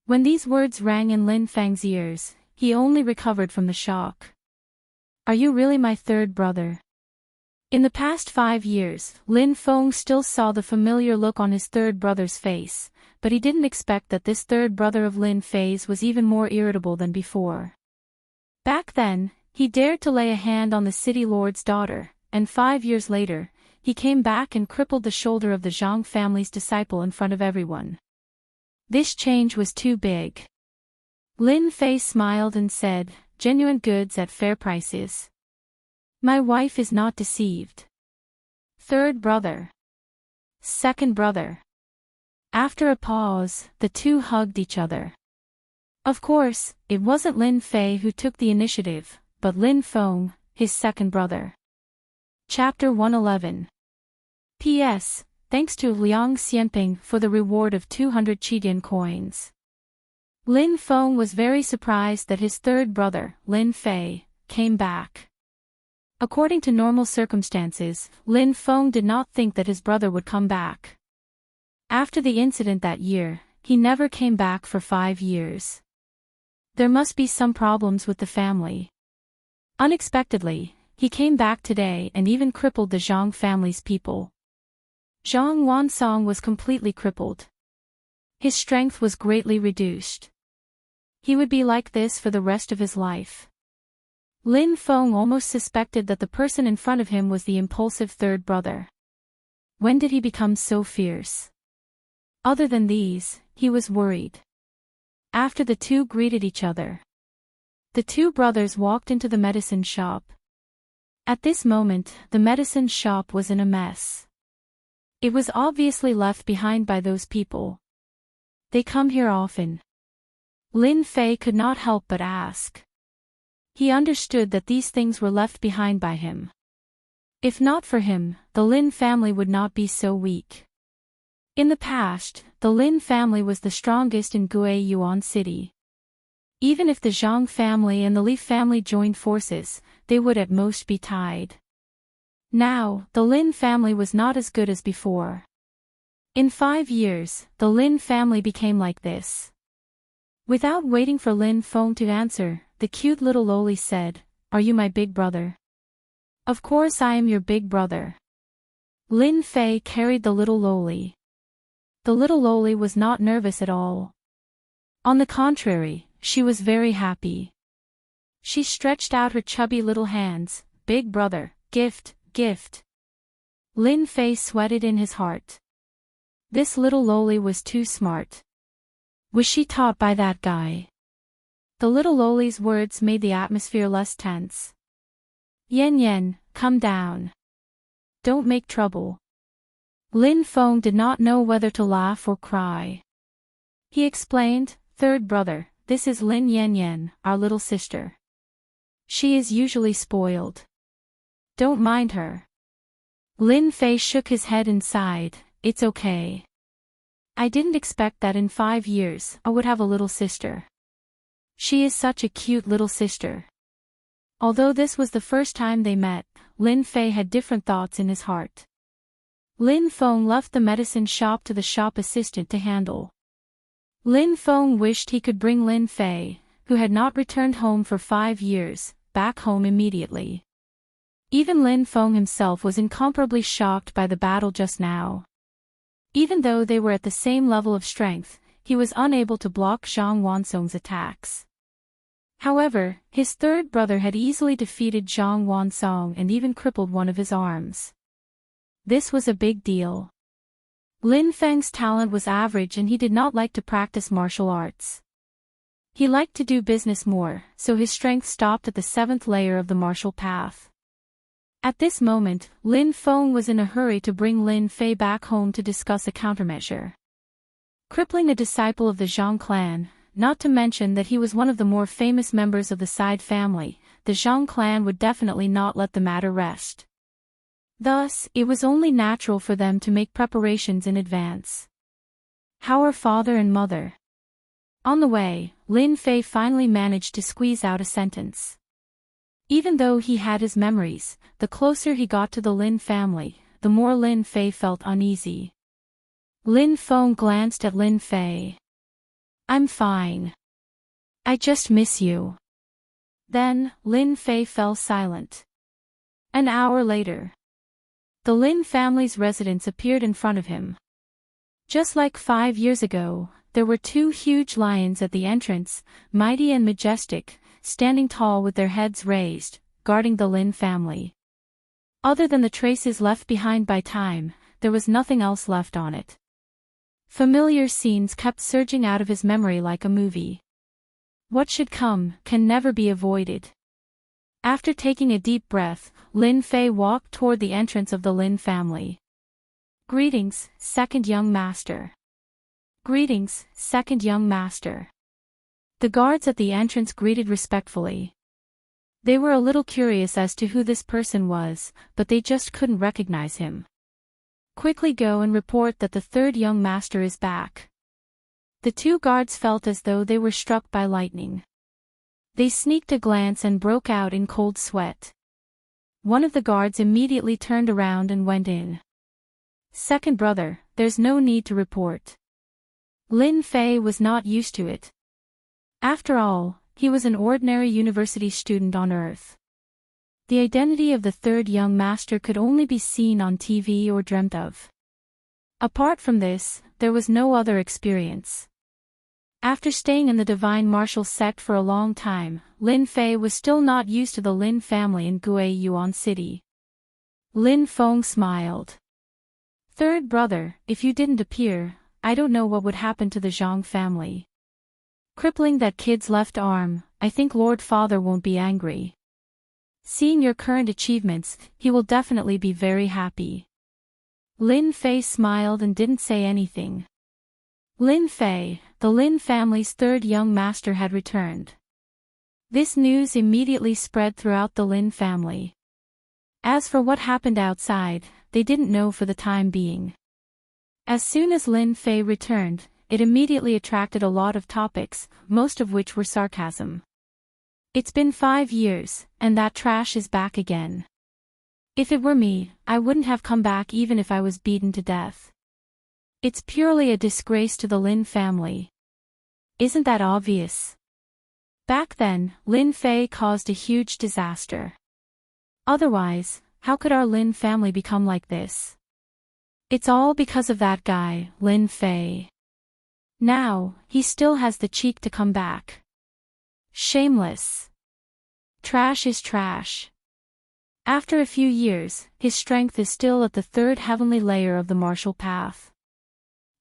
When these words rang in Lin Fang's ears, he only recovered from the shock. Are you really my third brother? In the past 5 years, Lin Feng still saw the familiar look on his third brother's face, but he didn't expect that this third brother of Lin Fei's was even more irritable than before. Back then, he dared to lay a hand on the city lord's daughter, and 5 years later, he came back and crippled the shoulder of the Zhang family's disciple in front of everyone. This change was too big. Lin Fei smiled and said, "Genuine goods at fair prices. My wife is not deceived." Third brother. Second brother. After a pause, the two hugged each other. Of course, it wasn't Lin Fei who took the initiative, but Lin Feng, his second brother. Chapter 111. P.S. Thanks to Liang Xianping for the reward of 200 Qidian coins. Lin Feng was very surprised that his third brother, Lin Fei, came back. According to normal circumstances, Lin Feng did not think that his brother would come back. After the incident that year, he never came back for 5 years. There must be some problems with the family. Unexpectedly, he came back today and even crippled the Zhang family's people. Zhang Wansong was completely crippled. His strength was greatly reduced. He would be like this for the rest of his life. Lin Feng almost suspected that the person in front of him was the impulsive third brother. When did he become so fierce? Other than these, he was worried. After the two greeted each other, the two brothers walked into the medicine shop. At this moment, the medicine shop was in a mess. It was obviously left behind by those people. They come here often. Lin Fei could not help but ask. He understood that these things were left behind by him. If not for him, the Lin family would not be so weak. In the past, the Lin family was the strongest in Guiyuan City. Even if the Zhang family and the Li family joined forces, they would at most be tied. Now, the Lin family was not as good as before. In 5 years, the Lin family became like this. Without waiting for Lin Feng to answer, the cute little loli said, "Are you my big brother?" Of course I am your big brother. Lin Fei carried the little loli. The little loli was not nervous at all. On the contrary, she was very happy. She stretched out her chubby little hands. Big brother, gift, gift. Lin Fei sweated in his heart. This little loli was too smart. Was she taught by that guy? The little loli's words made the atmosphere less tense. Yen Yen, come down. Don't make trouble. Lin Feng did not know whether to laugh or cry. He explained, third brother, this is Lin Yen Yen, our little sister. She is usually spoiled. Don't mind her. Lin Fei shook his head and sighed, it's okay. I didn't expect that in 5 years I would have a little sister. She is such a cute little sister. Although this was the first time they met, Lin Fei had different thoughts in his heart. Lin Feng left the medicine shop to the shop assistant to handle. Lin Feng wished he could bring Lin Fei, who had not returned home for 5 years, back home immediately. Even Lin Feng himself was incomparably shocked by the battle just now. Even though they were at the same level of strength, he was unable to block Zhang Wansong's attacks. However, his third brother had easily defeated Zhang Wansong and even crippled one of his arms. This was a big deal. Lin Feng's talent was average and he did not like to practice martial arts. He liked to do business more, so his strength stopped at the 7th layer of the martial path. At this moment, Lin Feng was in a hurry to bring Lin Fei back home to discuss a countermeasure. Crippling a disciple of the Zhang clan, not to mention that he was one of the more famous members of the Side family, the Zhang clan would definitely not let the matter rest. Thus, it was only natural for them to make preparations in advance. How are father and mother? On the way, Lin Fei finally managed to squeeze out a sentence. Even though he had his memories, the closer he got to the Lin family, the more Lin Fei felt uneasy. Lin Feng glanced at Lin Fei. I'm fine. I just miss you. Then, Lin Fei fell silent. An hour later, the Lin family's residence appeared in front of him. Just like 5 years ago, there were 2 huge lions at the entrance, mighty and majestic, standing tall with their heads raised, guarding the Lin family. Other than the traces left behind by time, there was nothing else left on it. Familiar scenes kept surging out of his memory like a movie. What should come can never be avoided. After taking a deep breath, Lin Fei walked toward the entrance of the Lin family. Greetings, second young master. Greetings, second young master. The guards at the entrance greeted respectfully. They were a little curious as to who this person was, but they just couldn't recognize him. Quickly go and report that the third young master is back. The 2 guards felt as though they were struck by lightning. They sneaked a glance and broke out in cold sweat. One of the guards immediately turned around and went in. Second brother, there's no need to report. Lin Fei was not used to it. After all, he was an ordinary university student on Earth. The identity of the third young master could only be seen on TV or dreamt of. Apart from this, there was no other experience. After staying in the Divine Martial sect for a long time, Lin Fei was still not used to the Lin family in Gui Yuan City. Lin Feng smiled. Third brother, if you didn't appear, I don't know what would happen to the Zhang family. Crippling that kid's left arm, I think Lord Father won't be angry. Seeing your current achievements, he will definitely be very happy. Lin Fei smiled and didn't say anything. Lin Fei, the Lin family's third young master, had returned. This news immediately spread throughout the Lin family. As for what happened outside, they didn't know for the time being. As soon as Lin Fei returned, it immediately attracted a lot of topics, most of which were sarcasm. It's been 5 years, and that trash is back again. If it were me, I wouldn't have come back even if I was beaten to death. It's purely a disgrace to the Lin family. Isn't that obvious? Back then, Lin Fei caused a huge disaster. Otherwise, how could our Lin family become like this? It's all because of that guy, Lin Fei. Now, he still has the cheek to come back. Shameless. Trash is trash. After a few years, his strength is still at the third heavenly layer of the martial path.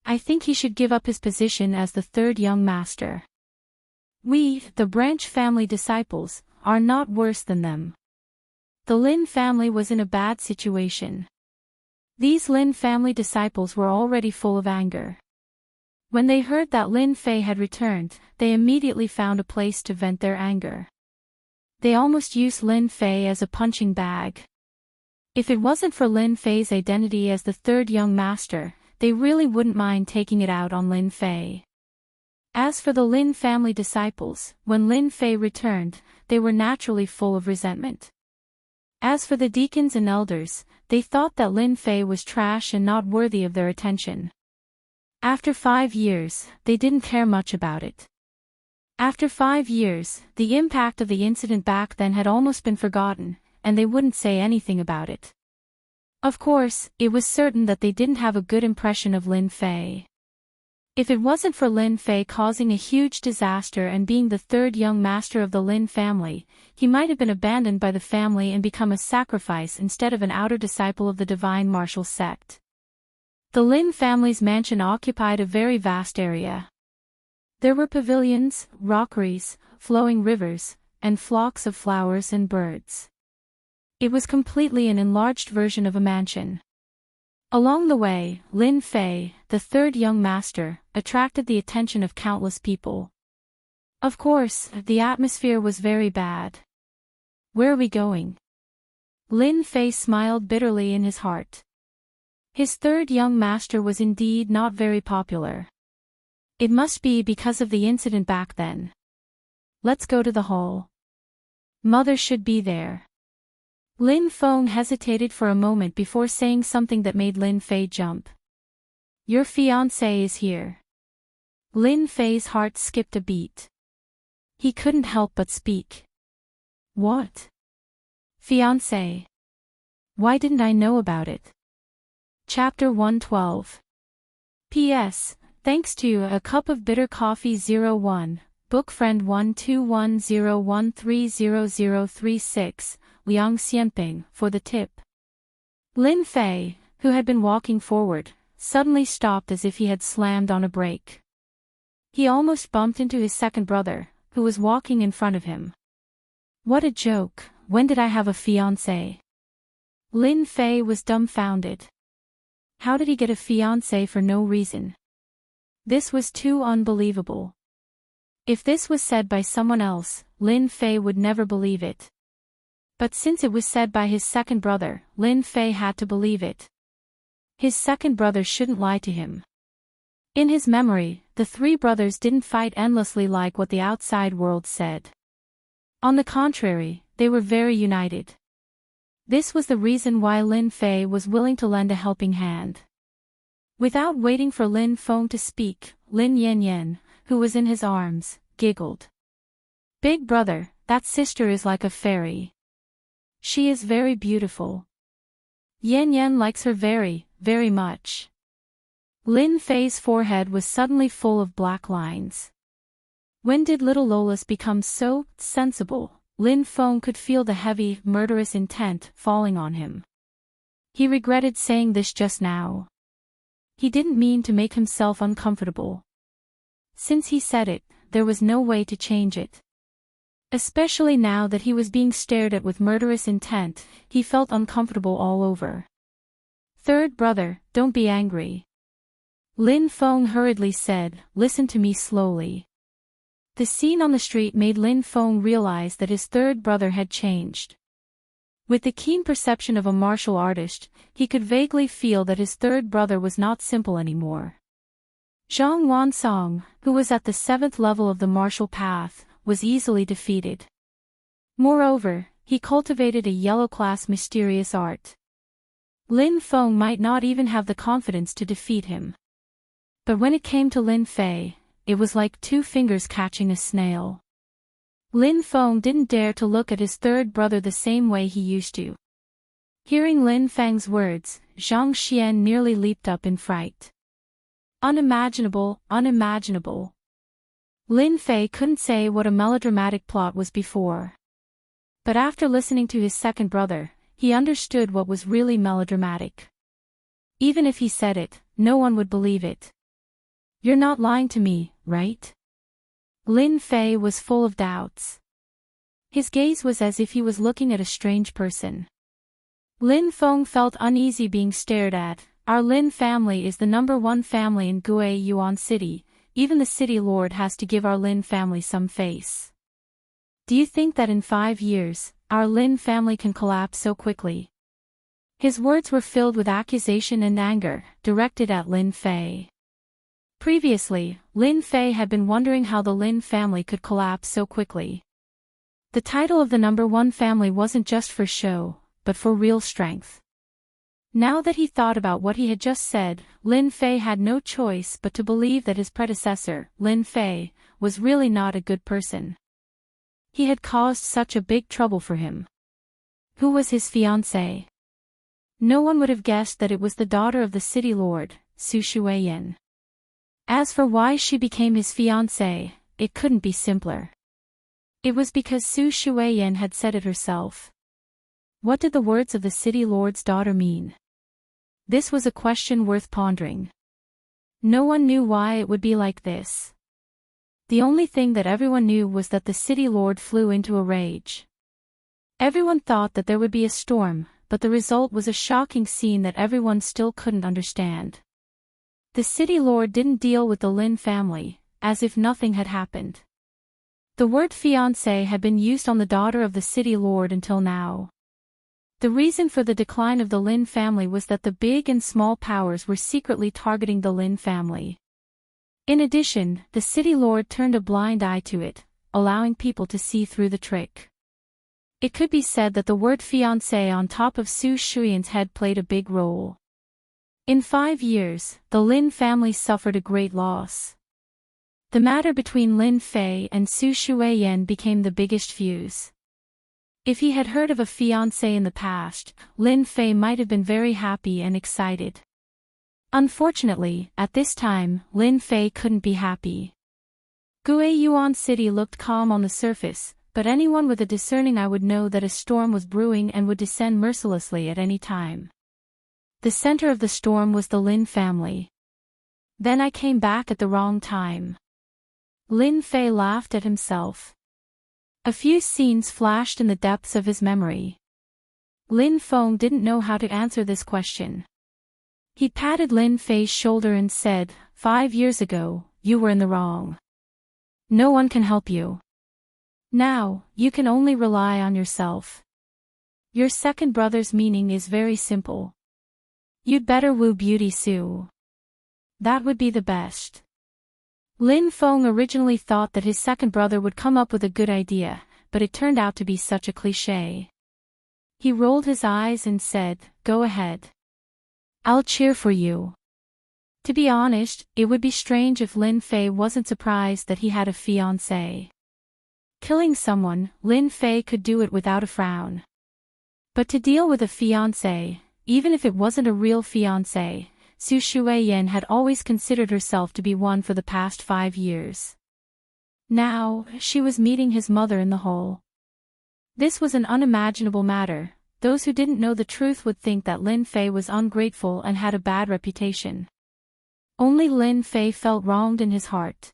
I think he should give up his position as the third young master. We, the branch family disciples, are not worse than them. The Lin family was in a bad situation. These Lin family disciples were already full of anger. When they heard that Lin Fei had returned, they immediately found a place to vent their anger. They almost used Lin Fei as a punching bag. If it wasn't for Lin Fei's identity as the third young master, they really wouldn't mind taking it out on Lin Fei. As for the Lin family disciples, when Lin Fei returned, they were naturally full of resentment. As for the deacons and elders, they thought that Lin Fei was trash and not worthy of their attention. After 5 years, they didn't care much about it. After 5 years, the impact of the incident back then had almost been forgotten, and they wouldn't say anything about it. Of course, it was certain that they didn't have a good impression of Lin Fei. If it wasn't for Lin Fei causing a huge disaster and being the third young master of the Lin family, he might have been abandoned by the family and become a sacrifice instead of an outer disciple of the divine martial sect. The Lin family's mansion occupied a very vast area. There were pavilions, rockeries, flowing rivers, and flocks of flowers and birds. It was completely an enlarged version of a mansion. Along the way, Lin Fei, the third young master, attracted the attention of countless people. Of course, the atmosphere was very bad. Where are we going? Lin Fei smiled bitterly in his heart. His third young master was indeed not very popular. It must be because of the incident back then. Let's go to the hall. Mother should be there. Lin Feng hesitated for a moment before saying something that made Lin Fei jump. Your fiancé is here. Lin Fei's heart skipped a beat. He couldn't help but speak. What? Fiancé? Why didn't I know about it? Chapter 112. P.S. Thanks to A Cup of Bitter Coffee 01, Bookfriend 12101300036, Liang Xianping, for the tip. Lin Fei, who had been walking forward, suddenly stopped as if he had slammed on a brake. He almost bumped into his second brother, who was walking in front of him. What a joke, when did I have a fiancé? Lin Fei was dumbfounded. How did he get a fiancé for no reason? This was too unbelievable. If this was said by someone else, Lin Fei would never believe it. But since it was said by his second brother, Lin Fei had to believe it. His second brother shouldn't lie to him. In his memory, the three brothers didn't fight endlessly like what the outside world said. On the contrary, they were very united. This was the reason why Lin Fei was willing to lend a helping hand. Without waiting for Lin Feng to speak, Lin Yanyan, who was in his arms, giggled. Big brother, that sister is like a fairy. She is very beautiful. Yanyan likes her very, very much. Lin Fei's forehead was suddenly full of black lines. When did little Lolas become so sensible? Lin Feng could feel the heavy, murderous intent falling on him. He regretted saying this just now. He didn't mean to make himself uncomfortable. Since he said it, there was no way to change it. Especially now that he was being stared at with murderous intent, he felt uncomfortable all over. Third brother, don't be angry. Lin Feng hurriedly said, listen to me slowly. The scene on the street made Lin Feng realize that his third brother had changed. With the keen perception of a martial artist, he could vaguely feel that his third brother was not simple anymore. Zhang Wansong, who was at the 7th level of the martial path, was easily defeated. Moreover, he cultivated a yellow-class mysterious art. Lin Feng might not even have the confidence to defeat him. But when it came to Lin Fei, it was like 2 fingers catching a snail. Lin Feng didn't dare to look at his third brother the same way he used to. Hearing Lin Feng's words, Zhang Xian nearly leaped up in fright. Unimaginable, unimaginable. Lin Fei couldn't say what a melodramatic plot was before. But after listening to his second brother, he understood what was really melodramatic. Even if he said it, no one would believe it. You're not lying to me, right? Lin Fei was full of doubts. His gaze was as if he was looking at a strange person. Lin Feng felt uneasy being stared at. Our Lin family is the #1 family in Gue Yuan City. Even the city lord has to give our Lin family some face. Do you think that in 5 years, our Lin family can collapse so quickly? His words were filled with accusation and anger, directed at Lin Fei. Previously, Lin Fei had been wondering how the Lin family could collapse so quickly. The title of the #1 family wasn't just for show, but for real strength. Now that he thought about what he had just said, Lin Fei had no choice but to believe that his predecessor, Lin Fei, was really not a good person. He had caused such a big trouble for him. Who was his fiancée? No one would have guessed that it was the daughter of the city lord, Su Shuiyan. As for why she became his fiancée, it couldn't be simpler. It was because Su Shuiyan had said it herself. What did the words of the city lord's daughter mean? This was a question worth pondering. No one knew why it would be like this. The only thing that everyone knew was that the city lord flew into a rage. Everyone thought that there would be a storm, but the result was a shocking scene that everyone still couldn't understand. The city lord didn't deal with the Lin family, as if nothing had happened. The word fiancé had been used on the daughter of the city lord until now. The reason for the decline of the Lin family was that the big and small powers were secretly targeting the Lin family. In addition, the city lord turned a blind eye to it, allowing people to see through the trick. It could be said that the word fiancé on top of Su Shuiyan's head played a big role. In 5 years, the Lin family suffered a great loss. The matter between Lin Fei and Su Shuiyan became the biggest fuse. If he had heard of a fiancé in the past, Lin Fei might have been very happy and excited. Unfortunately, at this time, Lin Fei couldn't be happy. Gue Yuan City looked calm on the surface, but anyone with a discerning eye would know that a storm was brewing and would descend mercilessly at any time. The center of the storm was the Lin family. Then I came back at the wrong time. Lin Fei laughed at himself. A few scenes flashed in the depths of his memory. Lin Feng didn't know how to answer this question. He patted Lin Fei's shoulder and said, 5 years ago, you were in the wrong. No one can help you. Now, you can only rely on yourself. Your second brother's meaning is very simple. You'd better woo Beauty Su. That would be the best. Lin Feng originally thought that his second brother would come up with a good idea, but it turned out to be such a cliché. He rolled his eyes and said, go ahead. I'll cheer for you. To be honest, it would be strange if Lin Fei wasn't surprised that he had a fiancée. Killing someone, Lin Fei could do it without a frown. But to deal with a fiancé, even if it wasn't a real fiancé, Su Shuiyan had always considered herself to be one for the past 5 years. Now, she was meeting his mother in the hall. This was an unimaginable matter. Those who didn't know the truth would think that Lin Fei was ungrateful and had a bad reputation. Only Lin Fei felt wronged in his heart.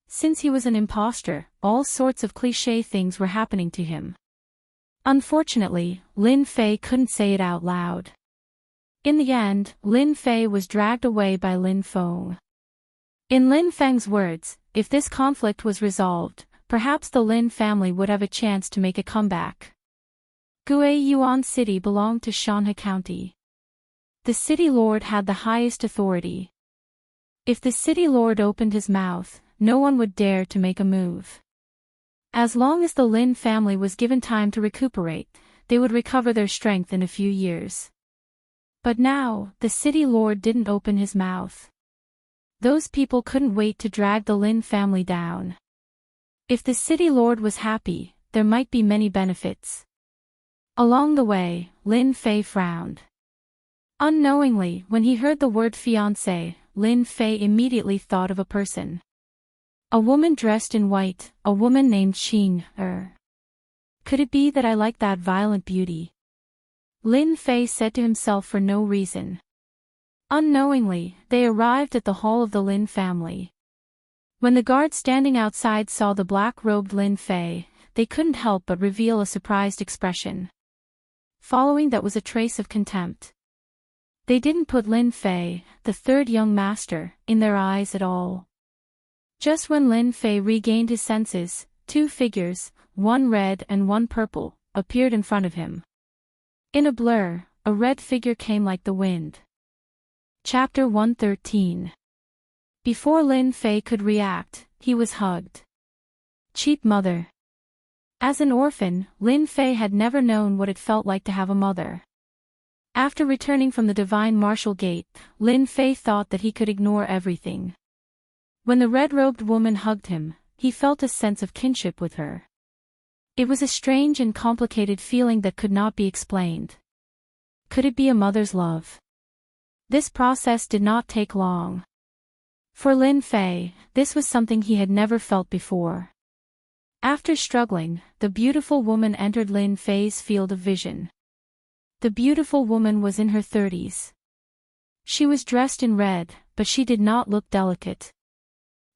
Since he was an imposter, all sorts of cliché things were happening to him. Unfortunately, Lin Fei couldn't say it out loud. In the end, Lin Fei was dragged away by Lin Feng. In Lin Feng's words, if this conflict was resolved, perhaps the Lin family would have a chance to make a comeback. Gue Yuan City belonged to Shanhe County. The city lord had the highest authority. If the city lord opened his mouth, no one would dare to make a move. As long as the Lin family was given time to recuperate, they would recover their strength in a few years. But now, the city lord didn't open his mouth. Those people couldn't wait to drag the Lin family down. If the city lord was happy, there might be many benefits. Along the way, Lin Fei frowned. Unknowingly, when he heard the word fiancé, Lin Fei immediately thought of a person. A woman dressed in white, a woman named Qing. Could it be that I like that violent beauty? Lin Fei said to himself for no reason. Unknowingly, they arrived at the hall of the Lin family. When the guard standing outside saw the black-robed Lin Fei, they couldn't help but reveal a surprised expression. Following that was a trace of contempt. They didn't put Lin Fei, the third young master, in their eyes at all. Just when Lin Fei regained his senses, two figures, one red and one purple, appeared in front of him. In a blur, a red figure came like the wind. Chapter 113. Before Lin Fei could react, he was hugged. Cheap mother. As an orphan, Lin Fei had never known what it felt like to have a mother. After returning from the Divine Martial Gate, Lin Fei thought that he could ignore everything. When the red-robed woman hugged him, he felt a sense of kinship with her. It was a strange and complicated feeling that could not be explained. Could it be a mother's love? This process did not take long. For Lin Fei, this was something he had never felt before. After struggling, the beautiful woman entered Lin Fei's field of vision. The beautiful woman was in her 30s. She was dressed in red, but she did not look delicate.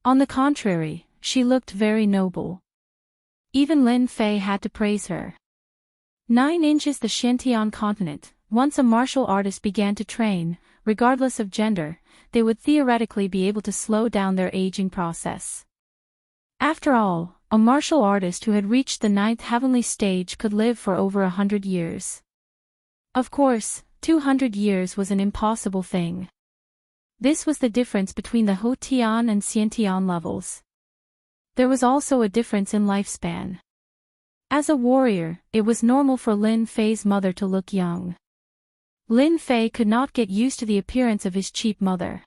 On the contrary, she looked very noble. Even Lin Fei had to praise her. 9 inches. The Xintian continent, once a martial artist began to train, regardless of gender, they would theoretically be able to slow down their aging process. After all, a martial artist who had reached the 9th heavenly stage could live for over 100 years. Of course, 200 years was an impossible thing. This was the difference between the Houtian and Xiantian levels. There was also a difference in lifespan. As a warrior, it was normal for Lin Fei's mother to look young. Lin Fei could not get used to the appearance of his cheap mother.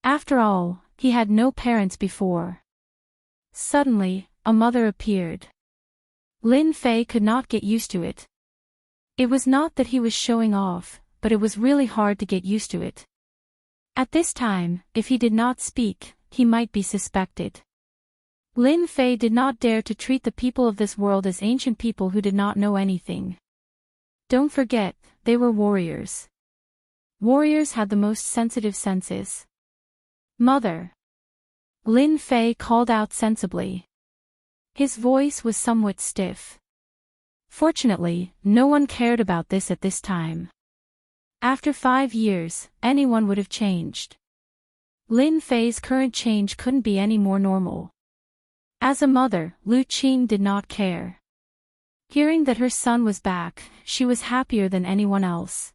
After all, he had no parents before. Suddenly, a mother appeared. Lin Fei could not get used to it. It was not that he was showing off, but it was really hard to get used to it. At this time, if he did not speak, he might be suspected. Lin Fei did not dare to treat the people of this world as ancient people who did not know anything. Don't forget, they were warriors. Warriors had the most sensitive senses. Mother. Lin Fei called out sensibly. His voice was somewhat stiff. Fortunately, no one cared about this at this time. After 5 years, anyone would have changed. Lin Fei's current change couldn't be any more normal. As a mother, Lu Qing did not care. Hearing that her son was back, she was happier than anyone else.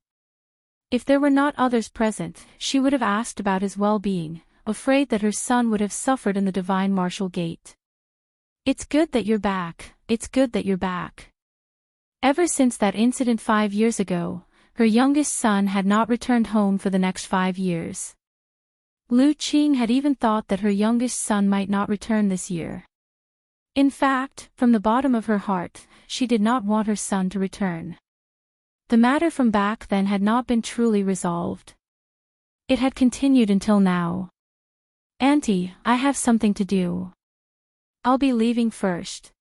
If there were not others present, she would have asked about his well-being, afraid that her son would have suffered in the Divine Martial Gate. It's good that you're back, it's good that you're back. Ever since that incident 5 years ago, her youngest son had not returned home for the next 5 years. Lu Qing had even thought that her youngest son might not return this year. In fact, from the bottom of her heart, she did not want her son to return. The matter from back then had not been truly resolved. It had continued until now. Auntie, I have something to do. I'll be leaving first.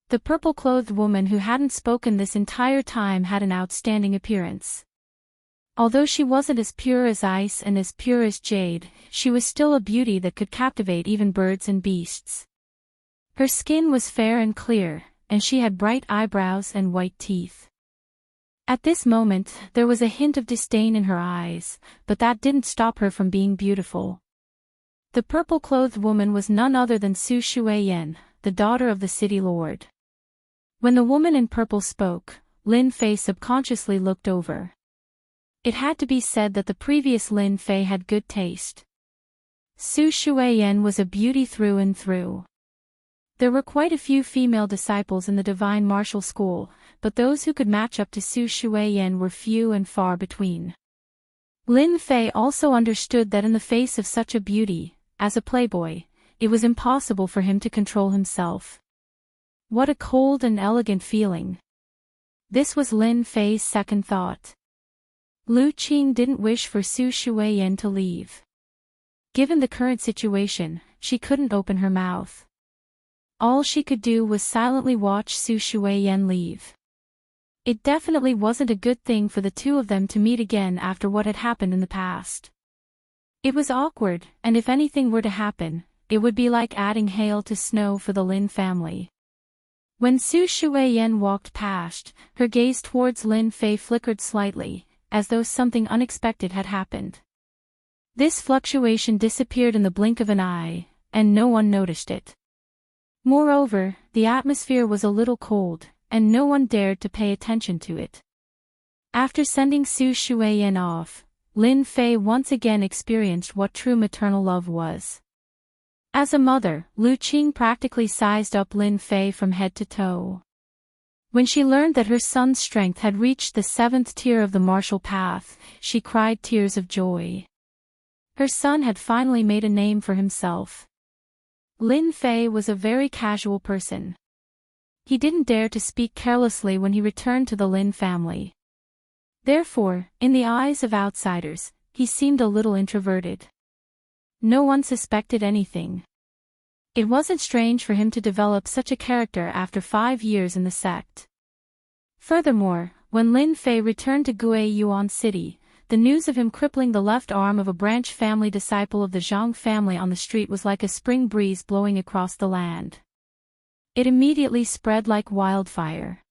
The purple-clothed woman who hadn't spoken this entire time had an outstanding appearance. Although she wasn't as pure as ice and as pure as jade, she was still a beauty that could captivate even birds and beasts. Her skin was fair and clear, and she had bright eyebrows and white teeth. At this moment, there was a hint of disdain in her eyes, but that didn't stop her from being beautiful. The purple-clothed woman was none other than Su Shuiyan, the daughter of the city lord. When the woman in purple spoke, Lin Fei subconsciously looked over. It had to be said that the previous Lin Fei had good taste. Su Shuiyan was a beauty through and through. There were quite a few female disciples in the Divine Martial School, but those who could match up to Su Shuiyan were few and far between. Lin Fei also understood that in the face of such a beauty, as a playboy, it was impossible for him to control himself. What a cold and elegant feeling. This was Lin Fei's second thought. Lu Qing didn't wish for Su Shuiyan to leave. Given the current situation, she couldn't open her mouth. All she could do was silently watch Su Shuiyan leave. It definitely wasn't a good thing for the two of them to meet again after what had happened in the past. It was awkward, and if anything were to happen, it would be like adding hail to snow for the Lin family. When Su Shuiyan walked past, her gaze towards Lin Fei flickered slightly, as though something unexpected had happened. This fluctuation disappeared in the blink of an eye, and no one noticed it. Moreover, the atmosphere was a little cold, and no one dared to pay attention to it. After sending Su Shuiyan off, Lin Fei once again experienced what true maternal love was. As a mother, Lu Qing practically sized up Lin Fei from head to toe. When she learned that her son's strength had reached the 7th tier of the martial path, she cried tears of joy. Her son had finally made a name for himself. Lin Fei was a very casual person. He didn't dare to speak carelessly when he returned to the Lin family. Therefore, in the eyes of outsiders, he seemed a little introverted. No one suspected anything. It wasn't strange for him to develop such a character after 5 years in the sect. Furthermore, when Lin Fei returned to Guiyuan City, the news of him crippling the left arm of a branch family disciple of the Zhang family on the street was like a spring breeze blowing across the land. It immediately spread like wildfire.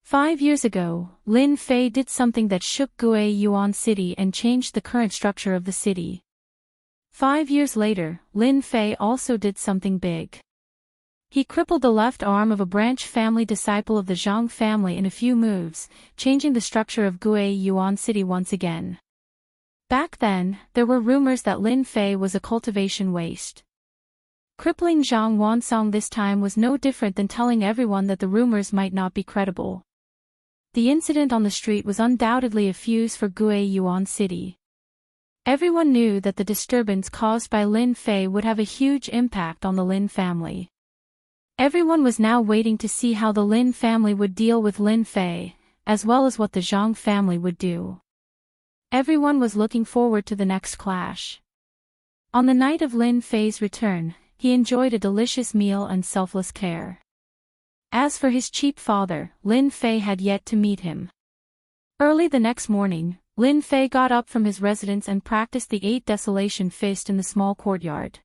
5 years ago, Lin Fei did something that shook Guiyuan City and changed the current structure of the city. 5 years later, Lin Fei also did something big. He crippled the left arm of a branch family disciple of the Zhang family in a few moves, changing the structure of Guiyuan City once again. Back then, there were rumors that Lin Fei was a cultivation waste. Crippling Zhang Wansong this time was no different than telling everyone that the rumors might not be credible. The incident on the street was undoubtedly a fuse for Guiyuan City. Everyone knew that the disturbance caused by Lin Fei would have a huge impact on the Lin family. Everyone was now waiting to see how the Lin family would deal with Lin Fei, as well as what the Zhang family would do. Everyone was looking forward to the next clash. On the night of Lin Fei's return, he enjoyed a delicious meal and selfless care. As for his cheap father, Lin Fei had yet to meet him. Early the next morning, Lin Fei got up from his residence and practiced the 8 Desolation Fist in the small courtyard.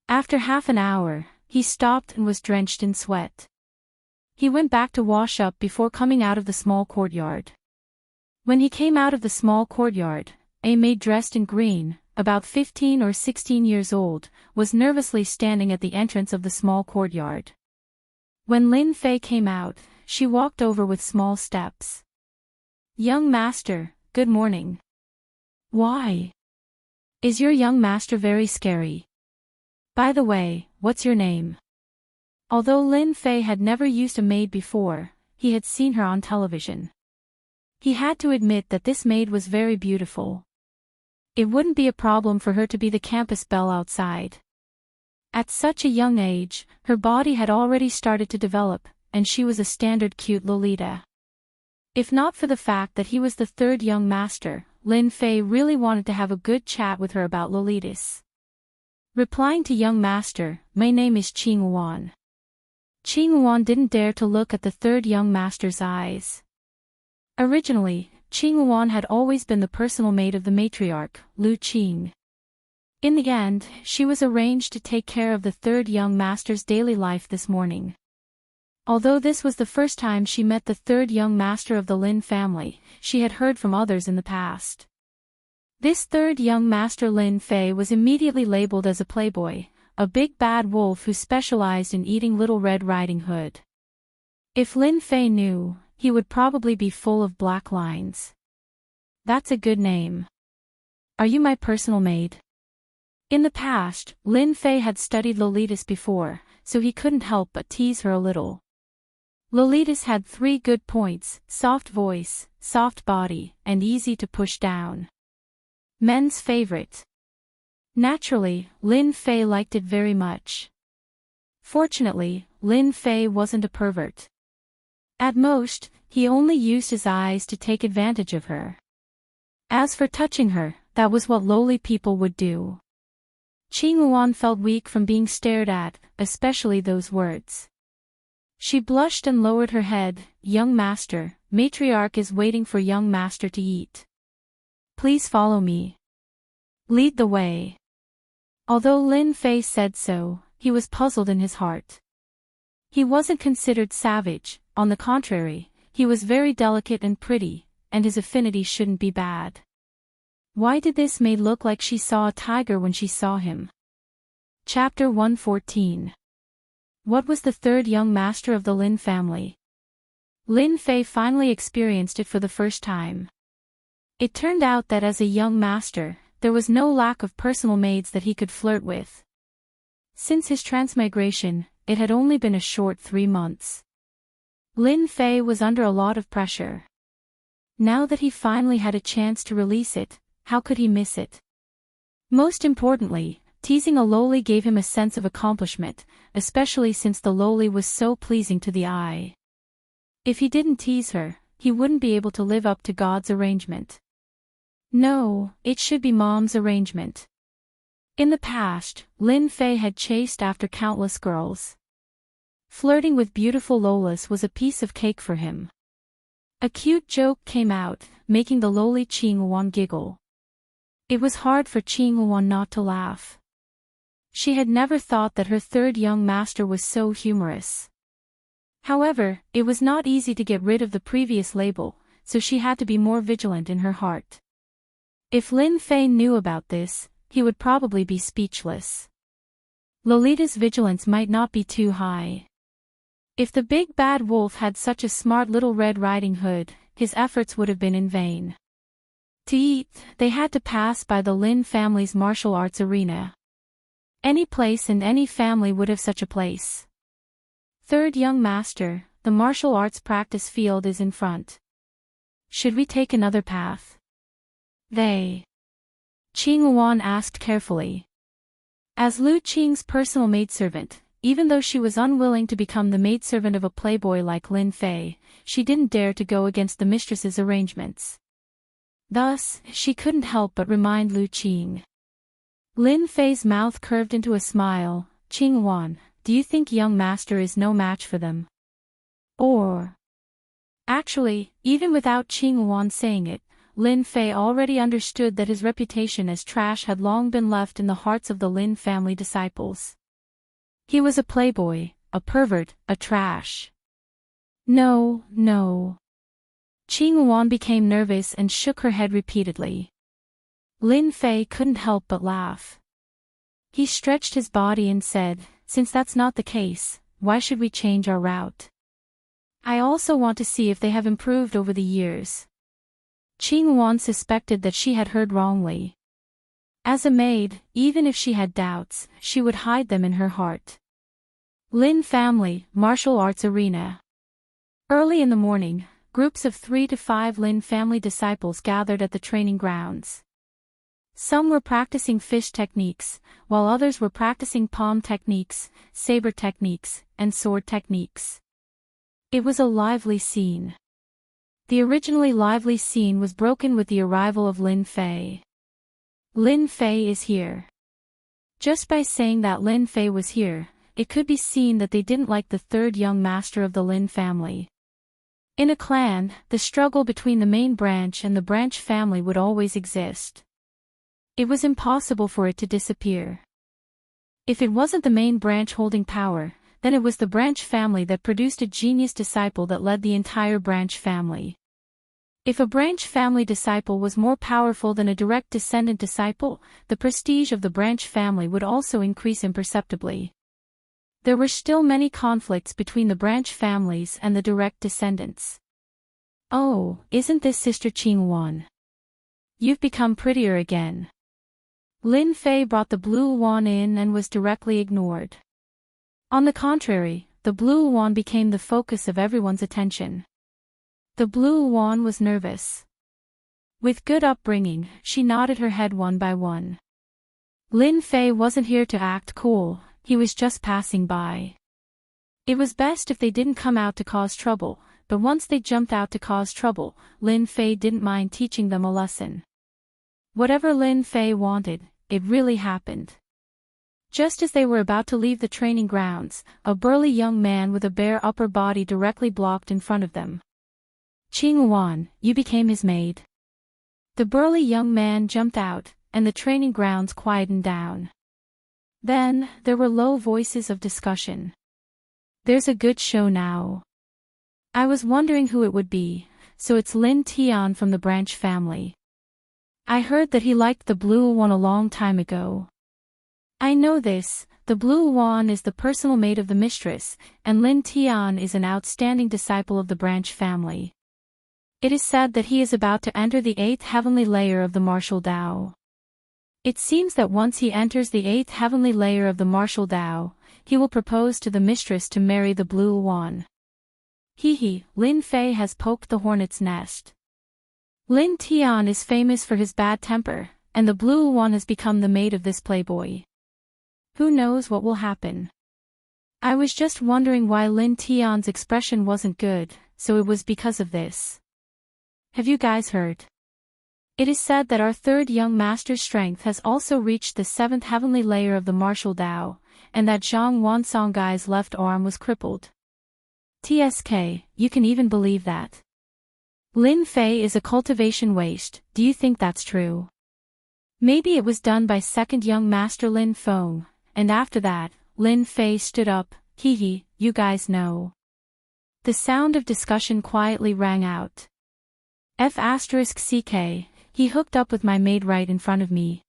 After half an hour, he stopped and was drenched in sweat. He went back to wash up before coming out of the small courtyard. When he came out of the small courtyard, a maid dressed in green, about 15 or 16 years old, was nervously standing at the entrance of the small courtyard. When Lin Fei came out, she walked over with small steps. "Young master, good morning." "Why? Is your young master very scary? By the way, what's your name?" Although Lin Fei had never used a maid before, he had seen her on television. He had to admit that this maid was very beautiful. It wouldn't be a problem for her to be the campus belle outside. At such a young age, her body had already started to develop, and she was a standard cute Lolita. If not for the fact that he was the 3rd young master, Lin Fei really wanted to have a good chat with her about Lolitas. Replying to young master, "My name is Qing Wan." Qing Wan didn't dare to look at the 3rd young master's eyes. Originally, Qing Wan had always been the personal maid of the matriarch, Lu Qing. In the end, she was arranged to take care of the 3rd young master's daily life this morning. Although this was the first time she met the 3rd young master of the Lin family, she had heard from others in the past. This 3rd young master Lin Fei was immediately labeled as a playboy, a big bad wolf who specialized in eating Little Red Riding Hood. If Lin Fei knew, he would probably be full of black lines. "That's a good name. Are you my personal maid?" In the past, Lin Fei had studied Lolitas before, so he couldn't help but tease her a little. Lolitas had 3 good points: soft voice, soft body, and easy to push down. Men's favorite. Naturally, Lin Fei liked it very much. Fortunately, Lin Fei wasn't a pervert. At most, he only used his eyes to take advantage of her. As for touching her, that was what lowly people would do. Qing Yuan felt weak from being stared at, especially those words. She blushed and lowered her head. Young master, matriarch is waiting for young master to eat. Please follow me. Lead the way. Although Lin Fei said so, he was puzzled in his heart. He wasn't considered savage, on the contrary, he was very delicate and pretty, and his affinity shouldn't be bad. Why did this maid look like she saw a tiger when she saw him? Chapter 114. What was the third young master of the Lin family? Lin Fei finally experienced it for the first time. It turned out that as a young master, there was no lack of personal maids that he could flirt with. Since his transmigration, it had only been a short 3 months. Lin Fei was under a lot of pressure. Now that he finally had a chance to release it, how could he miss it? Most importantly, teasing a lowly gave him a sense of accomplishment, especially since the lowly was so pleasing to the eye. If he didn't tease her, he wouldn't be able to live up to God's arrangement. No, it should be Mom's arrangement. In the past, Lin Fei had chased after countless girls. Flirting with beautiful Lolas was a piece of cake for him. A cute joke came out, making the lowly Qing Yuan giggle. It was hard for Qing Yuan not to laugh. She had never thought that her third young master was so humorous. However, it was not easy to get rid of the previous label, so she had to be more vigilant in her heart. If Lin Fei knew about this, he would probably be speechless. Lolita's vigilance might not be too high. If the big bad wolf had such a smart little Red Riding Hood, his efforts would have been in vain. To eat, they had to pass by the Lin family's martial arts arena. Any place and any family would have such a place. Third young master, the martial arts practice field is in front. Should we take another path? Qing Yuan asked carefully. As Lu Qing's personal maidservant, even though she was unwilling to become the maidservant of a playboy like Lin Fei, she didn't dare to go against the mistress's arrangements. Thus, she couldn't help but remind Lu Qing. Lin Fei's mouth curved into a smile. Qing Yuan, do you think young master is no match for them? Or... Actually, even without Qing Yuan saying it, Lin Fei already understood that his reputation as trash had long been left in the hearts of the Lin family disciples. He was a playboy, a pervert, a trash. No. Qing Yuan became nervous and shook her head repeatedly. Lin Fei couldn't help but laugh. He stretched his body and said, since that's not the case, why should we change our route? I also want to see if they have improved over the years. Qing Yuan suspected that she had heard wrongly. As a maid, even if she had doubts, she would hide them in her heart. Lin family, martial arts arena. Early in the morning, groups of 3 to 5 Lin family disciples gathered at the training grounds. Some were practicing fish techniques, while others were practicing palm techniques, saber techniques, and sword techniques. It was a lively scene. The originally lively scene was broken with the arrival of Lin Fei. Lin Fei is here. Just by saying that Lin Fei was here, it could be seen that they didn't like the third young master of the Lin family. In a clan, the struggle between the main branch and the branch family would always exist. It was impossible for it to disappear. If it wasn't the main branch holding power, then it was the branch family that produced a genius disciple that led the entire branch family. If a branch family disciple was more powerful than a direct descendant disciple, the prestige of the branch family would also increase imperceptibly. There were still many conflicts between the branch families and the direct descendants. Oh, isn't this Sister Qing Yuan? You've become prettier again. Lin Fei brought the blue yuan in and was directly ignored. On the contrary, the blue yuan became the focus of everyone's attention. The blue yuan was nervous. With good upbringing, she nodded her head one by one. Lin Fei wasn't here to act cool, he was just passing by. It was best if they didn't come out to cause trouble, but once they jumped out to cause trouble, Lin Fei didn't mind teaching them a lesson. Whatever Lin Fei wanted, it really happened. Just as they were about to leave the training grounds, a burly young man with a bare upper body directly blocked in front of them. Qing Wan, you became his maid. The burly young man jumped out, and the training grounds quietened down. Then, there were low voices of discussion. There's a good show now. I was wondering who it would be, so it's Lin Tian from the Branch family. I heard that he liked the blue one a long time ago. I know this, the blue one is the personal maid of the mistress, and Lin Tian is an outstanding disciple of the Branch family. It is said that he is about to enter the 8th heavenly layer of the martial Dao. It seems that once he enters the 8th heavenly layer of the martial Dao, he will propose to the mistress to marry the blue one. Hee, Lin Fei has poked the hornet's nest. Lin Tian is famous for his bad temper, and the blue one has become the maid of this playboy. Who knows what will happen? I was just wondering why Lin Tian's expression wasn't good, so it was because of this. Have you guys heard? It is said that our third young master's strength has also reached the 7th heavenly layer of the martial Dao, and that Zhang Wansongai's left arm was crippled. TSK, you can even believe that. Lin Fei is a cultivation waste, do you think that's true? Maybe it was done by second young master Lin Feng, and after that, Lin Fei stood up, hee, you guys know. The sound of discussion quietly rang out. F***ck, he hooked up with my maid right in front of me.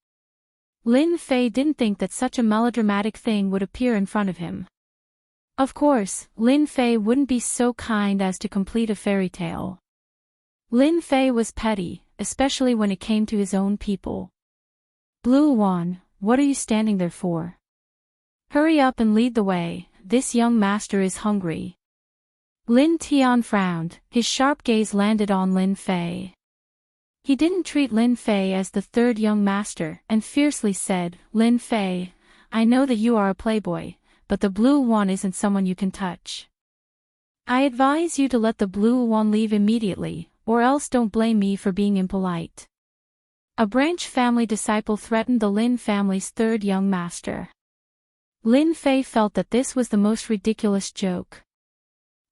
Lin Fei didn't think that such a melodramatic thing would appear in front of him. Of course, Lin Fei wouldn't be so kind as to complete a fairy tale. Lin Fei was petty, especially when it came to his own people. Blue Wan, what are you standing there for? Hurry up and lead the way, this young master is hungry. Lin Tian frowned, his sharp gaze landed on Lin Fei. He didn't treat Lin Fei as the third young master and fiercely said, Lin Fei, I know that you are a playboy, but the blue one isn't someone you can touch. I advise you to let the blue one leave immediately, or else don't blame me for being impolite. A Branch family disciple threatened the Lin family's third young master. Lin Fei felt that this was the most ridiculous joke.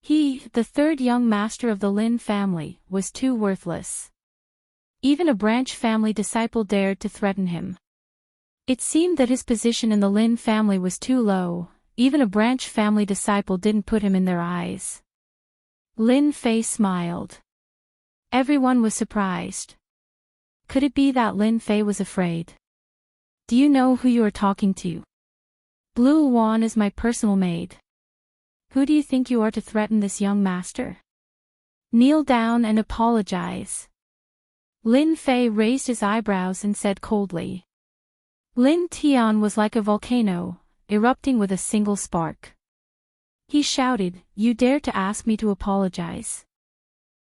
He, the third young master of the Lin family, was too worthless. Even a Branch family disciple dared to threaten him. It seemed that his position in the Lin family was too low, even a Branch family disciple didn't put him in their eyes. Lin Fei smiled. Everyone was surprised. Could it be that Lin Fei was afraid? Do you know who you are talking to? Blue Wan is my personal maid. Who do you think you are to threaten this young master? Kneel down and apologize. Lin Fei raised his eyebrows and said coldly. Lin Tian was like a volcano, erupting with a single spark. He shouted, you dare to ask me to apologize?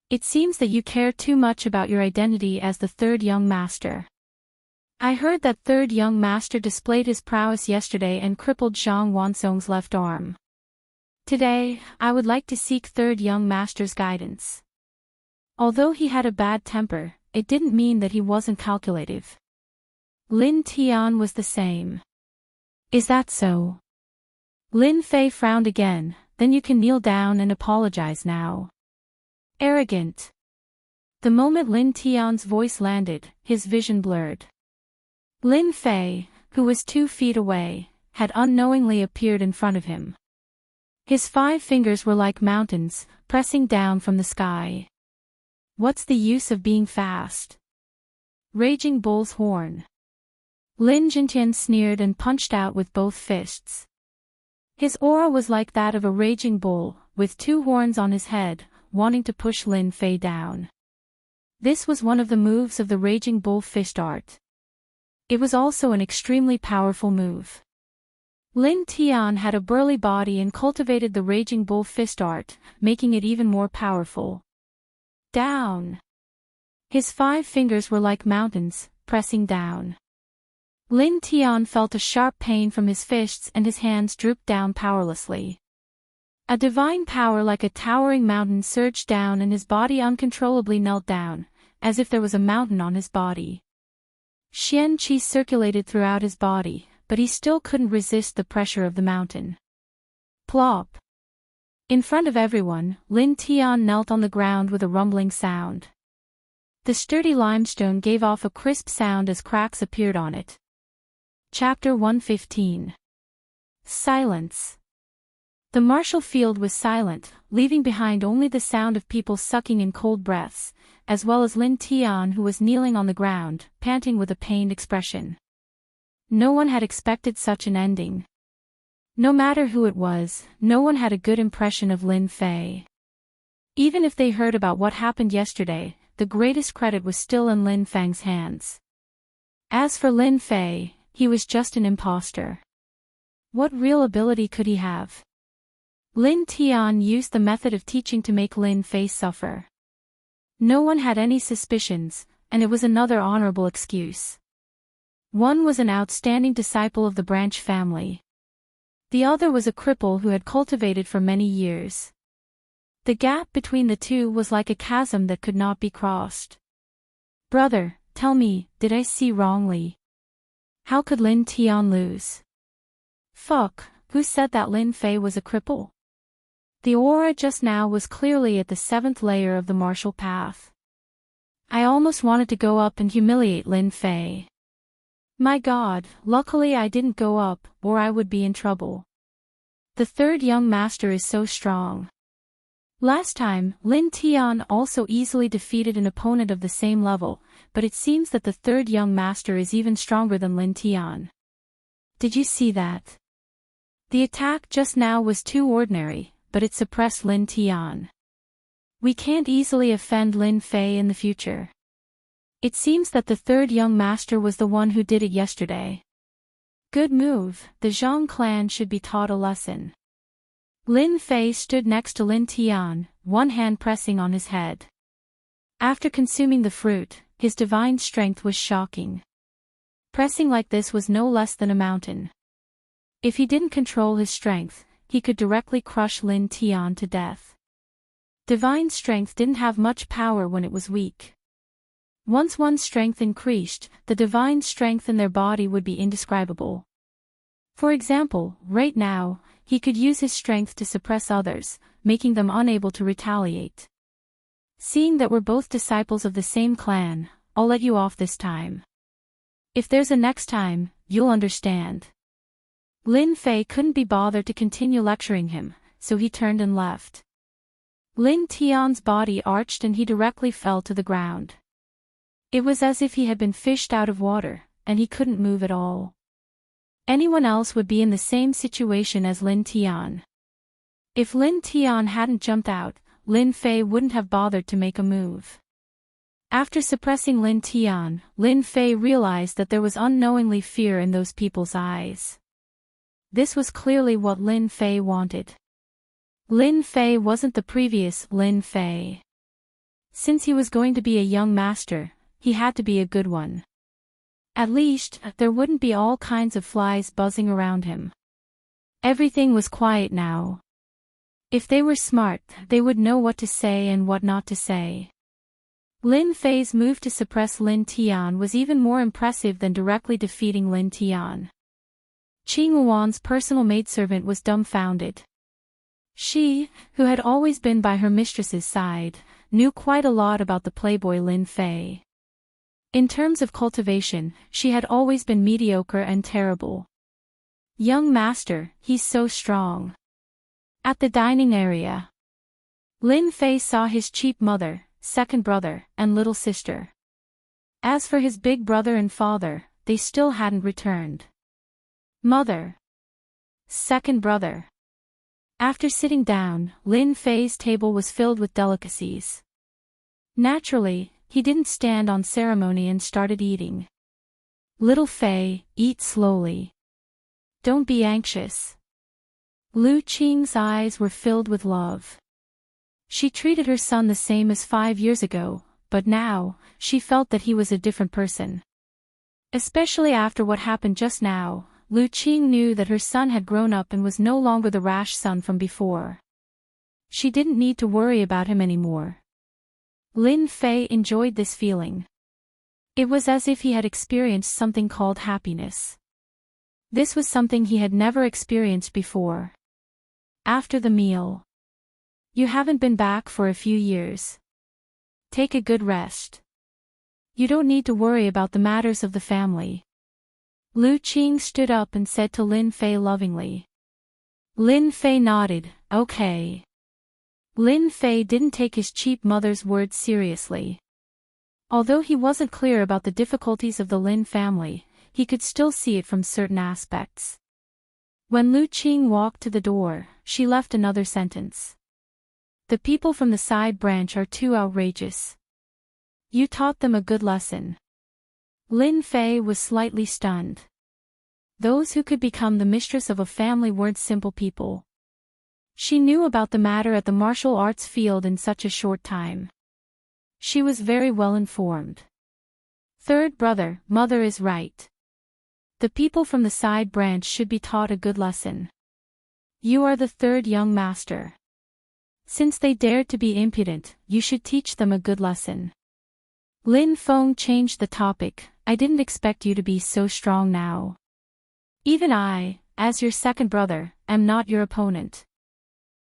It seems that you care too much about your identity as the third young master. I heard that third young master displayed his prowess yesterday and crippled Zhang Wansong's left arm. Today, I would like to seek third young master's guidance. Although he had a bad temper, it didn't mean that he wasn't calculative. Lin Tian was the same. Is that so? Lin Fei frowned again, then you can kneel down and apologize now. Arrogant. The moment Lin Tian's voice landed, his vision blurred. Lin Fei, who was 2 feet away, had unknowingly appeared in front of him. His 5 fingers were like mountains, pressing down from the sky. What's the use of being fast? Raging Bull's horn. Lin Jintian sneered and punched out with both fists. His aura was like that of a raging bull, with 2 horns on his head, wanting to push Lin Fei down. This was one of the moves of the Raging Bull fist art. It was also an extremely powerful move. Lin Tian had a burly body and cultivated the Raging Bull fist art, making it even more powerful. Down. His 5 fingers were like mountains, pressing down. Lin Tian felt a sharp pain from his fists and his hands drooped down powerlessly. A divine power like a towering mountain surged down and his body uncontrollably knelt down, as if there was a mountain on his body. Xian Qi circulated throughout his body, but he still couldn't resist the pressure of the mountain. Plop! In front of everyone, Lin Tian knelt on the ground with a rumbling sound. The sturdy limestone gave off a crisp sound as cracks appeared on it. Chapter 115. Silence. The martial field was silent, leaving behind only the sound of people sucking in cold breaths, as well as Lin Tian who was kneeling on the ground, panting with a pained expression. No one had expected such an ending. No matter who it was, no one had a good impression of Lin Fei. Even if they heard about what happened yesterday, the greatest credit was still in Lin Feng's hands. As for Lin Fei, he was just an imposter. What real ability could he have? Lin Tian used the method of teaching to make Lin Fei suffer. No one had any suspicions, and it was another honorable excuse. One was an outstanding disciple of the branch family. The other was a cripple who had cultivated for many years. The gap between the two was like a chasm that could not be crossed. Brother, tell me, did I see wrongly? How could Lin Tian lose? Fuck, who said that Lin Fei was a cripple? The aura just now was clearly at the 7th layer of the martial path. I almost wanted to go up and humiliate Lin Fei. My God, luckily I didn't go up, or I would be in trouble. The third young master is so strong. Last time, Lin Tian also easily defeated an opponent of the same level, but it seems that the third young master is even stronger than Lin Tian. Did you see that? The attack just now was too ordinary, but it suppressed Lin Tian. We can't easily offend Lin Fei in the future. It seems that the third young master was the one who did it yesterday. Good move, the Zhang clan should be taught a lesson. Lin Fei stood next to Lin Tian, one hand pressing on his head. After consuming the fruit, his divine strength was shocking. Pressing like this was no less than a mountain. If he didn't control his strength, he could directly crush Lin Tian to death. Divine strength didn't have much power when it was weak. Once one's strength increased, the divine strength in their body would be indescribable. For example, right now, he could use his strength to suppress others, making them unable to retaliate. Seeing that we're both disciples of the same clan, I'll let you off this time. If there's a next time, you'll understand. Lin Fei couldn't be bothered to continue lecturing him, so he turned and left. Lin Tian's body arched and he directly fell to the ground. It was as if he had been fished out of water, and he couldn't move at all. Anyone else would be in the same situation as Lin Tian. If Lin Tian hadn't jumped out, Lin Fei wouldn't have bothered to make a move. After suppressing Lin Tian, Lin Fei realized that there was unknowingly fear in those people's eyes. This was clearly what Lin Fei wanted. Lin Fei wasn't the previous Lin Fei. Since he was going to be a young master, he had to be a good one. At least, there wouldn't be all kinds of flies buzzing around him. Everything was quiet now. If they were smart, they would know what to say and what not to say. Lin Fei's move to suppress Lin Tian was even more impressive than directly defeating Lin Tian. Qing Yuan's personal maidservant was dumbfounded. She, who had always been by her mistress's side, knew quite a lot about the playboy Lin Fei. In terms of cultivation, she had always been mediocre and terrible. Young master, he's so strong. At the dining area, Lin Fei saw his cheap mother, second brother, and little sister. As for his big brother and father, they still hadn't returned. Mother. Second brother. After sitting down, Lin Fei's table was filled with delicacies. Naturally, he didn't stand on ceremony and started eating. Little Fei, eat slowly. Don't be anxious. Lu Qing's eyes were filled with love. She treated her son the same as 5 years ago, but now, she felt that he was a different person. Especially after what happened just now, Lu Qing knew that her son had grown up and was no longer the rash son from before. She didn't need to worry about him anymore. Lin Fei enjoyed this feeling. It was as if he had experienced something called happiness. This was something he had never experienced before. After the meal. You haven't been back for a few years. Take a good rest. You don't need to worry about the matters of the family. Lu Qing stood up and said to Lin Fei lovingly. Lin Fei nodded, okay. Lin Fei didn't take his cheap mother's words seriously. Although he wasn't clear about the difficulties of the Lin family, he could still see it from certain aspects. When Lu Qing walked to the door, she left another sentence. The people from the side branch are too outrageous. You taught them a good lesson. Lin Fei was slightly stunned. Those who could become the mistress of a family weren't simple people. She knew about the matter at the martial arts field in such a short time. She was very well informed. Third brother, mother is right. The people from the side branch should be taught a good lesson. You are the third young master. Since they dared to be impudent, you should teach them a good lesson. Lin Feng changed the topic. I didn't expect you to be so strong now. Even I, as your second brother, am not your opponent.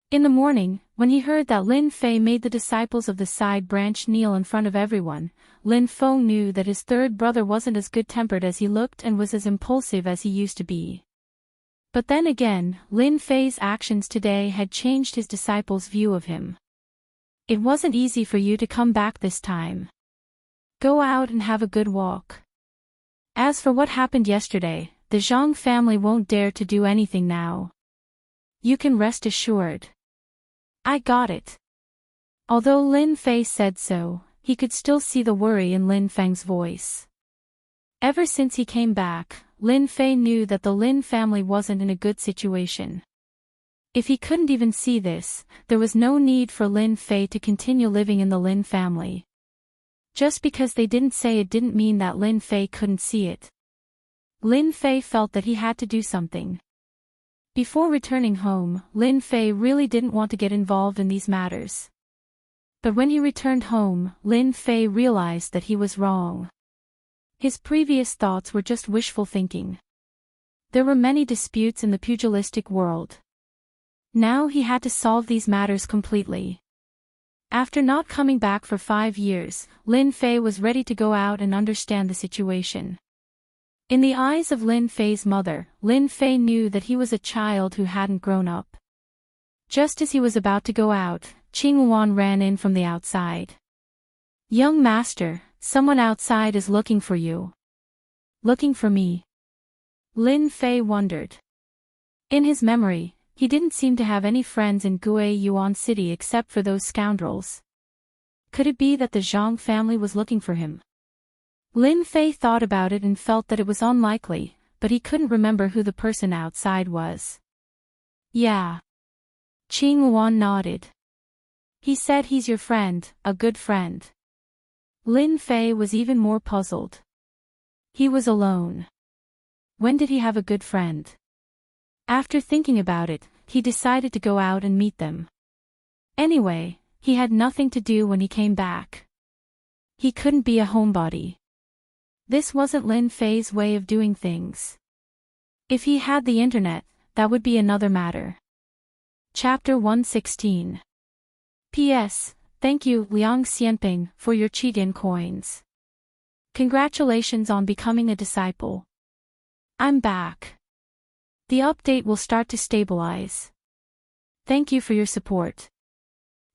In the morning, when he heard that Lin Fei made the disciples of the side branch kneel in front of everyone, Lin Feng knew that his third brother wasn't as good-tempered as he looked and was as impulsive as he used to be. But then again, Lin Fei's actions today had changed his disciples' view of him. It wasn't easy for you to come back this time. Go out and have a good walk. As for what happened yesterday, the Zhang family won't dare to do anything now. You can rest assured. I got it. Although Lin Fei said so, he could still see the worry in Lin Feng's voice. Ever since he came back, Lin Fei knew that the Lin family wasn't in a good situation. If he couldn't even see this, there was no need for Lin Fei to continue living in the Lin family. Just because they didn't say it didn't mean that Lin Fei couldn't see it. Lin Fei felt that he had to do something. Before returning home, Lin Fei really didn't want to get involved in these matters. But when he returned home, Lin Fei realized that he was wrong. His previous thoughts were just wishful thinking. There were many disputes in the pugilistic world. Now he had to solve these matters completely. After not coming back for 5 years, Lin Fei was ready to go out and understand the situation. In the eyes of Lin Fei's mother, Lin Fei knew that he was a child who hadn't grown up. Just as he was about to go out, Qing Wan ran in from the outside. Young master, someone outside is looking for you. Looking for me? Lin Fei wondered. In his memory, he didn't seem to have any friends in Gui Yuan City except for those scoundrels. Could it be that the Zhang family was looking for him? Lin Fei thought about it and felt that it was unlikely, but he couldn't remember who the person outside was. Yeah. Qing Wan nodded. He said he's your friend, a good friend. Lin Fei was even more puzzled. He was alone. When did he have a good friend? After thinking about it, he decided to go out and meet them. Anyway, he had nothing to do when he came back. He couldn't be a homebody. This wasn't Lin Fei's way of doing things. If he had the internet, that would be another matter. Chapter 116. P.S. Thank you, Liang Xianping, for your Qidian coins. Congratulations on becoming a disciple. I'm back. The update will start to stabilize. Thank you for your support.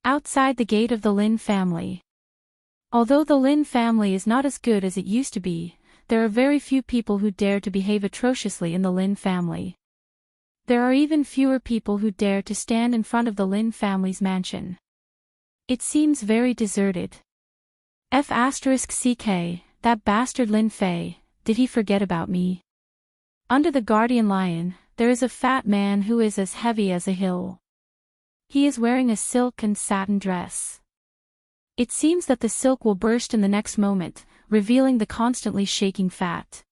Outside the gate of the Lin family. Although the Lin family is not as good as it used to be, there are very few people who dare to behave atrociously in the Lin family. There are even fewer people who dare to stand in front of the Lin family's mansion. It seems very deserted. F***ck, that bastard Lin Fei, did he forget about me? Under the guardian lion, there is a fat man who is as heavy as a hill. He is wearing a silk and satin dress. It seems that the silk will burst in the next moment, revealing the constantly shaking fat.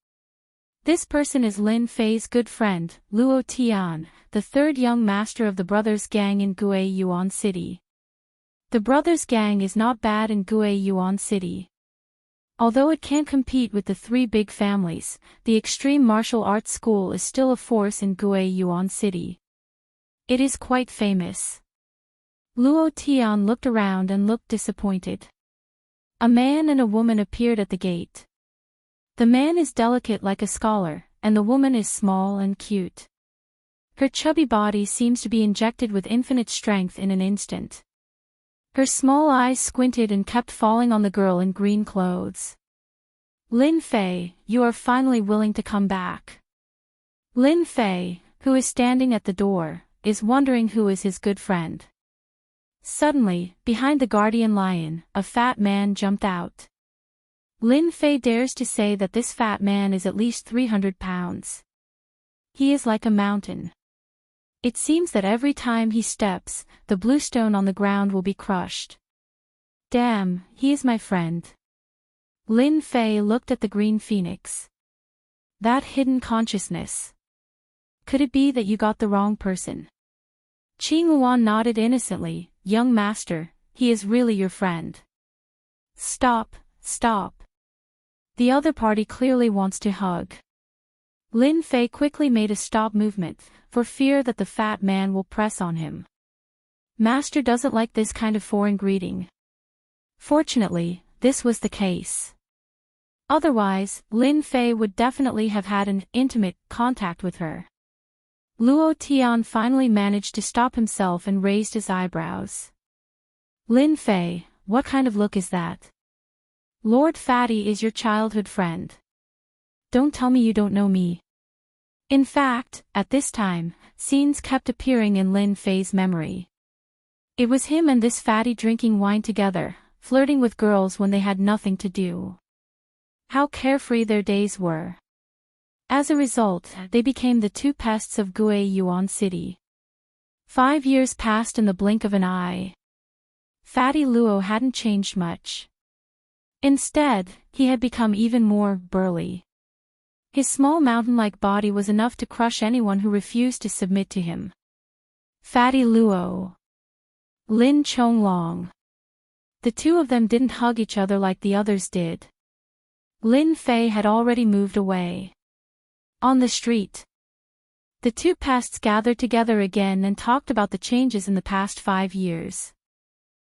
This person is Lin Fei's good friend, Luo Tian, the third young master of the brothers gang in Gue Yuan City. The brothers gang is not bad in Gue Yuan City. Although it can't compete with the three big families, the extreme martial arts school is still a force in Gue Yuan City. It is quite famous. Luo Tian looked around and looked disappointed. A man and a woman appeared at the gate. The man is delicate like a scholar, and the woman is small and cute. Her chubby body seems to be injected with infinite strength in an instant. Her small eyes squinted and kept falling on the girl in green clothes. Lin Fei, you are finally willing to come back. Lin Fei, who is standing at the door, is wondering who is his good friend. Suddenly, behind the guardian lion, a fat man jumped out. Lin Fei dares to say that this fat man is at least 300 pounds. He is like a mountain. It seems that every time he steps, the blue stone on the ground will be crushed. Damn, he is my friend. Lin Fei looked at the green phoenix. That hidden consciousness. Could it be that you got the wrong person? Qing Luan nodded innocently. Young master, he is really your friend. Stop, stop. The other party clearly wants to hug. Lin Fei quickly made a stop movement, for fear that the fat man will press on him. Master doesn't like this kind of foreign greeting. Fortunately, this was the case. Otherwise, Lin Fei would definitely have had an intimate contact with her. Luo Tian finally managed to stop himself and raised his eyebrows. Lin Fei, what kind of look is that? Lord Fatty is your childhood friend. Don't tell me you don't know me. In fact, at this time, scenes kept appearing in Lin Fei's memory. It was him and this fatty drinking wine together, flirting with girls when they had nothing to do. How carefree their days were. As a result, they became the two pests of Gue Yuan City. 5 years passed in the blink of an eye. Fatty Luo hadn't changed much. Instead, he had become even more burly. His small mountain-like body was enough to crush anyone who refused to submit to him. Fatty Luo. Lin Chonglong. The two of them didn't hug each other like the others did. Lin Fei had already moved away. On the street, the two pests gathered together again and talked about the changes in the past 5 years.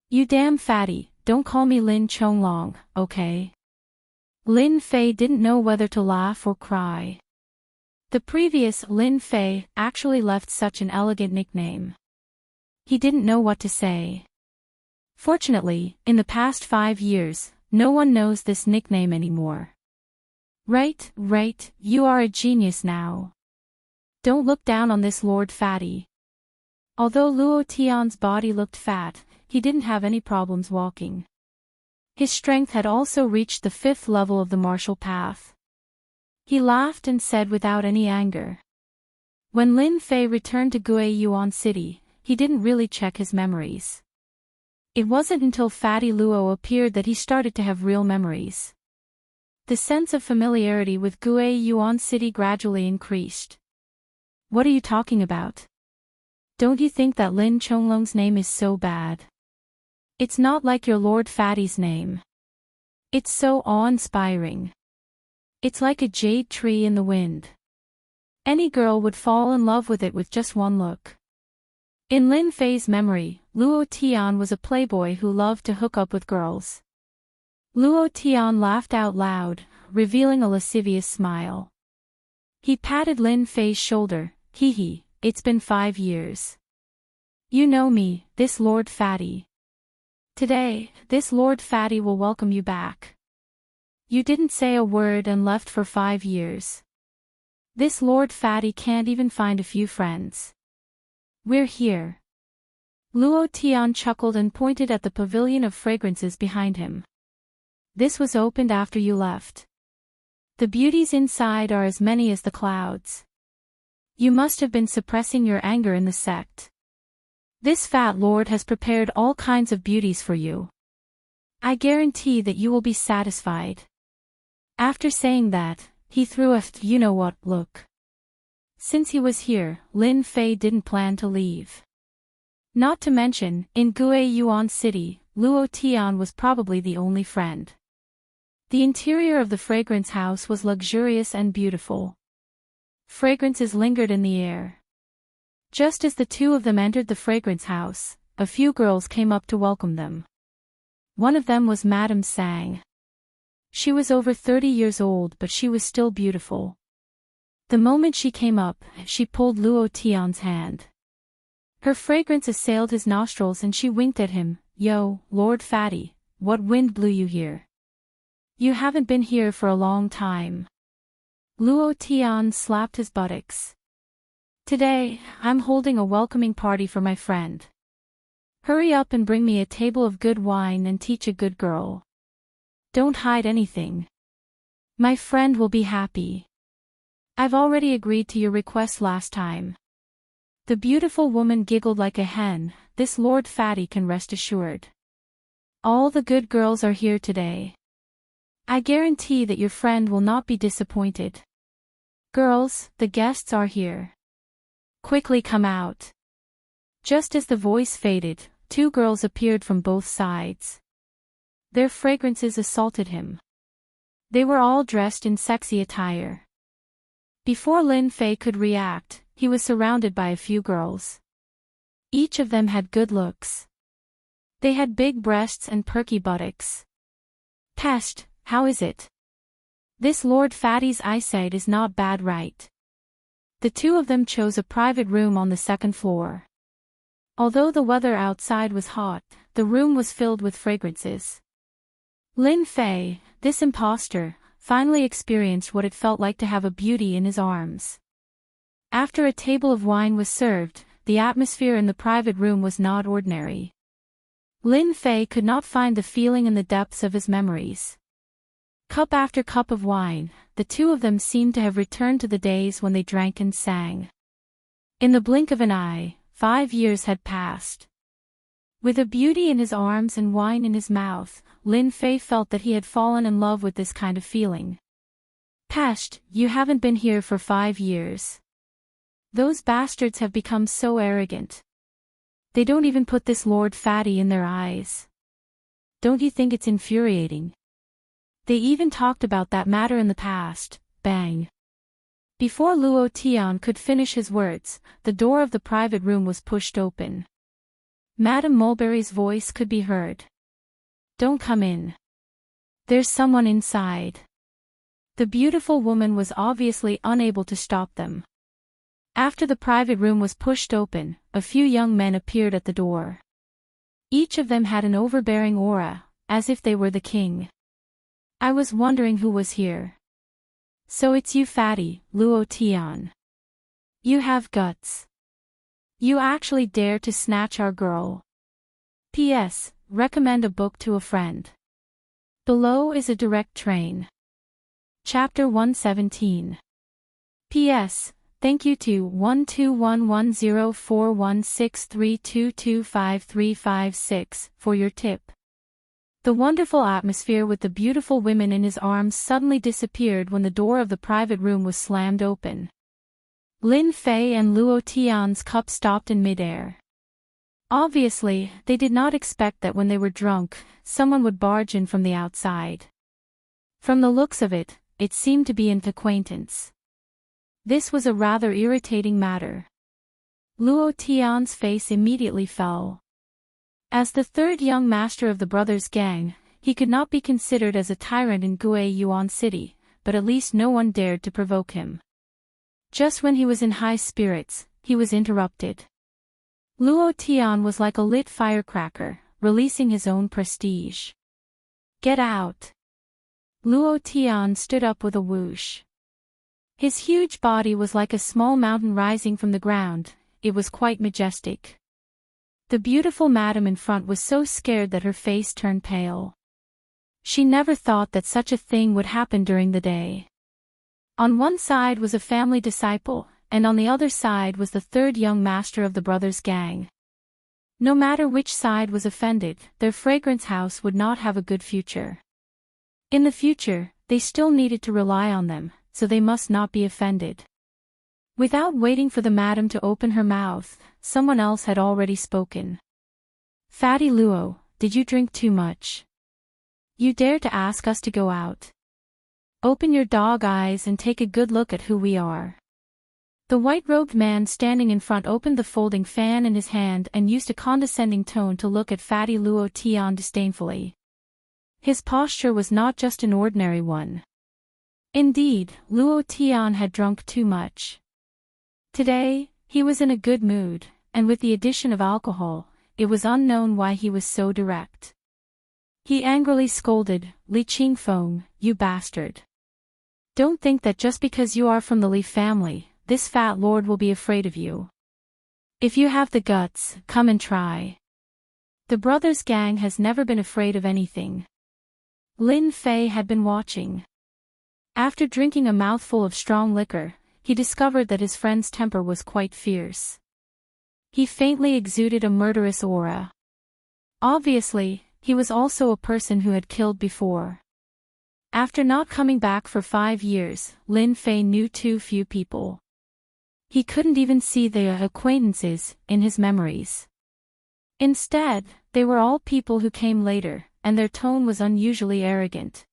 You damn fatty, don't call me Lin Chonglong, okay? Lin Fei didn't know whether to laugh or cry. The previous Lin Fei actually left such an elegant nickname. He didn't know what to say. Fortunately, in the past 5 years, no one knows this nickname anymore. Right, you are a genius now. Don't look down on this Lord Fatty. Although Luo Tian's body looked fat, he didn't have any problems walking. His strength had also reached the 5th level of the martial path. He laughed and said without any anger. When Lin Fei returned to Gue Yuan City, he didn't really check his memories. It wasn't until Fatty Luo appeared that he started to have real memories. The sense of familiarity with Gue Yuan City gradually increased. What are you talking about? Don't you think that Lin Chonglong's name is so bad? It's not like your Lord Fatty's name. It's so awe-inspiring. It's like a jade tree in the wind. Any girl would fall in love with it with just one look. In Lin Fei's memory, Luo Tian was a playboy who loved to hook up with girls. Luo Tian laughed out loud, revealing a lascivious smile. He patted Lin Fei's shoulder. Hee, it's been 5 years. You know me, this Lord Fatty. Today, this Lord Fatty will welcome you back. You didn't say a word and left for 5 years. This Lord Fatty can't even find a few friends. We're here. Luo Tian chuckled and pointed at the pavilion of fragrances behind him. This was opened after you left. The beauties inside are as many as the clouds. You must have been suppressing your anger in the sect. This fat lord has prepared all kinds of beauties for you. I guarantee that you will be satisfied. After saying that, He threw a you-know-what look. Since he was here, Lin Fei didn't plan to leave. Not to mention, in Guiyuan City, Luo Tian was probably the only friend. The interior of the fragrance house was luxurious and beautiful. Fragrances lingered in the air. Just as the two of them entered the fragrance house, a few girls came up to welcome them. One of them was Madame Sang. She was over 30 years old, but she was still beautiful. The moment she came up, she pulled Luo Tian's hand. Her fragrance assailed his nostrils and she winked at him. "Yo, Lord Fatty, what wind blew you here? You haven't been here for a long time." Luo Tian slapped his buttocks. "Today, I'm holding a welcoming party for my friend. Hurry up and bring me a table of good wine and teach a good girl. Don't hide anything. My friend will be happy. I've already agreed to your request last time." The beautiful woman giggled like a hen. "This Lord Fatty can rest assured. All the good girls are here today. I guarantee that your friend will not be disappointed. Girls, the guests are here. Quickly come out." Just as the voice faded, two girls appeared from both sides. Their fragrances assaulted him. They were all dressed in sexy attire. Before Lin Fei could react, he was surrounded by a few girls. Each of them had good looks. They had big breasts and perky buttocks. "Pest, how is it? This Lord Fatty's eyesight is not bad, right?" The two of them chose a private room on the second floor. Although the weather outside was hot, the room was filled with fragrances. Lin Fei, this imposter, finally experienced what it felt like to have a beauty in his arms. After a table of wine was served, the atmosphere in the private room was not ordinary. Lin Fei could not find the feeling in the depths of his memories. Cup after cup of wine, the two of them seemed to have returned to the days when they drank and sang. In the blink of an eye, 5 years had passed. With a beauty in his arms and wine in his mouth, Lin Fei felt that he had fallen in love with this kind of feeling. "Pest, you haven't been here for 5 years. Those bastards have become so arrogant. They don't even put this Lord Fatty in their eyes. Don't you think it's infuriating? They even talked about that matter in the past." Bang. Before Luo Tian could finish his words, the door of the private room was pushed open. Madame Mulberry's voice could be heard. "Don't come in. There's someone inside." The beautiful woman was obviously unable to stop them. After the private room was pushed open, a few young men appeared at the door. Each of them had an overbearing aura, as if they were the king. "I was wondering who was here. So it's you, Fatty, Luo Tian. You have guts. You actually dare to snatch our girl. P.S. Recommend a book to a friend. Below is a direct train." Chapter 117. P.S. Thank you to 121104163225356 for your tip. The wonderful atmosphere with the beautiful women in his arms suddenly disappeared when the door of the private room was slammed open. Lin Fei and Luo Tian's cup stopped in midair. Obviously, they did not expect that when they were drunk, someone would barge in from the outside. From the looks of it, it seemed to be an acquaintance. This was a rather irritating matter. Luo Tian's face immediately fell. As the third young master of the brothers' gang, he could not be considered as a tyrant in Guiyuan City, but at least no one dared to provoke him. Just when he was in high spirits, he was interrupted. Luo Tian was like a lit firecracker, releasing his own prestige. "Get out!" Luo Tian stood up with a whoosh. His huge body was like a small mountain rising from the ground. It was quite majestic. The beautiful madam in front was so scared that her face turned pale. She never thought that such a thing would happen during the day. On one side was a family disciple, and on the other side was the third young master of the brothers' gang. No matter which side was offended, their fragrance house would not have a good future. In the future, they still needed to rely on them, so they must not be offended. Without waiting for the madam to open her mouth, someone else had already spoken. Fatty Luo, did you drink too much? You dare to ask us to go out? Open your dog eyes and take a good look at who we are. The white-robed man standing in front opened the folding fan in his hand and used a condescending tone to look at Fatty Luo Tian disdainfully. His posture was not just an ordinary one. Indeed, Luo Tian had drunk too much. Today, he was in a good mood, and with the addition of alcohol, it was unknown why he was so direct. He angrily scolded, "Li Qingfeng, you bastard. Don't think that just because you are from the Li family, this fat lord will be afraid of you. If you have the guts, come and try. The brothers' gang has never been afraid of anything." Lin Fei had been watching. After drinking a mouthful of strong liquor, he discovered that his friend's temper was quite fierce. He faintly exuded a murderous aura. Obviously, he was also a person who had killed before. After not coming back for 5 years, Lin Fei knew too few people. He couldn't even see their acquaintances in his memories. Instead, they were all people who came later, and their tone was unusually arrogant.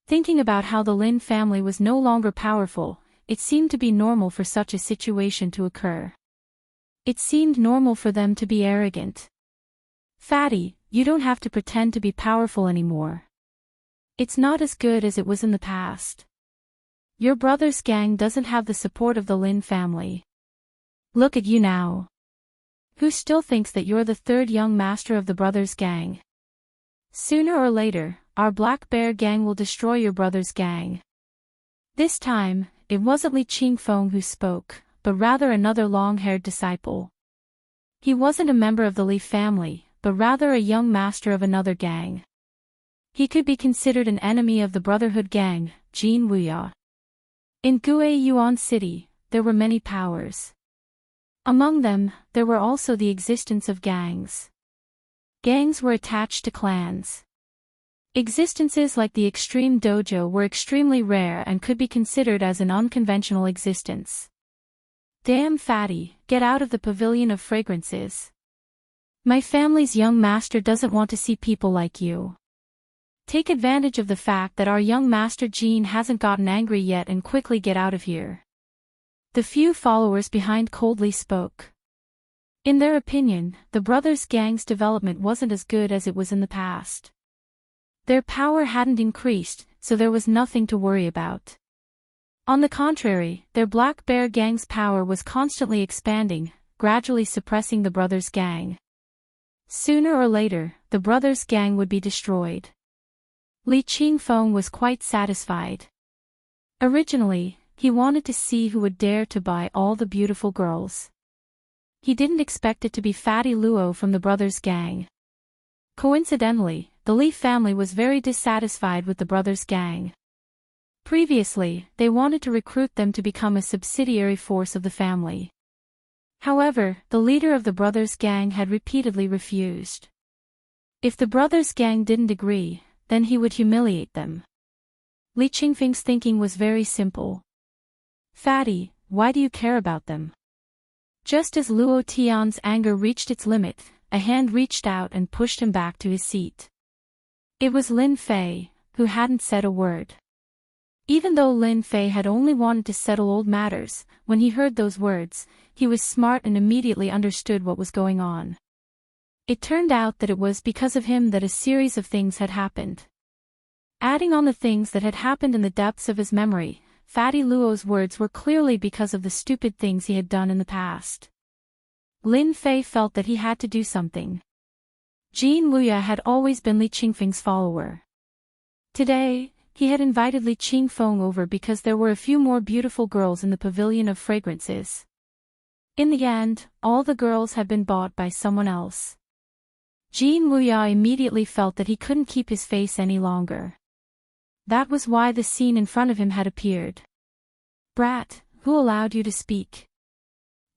Thinking about how the Lin family was no longer powerful, it seemed to be normal for such a situation to occur. It seemed normal for them to be arrogant. Fatty, you don't have to pretend to be powerful anymore. It's not as good as it was in the past. Your brother's gang doesn't have the support of the Lin family. Look at you now. Who still thinks that you're the third young master of the brothers' gang? Sooner or later, our Black Bear gang will destroy your brother's gang. This time, it wasn't Li Qingfeng who spoke, but rather another long-haired disciple. He wasn't a member of the Li family, but rather a young master of another gang. He could be considered an enemy of the Brotherhood gang, Jin Wuya. In Guiyuan City, there were many powers. Among them, there were also the existence of gangs. Gangs were attached to clans. Existences like the Extreme Dojo were extremely rare and could be considered as an unconventional existence. Damn Fatty, get out of the pavilion of fragrances. My family's young master doesn't want to see people like you. Take advantage of the fact that our young master Jean hasn't gotten angry yet and quickly get out of here. The few followers behind coldly spoke. In their opinion, the brothers' gang's development wasn't as good as it was in the past. Their power hadn't increased, so there was nothing to worry about. On the contrary, their Black Bear gang's power was constantly expanding, gradually suppressing the brothers' gang. Sooner or later, the brothers' gang would be destroyed. Li Qingfeng was quite satisfied. Originally, he wanted to see who would dare to buy all the beautiful girls. He didn't expect it to be Fatty Luo from the brothers' gang. Coincidentally, the Li family was very dissatisfied with the brothers' gang. Previously, they wanted to recruit them to become a subsidiary force of the family. However, the leader of the brothers' gang had repeatedly refused. If the brothers' gang didn't agree, then he would humiliate them. Li Qingfeng's thinking was very simple. Fatty, why do you care about them? Just as Luo Tian's anger reached its limit, a hand reached out and pushed him back to his seat. It was Lin Fei, who hadn't said a word. Even though Lin Fei had only wanted to settle old matters, when he heard those words, he was smart and immediately understood what was going on. It turned out that it was because of him that a series of things had happened. Adding on the things that had happened in the depths of his memory, Fatty Luo's words were clearly because of the stupid things he had done in the past. Lin Fei felt that he had to do something. Jin Wuya had always been Li Qingfeng's follower. Today, he had invited Li Qingfeng over because there were a few more beautiful girls in the pavilion of fragrances. In the end, all the girls had been bought by someone else. Jin Wuya immediately felt that he couldn't keep his face any longer. That was why the scene in front of him had appeared. Brat, who allowed you to speak?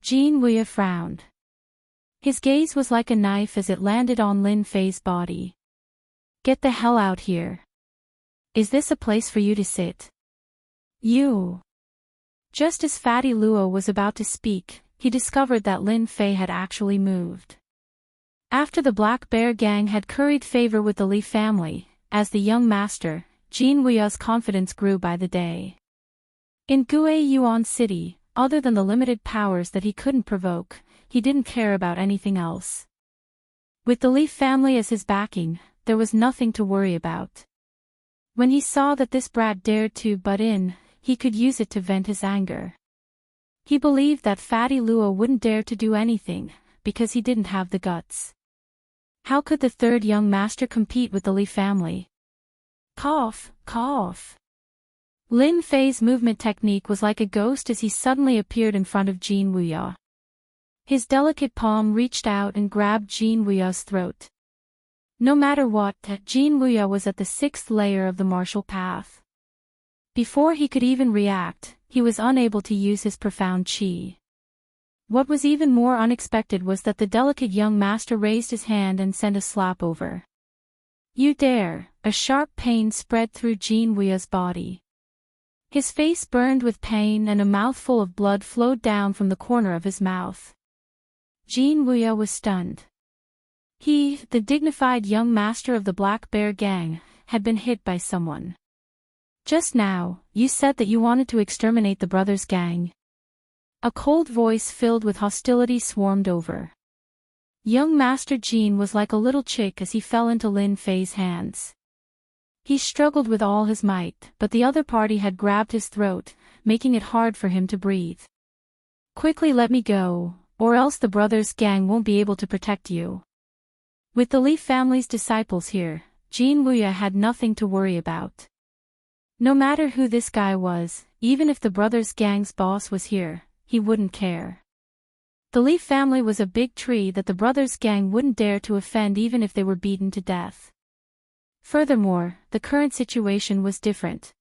Jin Wuya frowned. His gaze was like a knife as it landed on Lin Fei's body. Get the hell out here. Is this a place for you to sit? You. Just as Fatty Luo was about to speak, he discovered that Lin Fei had actually moved. After the Black Bear gang had curried favor with the Li family, as the young master, Jin Wuya's confidence grew by the day. In Guiyuan City, other than the limited powers that he couldn't provoke, he didn't care about anything else. With the Li family as his backing, there was nothing to worry about. When he saw that this brat dared to butt in, he could use it to vent his anger. He believed that Fatty Luo wouldn't dare to do anything, because he didn't have the guts. How could the third young master compete with the Li family? Cough, cough. Lin Fei's movement technique was like a ghost as he suddenly appeared in front of Jin Wuya. His delicate palm reached out and grabbed Jin Wuya's throat. No matter what, Jin Wuya was at the 6th layer of the martial path. Before he could even react, he was unable to use his profound qi. What was even more unexpected was that the delicate young master raised his hand and sent a slap over. You dare! A sharp pain spread through Jin Wuya's body. His face burned with pain and a mouthful of blood flowed down from the corner of his mouth. Jin Wuya was stunned. He, the dignified young master of the Black Bear gang, had been hit by someone. Just now, you said that you wanted to exterminate the brothers' gang. A cold voice filled with hostility swarmed over. Young Master Jin was like a little chick as he fell into Lin Fei's hands. He struggled with all his might, but the other party had grabbed his throat, making it hard for him to breathe. Quickly let me go, or else the brothers' gang won't be able to protect you. With the Li family's disciples here, Jin Wuya had nothing to worry about. No matter who this guy was, even if the brothers' gang's boss was here, he wouldn't care. The Li family was a big tree that the brothers' gang wouldn't dare to offend even if they were beaten to death. Furthermore, the current situation was different.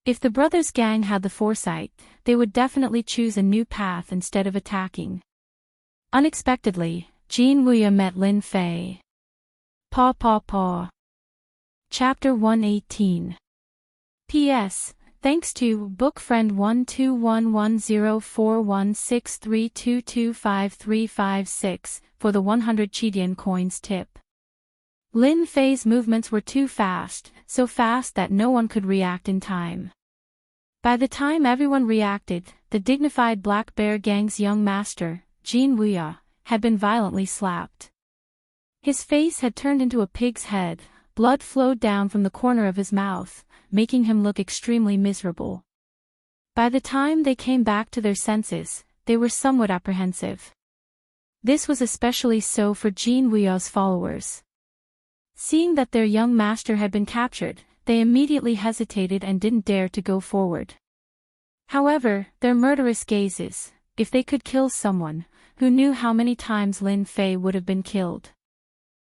If the brothers' gang had the foresight, they would definitely choose a new path instead of attacking. Unexpectedly, Jin Wuya met Lin Fei. Paw paw paw. Chapter 118. P.S. Thanks to book friend 1211041632253556 for the 100 Chidian coins tip. Lin Fei's movements were too fast, so fast that no one could react in time. By the time everyone reacted, the dignified Black Bear gang's young master, Jin Wuya, had been violently slapped. His face had turned into a pig's head, blood flowed down from the corner of his mouth, making him look extremely miserable. By the time they came back to their senses, they were somewhat apprehensive. This was especially so for Jin Wuya's followers. Seeing that their young master had been captured, they immediately hesitated and didn't dare to go forward. However, their murderous gazes, if they could kill someone, who knew how many times Lin Fei would have been killed.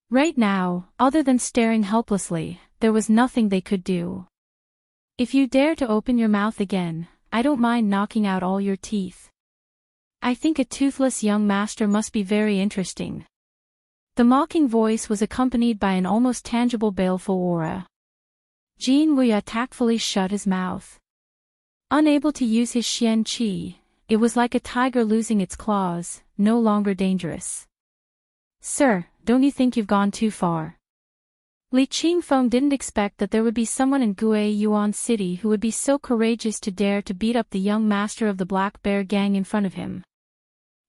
Right now, other than staring helplessly, there was nothing they could do. If you dare to open your mouth again, I don't mind knocking out all your teeth. I think a toothless young master must be very interesting. The mocking voice was accompanied by an almost tangible baleful aura. Jin Wuya tactfully shut his mouth. Unable to use his Xian Qi, it was like a tiger losing its claws, no longer dangerous. Sir, don't you think you've gone too far? Li Qingfeng didn't expect that there would be someone in Guiyuan City who would be so courageous to dare to beat up the young master of the Black Bear gang in front of him.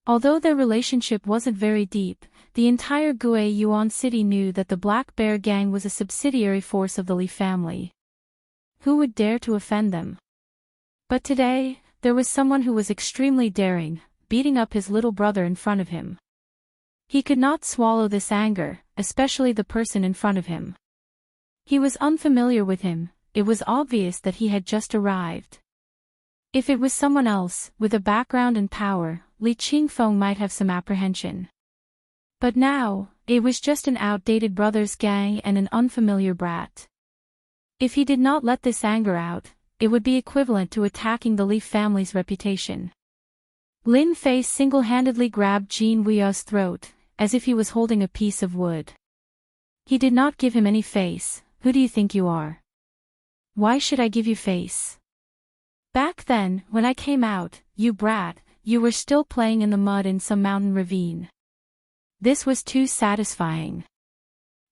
Although their relationship wasn't very deep, the entire Guiyuan City knew that the Black Bear gang was a subsidiary force of the Li family. Who would dare to offend them? But today, there was someone who was extremely daring, beating up his little brother in front of him. He could not swallow this anger, especially the person in front of him. He was unfamiliar with him, it was obvious that he had just arrived. If it was someone else, with a background and power, Li Qingfeng might have some apprehension. But now, it was just an outdated brothers gang and an unfamiliar brat. If he did not let this anger out, it would be equivalent to attacking the Li family's reputation. Lin Fei single-handedly grabbed Jin Wuya's throat, as if he was holding a piece of wood. He did not give him any face. Who do you think you are? Why should I give you face? Back then, when I came out, you brat, you were still playing in the mud in some mountain ravine. This was too satisfying.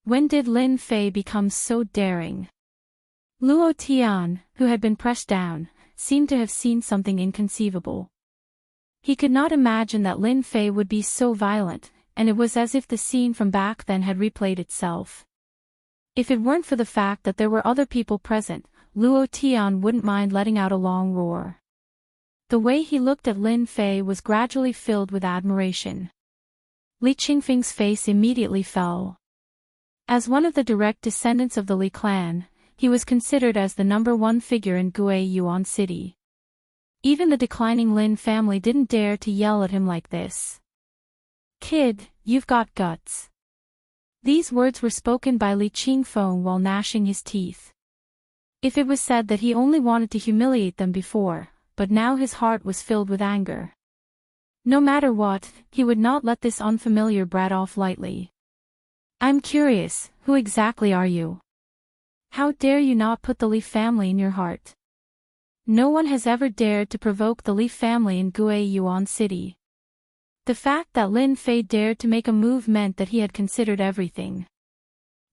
When did Lin Fei become so daring? Luo Tian, who had been pressed down, seemed to have seen something inconceivable. He could not imagine that Lin Fei would be so violent, and it was as if the scene from back then had replayed itself. If it weren't for the fact that there were other people present, Luo Tian wouldn't mind letting out a long roar. The way he looked at Lin Fei was gradually filled with admiration. Li Qingfeng's face immediately fell. As one of the direct descendants of the Li clan, he was considered as the #1 figure in Gui Yuan City. Even the declining Lin family didn't dare to yell at him like this. "Kid, you've got guts." These words were spoken by Li Qingfeng while gnashing his teeth. If it was said that he only wanted to humiliate them before, but now his heart was filled with anger. No matter what, he would not let this unfamiliar brat off lightly. "I'm curious, who exactly are you? How dare you not put the Li family in your heart?" No one has ever dared to provoke the Li family in Gui Yuan City. The fact that Lin Fei dared to make a move meant that he had considered everything.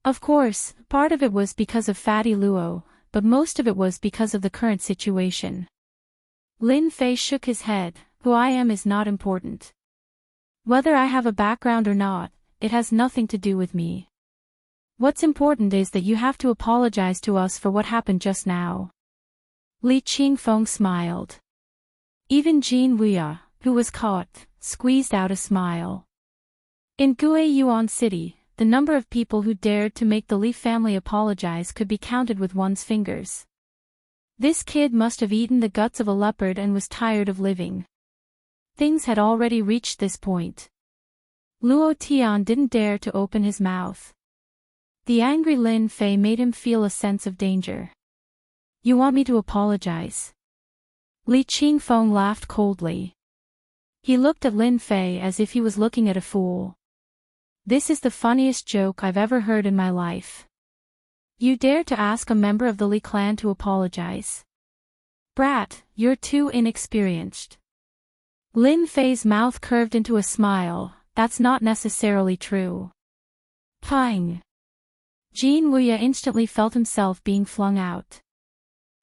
Of course, part of it was because of Fatty Luo, but most of it was because of the current situation. Lin Fei shook his head. "Who I am is not important. Whether I have a background or not, it has nothing to do with me. What's important is that you have to apologize to us for what happened just now." Li Qingfeng smiled. Even Jin Wuya, who was caught, squeezed out a smile. In Gui Yuan City, the number of people who dared to make the Li family apologize could be counted with one's fingers. This kid must have eaten the guts of a leopard and was tired of living. Things had already reached this point. Luo Tian didn't dare to open his mouth. The angry Lin Fei made him feel a sense of danger. "You want me to apologize?" Li Qingfeng laughed coldly. He looked at Lin Fei as if he was looking at a fool. "This is the funniest joke I've ever heard in my life. You dare to ask a member of the Li clan to apologize? Brat, you're too inexperienced." Lin Fei's mouth curved into a smile. "That's not necessarily true." Pang! Jin Wuya instantly felt himself being flung out.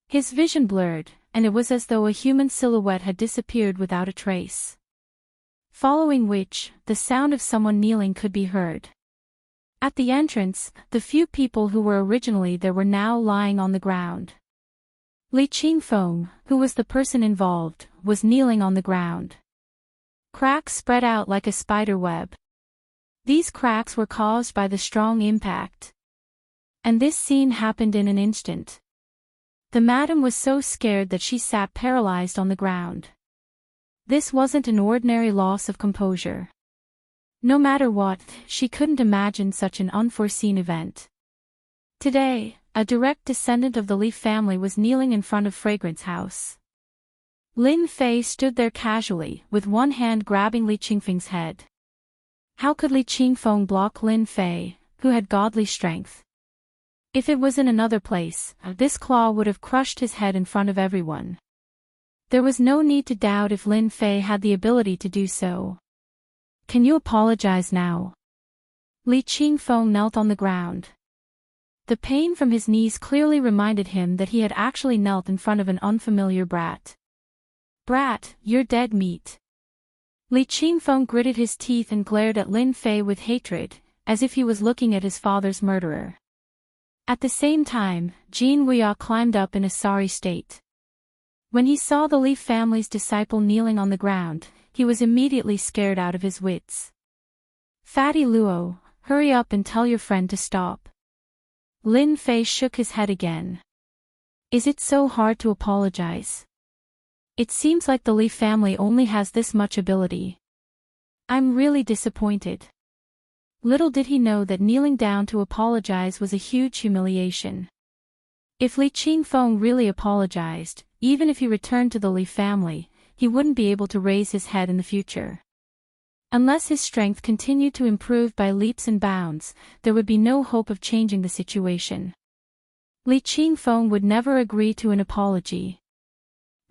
His vision blurred, and it was as though a human silhouette had disappeared without a trace. Following which, the sound of someone kneeling could be heard. At the entrance, the few people who were originally there were now lying on the ground. Li Qingfeng, who was the person involved, was kneeling on the ground. Cracks spread out like a spider web. These cracks were caused by the strong impact. And this scene happened in an instant. The madam was so scared that she sat paralyzed on the ground. This wasn't an ordinary loss of composure. No matter what, she couldn't imagine such an unforeseen event. Today, a direct descendant of the Li family was kneeling in front of Fragrance House. Lin Fei stood there casually, with one hand grabbing Li Qingfeng's head. How could Li Qingfeng block Lin Fei, who had godly strength? If it was in another place, this claw would have crushed his head in front of everyone. There was no need to doubt if Lin Fei had the ability to do so. "Can you apologize now?" Li Qingfeng knelt on the ground. The pain from his knees clearly reminded him that he had actually knelt in front of an unfamiliar brat. "Brat, you're dead meat." Li Qingfeng gritted his teeth and glared at Lin Fei with hatred, as if he was looking at his father's murderer. At the same time, Jin Wuya climbed up in a sorry state. When he saw the Li family's disciple kneeling on the ground, he was immediately scared out of his wits. "Fatty Luo, hurry up and tell your friend to stop." Lin Fei shook his head again. "Is it so hard to apologize? It seems like the Li family only has this much ability. I'm really disappointed." Little did he know that kneeling down to apologize was a huge humiliation. If Li Qingfeng really apologized, even if he returned to the Li family, he wouldn't be able to raise his head in the future. Unless his strength continued to improve by leaps and bounds, there would be no hope of changing the situation. Li Qingfeng would never agree to an apology.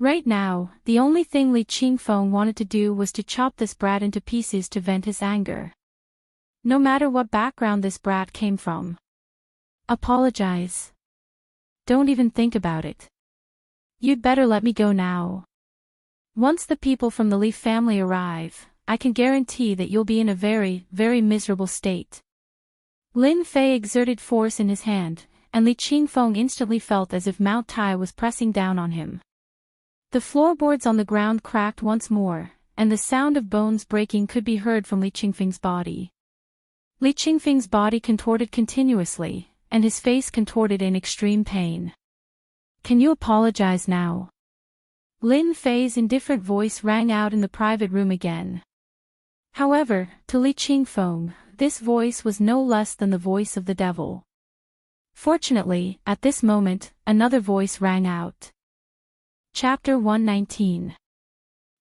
Right now, the only thing Li Qingfeng wanted to do was to chop this brat into pieces to vent his anger. No matter what background this brat came from. Apologize. Don't even think about it. You'd better let me go now. Once the people from the Li family arrive, I can guarantee that you'll be in a very, very miserable state. Lin Fei exerted force in his hand, and Li Qingfeng instantly felt as if Mount Tai was pressing down on him. The floorboards on the ground cracked once more, and the sound of bones breaking could be heard from Li Qingfeng's body. Li Qingfeng's body contorted continuously, and his face contorted in extreme pain. Can you apologize now? Lin Fei's indifferent voice rang out in the private room again. However, to Li Qingfeng, this voice was no less than the voice of the devil. Fortunately, at this moment, another voice rang out. Chapter 119.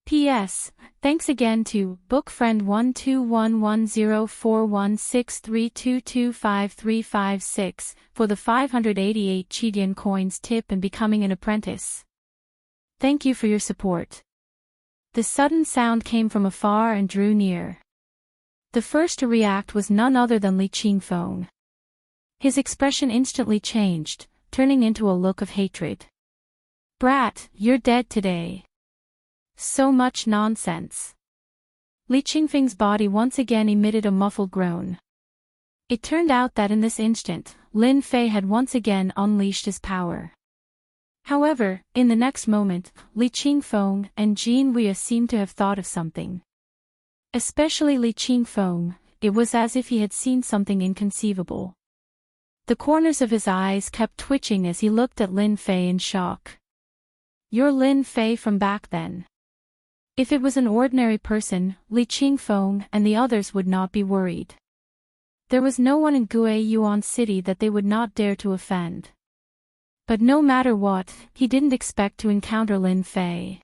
P.S. Thanks again to bookfriend 1211041632253556 for the 588 Qidian coins tip and becoming an apprentice. Thank you for your support. The sudden sound came from afar and drew near. The first to react was none other than Li Qingfeng. His expression instantly changed, turning into a look of hatred. Brat, you're dead today. So much nonsense. Li Qingfeng's body once again emitted a muffled groan. It turned out that in this instant, Lin Fei had once again unleashed his power. However, in the next moment, Li Qingfeng and Jin Wei seemed to have thought of something. Especially Li Qingfeng, it was as if he had seen something inconceivable. The corners of his eyes kept twitching as he looked at Lin Fei in shock. You're Lin Fei from back then. If it was an ordinary person, Li Qingfeng and the others would not be worried. There was no one in Guiyuan City that they would not dare to offend. But no matter what, he didn't expect to encounter Lin Fei.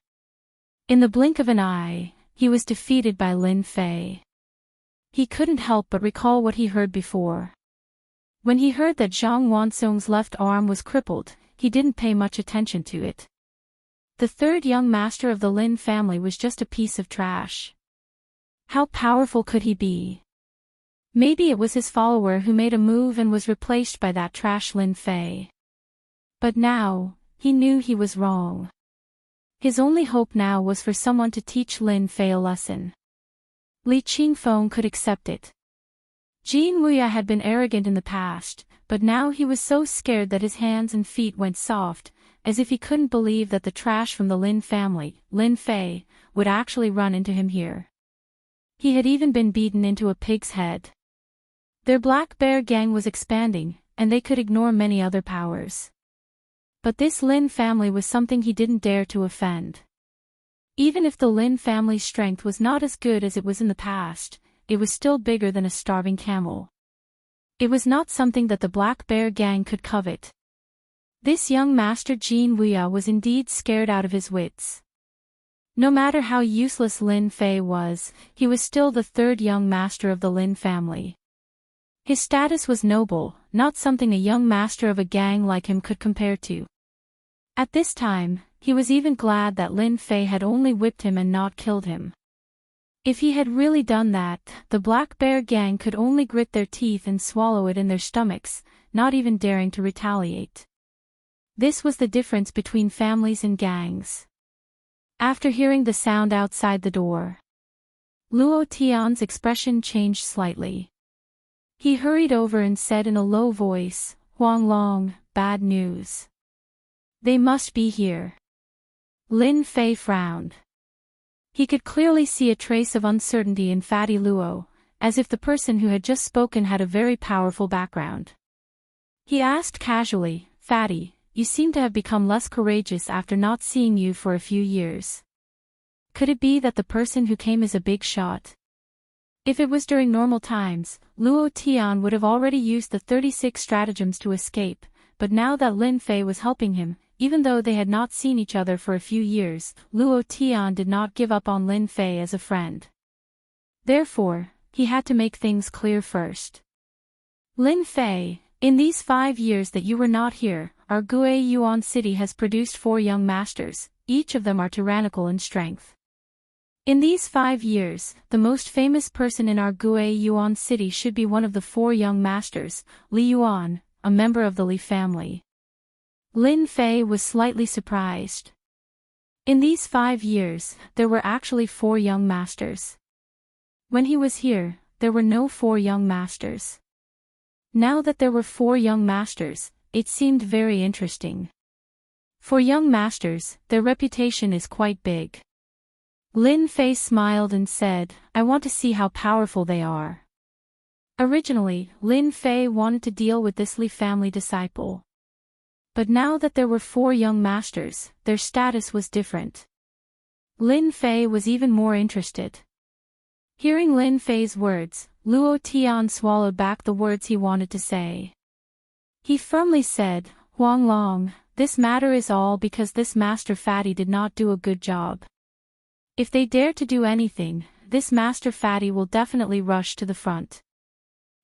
In the blink of an eye, he was defeated by Lin Fei. He couldn't help but recall what he heard before. When he heard that Zhang Wansong's left arm was crippled, he didn't pay much attention to it. The third young master of the Lin family was just a piece of trash. How powerful could he be? Maybe it was his follower who made a move and was replaced by that trash Lin Fei. But now, he knew he was wrong. His only hope now was for someone to teach Lin Fei a lesson. Li Qingfeng could accept it. Jin Wei had been arrogant in the past, but now he was so scared that his hands and feet went soft, as if he couldn't believe that the trash from the Lin family, Lin Fei, would actually run into him here. He had even been beaten into a pig's head. Their Black Bear gang was expanding, and they could ignore many other powers. But this Lin family was something he didn't dare to offend. Even if the Lin family's strength was not as good as it was in the past, it was still bigger than a starving camel. It was not something that the Black Bear gang could covet. This young master Jin Wei was indeed scared out of his wits. No matter how useless Lin Fei was, he was still the third young master of the Lin family. His status was noble, not something a young master of a gang like him could compare to. At this time, he was even glad that Lin Fei had only whipped him and not killed him. If he had really done that, the Black Bear gang could only grit their teeth and swallow it in their stomachs, not even daring to retaliate. This was the difference between families and gangs. After hearing the sound outside the door, Luo Tian's expression changed slightly. He hurried over and said in a low voice, "Huang Long, bad news. They must be here." Lin Fei frowned. He could clearly see a trace of uncertainty in Fatty Luo, as if the person who had just spoken had a very powerful background. He asked casually, "Fatty, you seem to have become less courageous after not seeing you for a few years. Could it be that the person who came is a big shot?" If it was during normal times, Luo Tian would have already used the 36 stratagems to escape, but now that Lin Fei was helping him, even though they had not seen each other for a few years, Luo Tian did not give up on Lin Fei as a friend. Therefore, he had to make things clear first. "Lin Fei, in these 5 years that you were not here, our Guiyuan city has produced 4 young masters, each of them are tyrannical in strength. In these 5 years, the most famous person in our Gui Yuan city should be one of the 4 young masters, Li Yuan, a member of the Li family. Lin Fei was slightly surprised. In these 5 years, there were actually 4 young masters. When he was here, there were no 4 young masters. Now that there were 4 young masters, it seemed very interesting. For young masters, their reputation is quite big. Lin Fei smiled and said, I want to see how powerful they are. Originally, Lin Fei wanted to deal with this Li family disciple. But now that there were 4 young masters, their status was different. Lin Fei was even more interested. Hearing Lin Fei's words, Luo Tian swallowed back the words he wanted to say. He firmly said, Huang Long, this matter is all because this Master Fatty did not do a good job. If they dare to do anything, this Master Fatty will definitely rush to the front.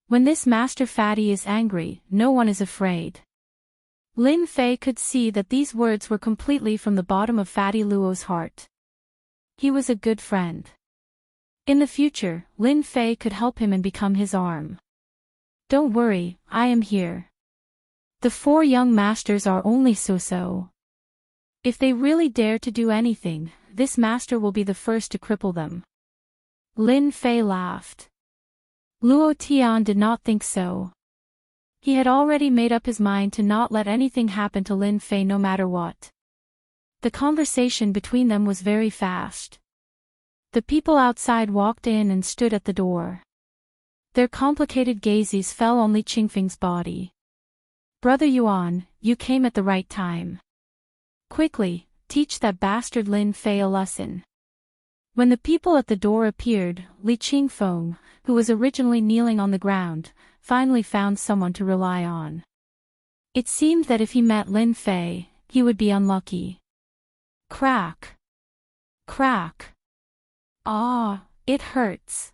When this Master Fatty is angry, no one is afraid. Lin Fei could see that these words were completely from the bottom of Fatty Luo's heart. He was a good friend. In the future, Lin Fei could help him and become his arm. Don't worry, I am here. The 4 young masters are only so-so. If they really dare to do anything, this master will be the first to cripple them. Lin Fei laughed. Luo Tian did not think so. He had already made up his mind to not let anything happen to Lin Fei no matter what. The conversation between them was very fast. The people outside walked in and stood at the door. Their complicated gazes fell on Li Qingfeng's body. Brother Yuan, you came at the right time. Quickly, teach that bastard Lin Fei a lesson. When the people at the door appeared, Li Qingfeng, who was originally kneeling on the ground, finally found someone to rely on. It seemed that if he met Lin Fei, he would be unlucky. Crack. Crack. Ah, it hurts.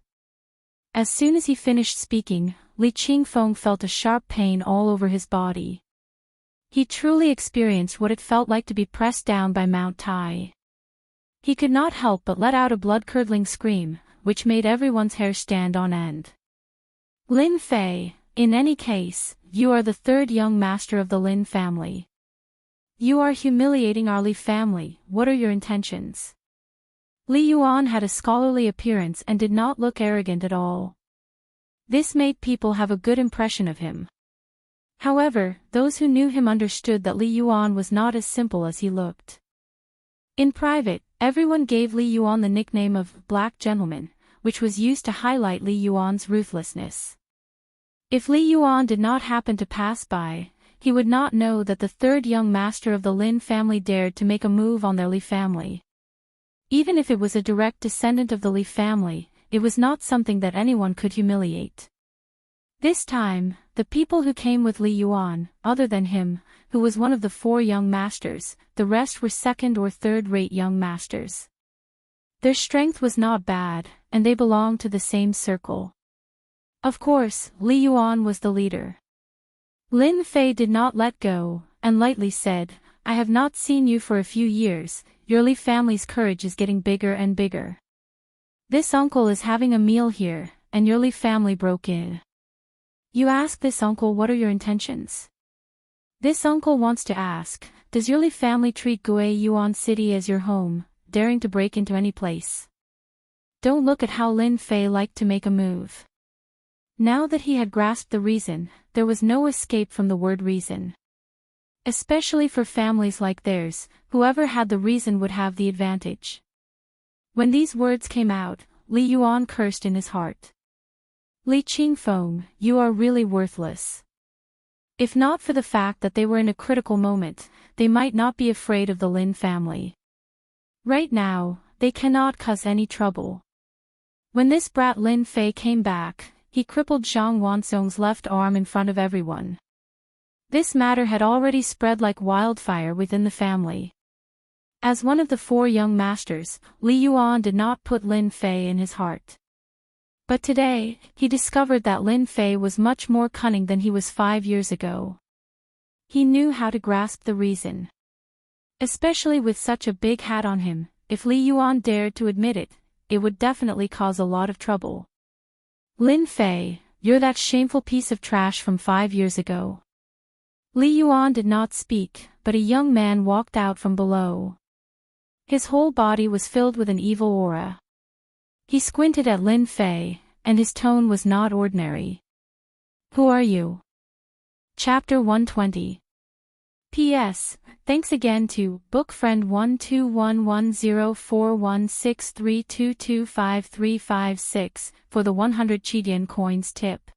As soon as he finished speaking, Li Qingfeng felt a sharp pain all over his body. He truly experienced what it felt like to be pressed down by Mount Tai. He could not help but let out a blood-curdling scream, which made everyone's hair stand on end. Lin Fei, in any case, you are the 3rd young master of the Lin family. You are humiliating our Li family, what are your intentions? Li Yuan had a scholarly appearance and did not look arrogant at all. This made people have a good impression of him. However, those who knew him understood that Li Yuan was not as simple as he looked. In private, everyone gave Li Yuan the nickname of Black Gentleman, which was used to highlight Li Yuan's ruthlessness. If Li Yuan did not happen to pass by, he would not know that the 3rd young master of the Lin family dared to make a move on their Li family. Even if it was a direct descendant of the Li family, it was not something that anyone could humiliate. This time, the people who came with Li Yuan, other than him, who was one of the 4 young masters, the rest were 2nd or 3rd-rate young masters. Their strength was not bad, and they belonged to the same circle. Of course, Li Yuan was the leader. Lin Fei did not let go, and lightly said, I have not seen you for a few years, your Li family's courage is getting bigger and bigger. This uncle is having a meal here, and your Li family broke in. You ask this uncle what are your intentions? This uncle wants to ask, does your Li family treat Gui Yuan City as your home, daring to break into any place? Don't look at how Lin Fei liked to make a move. Now that he had grasped the reason, there was no escape from the word reason. Especially for families like theirs, whoever had the reason would have the advantage. When these words came out, Li Yuan cursed in his heart. Li Qingfeng, you are really worthless. If not for the fact that they were in a critical moment, they might not be afraid of the Lin family. Right now, they cannot cause any trouble. When this brat Lin Fei came back, he crippled Zhang Wansong's left arm in front of everyone. This matter had already spread like wildfire within the family. As one of the 4 young masters, Li Yuan did not put Lin Fei in his heart. But today, he discovered that Lin Fei was much more cunning than he was 5 years ago. He knew how to grasp the reason. Especially with such a big hat on him, if Li Yuan dared to admit it, it would definitely cause a lot of trouble. Lin Fei, you're that shameful piece of trash from 5 years ago. Li Yuan did not speak, but a young man walked out from below. His whole body was filled with an evil aura. He squinted at Lin Fei, and his tone was not ordinary. Who are you? Chapter 120. P.S. Thanks again to bookfriend 1211041632253556 for the 100 Qidian coins tip.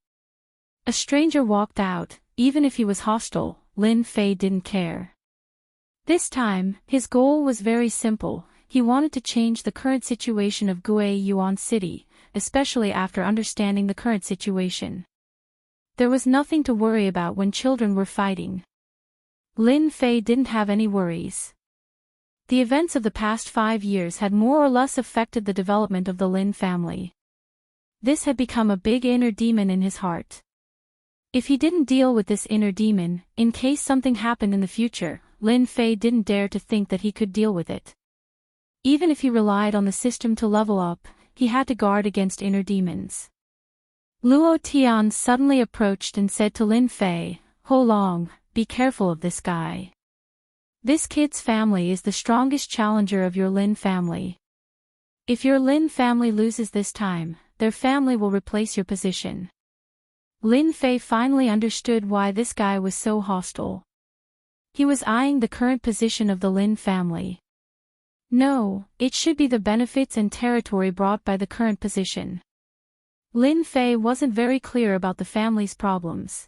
A stranger walked out. Even if he was hostile, Lin Fei didn't care. This time, his goal was very simple. He wanted to change the current situation of Gui Yuan City, especially after understanding the current situation. There was nothing to worry about when children were fighting. Lin Fei didn't have any worries. The events of the past 5 years had more or less affected the development of the Lin family. This had become a big inner demon in his heart. If he didn't deal with this inner demon, in case something happened in the future, Lin Fei didn't dare to think that he could deal with it. Even if he relied on the system to level up, he had to guard against inner demons. Luo Tian suddenly approached and said to Lin Fei, "Ho Long, be careful of this guy. This kid's family is the strongest challenger of your Lin family. If your Lin family loses this time, their family will replace your position." Lin Fei finally understood why this guy was so hostile. He was eyeing the current position of the Lin family. No, it should be the benefits and territory brought by the current position. Lin Fei wasn't very clear about the family's problems.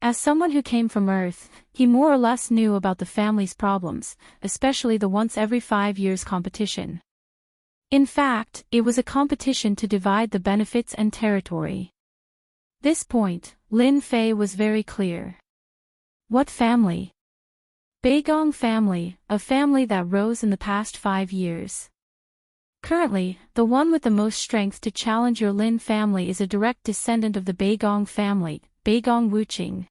As someone who came from Earth, he more or less knew about the family's problems, especially the once every 5 years competition. In fact, it was a competition to divide the benefits and territory. This point, Lin Fei was very clear. What family? Beigong family, a family that rose in the past 5 years. Currently, the one with the most strength to challenge your Lin family is a direct descendant of the Beigong family, Beigong Wuqing.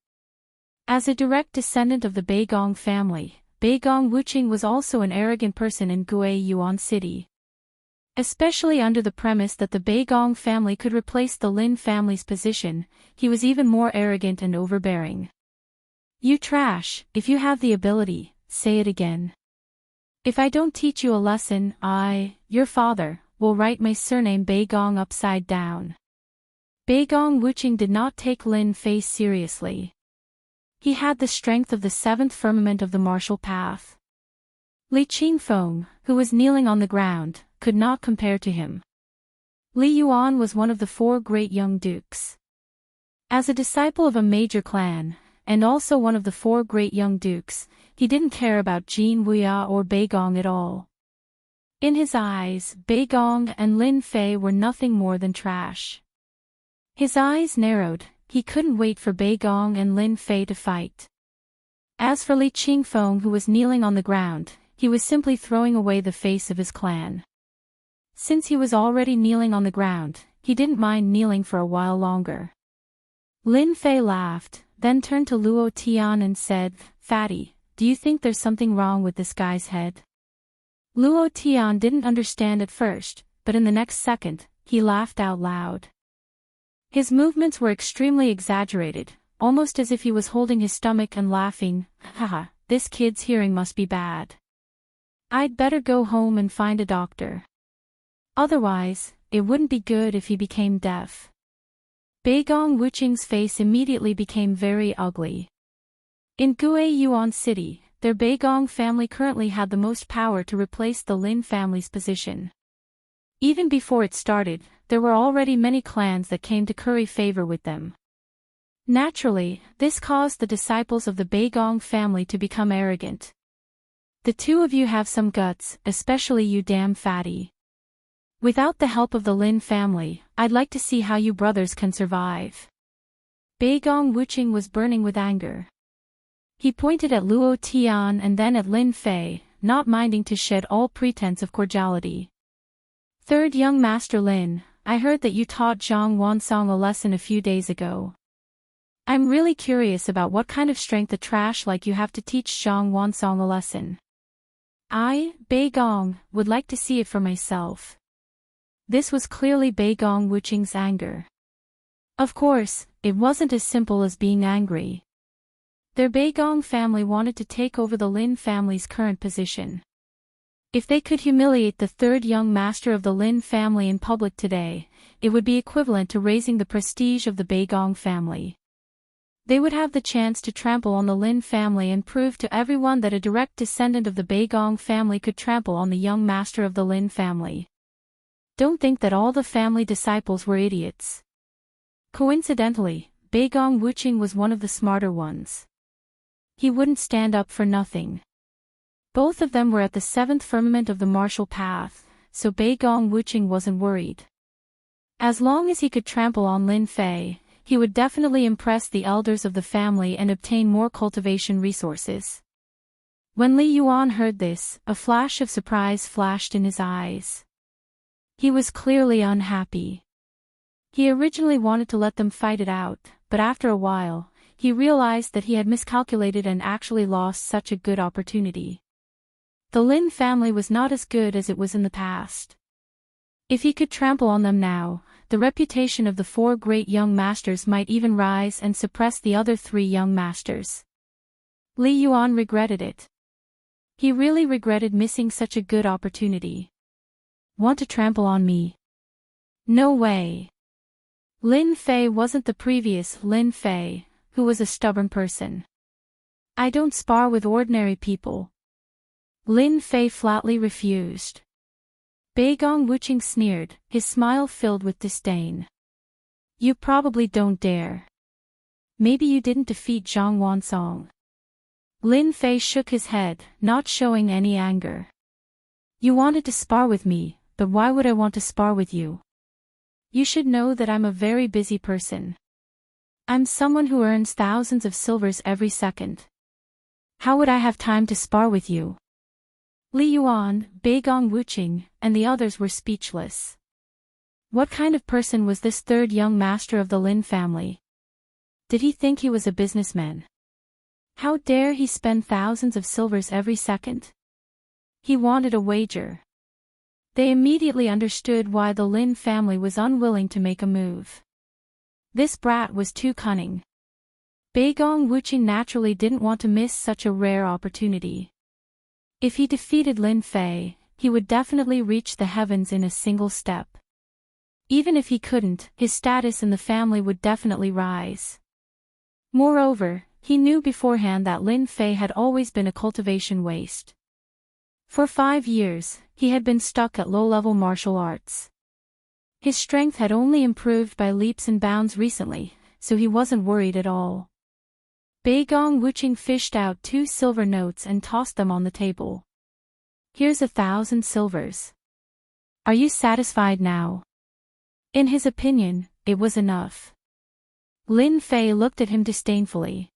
As a direct descendant of the Beigong family, Beigong Wuqing was also an arrogant person in Gui Yuan City. Especially under the premise that the Beigong family could replace the Lin family's position, he was even more arrogant and overbearing. You trash, if you have the ability, say it again. If I don't teach you a lesson, I, your father, will write my surname Beigong upside down. Beigong Wuqing did not take Lin Fei seriously. He had the strength of the 7th firmament of the martial path. Li Qingfeng, who was kneeling on the ground, could not compare to him. Li Yuan was one of the 4 great young dukes. As a disciple of a major clan, and also one of the 4 great young dukes, he didn't care about Jin Wuya or Beigong at all. In his eyes, Beigong and Lin Fei were nothing more than trash. His eyes narrowed, he couldn't wait for Beigong and Lin Fei to fight. As for Li Qingfeng, who was kneeling on the ground, he was simply throwing away the face of his clan. Since he was already kneeling on the ground, he didn't mind kneeling for a while longer. Lin Fei laughed, then turned to Luo Tian and said, "Fatty, do you think there's something wrong with this guy's head?" Luo Tian didn't understand at first, but in the next second, he laughed out loud. His movements were extremely exaggerated, almost as if he was holding his stomach and laughing. Haha, this kid's hearing must be bad. I'd better go home and find a doctor. Otherwise, it wouldn't be good if he became deaf. Beigong Wuqing's face immediately became very ugly. In Gui Yuan City, their Beigong family currently had the most power to replace the Lin family's position. Even before it started, there were already many clans that came to curry favor with them. Naturally, this caused the disciples of the Beigong family to become arrogant. The two of you have some guts, especially you damn fatty. Without the help of the Lin family, I'd like to see how you brothers can survive. Beigong Wuqing was burning with anger. He pointed at Luo Tian and then at Lin Fei, not minding to shed all pretense of cordiality. Third young Master Lin, I heard that you taught Zhang Wansong a lesson a few days ago. I'm really curious about what kind of strength a trash like you have to teach Zhang Wansong a lesson. I, Bei Gong, would like to see it for myself. This was clearly Bei Gong Wuqing's anger. Of course, it wasn't as simple as being angry. Their Bei Gong family wanted to take over the Lin family's current position. If they could humiliate the third young master of the Lin family in public today, it would be equivalent to raising the prestige of the Bei Gong family. They would have the chance to trample on the Lin family and prove to everyone that a direct descendant of the Bei Gong family could trample on the young master of the Lin family. Don't think that all the family disciples were idiots. Coincidentally, Bei Gong Wuqing was one of the smarter ones. He wouldn't stand up for nothing. Both of them were at the seventh firmament of the martial path, so Bei Gong Wuqing wasn't worried. As long as he could trample on Lin Fei, he would definitely impress the elders of the family and obtain more cultivation resources. When Li Yuan heard this, a flash of surprise flashed in his eyes. He was clearly unhappy. He originally wanted to let them fight it out, but after a while, he realized that he had miscalculated and actually lost such a good opportunity. The Lin family was not as good as it was in the past. If he could trample on them now, the reputation of the four great young masters might even rise and suppress the other three young masters. Li Yuan regretted it. He really regretted missing such a good opportunity. Want to trample on me? No way. Lin Fei wasn't the previous Lin Fei, who was a stubborn person. I don't spar with ordinary people. Lin Fei flatly refused. Bei Gong Wuqing sneered, his smile filled with disdain. You probably don't dare. Maybe you didn't defeat Zhang Wansong. Lin Fei shook his head, not showing any anger. You wanted to spar with me, but why would I want to spar with you? You should know that I'm a very busy person. I'm someone who earns thousands of silvers every second. How would I have time to spar with you? Li Yuan, Bei Gong Wuqing, and the others were speechless. What kind of person was this third young master of the Lin family? Did he think he was a businessman? How dare he spend thousands of silvers every second? He wanted a wager. They immediately understood why the Lin family was unwilling to make a move. This brat was too cunning. Bei Gong Wuqing naturally didn't want to miss such a rare opportunity. If he defeated Lin Fei, he would definitely reach the heavens in a single step. Even if he couldn't, his status in the family would definitely rise. Moreover, he knew beforehand that Lin Fei had always been a cultivation waste. For 5 years, he had been stuck at low-level martial arts. His strength had only improved by leaps and bounds recently, so he wasn't worried at all. Bei Gong Wuqing fished out 2 silver notes and tossed them on the table. Here's 1,000 silvers. Are you satisfied now? In his opinion, it was enough. Lin Fei looked at him disdainfully.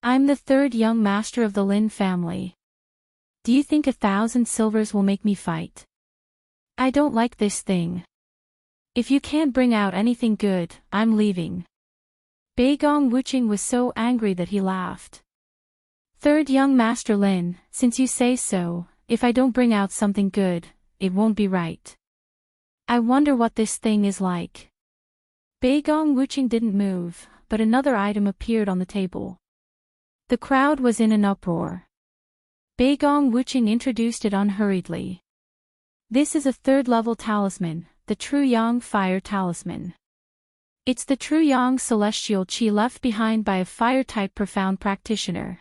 I'm the third young master of the Lin family. Do you think 1,000 silvers will make me fight? I don't like this thing. If you can't bring out anything good, I'm leaving. Bei Gong Wuqing was so angry that he laughed. Third young master Lin, since you say so, if I don't bring out something good, it won't be right. I wonder what this thing is like. Bei Gong Wuqing didn't move, but another item appeared on the table. The crowd was in an uproar. Bei Gong Wuqing introduced it unhurriedly. This is a third-level talisman, the True Yang Fire Talisman. It's the True Yang celestial qi left behind by a fire-type profound practitioner.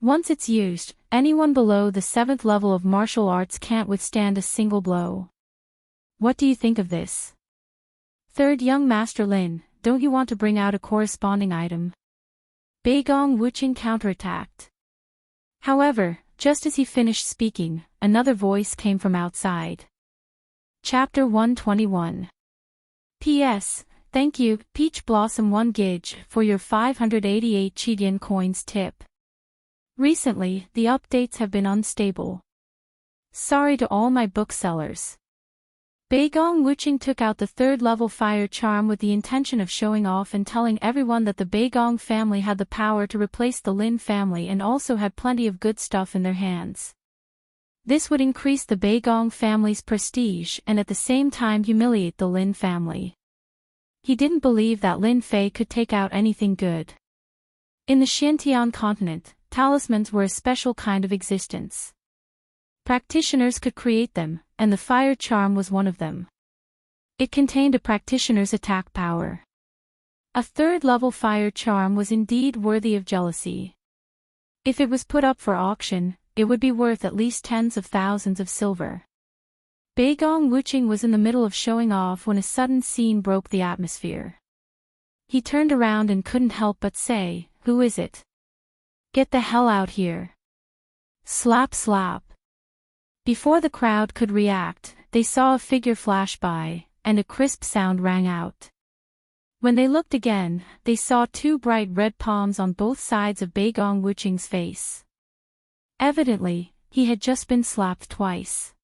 Once it's used, anyone below the 7th level of martial arts can't withstand a single blow. What do you think of this? Third young master Lin, don't you want to bring out a corresponding item? Bei Gong Wuqing counterattacked. However, just as he finished speaking, another voice came from outside. Chapter 121. P.S. Thank you, Peach Blossom 1 Gig, for your 588 Chidian coins tip. Recently, the updates have been unstable. Sorry to all my booksellers. Bei Gong Wuqing took out the 3rd level fire charm with the intention of showing off and telling everyone that the Bei Gong family had the power to replace the Lin family and also had plenty of good stuff in their hands. This would increase the Beigong family's prestige and at the same time humiliate the Lin family. He didn't believe that Lin Fei could take out anything good. In the Xiantian continent, talismans were a special kind of existence. Practitioners could create them, and the fire charm was one of them. It contained a practitioner's attack power. A third-level fire charm was indeed worthy of jealousy. If it was put up for auction, it would be worth at least tens of thousands of silver. Beigong Wuqing was in the middle of showing off when a sudden scene broke the atmosphere. He turned around and couldn't help but say, "Who is it? Get the hell out here." Slap slap. Before the crowd could react, they saw a figure flash by, and a crisp sound rang out. When they looked again, they saw two bright red palms on both sides of Beigong Wuqing's face. Evidently, he had just been slapped twice.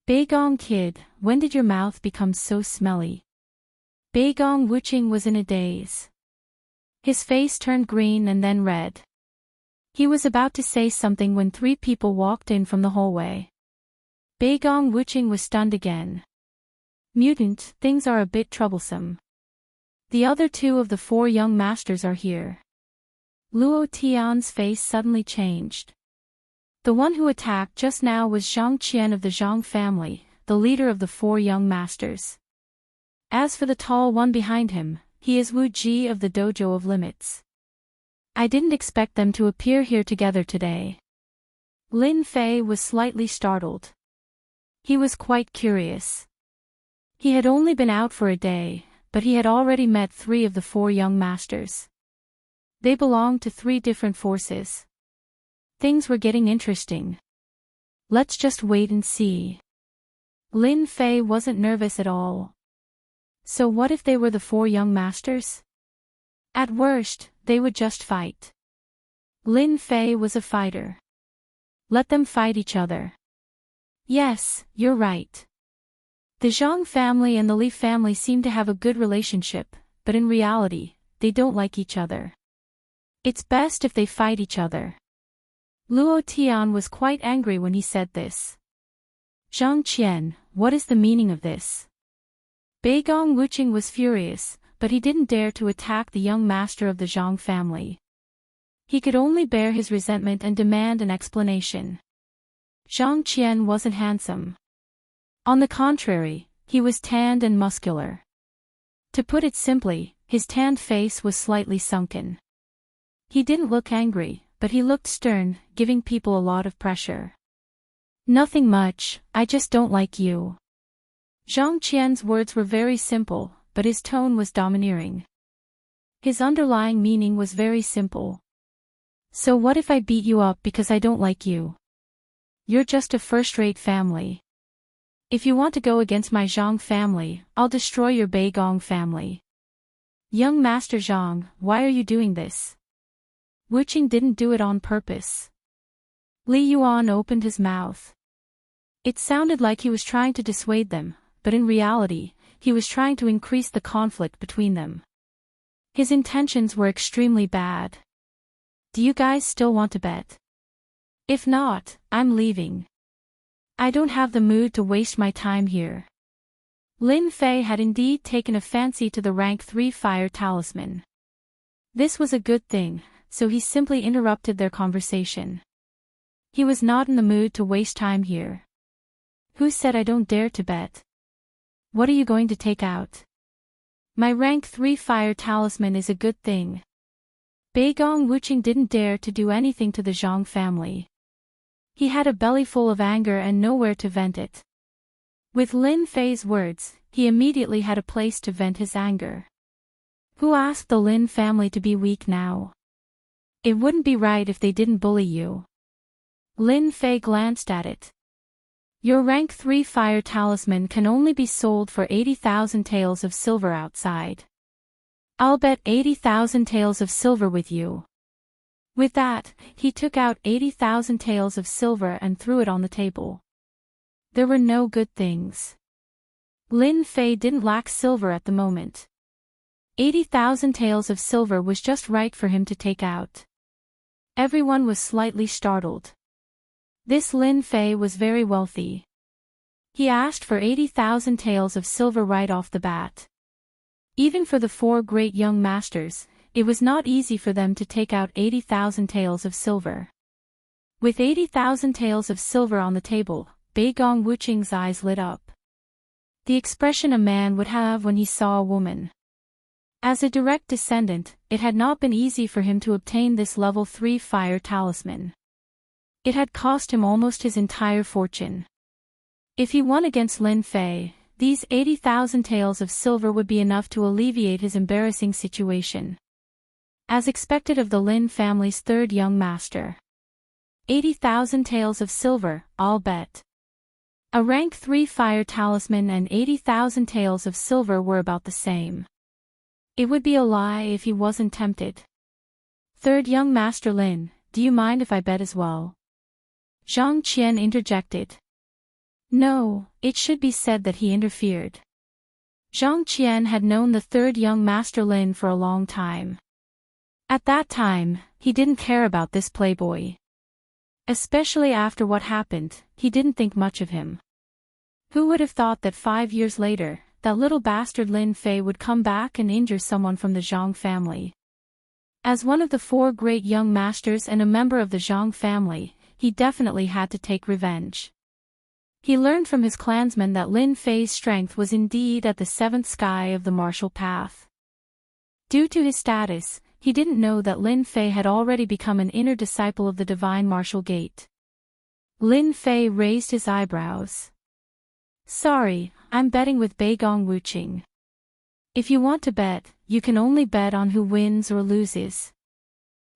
"Beigong kid, when did your mouth become so smelly?" Beigong Wuqing was in a daze. His face turned green and then red. He was about to say something when three people walked in from the hallway. Beigong Wuqing was stunned again. "Mutant, things are a bit troublesome. The other two of the four young masters are here." Luo Tian's face suddenly changed. The one who attacked just now was Zhang Qian of the Zhang family, the leader of the four young masters. As for the tall one behind him, he is Wu Ji of the Dojo of Limits. "I didn't expect them to appear here together today." Lin Fei was slightly startled. He was quite curious. He had only been out for a day, but he had already met three of the four young masters. They belonged to three different forces. Things were getting interesting. Let's just wait and see. Lin Fei wasn't nervous at all. So what if they were the four young masters? At worst, they would just fight. Lin Fei was a fighter. Let them fight each other. Yes, you're right. The Zhang family and the Li family seem to have a good relationship, but in reality, they don't like each other. It's best if they fight each other. Luo Tian was quite angry when he said this. "Zhang Qian, what is the meaning of this?" Beigong Wuqing was furious, but he didn't dare to attack the young master of the Zhang family. He could only bear his resentment and demand an explanation. Zhang Qian wasn't handsome. On the contrary, he was tanned and muscular. To put it simply, his tanned face was slightly sunken. He didn't look angry, but he looked stern, giving people a lot of pressure. "Nothing much, I just don't like you." Zhang Qian's words were very simple, but his tone was domineering. His underlying meaning was very simple. "So what if I beat you up because I don't like you? You're just a first-rate family. If you want to go against my Zhang family, I'll destroy your Beigong family." "Young Master Zhang, why are you doing this?" Wuqing didn't do it on purpose. Li Yuan opened his mouth. It sounded like he was trying to dissuade them, but in reality, he was trying to increase the conflict between them. His intentions were extremely bad. "Do you guys still want to bet? If not, I'm leaving. I don't have the mood to waste my time here." Lin Fei had indeed taken a fancy to the rank 3 fire talisman. This was a good thing, so he simply interrupted their conversation. He was not in the mood to waste time here. "Who said I don't dare to bet? What are you going to take out?" "My rank 3 fire talisman is a good thing." Beigong Wuqing didn't dare to do anything to the Zhang family. He had a belly full of anger and nowhere to vent it. With Lin Fei's words, he immediately had a place to vent his anger. Who asked the Lin family to be weak now? It wouldn't be right if they didn't bully you. Lin Fei glanced at it. "Your rank 3 fire talisman can only be sold for 80,000 taels of silver outside. I'll bet 80,000 taels of silver with you." With that, he took out 80,000 taels of silver and threw it on the table. There were no good things. Lin Fei didn't lack silver at the moment. 80,000 taels of silver was just right for him to take out. Everyone was slightly startled. This Lin Fei was very wealthy. He asked for 80,000 taels of silver right off the bat. Even for the four great young masters, it was not easy for them to take out 80,000 taels of silver. With 80,000 taels of silver on the table, Bei Gong Wuqing's eyes lit up. The expression a man would have when he saw a woman. As a direct descendant, it had not been easy for him to obtain this level 3 fire talisman. It had cost him almost his entire fortune. If he won against Lin Fei, these 80,000 taels of silver would be enough to alleviate his embarrassing situation. As expected of the Lin family's third young master. 80,000 taels of silver, I'll bet. A rank 3 fire talisman and 80,000 taels of silver were about the same. It would be a lie if he wasn't tempted. Third young master Lin, do you mind if I bet as well? Zhang Qian interjected. No, it should be said that he interfered. Zhang Qian had known the third young master Lin for a long time. At that time, he didn't care about this playboy. Especially after what happened, he didn't think much of him. Who would have thought that 5 years later, that little bastard Lin Fei would come back and injure someone from the Zhang family? As one of the four great young masters and a member of the Zhang family, he definitely had to take revenge. He learned from his clansmen that Lin Fei's strength was indeed at the seventh sky of the martial path. Due to his status, he didn't know that Lin Fei had already become an inner disciple of the divine martial gate. Lin Fei raised his eyebrows. Sorry, I'm betting with Bei Gong Wuqing. If you want to bet, you can only bet on who wins or loses.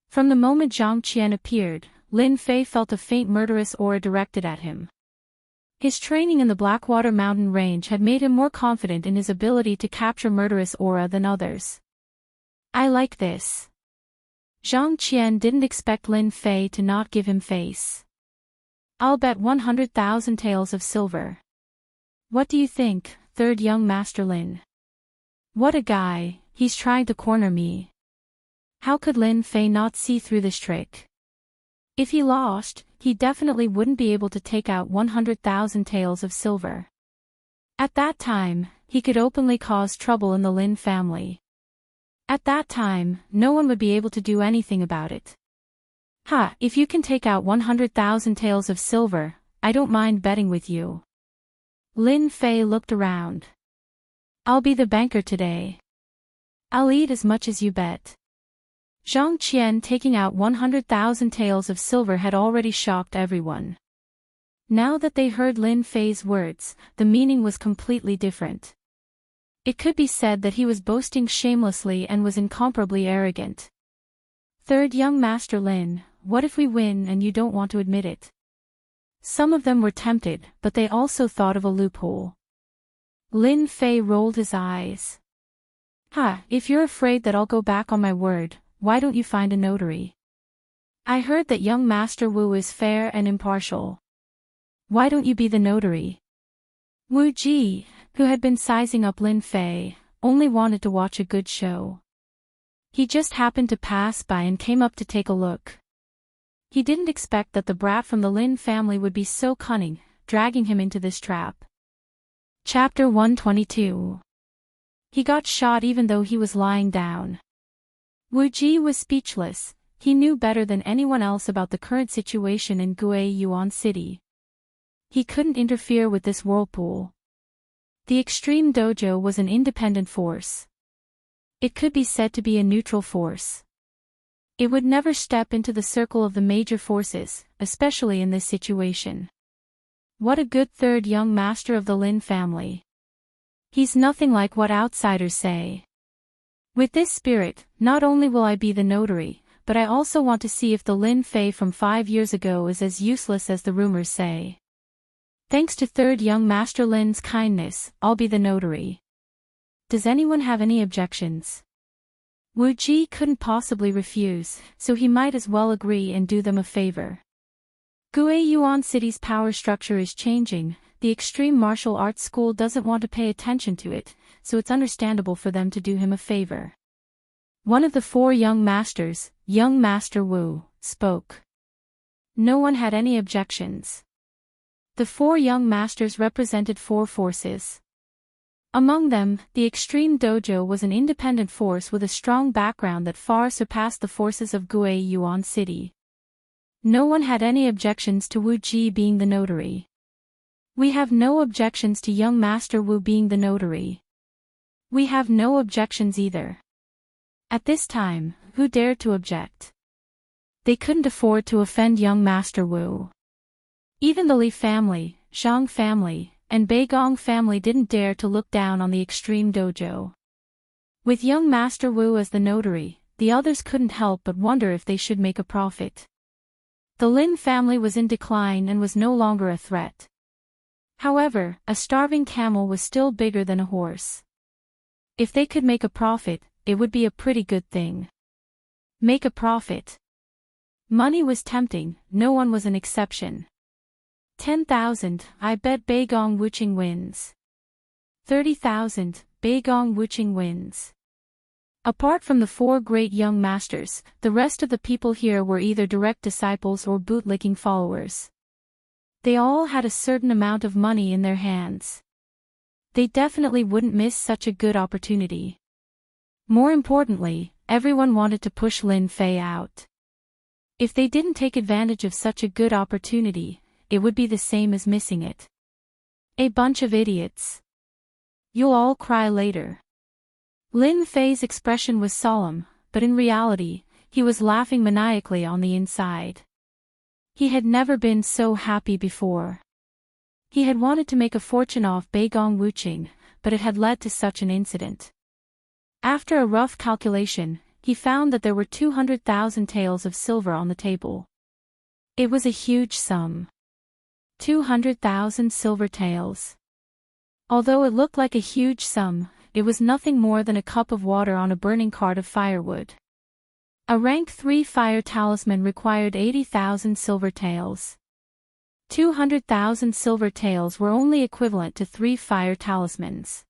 From the moment Zhang Qian appeared, Lin Fei felt a faint murderous aura directed at him. His training in the Blackwater Mountain Range had made him more confident in his ability to capture murderous aura than others. I like this. Zhang Qian didn't expect Lin Fei to not give him face. I'll bet 100,000 taels of silver. What do you think, third young master Lin? What a guy, he's trying to corner me. How could Lin Fei not see through this trick? If he lost, he definitely wouldn't be able to take out 100,000 taels of silver. At that time, he could openly cause trouble in the Lin family. At that time, no one would be able to do anything about it. Ha, if you can take out 100,000 taels of silver, I don't mind betting with you. Lin Fei looked around. I'll be the banker today. I'll eat as much as you bet. Zhang Qian taking out 100,000 taels of silver had already shocked everyone. Now that they heard Lin Fei's words, the meaning was completely different. It could be said that he was boasting shamelessly and was incomparably arrogant. Third young master Lin, what if we win and you don't want to admit it? Some of them were tempted, but they also thought of a loophole. Lin Fei rolled his eyes. Ha, if you're afraid that I'll go back on my word, why don't you find a notary? I heard that young Master Wu is fair and impartial. Why don't you be the notary? Wu Ji, who had been sizing up Lin Fei, only wanted to watch a good show. He just happened to pass by and came up to take a look. He didn't expect that the brat from the Lin family would be so cunning, dragging him into this trap. Chapter 122. He got shot even though he was lying down. Wu Ji was speechless. He knew better than anyone else about the current situation in Guiyuan City. He couldn't interfere with this whirlpool. The Extreme Dojo was an independent force. It could be said to be a neutral force. It would never step into the circle of the major forces, especially in this situation. What a good third young master of the Lin family. He's nothing like what outsiders say. With this spirit, not only will I be the notary, but I also want to see if the Lin Fei from 5 years ago is as useless as the rumors say. Thanks to third young master Lin's kindness, I'll be the notary. Does anyone have any objections? Wu Ji couldn't possibly refuse, so he might as well agree and do them a favor. Guiyuan City's power structure is changing. The extreme martial arts school doesn't want to pay attention to it, so it's understandable for them to do him a favor. One of the four young masters, young Master Wu, spoke. No one had any objections. The 4 young masters represented 4 forces. Among them, the Extreme Dojo was an independent force with a strong background that far surpassed the forces of Guiyuan Yuan City. No one had any objections to Wu Ji being the notary. We have no objections to young Master Wu being the notary. We have no objections either. At this time, who dared to object? They couldn't afford to offend young Master Wu. Even the Li family, Zhang family, and Beigong family didn't dare to look down on the Extreme Dojo. With young Master Wu as the notary, the others couldn't help but wonder if they should make a profit. The Lin family was in decline and was no longer a threat. However, a starving camel was still bigger than a horse. If they could make a profit, it would be a pretty good thing. Make a profit. Money was tempting, no one was an exception. 10,000, I bet Beigong Wuqing wins. 30,000, Beigong Wuqing wins. Apart from the 4 great young masters, the rest of the people here were either direct disciples or bootlicking followers. They all had a certain amount of money in their hands. They definitely wouldn't miss such a good opportunity. More importantly, everyone wanted to push Lin Fei out. If they didn't take advantage of such a good opportunity, it would be the same as missing it. A bunch of idiots. You'll all cry later. Lin Fei's expression was solemn, but in reality, he was laughing maniacally on the inside. He had never been so happy before. He had wanted to make a fortune off Beigong Wuqing, but it had led to such an incident. After a rough calculation, he found that there were 200,000 taels of silver on the table. It was a huge sum. 200,000 silver taels. Although it looked like a huge sum, it was nothing more than a cup of water on a burning cart of firewood. A rank 3 fire talisman required 80,000 silver taels. 200,000 silver taels were only equivalent to 3 fire talismans.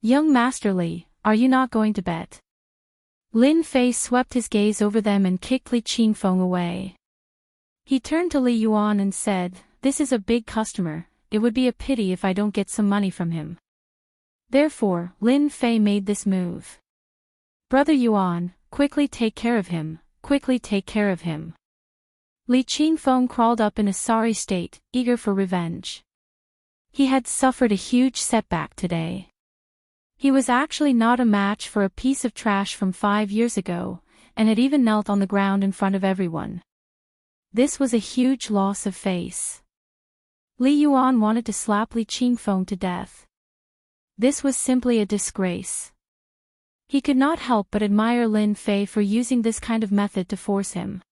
Young Master Li, are you not going to bet? Lin Fei swept his gaze over them and kicked Li Qingfeng away. He turned to Li Yuan and said, "This is a big customer, it would be a pity if I don't get some money from him." Therefore, Lin Fei made this move. "Brother Yuan, quickly take care of him, quickly take care of him." Li Qingfeng crawled up in a sorry state, eager for revenge. He had suffered a huge setback today. He was actually not a match for a piece of trash from 5 years ago, and had even knelt on the ground in front of everyone. This was a huge loss of face. Li Yuan wanted to slap Li Qingfeng to death. This was simply a disgrace. He could not help but admire Lin Fei for using this kind of method to force him.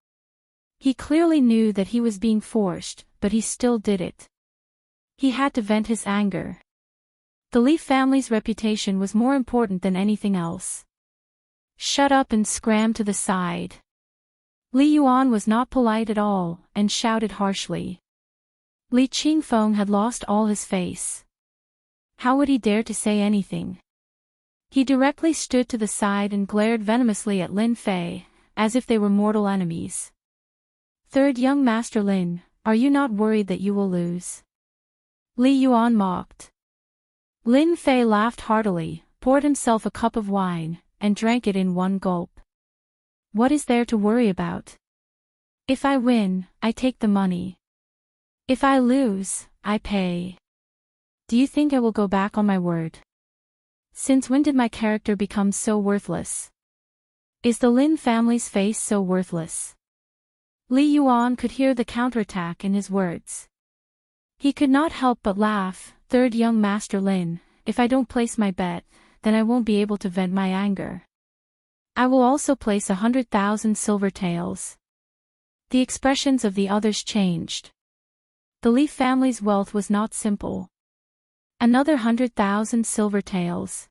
He clearly knew that he was being forced, but he still did it. He had to vent his anger. The Li family's reputation was more important than anything else. "Shut up and scram to the side." Li Yuan was not polite at all, and shouted harshly. Li Qingfeng had lost all his face. How would he dare to say anything? He directly stood to the side and glared venomously at Lin Fei, as if they were mortal enemies. "Third young Master Lin, are you not worried that you will lose?" Li Yuan mocked. Lin Fei laughed heartily, poured himself a cup of wine, and drank it in one gulp. "What is there to worry about? If I win, I take the money. If I lose, I pay. Do you think I will go back on my word? Since when did my character become so worthless? Is the Lin family's face so worthless?" Li Yuan could hear the counterattack in his words. He could not help but laugh. "Third young Master Lin, if I don't place my bet, then I won't be able to vent my anger. I will also place 100,000 silver taels." The expressions of the others changed. The Li family's wealth was not simple. Another 100,000 silver taels.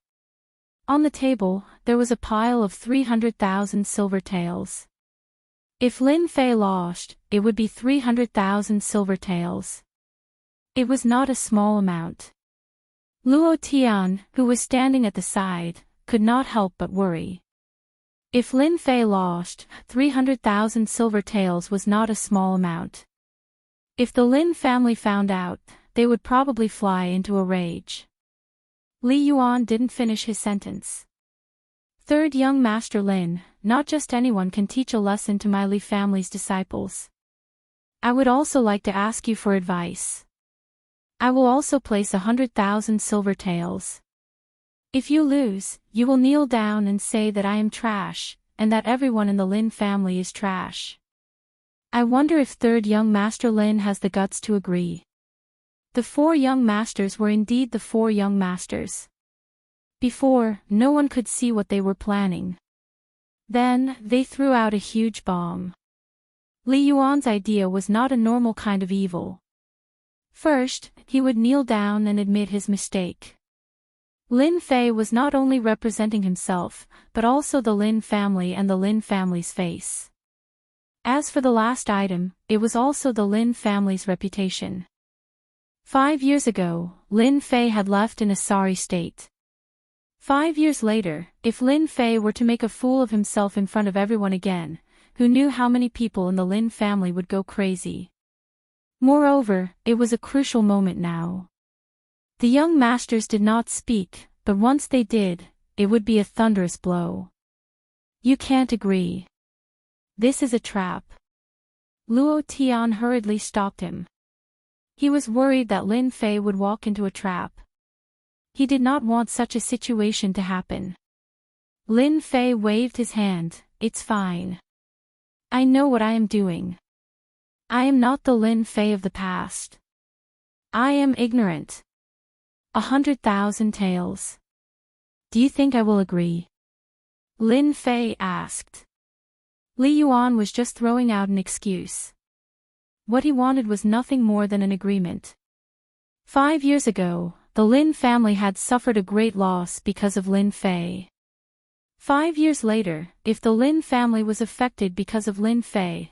On the table, there was a pile of 300,000 silver taels. If Lin Fei lost, it would be 300,000 silver taels. It was not a small amount. Luo Tian, who was standing at the side, could not help but worry. If Lin Fei lost, 300,000 silver taels was not a small amount. If the Lin family found out, they would probably fly into a rage. Li Yuan didn't finish his sentence. Third young Master Lin, not just anyone can teach a lesson to my Li family's disciples. I would also like to ask you for advice. I will also place 100,000 silver taels. If you lose, you will kneel down and say that I am trash, and that everyone in the Lin family is trash. I wonder if third young Master Lin has the guts to agree. The 4 young masters were indeed the 4 young masters. Before, no one could see what they were planning. Then, they threw out a huge bomb. Li Yuan's idea was not a normal kind of evil. First, he would kneel down and admit his mistake. Lin Fei was not only representing himself, but also the Lin family and the Lin family's face. As for the last item, it was also the Lin family's reputation. 5 years ago, Lin Fei had left in a sorry state. 5 years later, if Lin Fei were to make a fool of himself in front of everyone again, who knew how many people in the Lin family would go crazy? Moreover, it was a crucial moment now. The young masters did not speak, but once they did, it would be a thunderous blow. You can't agree. This is a trap. Luo Tian hurriedly stopped him. He was worried that Lin Fei would walk into a trap. He did not want such a situation to happen. Lin Fei waved his hand. It's fine. I know what I am doing. I am not the Lin Fei of the past. I am ignorant. 100,000 taels. Do you think I will agree? Lin Fei asked. Li Yuan was just throwing out an excuse. What he wanted was nothing more than an agreement. 5 years ago, the Lin family had suffered a great loss because of Lin Fei. 5 years later, if the Lin family was affected because of Lin Fei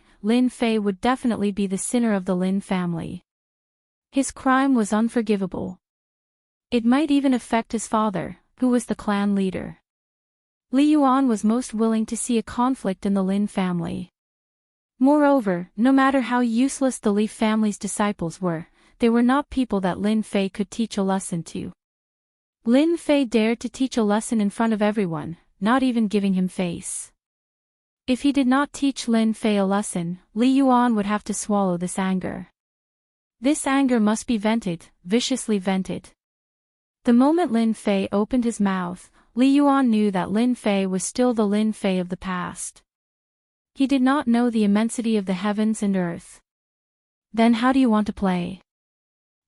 would definitely be the sinner of the Lin family. His crime was unforgivable. It might even affect his father, who was the clan leader. Li Yuan was most willing to see a conflict in the Lin family. Moreover, no matter how useless the Li family's disciples were, they were not people that Lin Fei could teach a lesson to. Lin Fei dared to teach a lesson in front of everyone, not even giving him face. If he did not teach Lin Fei a lesson, Li Yuan would have to swallow this anger. This anger must be vented, viciously vented. The moment Lin Fei opened his mouth, Li Yuan knew that Lin Fei was still the Lin Fei of the past. He did not know the immensity of the heavens and earth. Then how do you want to play?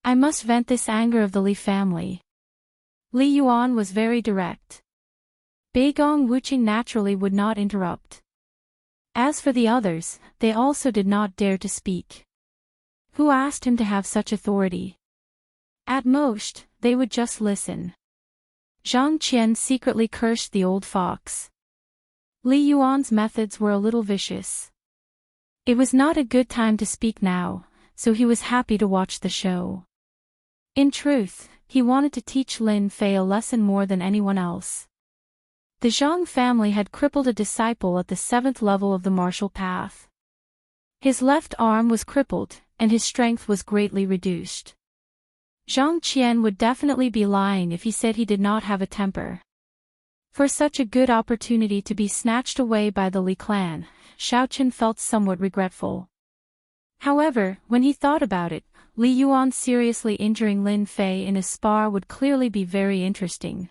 I must vent this anger of the Li family. Li Yuan was very direct. Beigong Wuqing naturally would not interrupt. As for the others, they also did not dare to speak. Who asked him to have such authority? At most, they would just listen. Zhang Qian secretly cursed the old fox. Li Yuan's methods were a little vicious. It was not a good time to speak now, so he was happy to watch the show. In truth, he wanted to teach Lin Fei a lesson more than anyone else. The Zhang family had crippled a disciple at the 7th level of the martial path. His left arm was crippled, and his strength was greatly reduced. Zhang Qian would definitely be lying if he said he did not have a temper. For such a good opportunity to be snatched away by the Li clan, Shaoqian felt somewhat regretful. However, when he thought about it, Li Yuan seriously injuring Lin Fei in a spar would clearly be very interesting.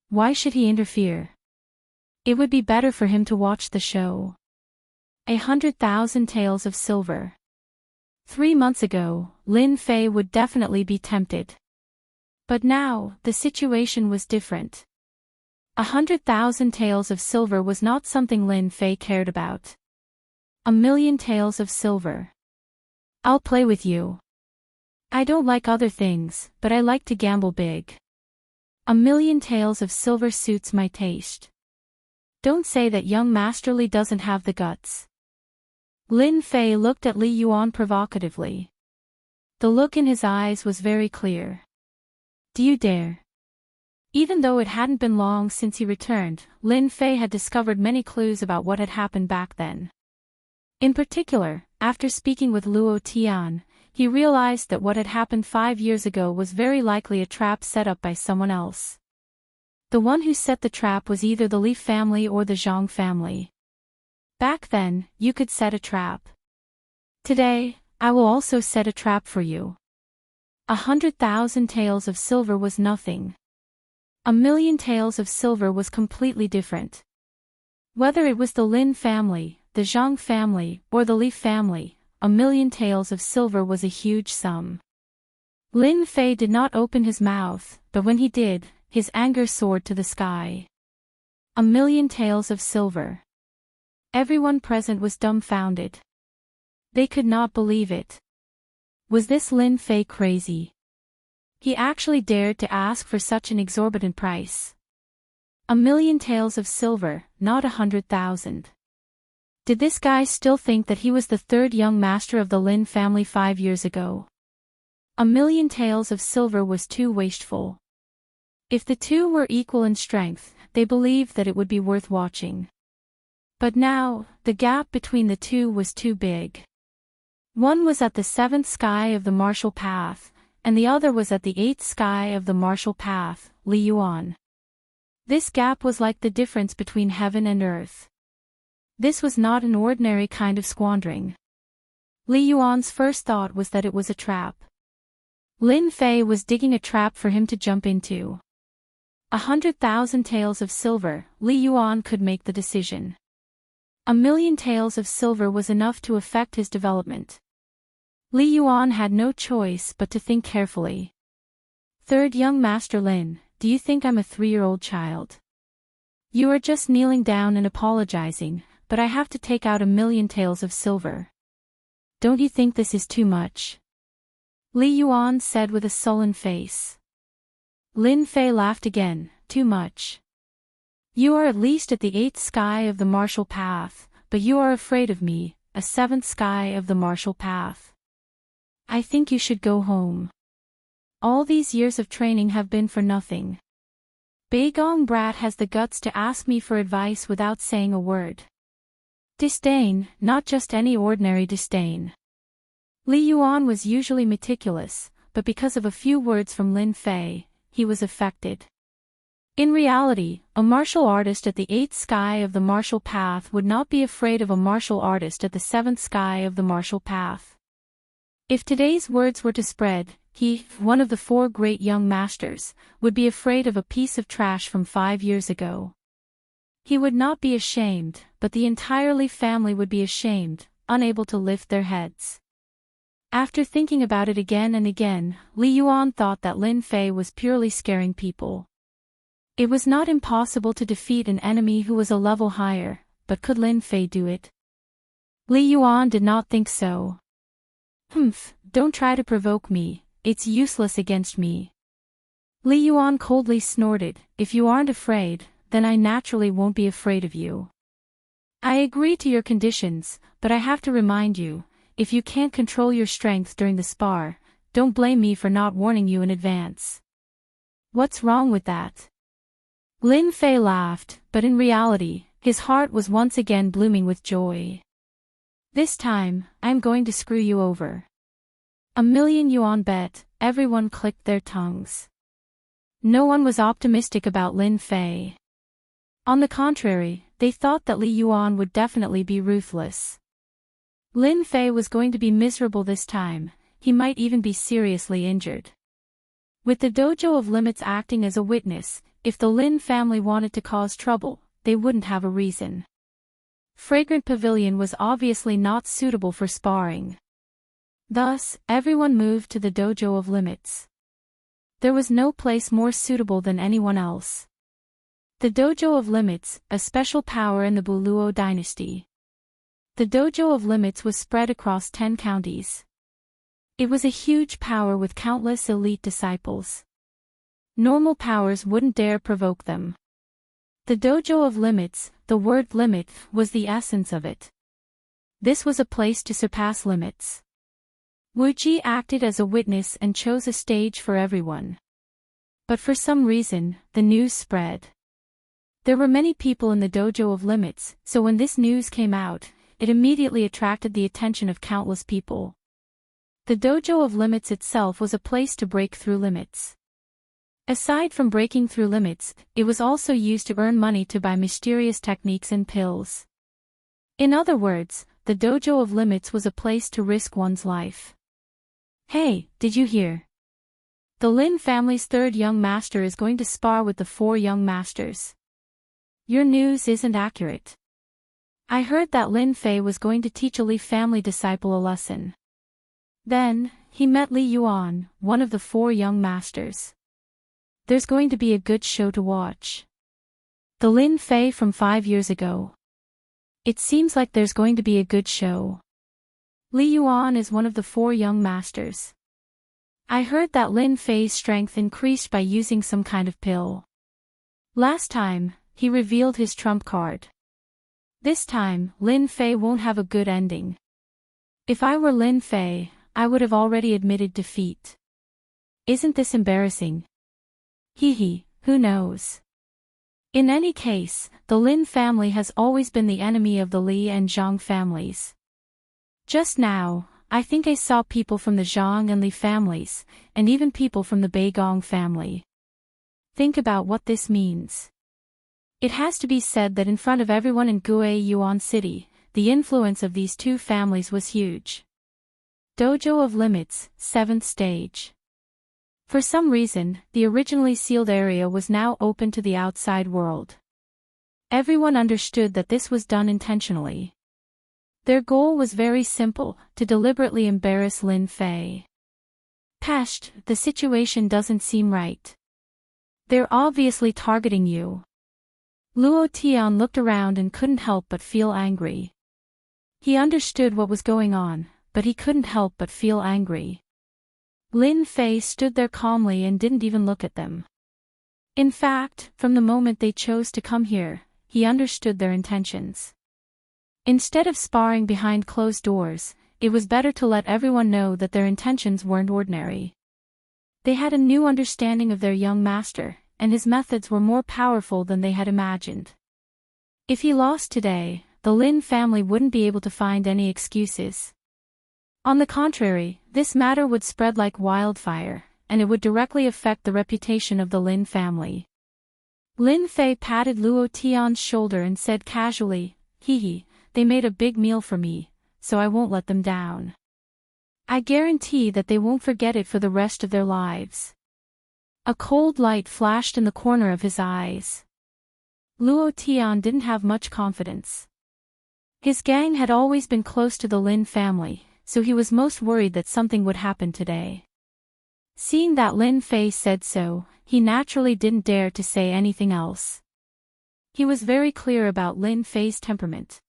Why should he interfere? It would be better for him to watch the show. 100,000 taels of silver. 3 months ago, Lin Fei would definitely be tempted. But now, the situation was different. 100,000 taels of silver was not something Lin Fei cared about. 1,000,000 taels of silver. I'll play with you. I don't like other things, but I like to gamble big. 1,000,000 taels of silver suits my taste. Don't say that young Master Li doesn't have the guts. Lin Fei looked at Li Yuan provocatively. The look in his eyes was very clear. Do you dare? Even though it hadn't been long since he returned, Lin Fei had discovered many clues about what had happened back then. In particular, after speaking with Luo Tian, he realized that what had happened 5 years ago was very likely a trap set up by someone else. The one who set the trap was either the Li family or the Zhang family. Back then, you could set a trap. Today, I will also set a trap for you. 100,000 taels of silver was nothing. 1,000,000 taels of silver was completely different. Whether it was the Lin family, the Zhang family, or the Li family, 1,000,000 taels of silver was a huge sum. Lin Fei did not open his mouth, but when he did, his anger soared to the sky. 1,000,000 taels of silver. Everyone present was dumbfounded. They could not believe it. Was this Lin Fei crazy? He actually dared to ask for such an exorbitant price. 1,000,000 taels of silver, not 100,000. Did this guy still think that he was the third young master of the Lin family 5 years ago? 1,000,000 taels of silver was too wasteful. If the two were equal in strength, they believed that it would be worth watching. But now, the gap between the two was too big. One was at the 7th sky of the martial path, and the other was at the 8th sky of the martial path, Li Yuan. This gap was like the difference between heaven and earth. This was not an ordinary kind of squandering. Li Yuan's first thought was that it was a trap. Lin Fei was digging a trap for him to jump into. 100,000 taels of silver, Li Yuan could make the decision. 1,000,000 taels of silver was enough to affect his development. Li Yuan had no choice but to think carefully. Third young Master Lin, do you think I'm a 3-year-old child? You are just kneeling down and apologizing, but I have to take out 1,000,000 taels of silver. Don't you think this is too much? Li Yuan said with a sullen face. Lin Fei laughed again, too much. You are at least at the 8th sky of the martial path, but you are afraid of me, a 7th sky of the martial path. I think you should go home. All these years of training have been for nothing. Beigong Brat has the guts to ask me for advice without saying a word. Disdain, not just any ordinary disdain. Li Yuan was usually meticulous, but because of a few words from Lin Fei, he was affected. In reality, a martial artist at the 8th sky of the martial path would not be afraid of a martial artist at the 7th sky of the martial path. If today's words were to spread, he, one of the 4 great young masters, would be afraid of a piece of trash from 5 years ago. He would not be ashamed, but the entire Li family would be ashamed, unable to lift their heads. After thinking about it again and again, Li Yuan thought that Lin Fei was purely scaring people. It was not impossible to defeat an enemy who was a level higher, but could Lin Fei do it? Li Yuan did not think so. Don't try to provoke me, it's useless against me. Li Yuan coldly snorted, if you aren't afraid, then I naturally won't be afraid of you. I agree to your conditions, but I have to remind you, if you can't control your strength during the spar, don't blame me for not warning you in advance. What's wrong with that? Lin Fei laughed, but in reality, his heart was once again blooming with joy. This time, I'm going to screw you over. 1,000,000 yuan bet, everyone clicked their tongues. No one was optimistic about Lin Fei. On the contrary, they thought that Li Yuan would definitely be ruthless. Lin Fei was going to be miserable this time, he might even be seriously injured. With the Dojo of Limits acting as a witness, if the Lin family wanted to cause trouble, they wouldn't have a reason. Fragrant Pavilion was obviously not suitable for sparring. Thus, everyone moved to the Dojo of Limits. There was no place more suitable than anyone else. The Dojo of Limits, a special power in the Buluo dynasty. The Dojo of Limits was spread across 10 counties. It was a huge power with countless elite disciples. Normal powers wouldn't dare provoke them. The Dojo of Limits, the word limit, was the essence of it. This was a place to surpass limits. Wu Ji acted as a witness and chose a stage for everyone. But for some reason, the news spread. There were many people in the dojo of limits, so when this news came out, it immediately attracted the attention of countless people. The dojo of limits itself was a place to break through limits. Aside from breaking through limits, it was also used to earn money to buy mysterious techniques and pills. In other words, the dojo of limits was a place to risk one's life. Hey, did you hear? The Lin family's third young master is going to spar with the 4 young masters. Your news isn't accurate. I heard that Lin Fei was going to teach a Li family disciple a lesson. Then, he met Li Yuan, one of the 4 young masters. There's going to be a good show to watch. The Lin Fei from 5 years ago. It seems like there's going to be a good show. Li Yuan is one of the 4 young masters. I heard that Lin Fei's strength increased by using some kind of pill. Last time, he revealed his trump card. This time, Lin Fei won't have a good ending. If I were Lin Fei, I would have already admitted defeat. Isn't this embarrassing? Who knows? In any case, the Lin family has always been the enemy of the Li and Zhang families. Just now, I think I saw people from the Zhang and Li families, and even people from the Beigong family. Think about what this means. It has to be said that in front of everyone in Gue Yuan City, the influence of these 2 families was huge. Dojo of Limits, 7th stage. For some reason, the originally sealed area was now open to the outside world. Everyone understood that this was done intentionally. Their goal was very simple, to deliberately embarrass Lin Fei. Pesht, the situation doesn't seem right. They're obviously targeting you. Luo Tian looked around and couldn't help but feel angry. He understood what was going on, but he couldn't help but feel angry. Lin Fei stood there calmly and didn't even look at them. In fact, from the moment they chose to come here, he understood their intentions. Instead of sparring behind closed doors, it was better to let everyone know that their intentions weren't ordinary. They had a new understanding of their young master, and his methods were more powerful than they had imagined. If he lost today, the Lin family wouldn't be able to find any excuses. On the contrary, this matter would spread like wildfire, and it would directly affect the reputation of the Lin family. Lin Fei patted Luo Tian's shoulder and said casually, they made a big meal for me, so I won't let them down. I guarantee that they won't forget it for the rest of their lives. A cold light flashed in the corner of his eyes. Luo Tian didn't have much confidence. His gang had always been close to the Lin family, so he was most worried that something would happen today. Seeing that Lin Fei said so, he naturally didn't dare to say anything else. He was very clear about Lin Fei's temperament.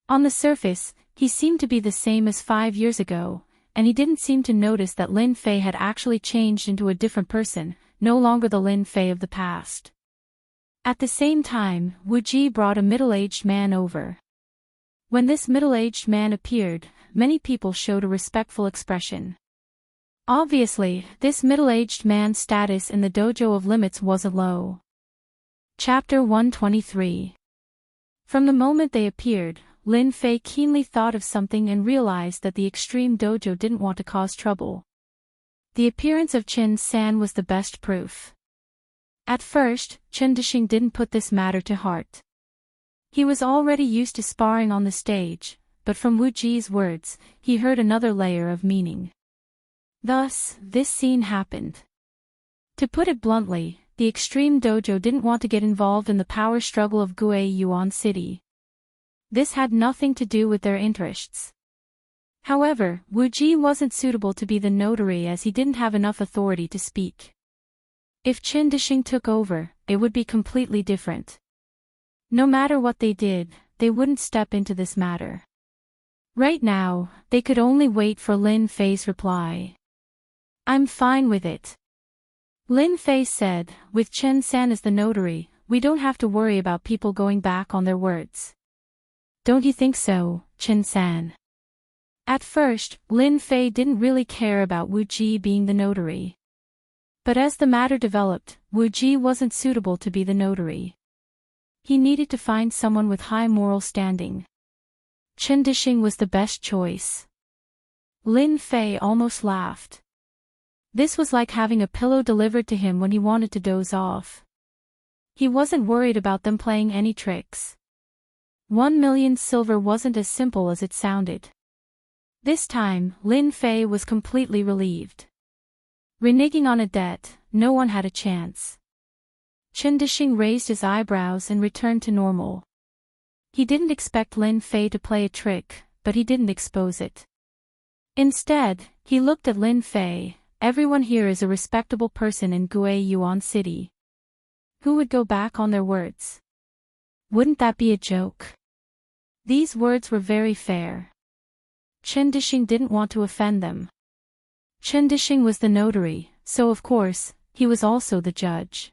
On the surface, he seemed to be the same as 5 years ago, and he didn't seem to notice that Lin Fei had actually changed into a different person, no longer the Lin Fei of the past. At the same time, Wu Ji brought a middle-aged man over. When this middle-aged man appeared, many people showed a respectful expression. Obviously, this middle-aged man's status in the dojo of limits wasn't low. Chapter 123. From the moment they appeared, Lin Fei keenly thought of something and realized that the extreme dojo didn't want to cause trouble. The appearance of Chen San was the best proof. At first, Chen Dishing didn't put this matter to heart. He was already used to sparring on the stage, but from Wu Ji's words, he heard another layer of meaning. Thus, this scene happened. To put it bluntly, the extreme dojo didn't want to get involved in the power struggle of Gue Yuan City. This had nothing to do with their interests. However, Wu Ji wasn't suitable to be the notary as he didn't have enough authority to speak. If Chen Dishing took over, it would be completely different. No matter what they did, they wouldn't step into this matter. Right now, they could only wait for Lin Fei's reply. I'm fine with it. Lin Fei said, with Chen San as the notary, we don't have to worry about people going back on their words. Don't you think so, Chen San? At first, Lin Fei didn't really care about Wu Ji being the notary. But as the matter developed, Wu Ji wasn't suitable to be the notary. He needed to find someone with high moral standing. Chen Dixing was the best choice. Lin Fei almost laughed. This was like having a pillow delivered to him when he wanted to doze off. He wasn't worried about them playing any tricks. 1,000,000 silver wasn't as simple as it sounded. This time, Lin Fei was completely relieved. Reneging on a debt, no one had a chance. Chen Dixing raised his eyebrows and returned to normal. He didn't expect Lin Fei to play a trick, but he didn't expose it. Instead, he looked at Lin Fei. Everyone here is a respectable person in Guiyuan City. Who would go back on their words? Wouldn't that be a joke? These words were very fair. Chen Dixing didn't want to offend them. Chen Dixing was the notary, so of course, he was also the judge.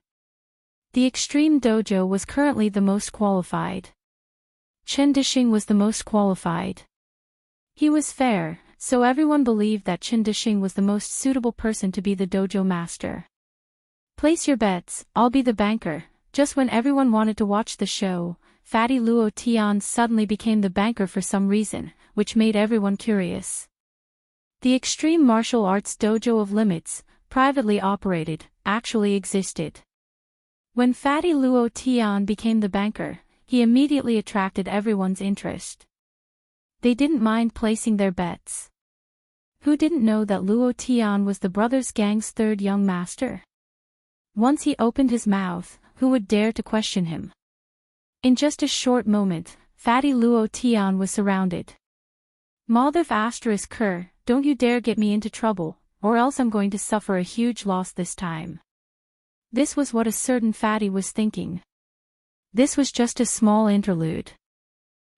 The Extreme Dojo was currently the most qualified. Chen Dixing was the most qualified. He was fair, so everyone believed that Chen Dixing was the most suitable person to be the dojo master. Place your bets, I'll be the banker. Just when everyone wanted to watch the show, Fatty Luo Tian suddenly became the banker for some reason, which made everyone curious. The Extreme Martial Arts Dojo of Limits, privately operated, actually existed. When Fatty Luo Tian became the banker, he immediately attracted everyone's interest. They didn't mind placing their bets. Who didn't know that Luo Tian was the brothers gang's third young master? Once he opened his mouth, who would dare to question him? In just a short moment, Fatty Luo Tian was surrounded. Maldiv asterisk Kerr, don't you dare get me into trouble, or else I'm going to suffer a huge loss this time. This was what a certain Fatty was thinking. This was just a small interlude.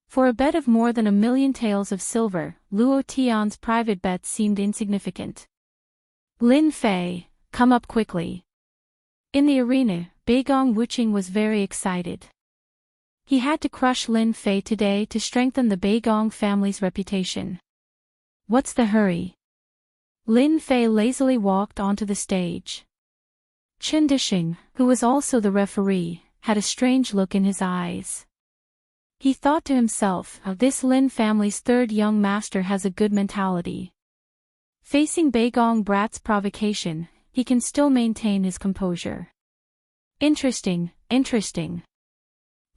For a bet of more than 1,000,000 taels of silver, Luo Tian's private bet seemed insignificant. Lin Fei, come up quickly. In the arena, Beigong Wuqing was very excited. He had to crush Lin Fei today to strengthen the Beigong family's reputation. What's the hurry? Lin Fei lazily walked onto the stage. Chen Dixing, who was also the referee, had a strange look in his eyes. He thought to himself, this Lin family's third young master has a good mentality. Facing Beigong Brat's provocation, he can still maintain his composure. Interesting, interesting.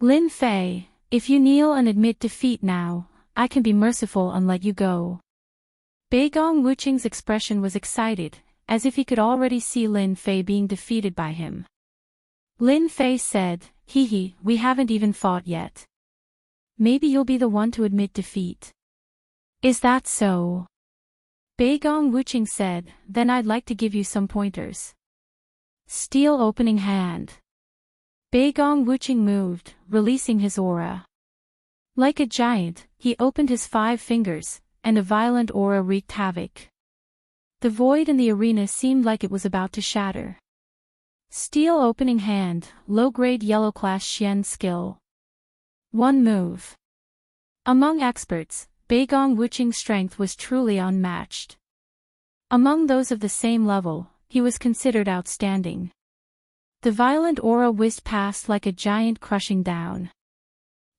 Lin Fei, if you kneel and admit defeat now, I can be merciful and let you go. Beigong Wuqing's expression was excited, as if he could already see Lin Fei being defeated by him. Lin Fei said, hee, we haven't even fought yet. Maybe you'll be the one to admit defeat. Is that so? Beigong Wuqing said, then I'd like to give you some pointers. Steel opening hand. Beigong Wuqing moved, releasing his aura. Like a giant, he opened his 5 fingers, and a violent aura wreaked havoc. The void in the arena seemed like it was about to shatter. Steel opening hand, low-grade yellow class Xian skill. 1 move. Among experts, Beigong Wuqing's strength was truly unmatched. Among those of the same level, he was considered outstanding. The violent aura whizzed past like a giant crushing down.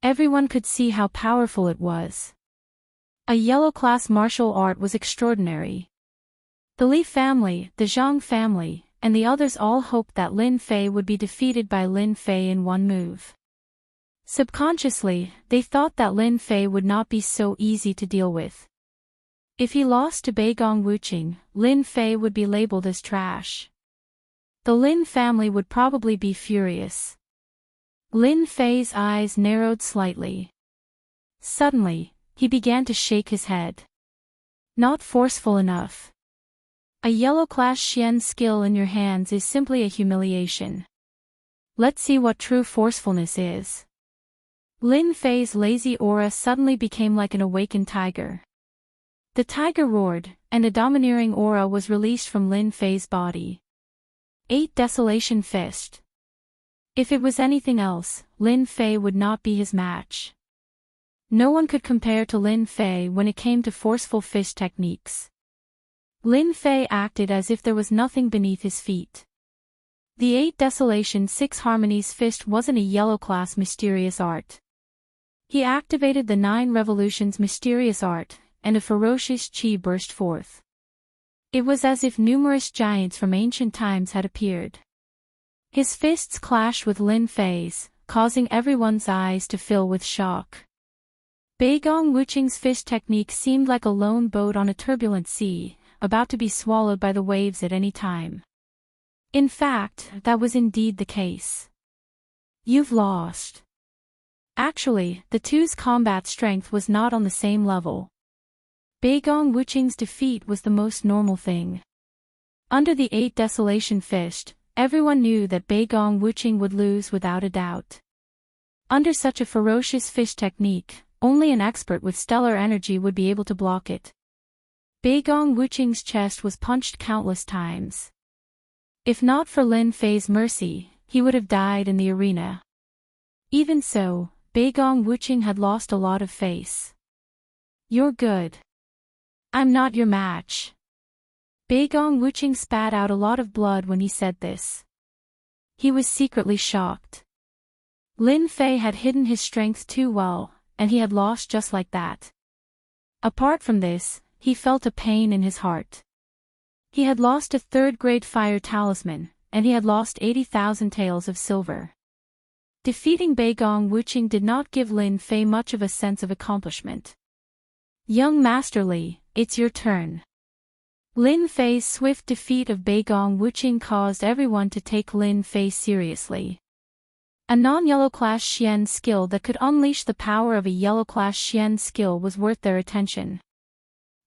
Everyone could see how powerful it was. A yellow-class martial art was extraordinary. The Li family, the Zhang family, and the others all hoped that Lin Fei would be defeated by Lin Fei in 1 move. Subconsciously, they thought that Lin Fei would not be so easy to deal with. If he lost to Beigong Wuqing, Lin Fei would be labeled as trash. The Lin family would probably be furious. Lin Fei's eyes narrowed slightly. Suddenly, he began to shake his head. Not forceful enough. A yellow-class Xian skill in your hands is simply a humiliation. Let's see what true forcefulness is. Lin Fei's lazy aura suddenly became like an awakened tiger. The tiger roared, and a domineering aura was released from Lin Fei's body. 8 Desolation Fist. If it was anything else, Lin Fei would not be his match. No one could compare to Lin Fei when it came to forceful fist techniques. Lin Fei acted as if there was nothing beneath his feet. The 8 Desolation 6 Harmonies fist wasn't a yellow class mysterious art. He activated the 9 Revolutions mysterious art, and a ferocious chi burst forth. It was as if numerous giants from ancient times had appeared. His fists clashed with Lin Fei's, causing everyone's eyes to fill with shock. Beigong Wuqing's fist technique seemed like a lone boat on a turbulent sea, about to be swallowed by the waves at any time. In fact, that was indeed the case. You've lost. Actually, the two's combat strength was not on the same level. Beigong Wuqing's defeat was the most normal thing. Under the 8 Desolation fist, everyone knew that Beigong Wuqing would lose without a doubt. Under such a ferocious fist technique, only an expert with stellar energy would be able to block it. Beigong Wuqing's chest was punched countless times. If not for Lin Fei's mercy, he would have died in the arena. Even so, Beigong Wuqing had lost a lot of face. You're good. I'm not your match. Beigong Wuqing spat out a lot of blood when he said this. He was secretly shocked. Lin Fei had hidden his strength too well, and he had lost just like that. Apart from this, he felt a pain in his heart. He had lost a 3rd-grade fire talisman, and he had lost 80,000 taels of silver. Defeating Beigong Wuqing did not give Lin Fei much of a sense of accomplishment. Young Master Li, it's your turn. Lin Fei's swift defeat of Beigong Wuqing caused everyone to take Lin Fei seriously. A non-yellow class Xian skill that could unleash the power of a yellow class Xian skill was worth their attention.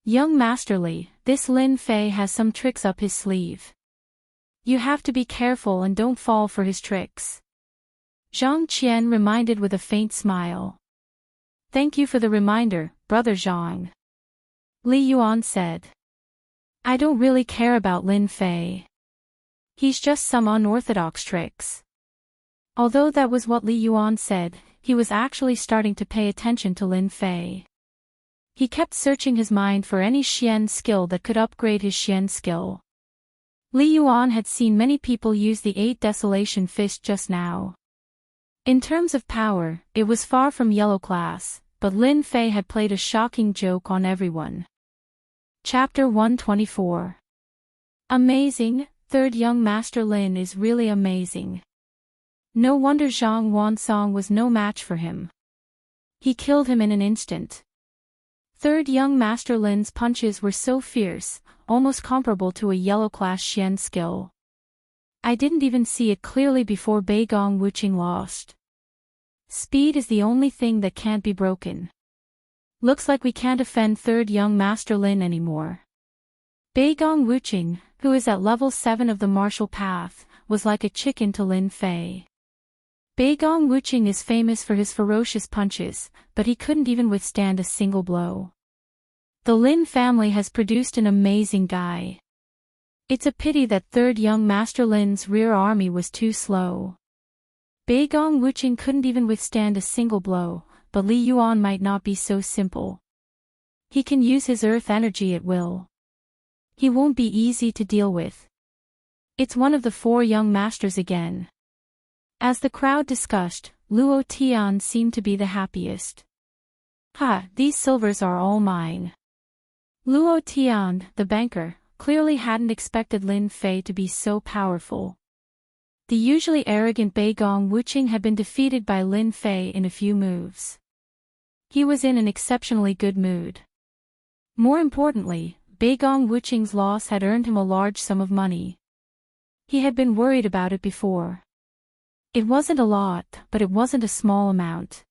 Young Master Li, this Lin Fei has some tricks up his sleeve. You have to be careful and don't fall for his tricks. Zhang Qian reminded with a faint smile. Thank you for the reminder, Brother Zhang. Li Yuan said. I don't really care about Lin Fei. He's just some unorthodox tricks. Although that was what Li Yuan said, he was actually starting to pay attention to Lin Fei. He kept searching his mind for any Xian skill that could upgrade his Xian skill. Li Yuan had seen many people use the 8 Desolation fist just now. In terms of power, it was far from yellow class, but Lin Fei had played a shocking joke on everyone. Chapter 124. Amazing, 3rd Young Master Lin is really amazing. No wonder Zhang Wansong was no match for him. He killed him in an instant. 3rd Young Master Lin's punches were so fierce, almost comparable to a yellow class Xian skill. I didn't even see it clearly before Beigong Wuqing lost. Speed is the only thing that can't be broken. Looks like we can't offend 3rd Young Master Lin anymore. Beigong Wuqing, who is at level 7 of the martial path, was like a chicken to Lin Fei. Beigong Wuqing is famous for his ferocious punches, but he couldn't even withstand a single blow. The Lin family has produced an amazing guy. It's a pity that 3rd Young Master Lin's rear army was too slow. Beigong Wuqing couldn't even withstand a single blow, but Li Yuan might not be so simple. He can use his earth energy at will. He won't be easy to deal with. It's one of the 4 young masters again. As the crowd discussed, Luo Tian seemed to be the happiest. Ha, these silvers are all mine. Luo Tian, the banker, clearly hadn't expected Lin Fei to be so powerful. The usually arrogant Beigong Wuqing had been defeated by Lin Fei in a few moves. He was in an exceptionally good mood. More importantly, Beigong Wuqing's loss had earned him a large sum of money. He had been worried about it before. It wasn't a lot, but it wasn't a small amount.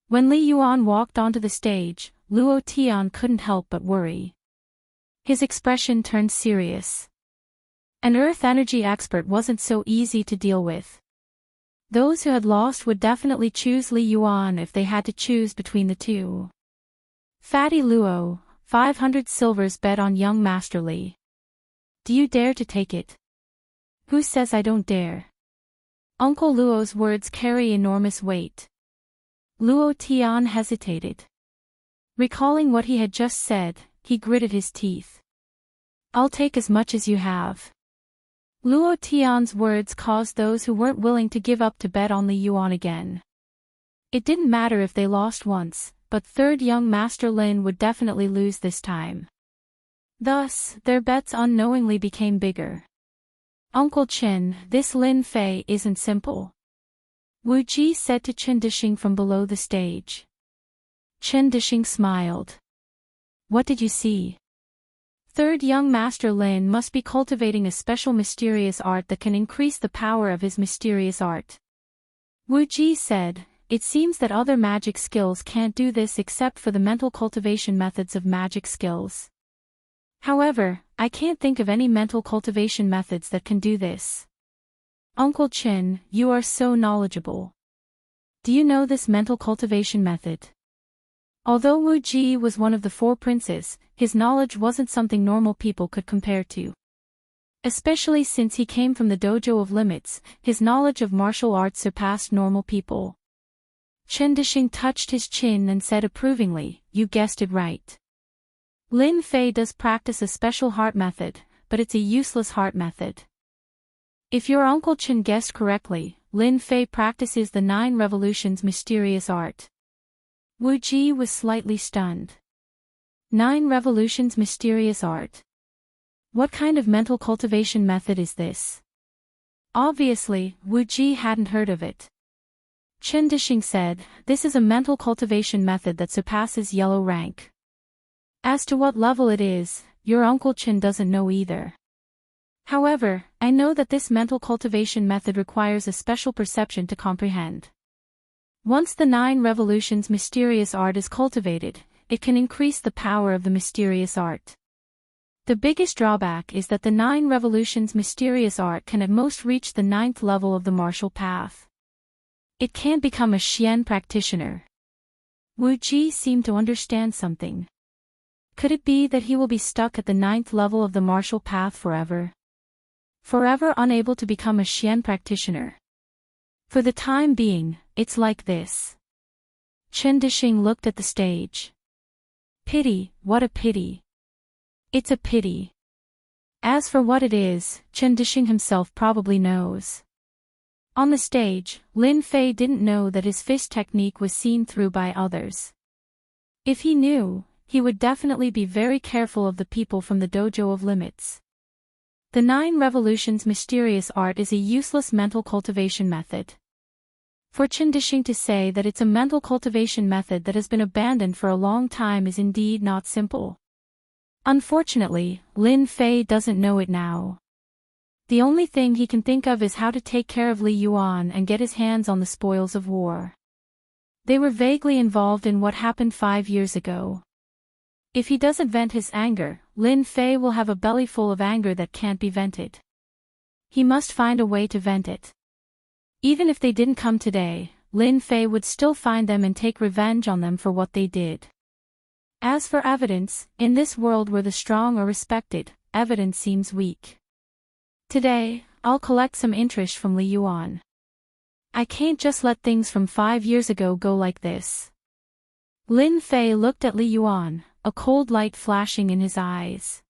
When Li Yuan walked onto the stage, Luo Tian couldn't help but worry. His expression turned serious. An earth energy expert wasn't so easy to deal with. Those who had lost would definitely choose Li Yuan if they had to choose between the two. Fatty Luo, 500 silvers bet on young Master Li. Do you dare to take it? Who says I don't dare? Uncle Luo's words carry enormous weight. Luo Tian hesitated. Recalling what he had just said, he gritted his teeth. I'll take as much as you have. Luo Tian's words caused those who weren't willing to give up to bet on Li Yuan again. It didn't matter if they lost once, but third young Master Lin would definitely lose this time. Thus, their bets unknowingly became bigger. Uncle Chen, this Lin Fei isn't simple. Wu Ji said to Chen Dishing from below the stage. Chen Dishing smiled. What did you see? Third young Master Lin must be cultivating a special mysterious art that can increase the power of his mysterious art. Wu Ji said, it seems that other magic skills can't do this except for the mental cultivation methods of magic skills. However, I can't think of any mental cultivation methods that can do this. Uncle Chen, you are so knowledgeable. Do you know this mental cultivation method? Although Wu Ji was one of the four princes, his knowledge wasn't something normal people could compare to. Especially since he came from the dojo of limits, his knowledge of martial arts surpassed normal people. Chen Dishing touched his chin and said approvingly, you guessed it right. Lin Fei does practice a special heart method, but it's a useless heart method. If your Uncle Chen guessed correctly, Lin Fei practices the 9 revolutions mysterious art. Wu Ji was slightly stunned. 9 revolutions mysterious art. What kind of mental cultivation method is this? Obviously, Wu Ji hadn't heard of it. Chen Dishing said, this is a mental cultivation method that surpasses yellow rank. As to what level it is, your Uncle Chen doesn't know either. However, I know that this mental cultivation method requires a special perception to comprehend. Once the 9 revolutions mysterious art is cultivated, it can increase the power of the mysterious art. The biggest drawback is that the 9 revolutions mysterious art can at most reach the 9th level of the martial path. It can't become a Xian practitioner. Wu Ji seemed to understand something. Could it be that he will be stuck at the 9th level of the martial path forever? Forever unable to become a Xian practitioner. For the time being, it's like this. Chen Dishing looked at the stage. Pity, what a pity. It's a pity. As for what it is, Chen Dishing himself probably knows. On the stage, Lin Fei didn't know that his fist technique was seen through by others. If he knew, he would definitely be very careful of the people from the dojo of limits. The 9 revolutions mysterious art is a useless mental cultivation method. For Chen Dishing to say that it's a mental cultivation method that has been abandoned for a long time is indeed not simple. Unfortunately, Lin Fei doesn't know it now. The only thing he can think of is how to take care of Li Yuan and get his hands on the spoils of war. They were vaguely involved in what happened 5 years ago. If he doesn't vent his anger, Lin Fei will have a belly full of anger that can't be vented. He must find a way to vent it. Even if they didn't come today, Lin Fei would still find them and take revenge on them for what they did. As for evidence, in this world where the strong are respected, evidence seems weak. Today, I'll collect some interest from Li Yuan. I can't just let things from 5 years ago go like this. Lin Fei looked at Li Yuan, a cold light flashing in his eyes.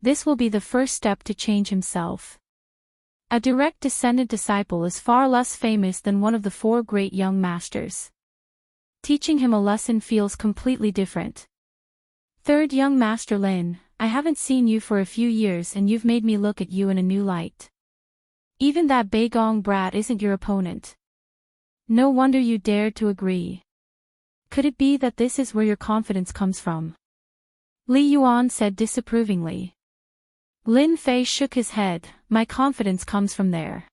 This will be the first step to change himself. A direct descendant disciple is far less famous than one of the 4 great young masters. Teaching him a lesson feels completely different. Third young Master Lin, I haven't seen you for a few years and you've made me look at you in a new light. Even that Beigong brat isn't your opponent. No wonder you dared to agree. Could it be that this is where your confidence comes from? Li Yuan said disapprovingly. Lin Fei shook his head, my confidence comes from there.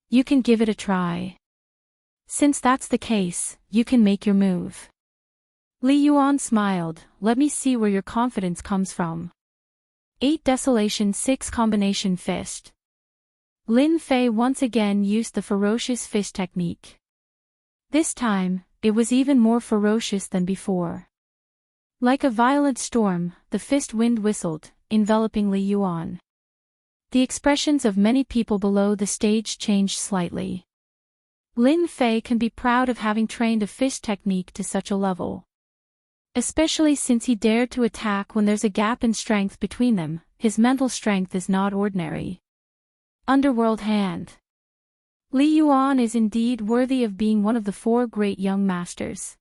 You can give it a try. Since that's the case, you can make your move. Li Yuan smiled, let me see where your confidence comes from. 8 Desolation 6 Combination Fist. Lin Fei once again used the ferocious fist technique. This time, it was even more ferocious than before. Like a violent storm, the fist wind whistled, enveloping Li Yuan. The expressions of many people below the stage changed slightly. Lin Fei can be proud of having trained a fist technique to such a level. Especially since he dared to attack when there's a gap in strength between them, his mental strength is not ordinary. Underworld Hand. Li Yuan is indeed worthy of being one of the 4 great young masters.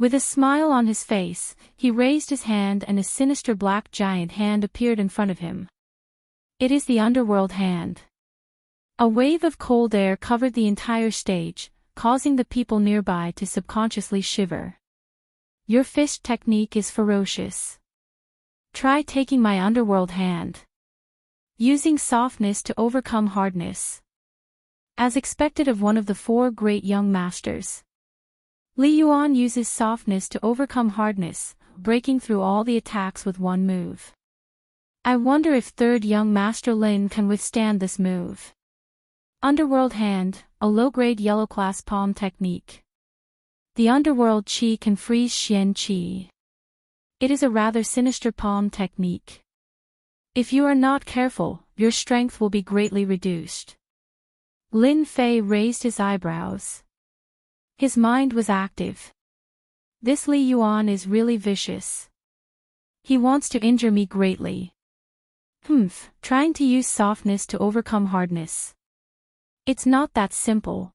With a smile on his face, he raised his hand and a sinister black giant hand appeared in front of him. It is the Underworld Hand. A wave of cold air covered the entire stage, causing the people nearby to subconsciously shiver. Your fist technique is ferocious. Try taking my Underworld Hand. Using softness to overcome hardness. As expected of one of the 4 great young masters. Li Yuan uses softness to overcome hardness, breaking through all the attacks with one move. I wonder if 3rd young master Lin can withstand this move. Underworld Hand, a low-grade yellow class palm technique. The Underworld Qi can freeze Xian Qi. It is a rather sinister palm technique. If you are not careful, your strength will be greatly reduced. Lin Fei raised his eyebrows. His mind was active. This Li Yuan is really vicious. He wants to injure me greatly. Trying to use softness to overcome hardness. It's not that simple.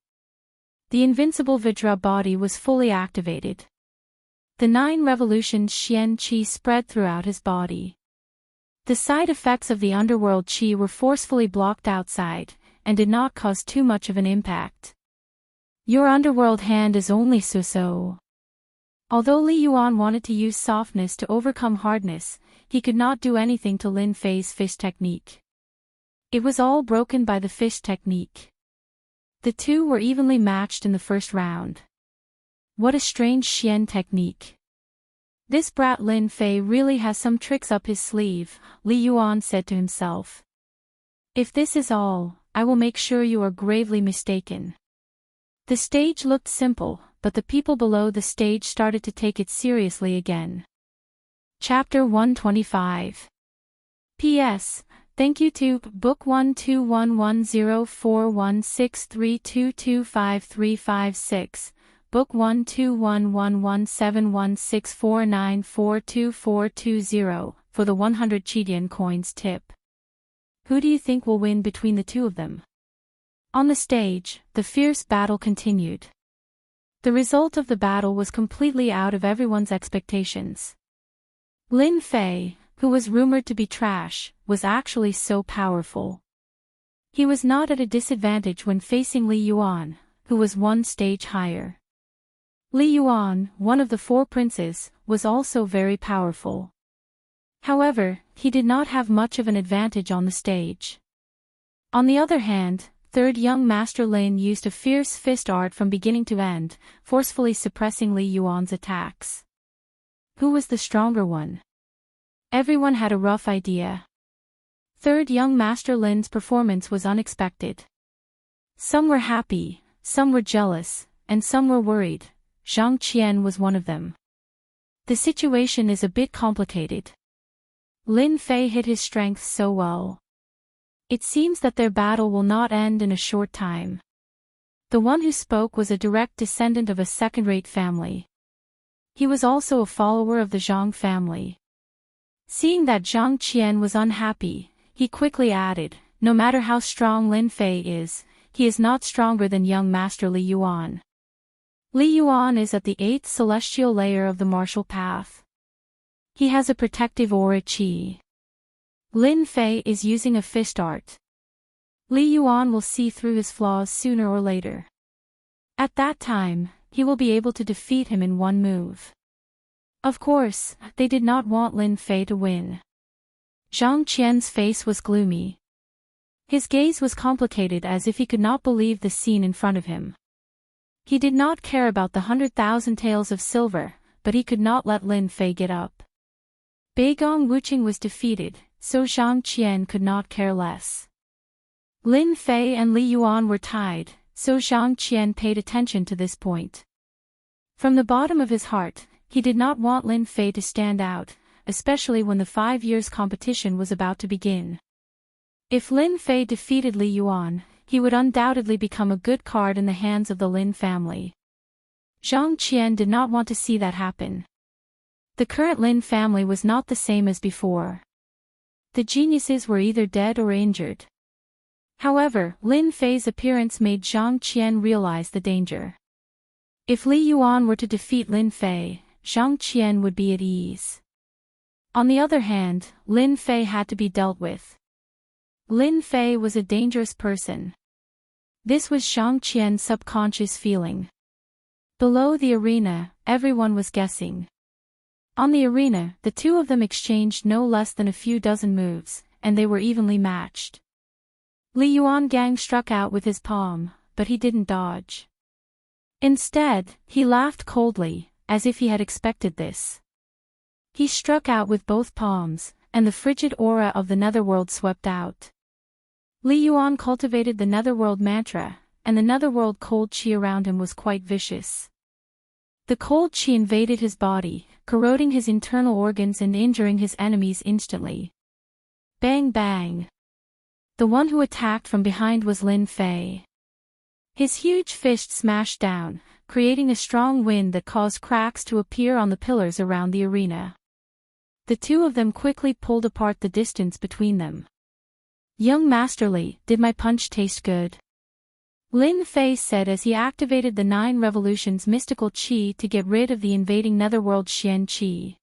The invincible Vajra body was fully activated. The 9 revolutions Xian Qi spread throughout his body. The side effects of the Underworld Qi were forcefully blocked outside, and did not cause too much of an impact. Your Underworld Hand is only so-so. Although Li Yuan wanted to use softness to overcome hardness, he could not do anything to Lin Fei's fish technique. It was all broken by the fish technique. The 2 were evenly matched in the first round. What a strange Xian technique. This brat Lin Fei really has some tricks up his sleeve, Li Yuan said to himself. If this is all, I will make sure you are gravely mistaken. The stage looked simple, but the people below the stage started to take it seriously again. Chapter 125. P.S. Thank you to Book 1211041632225356, Book 1211171649424420 for the 100 Chidian coins tip. Who do you think will win between the 2 of them? On the stage, the fierce battle continued. The result of the battle was completely out of everyone's expectations. Lin Fei, who was rumored to be trash, was actually so powerful. He was not at a disadvantage when facing Li Yuan, who was 1 stage higher. Li Yuan, one of the 4 princes, was also very powerful. However, he did not have much of an advantage on the stage. On the other hand, 3rd young master Lin used a fierce fist art from beginning to end, forcefully suppressing Li Yuan's attacks. Who was the stronger one? Everyone had a rough idea. 3rd young master Lin's performance was unexpected. Some were happy, some were jealous, and some were worried. Zhang Qian was one of them. The situation is a bit complicated. Lin Fei hid his strength so well. It seems that their battle will not end in a short time. The one who spoke was a direct descendant of a second-rate family. He was also a follower of the Zhang family. Seeing that Zhang Qian was unhappy, he quickly added, no matter how strong Lin Fei is, he is not stronger than young master Li Yuan. Li Yuan is at the 8th celestial layer of the martial path. He has a protective aura qi. Lin Fei is using a fist art. Li Yuan will see through his flaws sooner or later. At that time, he will be able to defeat him in 1 move. Of course, they did not want Lin Fei to win. Zhang Qian's face was gloomy. His gaze was complicated as if he could not believe the scene in front of him. He did not care about the 100,000 taels of silver, but he could not let Lin Fei get up. Beigong Wuqing was defeated, so Zhang Qian could not care less. Lin Fei and Li Yuan were tied, so Zhang Qian paid attention to this point. From the bottom of his heart, he did not want Lin Fei to stand out, especially when the 5 years competition was about to begin. If Lin Fei defeated Li Yuan, he would undoubtedly become a good card in the hands of the Lin family. Zhang Qian did not want to see that happen. The current Lin family was not the same as before. The geniuses were either dead or injured. However, Lin Fei's appearance made Zhang Qian realize the danger. If Li Yuan were to defeat Lin Fei, Zhang Qian would be at ease. On the other hand, Lin Fei had to be dealt with. Lin Fei was a dangerous person. This was Zhang Qian's subconscious feeling. Below the arena, everyone was guessing. On the arena, the two of them exchanged no less than a few dozen moves, and they were evenly matched. Li Yuan Gang struck out with his palm, but he didn't dodge. Instead, he laughed coldly, as if he had expected this. He struck out with both palms, and the frigid aura of the netherworld swept out. Li Yuan cultivated the netherworld mantra, and the netherworld cold qi around him was quite vicious. The cold qi invaded his body, corroding his internal organs and injuring his enemies instantly. Bang bang! The one who attacked from behind was Lin Fei. His huge fist smashed down, creating a strong wind that caused cracks to appear on the pillars around the arena. The two of them quickly pulled apart the distance between them. "Young Master Li, did my punch taste good?" Lin Fei said as he activated the 9 Revolutions mystical qi to get rid of the invading netherworld Xian qi.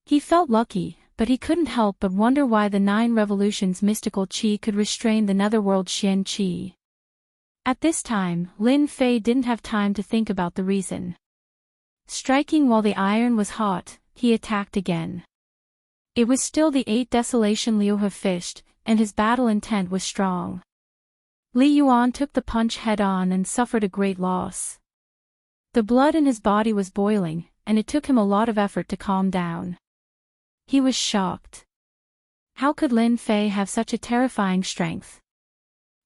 He felt lucky, but he couldn't help but wonder why the 9 Revolutions mystical qi could restrain the netherworld Xian qi. At this time, Lin Fei didn't have time to think about the reason. Striking while the iron was hot, he attacked again. It was still the 8 Desolation Liuhe fist, and his battle intent was strong. Li Yuan took the punch head-on and suffered a great loss. The blood in his body was boiling, and it took him a lot of effort to calm down. He was shocked. How could Lin Fei have such a terrifying strength?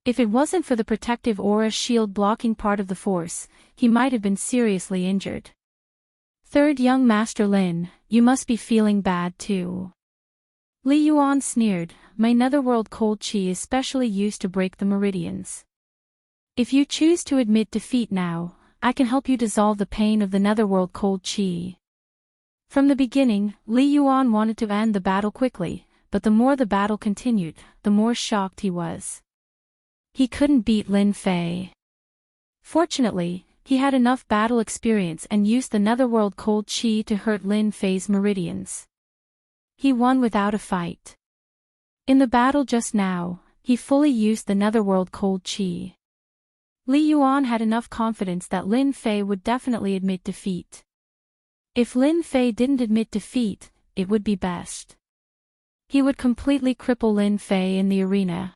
If it wasn't for the protective aura shield blocking part of the force, he might have been seriously injured. "Third young Master Lin, you must be feeling bad too." Li Yuan sneered, "My netherworld cold qi is specially used to break the meridians. If you choose to admit defeat now, I can help you dissolve the pain of the netherworld cold qi." From the beginning, Li Yuan wanted to end the battle quickly, but the more the battle continued, the more shocked he was. He couldn't beat Lin Fei. Fortunately, he had enough battle experience and used the netherworld cold qi to hurt Lin Fei's meridians. He won without a fight. In the battle just now, he fully used the netherworld cold qi. Li Yuan had enough confidence that Lin Fei would definitely admit defeat. If Lin Fei didn't admit defeat, it would be best. He would completely cripple Lin Fei in the arena.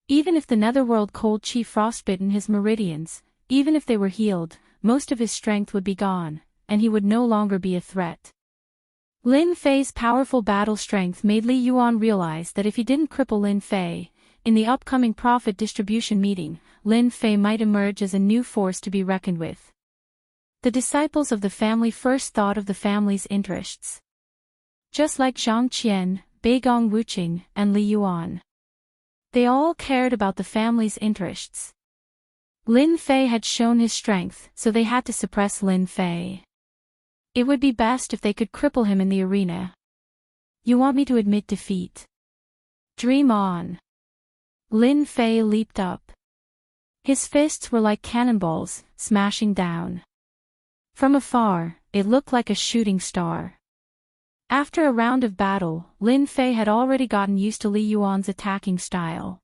Even if the netherworld cold qi frostbitten his meridians, even if they were healed, most of his strength would be gone, and he would no longer be a threat. Lin Fei's powerful battle strength made Li Yuan realize that if he didn't cripple Lin Fei, in the upcoming profit distribution meeting, Lin Fei might emerge as a new force to be reckoned with. The disciples of the family first thought of the family's interests. Just like Zhang Qian, Beigong Wuqing, and Li Yuan. They all cared about the family's interests. Lin Fei had shown his strength, so they had to suppress Lin Fei. It would be best if they could cripple him in the arena. "You want me to admit defeat? Dream on." Lin Fei leaped up. His fists were like cannonballs, smashing down. From afar, it looked like a shooting star. After a round of battle, Lin Fei had already gotten used to Li Yuan's attacking style.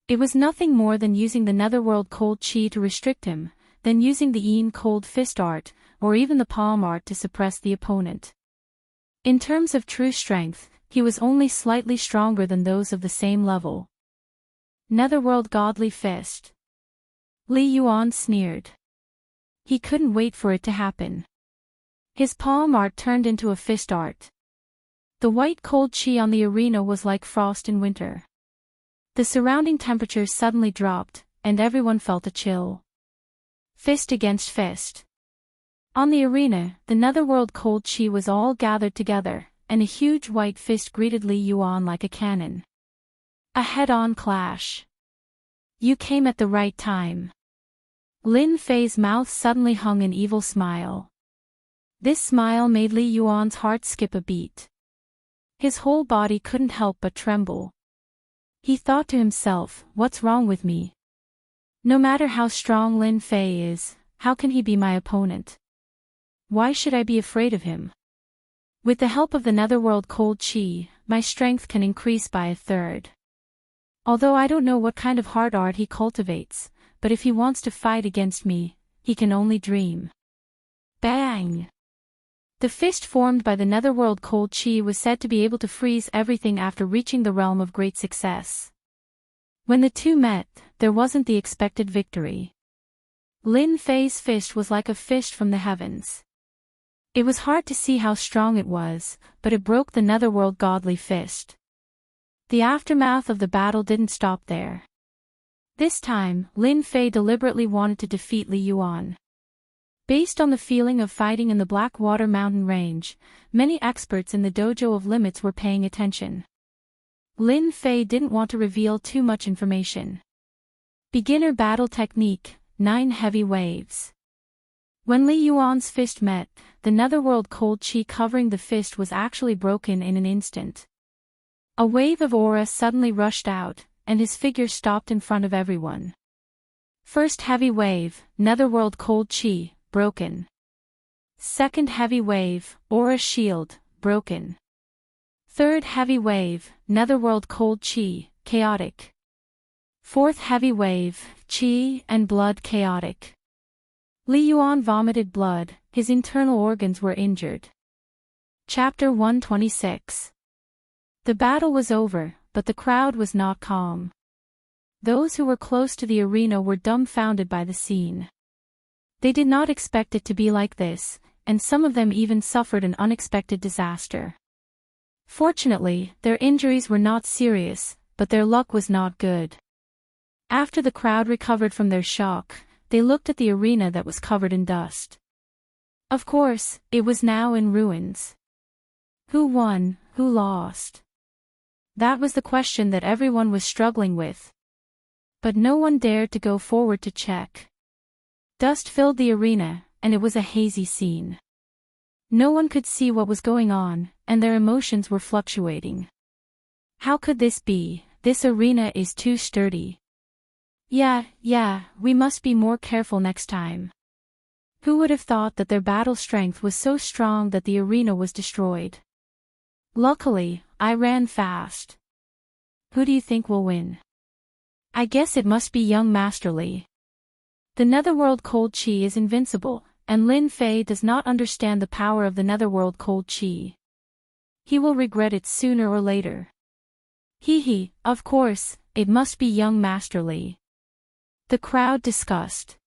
It was nothing more than using the netherworld cold qi to restrict him, then using the Yin cold fist art, or even the palm art to suppress the opponent. In terms of true strength, he was only slightly stronger than those of the same level. Netherworld godly fist. Li Yuan sneered. He couldn't wait for it to happen. His palm art turned into a fist art. The white cold qi on the arena was like frost in winter. The surrounding temperatures suddenly dropped, and everyone felt a chill. Fist against fist. On the arena, the netherworld cold qi was all gathered together, and a huge white fist greeted Li Yuan like a cannon. A head-on clash. "You came at the right time." Lin Fei's mouth suddenly hung an evil smile. This smile made Li Yuan's heart skip a beat. His whole body couldn't help but tremble. He thought to himself, what's wrong with me? No matter how strong Lin Fei is, how can he be my opponent? Why should I be afraid of him? With the help of the netherworld cold chi, my strength can increase by 1/3. Although I don't know what kind of heart art he cultivates, but if he wants to fight against me, he can only dream. Bang! The fist formed by the netherworld cold chi was said to be able to freeze everything after reaching the realm of great success. When the two met, there wasn't the expected victory. Lin Fei's fist was like a fist from the heavens. It was hard to see how strong it was, but it broke the netherworld godly fist. The aftermath of the battle didn't stop there. This time, Lin Fei deliberately wanted to defeat Li Yuan. Based on the feeling of fighting in the Blackwater Mountain Range, many experts in the Dojo of Limits were paying attention. Lin Fei didn't want to reveal too much information. Beginner battle technique, 9 heavy waves. When Li Yuan's fist met, the netherworld cold chi covering the fist was actually broken in an instant. A wave of aura suddenly rushed out, and his figure stopped in front of everyone. First heavy wave, netherworld cold chi, broken. Second heavy wave, aura shield, broken. Third heavy wave, netherworld cold chi, chaotic. Fourth heavy wave, chi and blood chaotic. Li Yuan vomited blood, his internal organs were injured. Chapter 126. The battle was over, but the crowd was not calm. Those who were close to the arena were dumbfounded by the scene. They did not expect it to be like this, and some of them even suffered an unexpected disaster. Fortunately, their injuries were not serious, but their luck was not good. After the crowd recovered from their shock, they looked at the arena that was covered in dust. Of course, it was now in ruins. Who won, who lost? That was the question that everyone was struggling with. But no one dared to go forward to check. Dust filled the arena, and it was a hazy scene. No one could see what was going on, and their emotions were fluctuating. How could this be? This arena is too sturdy. Yeah, we must be more careful next time. Who would have thought that their battle strength was so strong that the arena was destroyed? Luckily, I ran fast. Who do you think will win? I guess it must be young Master Li. The netherworld cold chi is invincible, and Lin Fei does not understand the power of the netherworld cold chi. He will regret it sooner or later. Hee, of course, it must be young Master Li. The crowd discussed.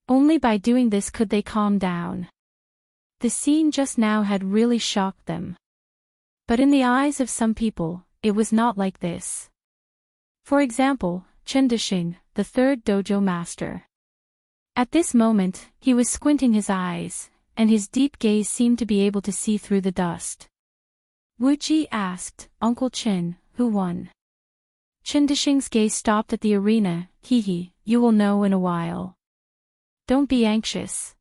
Only by doing this could they calm down. The scene just now had really shocked them. But in the eyes of some people, it was not like this. For example, Chen Dixing, the third dojo master. At this moment, he was squinting his eyes, and his deep gaze seemed to be able to see through the dust. Wu Ji asked, Uncle Chen, who won? Chen Dixing's gaze stopped at the arena. You will know in a while. Don't be anxious.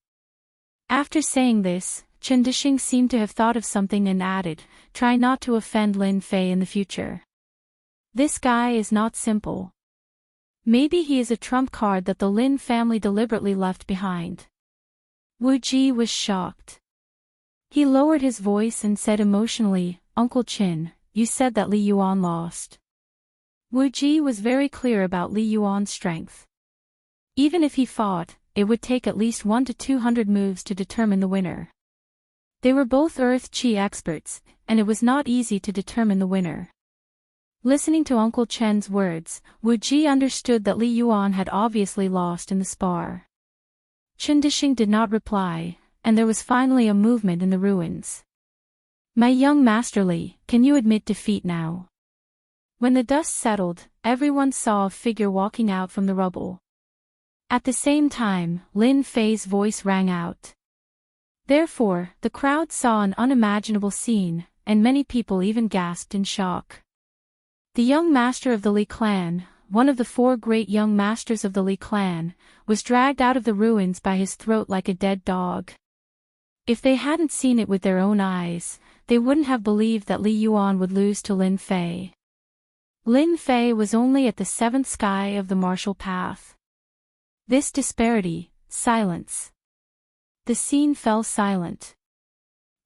After saying this, Chen Dixing seemed to have thought of something and added, try not to offend Lin Fei in the future. This guy is not simple. Maybe he is a trump card that the Lin family deliberately left behind. Wu Ji was shocked. He lowered his voice and said emotionally, Uncle Chen, you said that Li Yuan lost. Wu Ji was very clear about Li Yuan's strength. Even if he fought, it would take at least 100 to 200 moves to determine the winner. They were both Earth Chi experts, and it was not easy to determine the winner. Listening to Uncle Chen's words, Wu Ji understood that Li Yuan had obviously lost in the spar. Chen Dixing did not reply, and there was finally a movement in the ruins. My young Master Li, can you admit defeat now? When the dust settled, everyone saw a figure walking out from the rubble. At the same time, Lin Fei's voice rang out. Therefore, the crowd saw an unimaginable scene, and many people even gasped in shock. The young master of the Li clan, one of the 4 great young masters of the Li clan, was dragged out of the ruins by his throat like a dead dog. If they hadn't seen it with their own eyes, they wouldn't have believed that Li Yuan would lose to Lin Fei. Lin Fei was only at the seventh sky of the martial path. This disparity, silence. The scene fell silent.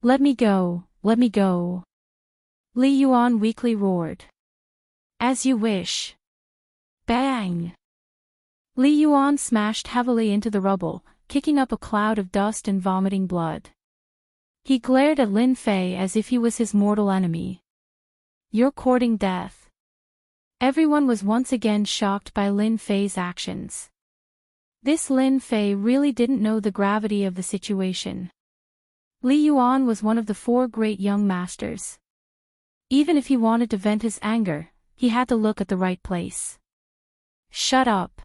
Let me go, let me go. Li Yuan weakly roared. As you wish. Bang! Li Yuan smashed heavily into the rubble, kicking up a cloud of dust and vomiting blood. He glared at Lin Fei as if he was his mortal enemy. You're courting death. Everyone was once again shocked by Lin Fei's actions. This Lin Fei really didn't know the gravity of the situation. Li Yuan was one of the four great young masters. Even if he wanted to vent his anger, he had to look at the right place. Shut up.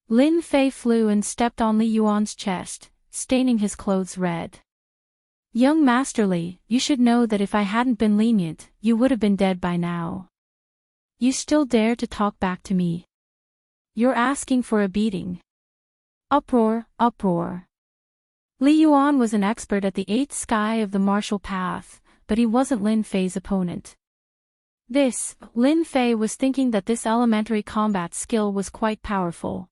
Lin Fei flew and stepped on Li Yuan's chest, staining his clothes red. Young Master Li, you should know that if I hadn't been lenient, you would have been dead by now. You still dare to talk back to me. You're asking for a beating. Uproar, uproar. Li Yuan was an expert at the eighth sky of the martial path, but he wasn't Lin Fei's opponent. Lin Fei was thinking that this elementary combat skill was quite powerful.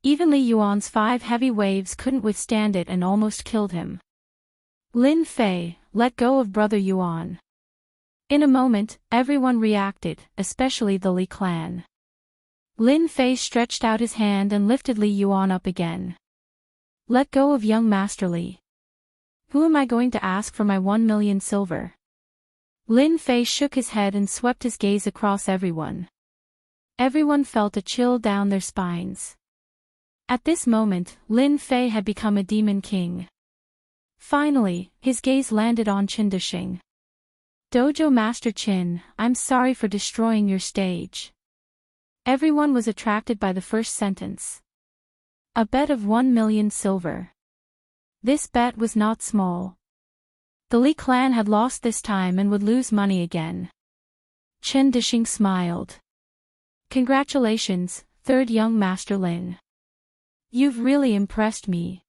Even Li Yuan's 5 heavy waves couldn't withstand it and almost killed him. Lin Fei, let go of Brother Yuan. In a moment, everyone reacted, especially the Li clan. Lin Fei stretched out his hand and lifted Li Yuan up again. Let go of young Master Li. Who am I going to ask for my 1 million silver? Lin Fei shook his head and swept his gaze across everyone. Everyone felt a chill down their spines. At this moment, Lin Fei had become a demon king. Finally, his gaze landed on Qin Dishing. Dojo Master Qin, I'm sorry for destroying your stage. Everyone was attracted by the first sentence. A bet of 1 million silver. This bet was not small. The Li clan had lost this time and would lose money again. Qin Dishing smiled. Congratulations, third young Master Lin. You've really impressed me.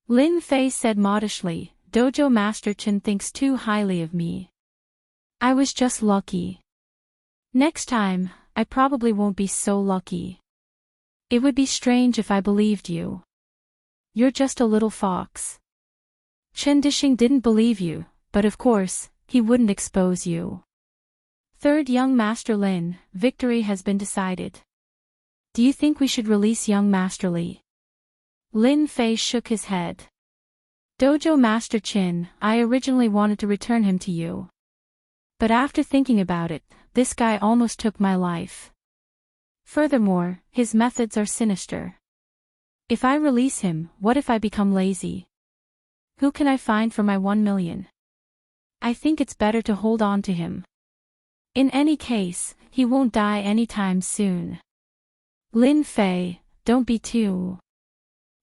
Lin Fei said modestly, Dojo Master Qin thinks too highly of me. I was just lucky. Next time, I probably won't be so lucky. It would be strange if I believed you. You're just a little fox. Qin Dishing didn't believe you, but of course, he wouldn't expose you. Third young Master Lin, victory has been decided. Do you think we should release young Master Li? Lin Fei shook his head. Dojo Master Qin, I originally wanted to return him to you. But after thinking about it, this guy almost took my life. Furthermore, his methods are sinister. If I release him, what if I become lazy? Who can I find for my 1 million? I think it's better to hold on to him. In any case, he won't die anytime soon. Lin Fei, don't be too.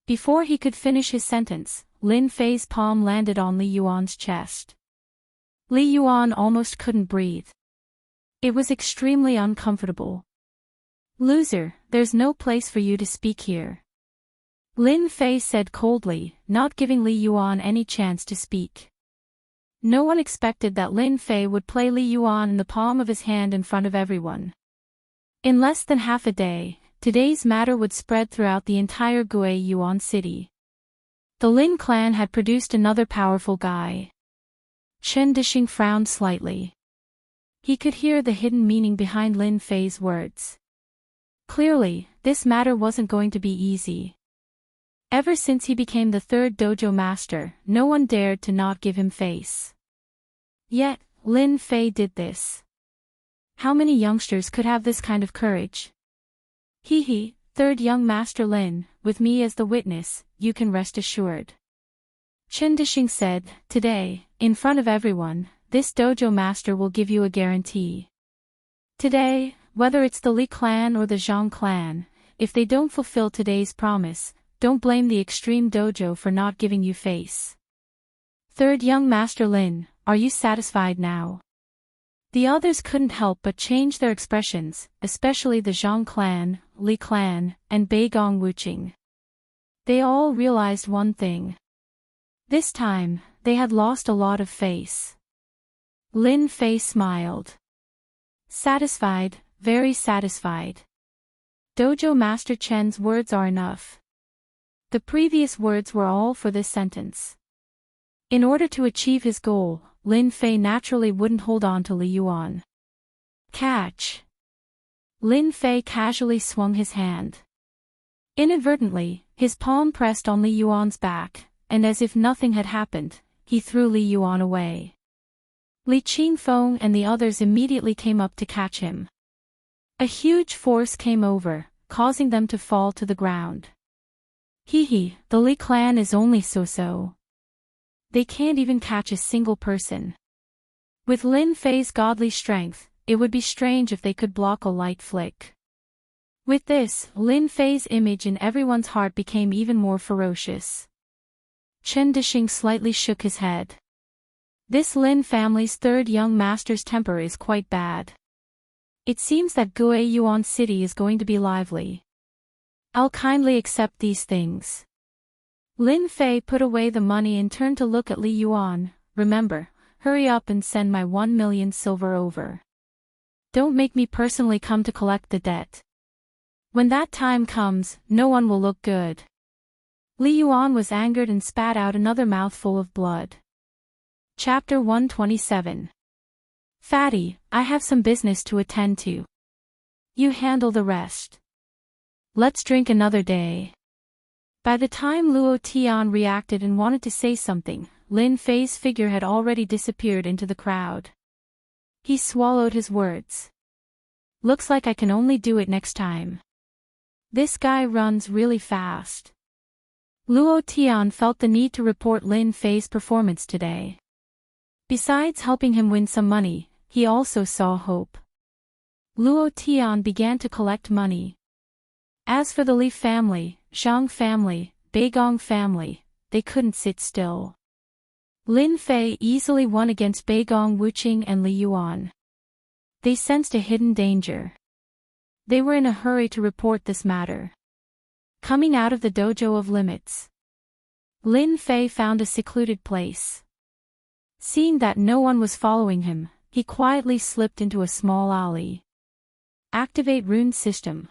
Before he could finish his sentence, Lin Fei's palm landed on Li Yuan's chest. Li Yuan almost couldn't breathe. It was extremely uncomfortable. Loser, there's no place for you to speak here. Lin Fei said coldly, not giving Li Yuan any chance to speak. No one expected that Lin Fei would play Li Yuan in the palm of his hand in front of everyone. In less than half a day, today's matter would spread throughout the entire Gui Yuan city. The Lin clan had produced another powerful guy. Qin Dishing frowned slightly. He could hear the hidden meaning behind Lin Fei's words. Clearly, this matter wasn't going to be easy. Ever since he became the third dojo master, no one dared to not give him face. Yet, Lin Fei did this. How many youngsters could have this kind of courage? Hee, third young Master Lin, with me as the witness, you can rest assured. Qin Dishing said, today, in front of everyone, this dojo master will give you a guarantee. Today, whether it's the Li clan or the Zhang clan, if they don't fulfill today's promise, don't blame the extreme dojo for not giving you face. Third young Master Lin, are you satisfied now? The others couldn't help but change their expressions, especially the Zhang clan, Li clan, and Beigong Wuqing. They all realized one thing. This time, they had lost a lot of face. Lin Fei smiled. Satisfied, very satisfied. Dojo Master Chen's words are enough. The previous words were all for this sentence. In order to achieve his goal, Lin Fei naturally wouldn't hold on to Li Yuan. Catch! Lin Fei casually swung his hand. Inadvertently, his palm pressed on Li Yuan's back, and as if nothing had happened, he threw Li Yuan away. Li Qingfeng and the others immediately came up to catch him. A huge force came over, causing them to fall to the ground. Hee, the Li clan is only so-so. They can't even catch a single person. With Lin Fei's godly strength, it would be strange if they could block a light flick. With this, Lin Fei's image in everyone's heart became even more ferocious. Chen Dishing slightly shook his head. This Lin family's third young master's temper is quite bad. It seems that Gue Yuan City is going to be lively. I'll kindly accept these things. Lin Fei put away the money and turned to look at Li Yuan. Remember, hurry up and send my 1 million silver over. Don't make me personally come to collect the debt. When that time comes, no one will look good. Li Yuan was angered and spat out another mouthful of blood. Chapter 127. Fatty, I have some business to attend to. You handle the rest. Let's drink another day. By the time Luo Tian reacted and wanted to say something, Lin Fei's figure had already disappeared into the crowd. He swallowed his words. Looks like I can only do it next time. This guy runs really fast. Luo Tian felt the need to report Lin Fei's performance today. Besides helping him win some money, he also saw hope. Luo Tian began to collect money. As for the Li family, Zhang family, Beigong family, they couldn't sit still. Lin Fei easily won against Beigong Wuqing and Li Yuan. They sensed a hidden danger. They were in a hurry to report this matter. Coming out of the dojo of limits, Lin Fei found a secluded place. Seeing that no one was following him, he quietly slipped into a small alley. Activate Rune System.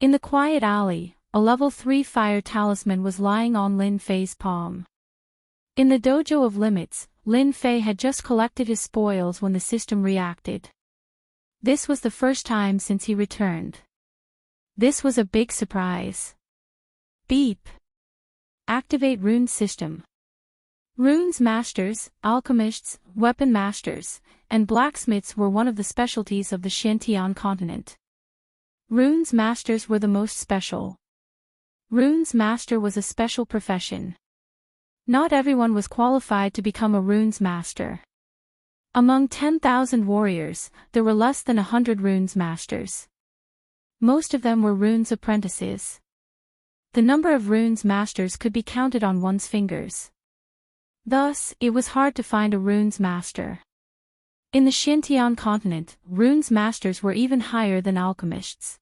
In the quiet alley, a level 3 fire talisman was lying on Lin Fei's palm. In the dojo of limits, Lin Fei had just collected his spoils when the system reacted. This was the first time since he returned. This was a big surprise. Beep. Activate Rune System. Runes masters, alchemists, weapon masters, and blacksmiths were one of the specialties of the Xiantian continent. Runes masters were the most special. Runes master was a special profession. Not everyone was qualified to become a runes master. Among 10,000 warriors, there were less than 100 runes masters. Most of them were runes apprentices. The number of runes masters could be counted on one's fingers. Thus, it was hard to find a runes master. In the Xiantian continent, runes masters were even higher than alchemists.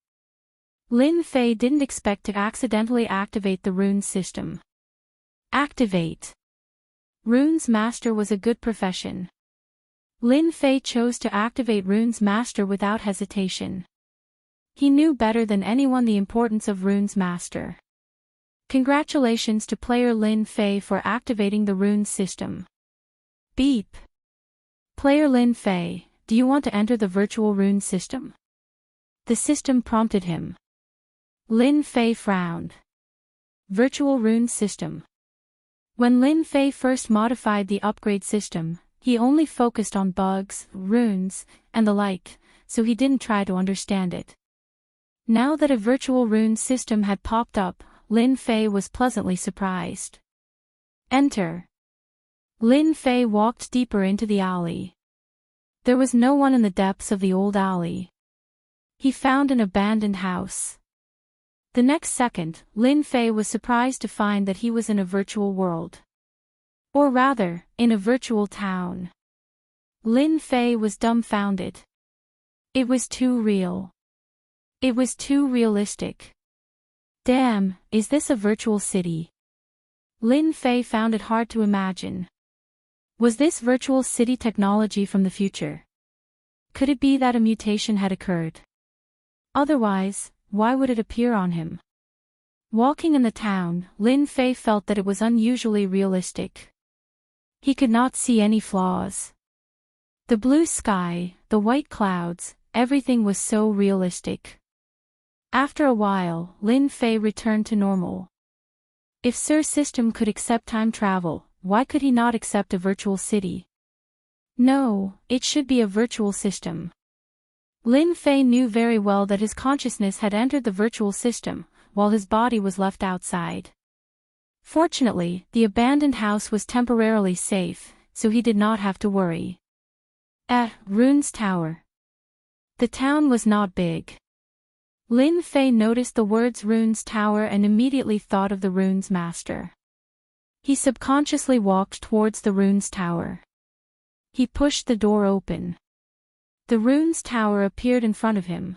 Lin Fei didn't expect to accidentally activate the rune system. Activate. Runes master was a good profession. Lin Fei chose to activate runes master without hesitation. He knew better than anyone the importance of runes master. Congratulations to player Lin Fei for activating the runes system. Beep. Player Lin Fei, do you want to enter the virtual rune system? The system prompted him. Lin Fei frowned. Virtual rune system. When Lin Fei first modified the upgrade system, he only focused on bugs, runes, and the like, so he didn't try to understand it. Now that a virtual rune system had popped up, Lin Fei was pleasantly surprised. Enter. Lin Fei walked deeper into the alley. There was no one in the depths of the old alley. He found an abandoned house. The next second, Lin Fei was surprised to find that he was in a virtual world. Or rather, in a virtual town. Lin Fei was dumbfounded. It was too real. It was too realistic. Damn, is this a virtual city? Lin Fei found it hard to imagine. Was this virtual city technology from the future? Could it be that a mutation had occurred? Otherwise, why would it appear on him? Walking in the town, Lin Fei felt that it was unusually realistic. He could not see any flaws. The blue sky, the white clouds, everything was so realistic. After a while, Lin Fei returned to normal. If Sir System could accept time travel, why could he not accept a virtual city? No, it should be a virtual system. Lin Fei knew very well that his consciousness had entered the virtual system, while his body was left outside. Fortunately, the abandoned house was temporarily safe, so he did not have to worry. Runes Tower. The town was not big. Lin Fei noticed the words Runes Tower and immediately thought of the Runes Master. He subconsciously walked towards the Runes Tower. He pushed the door open. The Runes Tower appeared in front of him.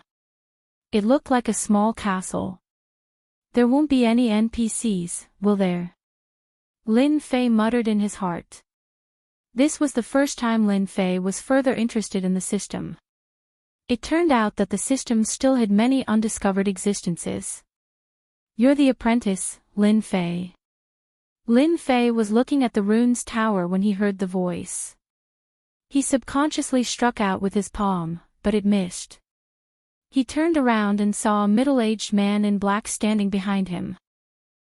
It looked like a small castle. There won't be any NPCs, will there? Lin Fei muttered in his heart. This was the first time Lin Fei was further interested in the system. It turned out that the system still had many undiscovered existences. You're the apprentice, Lin Fei. Lin Fei was looking at the Runes Tower when he heard the voice. He subconsciously struck out with his palm, but it missed. He turned around and saw a middle-aged man in black standing behind him.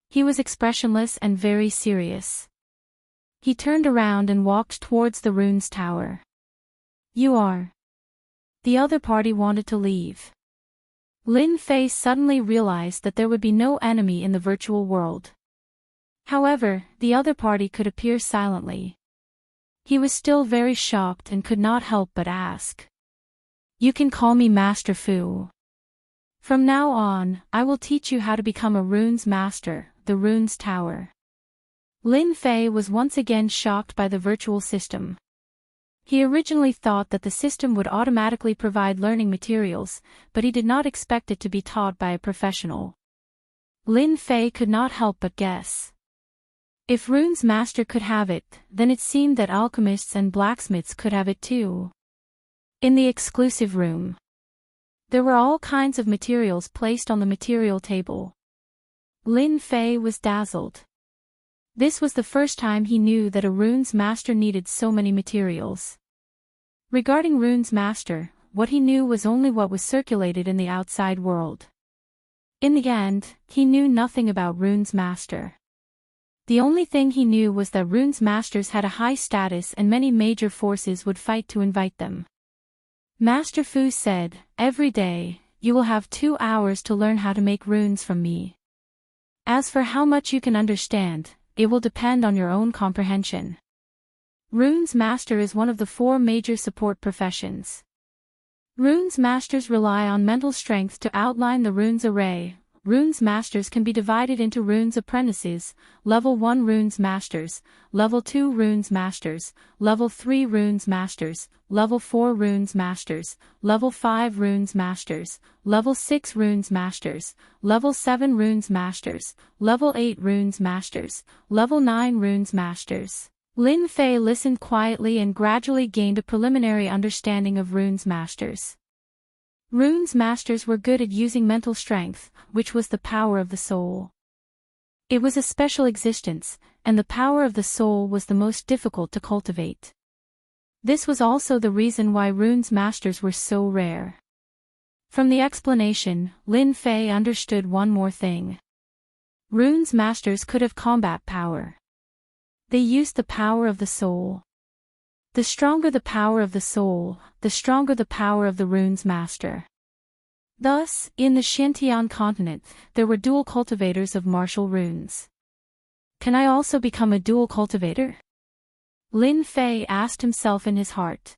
He was expressionless and very serious. He turned around and walked towards the Runes Tower. You are. The other party wanted to leave. Lin Fei suddenly realized that there would be no enemy in the virtual world. However, the other party could appear silently. He was still very shocked and could not help but ask. You can call me Master Fu. From now on, I will teach you how to become a Runes Master, the Runes Tower. Lin Fei was once again shocked by the virtual system. He originally thought that the system would automatically provide learning materials, but he did not expect it to be taught by a professional. Lin Fei could not help but guess. If Runes Master could have it, then it seemed that alchemists and blacksmiths could have it too. In the exclusive room, there were all kinds of materials placed on the material table. Lin Fei was dazzled. This was the first time he knew that a Runes Master needed so many materials. Regarding Runes Master, what he knew was only what was circulated in the outside world. In the end, he knew nothing about Runes Master. The only thing he knew was that Runes Masters had a high status and many major forces would fight to invite them. Master Fu said, every day, you will have 2 hours to learn how to make runes from me. As for how much you can understand, it will depend on your own comprehension. Runes Master is one of the 4 major support professions. Runes Masters rely on mental strength to outline the runes array. Runes Masters can be divided into Runes Apprentices, Level 1 Runes Masters, Level 2 Runes Masters, Level 3 Runes Masters, Level 4 Runes Masters, Level 5 Runes Masters, Level 6 Runes Masters, Level 7 Runes Masters, Level 8 Runes Masters, Level 9 Runes Masters. Lin Fei listened quietly and gradually gained a preliminary understanding of Runes Masters. Runes Masters were good at using mental strength, which was the power of the soul. It was a special existence, and the power of the soul was the most difficult to cultivate. This was also the reason why Runes Masters were so rare. From the explanation, Lin Fei understood one more thing. Runes Masters could have combat power. They used the power of the soul. The stronger the power of the soul, the stronger the power of the Runes Master. Thus, in the Xintian continent, there were dual cultivators of martial runes. Can I also become a dual cultivator? Lin Fei asked himself in his heart.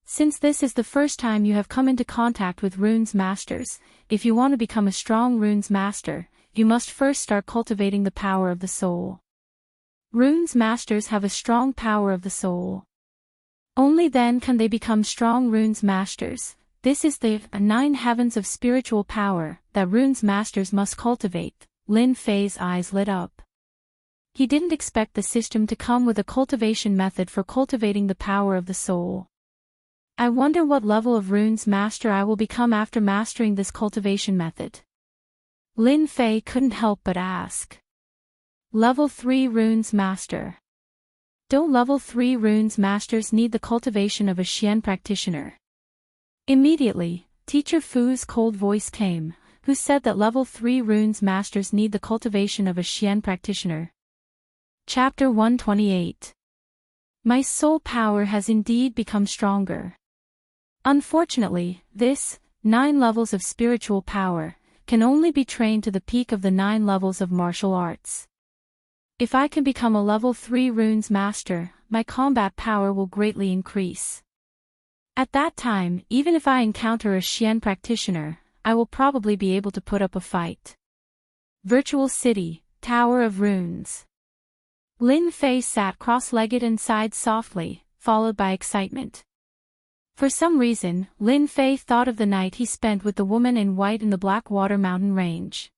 Since this is the first time you have come into contact with Runes Masters, if you want to become a strong Runes Master, you must first start cultivating the power of the soul. Runes Masters have a strong power of the soul. Only then can they become strong Runes Masters. This is the 9 heavens of spiritual power that Runes Masters must cultivate. Lin Fei's eyes lit up. He didn't expect the system to come with a cultivation method for cultivating the power of the soul. I wonder what level of runes master I will become after mastering this cultivation method. Lin Fei couldn't help but ask. Level 3 runes master. Don't level 3 runes masters need the cultivation of a Xian practitioner? Immediately, Teacher Fu's cold voice came, who said that level 3 runes masters need the cultivation of a Xian practitioner. Chapter 128. My soul power has indeed become stronger. Unfortunately, this 9 levels of spiritual power can only be trained to the peak of the 9 levels of martial arts. If I can become a level 3 runes master, my combat power will greatly increase. At that time, even if I encounter a Xian practitioner, I will probably be able to put up a fight. Virtual City, Tower of Runes. Lin Fei sat cross-legged and sighed softly, followed by excitement. For some reason, Lin Fei thought of the night he spent with the woman in white in the Blackwater Mountain Range.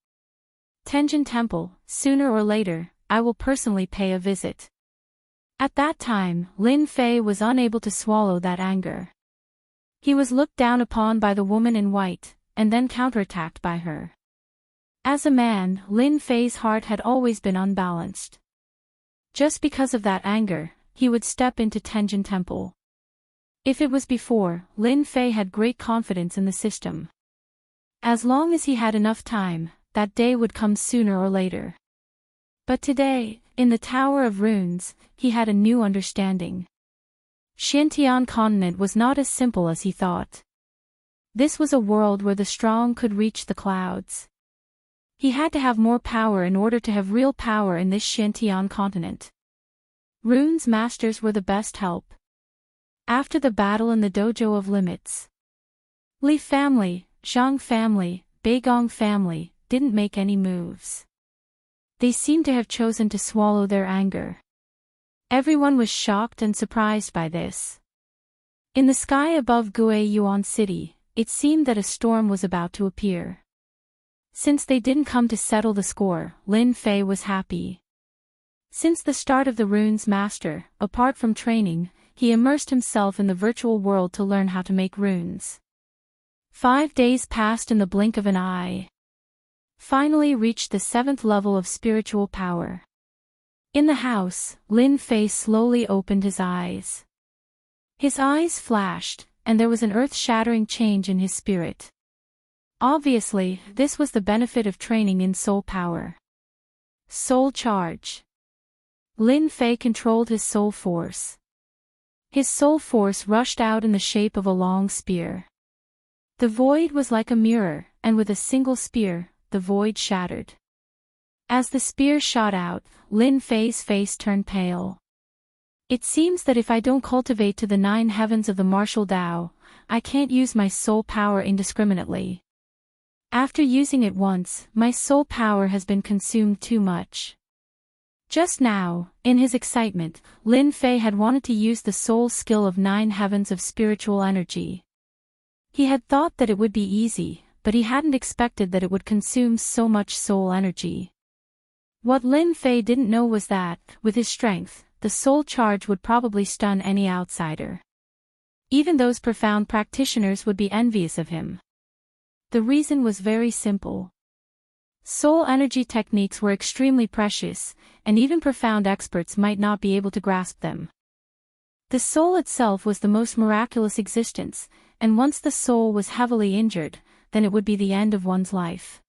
Tenjin Temple, sooner or later, I will personally pay a visit. At that time, Lin Fei was unable to swallow that anger. He was looked down upon by the woman in white, and then counterattacked by her. As a man, Lin Fei's heart had always been unbalanced. Just because of that anger, he would step into Tenjin Temple. If it was before, Lin Fei had great confidence in the system. As long as he had enough time, that day would come sooner or later. But today, in the Tower of Runes, he had a new understanding. Xiantian continent was not as simple as he thought. This was a world where the strong could reach the clouds. He had to have more power in order to have real power in this Xiantian continent. Runes masters were the best help. After the battle in the Dojo of Limits, Li family, Zhang family, Beigong family, didn't make any moves. They seemed to have chosen to swallow their anger. Everyone was shocked and surprised by this. In the sky above Guiyuan City, it seemed that a storm was about to appear. Since they didn't come to settle the score, Lin Fei was happy. Since the start of the Runes Master, apart from training, he immersed himself in the virtual world to learn how to make runes. 5 days passed in the blink of an eye. Finally reached the 7th level of spiritual power. In the house, Lin Fei slowly opened his eyes. His eyes flashed, and there was an earth-shattering change in his spirit. Obviously, this was the benefit of training in soul power. Soul charge. Lin Fei controlled his soul force. His soul force rushed out in the shape of a long spear. The void was like a mirror, and with a single spear, the void shattered. As the spear shot out, Lin Fei's face turned pale. It seems that if I don't cultivate to the 9 heavens of the martial Tao, I can't use my soul power indiscriminately. After using it once, my soul power has been consumed too much. Just now, in his excitement, Lin Fei had wanted to use the soul skill of 9 heavens of spiritual energy. He had thought that it would be easy, but he hadn't expected that it would consume so much soul energy. What Lin Fei didn't know was that, with his strength, the soul charge would probably stun any outsider. Even those profound practitioners would be envious of him. The reason was very simple. Soul energy techniques were extremely precious, and even profound experts might not be able to grasp them. The soul itself was the most miraculous existence, and once the soul was heavily injured, then it would be the end of one's life.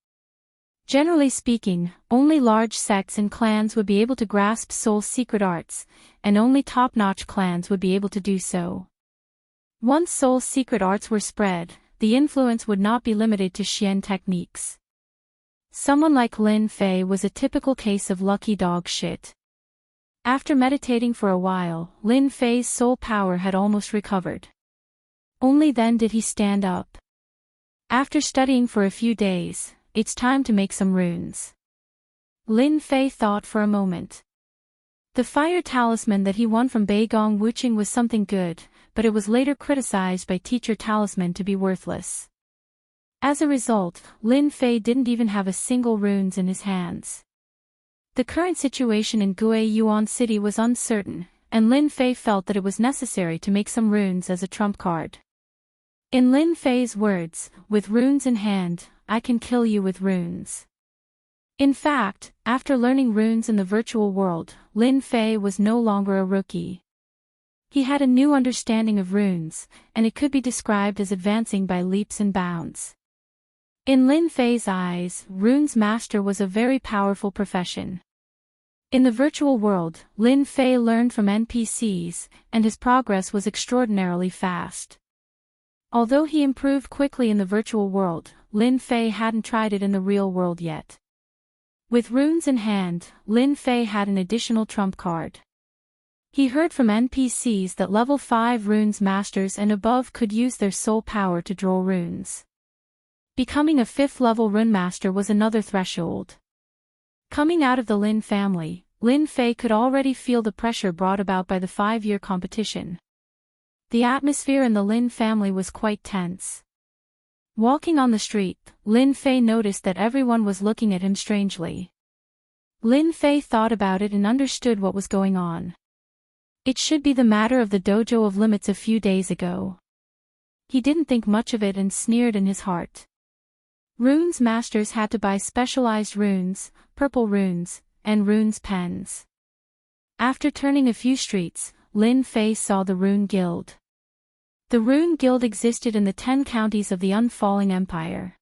Generally speaking, only large sects and clans would be able to grasp soul's secret arts, and only top-notch clans would be able to do so. Once soul's secret arts were spread, the influence would not be limited to Xian techniques. Someone like Lin Fei was a typical case of lucky dog shit. After meditating for a while, Lin Fei's soul power had almost recovered. Only then did he stand up. After studying for a few days, it's time to make some runes. Lin Fei thought for a moment. The fire talisman that he won from Beigong Wuqing was something good, but it was later criticized by Teacher Talisman to be worthless. As a result, Lin Fei didn't even have a single runes in his hands. The current situation in Guiyuan City was uncertain, and Lin Fei felt that it was necessary to make some runes as a trump card. In Lin Fei's words, with runes in hand, I can kill you with runes. In fact, after learning runes in the virtual world, Lin Fei was no longer a rookie. He had a new understanding of runes, and it could be described as advancing by leaps and bounds. In Lin Fei's eyes, runes master was a very powerful profession. In the virtual world, Lin Fei learned from NPCs, and his progress was extraordinarily fast. Although he improved quickly in the virtual world, Lin Fei hadn't tried it in the real world yet. With runes in hand, Lin Fei had an additional trump card. He heard from NPCs that level 5 runes masters and above could use their soul power to draw runes. Becoming a 5th level rune master was another threshold. Coming out of the Lin family, Lin Fei could already feel the pressure brought about by the 5-year competition. The atmosphere in the Lin family was quite tense. Walking on the street, Lin Fei noticed that everyone was looking at him strangely. Lin Fei thought about it and understood what was going on. It should be the matter of the dojo of limits a few days ago. He didn't think much of it and sneered in his heart. Runes masters had to buy specialized runes, purple runes, and runes pens. After turning a few streets, Lin Fei saw the Rune Guild. The Rune Guild existed in the 10 counties of the Unfalling Empire.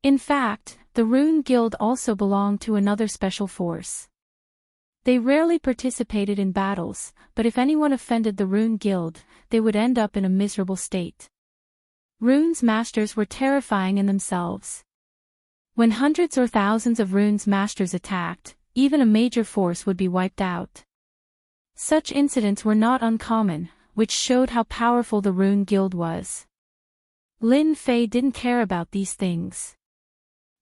In fact, the Rune Guild also belonged to another special force. They rarely participated in battles, but if anyone offended the Rune Guild, they would end up in a miserable state. Runes masters were terrifying in themselves. When hundreds or thousands of runes masters attacked, even a major force would be wiped out. Such incidents were not uncommon, which showed how powerful the Rune Guild was. Lin Fei didn't care about these things.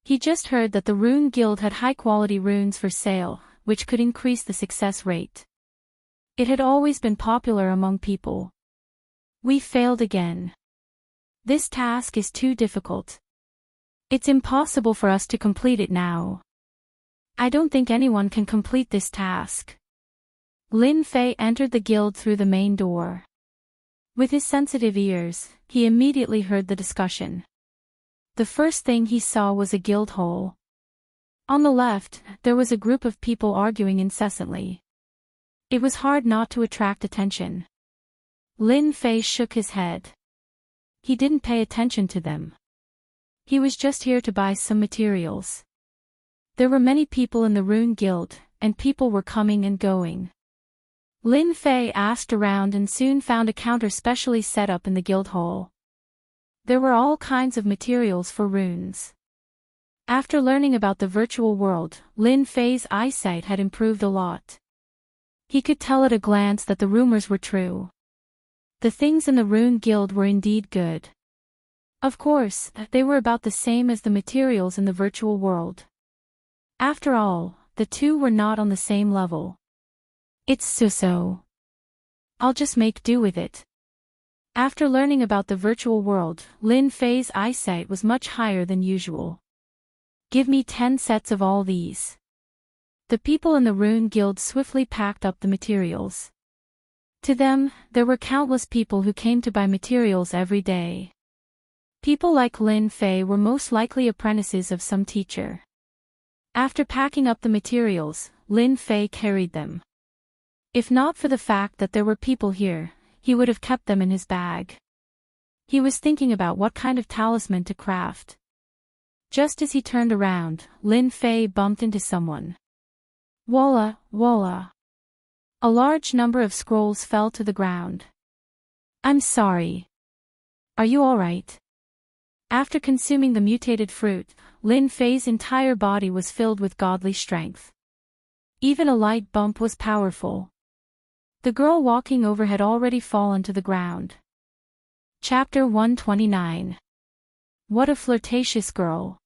He just heard that the Rune Guild had high-quality runes for sale, which could increase the success rate. It had always been popular among people. We failed again. This task is too difficult. It's impossible for us to complete it now. I don't think anyone can complete this task. Lin Fei entered the guild through the main door. With his sensitive ears, he immediately heard the discussion. The first thing he saw was a guild hall. On the left, there was a group of people arguing incessantly. It was hard not to attract attention. Lin Fei shook his head. He didn't pay attention to them. He was just here to buy some materials. There were many people in the Rune Guild, and people were coming and going. Lin Fei asked around and soon found a counter specially set up in the guild hall. There were all kinds of materials for runes. After learning about the virtual world, Lin Fei's eyesight had improved a lot. He could tell at a glance that the rumors were true. The things in the Rune Guild were indeed good. Of course, they were about the same as the materials in the virtual world. After all, the two were not on the same level. It's so. I'll just make do with it. After learning about the virtual world, Lin Fei's eyesight was much higher than usual. Give me 10 sets of all these. The people in the Rune Guild swiftly packed up the materials. To them, there were countless people who came to buy materials every day. People like Lin Fei were most likely apprentices of some teacher. After packing up the materials, Lin Fei carried them. If not for the fact that there were people here, he would have kept them in his bag. He was thinking about what kind of talisman to craft. Just as he turned around, Lin Fei bumped into someone. Walla, walla. A large number of scrolls fell to the ground. I'm sorry. Are you all right? After consuming the mutated fruit, Lin Fei's entire body was filled with godly strength. Even a light bump was powerful. The girl walking over had already fallen to the ground. Chapter 129. What a flirtatious girl.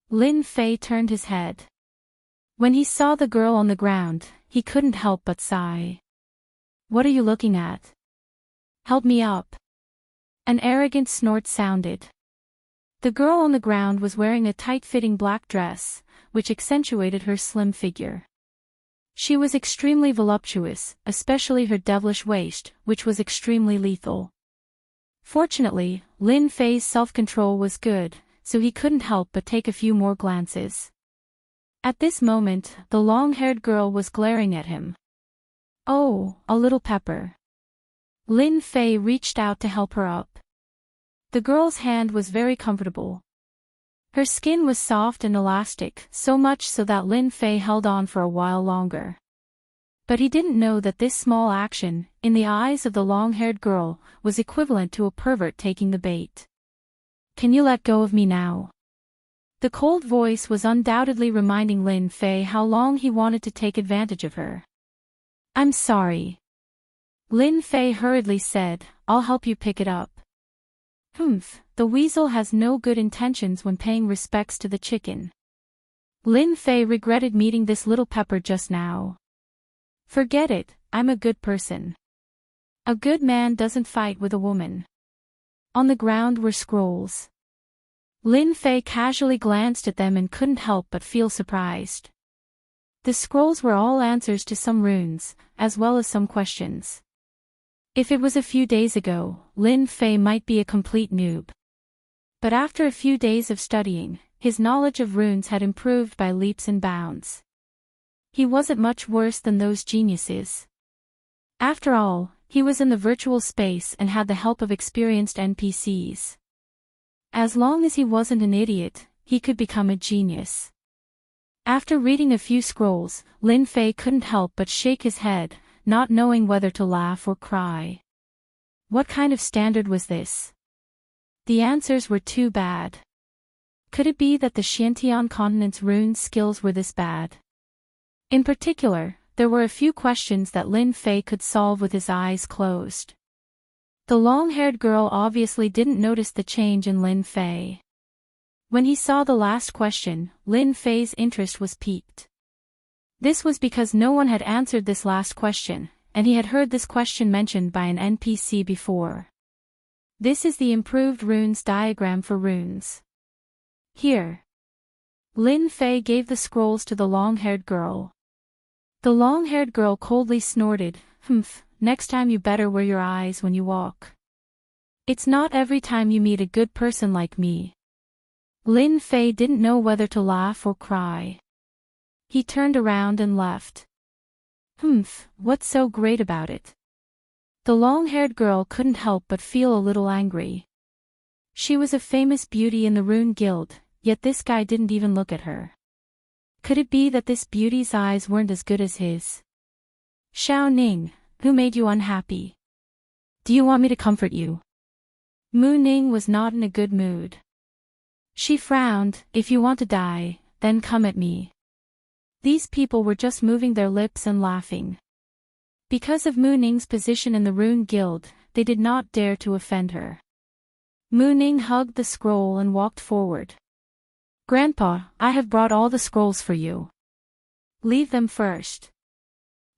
Lin Fei turned his head. When he saw the girl on the ground, he couldn't help but sigh. What are you looking at? Help me up. An arrogant snort sounded. The girl on the ground was wearing a tight-fitting black dress, which accentuated her slim figure. She was extremely voluptuous, especially her devilish waist, which was extremely lethal. Fortunately, Lin Fei's self-control was good, so he couldn't help but take a few more glances. At this moment, the long-haired girl was glaring at him. Oh, a little pepper. Lin Fei reached out to help her up. The girl's hand was very comfortable. Her skin was soft and elastic, so much so that Lin Fei held on for a while longer. But he didn't know that this small action, in the eyes of the long-haired girl, was equivalent to a pervert taking the bait. Can you let go of me now? The cold voice was undoubtedly reminding Lin Fei how long he wanted to take advantage of her. I'm sorry. Lin Fei hurriedly said, I'll help you pick it up. Humph, the weasel has no good intentions when paying respects to the chicken. Lin Fei regretted meeting this little pepper just now. Forget it, I'm a good person. A good man doesn't fight with a woman. On the ground were scrolls. Lin Fei casually glanced at them and couldn't help but feel surprised. The scrolls were all answers to some runes, as well as some questions. If it was a few days ago, Lin Fei might be a complete noob. But after a few days of studying, his knowledge of runes had improved by leaps and bounds. He wasn't much worse than those geniuses. After all, he was in the virtual space and had the help of experienced NPCs. As long as he wasn't an idiot, he could become a genius. After reading a few scrolls, Lin Fei couldn't help but shake his head, not knowing whether to laugh or cry. What kind of standard was this? The answers were too bad. Could it be that the Xiantian continent's rune skills were this bad? In particular, there were a few questions that Lin Fei could solve with his eyes closed. The long-haired girl obviously didn't notice the change in Lin Fei. When he saw the last question, Lin Fei's interest was piqued. This was because no one had answered this last question, and he had heard this question mentioned by an NPC before. This is the improved runes diagram for runes. Here. Lin Fei gave the scrolls to the long-haired girl. The long-haired girl coldly snorted, Humph, next time you better wear your eyes when you walk. It's not every time you meet a good person like me. Lin Fei didn't know whether to laugh or cry. He turned around and left. Humph, what's so great about it? The long-haired girl couldn't help but feel a little angry. She was a famous beauty in the Rune Guild, yet this guy didn't even look at her. Could it be that this beauty's eyes weren't as good as his? Xiao Ning, who made you unhappy? Do you want me to comfort you? Mu Ning was not in a good mood. She frowned, if you want to die, then come at me. These people were just moving their lips and laughing. Because of Mu Ning's position in the Rune Guild, they did not dare to offend her. Mu Ning hugged the scroll and walked forward. Grandpa, I have brought all the scrolls for you. Leave them first.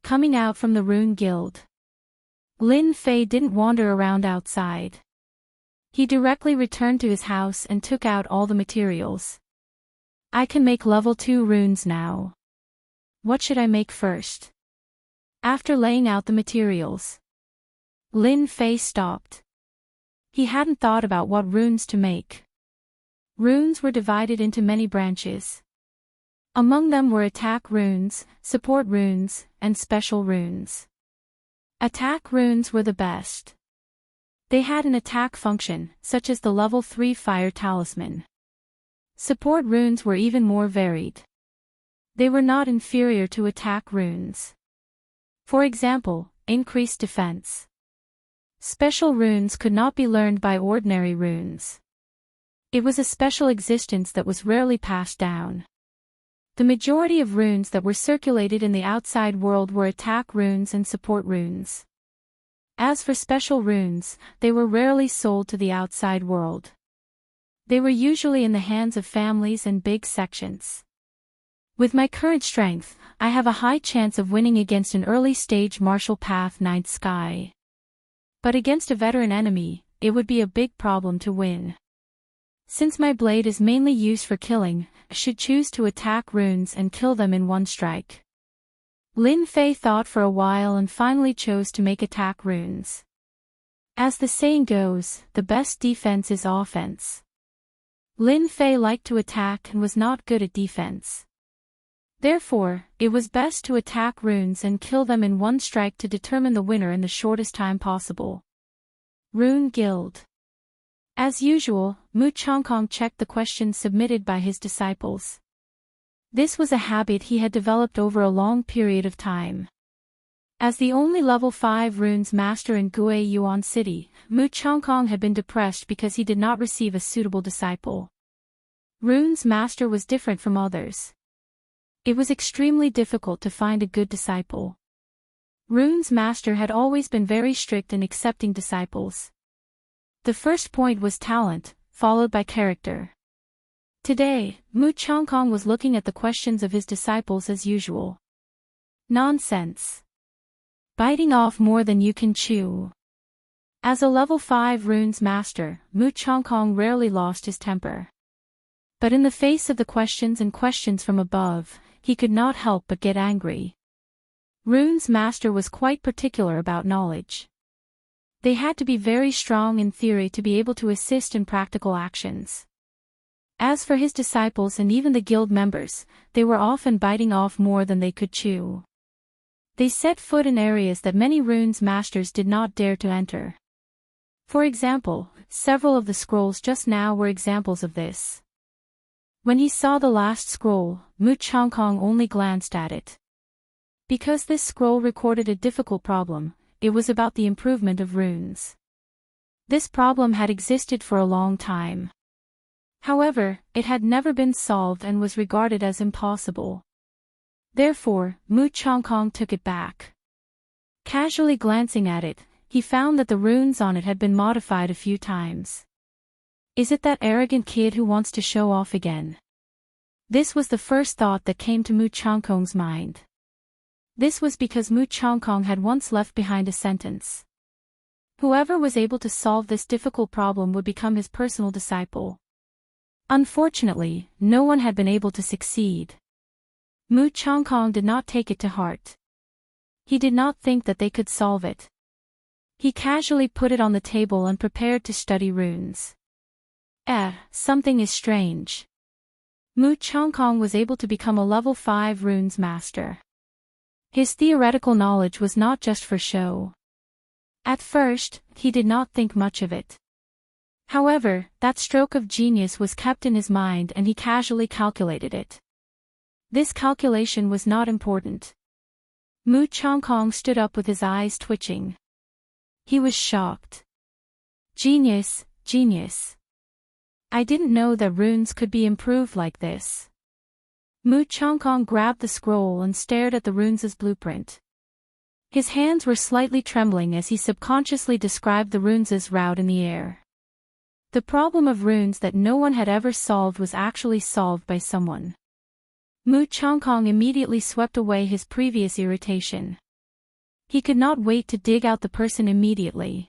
Coming out from the Rune Guild. Lin Fei didn't wander around outside. He directly returned to his house and took out all the materials. I can make level 2 runes now. What should I make first? After laying out the materials, Lin Fei stopped. He hadn't thought about what runes to make. Runes were divided into many branches. Among them were attack runes, support runes, and special runes. Attack runes were the best. They had an attack function, such as the level 3 fire talisman. Support runes were even more varied. They were not inferior to attack runes. For example, increased defense. Special runes could not be learned by ordinary runes. It was a special existence that was rarely passed down. The majority of runes that were circulated in the outside world were attack runes and support runes. As for special runes, they were rarely sold to the outside world. They were usually in the hands of families and big sections. With my current strength, I have a high chance of winning against an early-stage martial path Ninth Sky. But against a veteran enemy, it would be a big problem to win. Since my blade is mainly used for killing, I should choose to attack runes and kill them in one strike. Lin Fei thought for a while and finally chose to make attack runes. As the saying goes, the best defense is offense. Lin Fei liked to attack and was not good at defense. Therefore, it was best to attack runes and kill them in one strike to determine the winner in the shortest time possible. Rune Guild. As usual, Mu Changkong checked the questions submitted by his disciples. This was a habit he had developed over a long period of time. As the only level 5 runes master in Gui Yuan City, Mu Changkong had been depressed because he did not receive a suitable disciple. Runes master was different from others. It was extremely difficult to find a good disciple. Runes master had always been very strict in accepting disciples. The first point was talent, followed by character. Today, Mu Changkong was looking at the questions of his disciples as usual. Nonsense. Biting off more than you can chew. As a level 5 runes master, Mu Changkong rarely lost his temper. But in the face of the questions and questions from above, he could not help but get angry. Runes master was quite particular about knowledge. They had to be very strong in theory to be able to assist in practical actions. As for his disciples and even the guild members, they were often biting off more than they could chew. They set foot in areas that many runes masters did not dare to enter. For example, several of the scrolls just now were examples of this. When he saw the last scroll, Mu Changkong only glanced at it. Because this scroll recorded a difficult problem, it was about the improvement of runes. This problem had existed for a long time. However, it had never been solved and was regarded as impossible. Therefore, Mu Changkong took it back. Casually glancing at it, he found that the runes on it had been modified a few times. Is it that arrogant kid who wants to show off again? This was the first thought that came to Mu Changkong's mind. This was because Mu Changkong had once left behind a sentence. Whoever was able to solve this difficult problem would become his personal disciple. Unfortunately, no one had been able to succeed. Mu Changkong did not take it to heart. He did not think that they could solve it. He casually put it on the table and prepared to study runes. Something is strange. Mu Changkong was able to become a level 5 runes master. His theoretical knowledge was not just for show. At first, he did not think much of it. However, that stroke of genius was kept in his mind and he casually calculated it. This calculation was not important. Mu Changkong stood up with his eyes twitching. He was shocked. Genius, genius. I didn't know that runes could be improved like this. Mu Changkong grabbed the scroll and stared at the runes' blueprint. His hands were slightly trembling as he subconsciously described the runes' route in the air. The problem of runes that no one had ever solved was actually solved by someone. Mu Changkong immediately swept away his previous irritation. He could not wait to dig out the person immediately.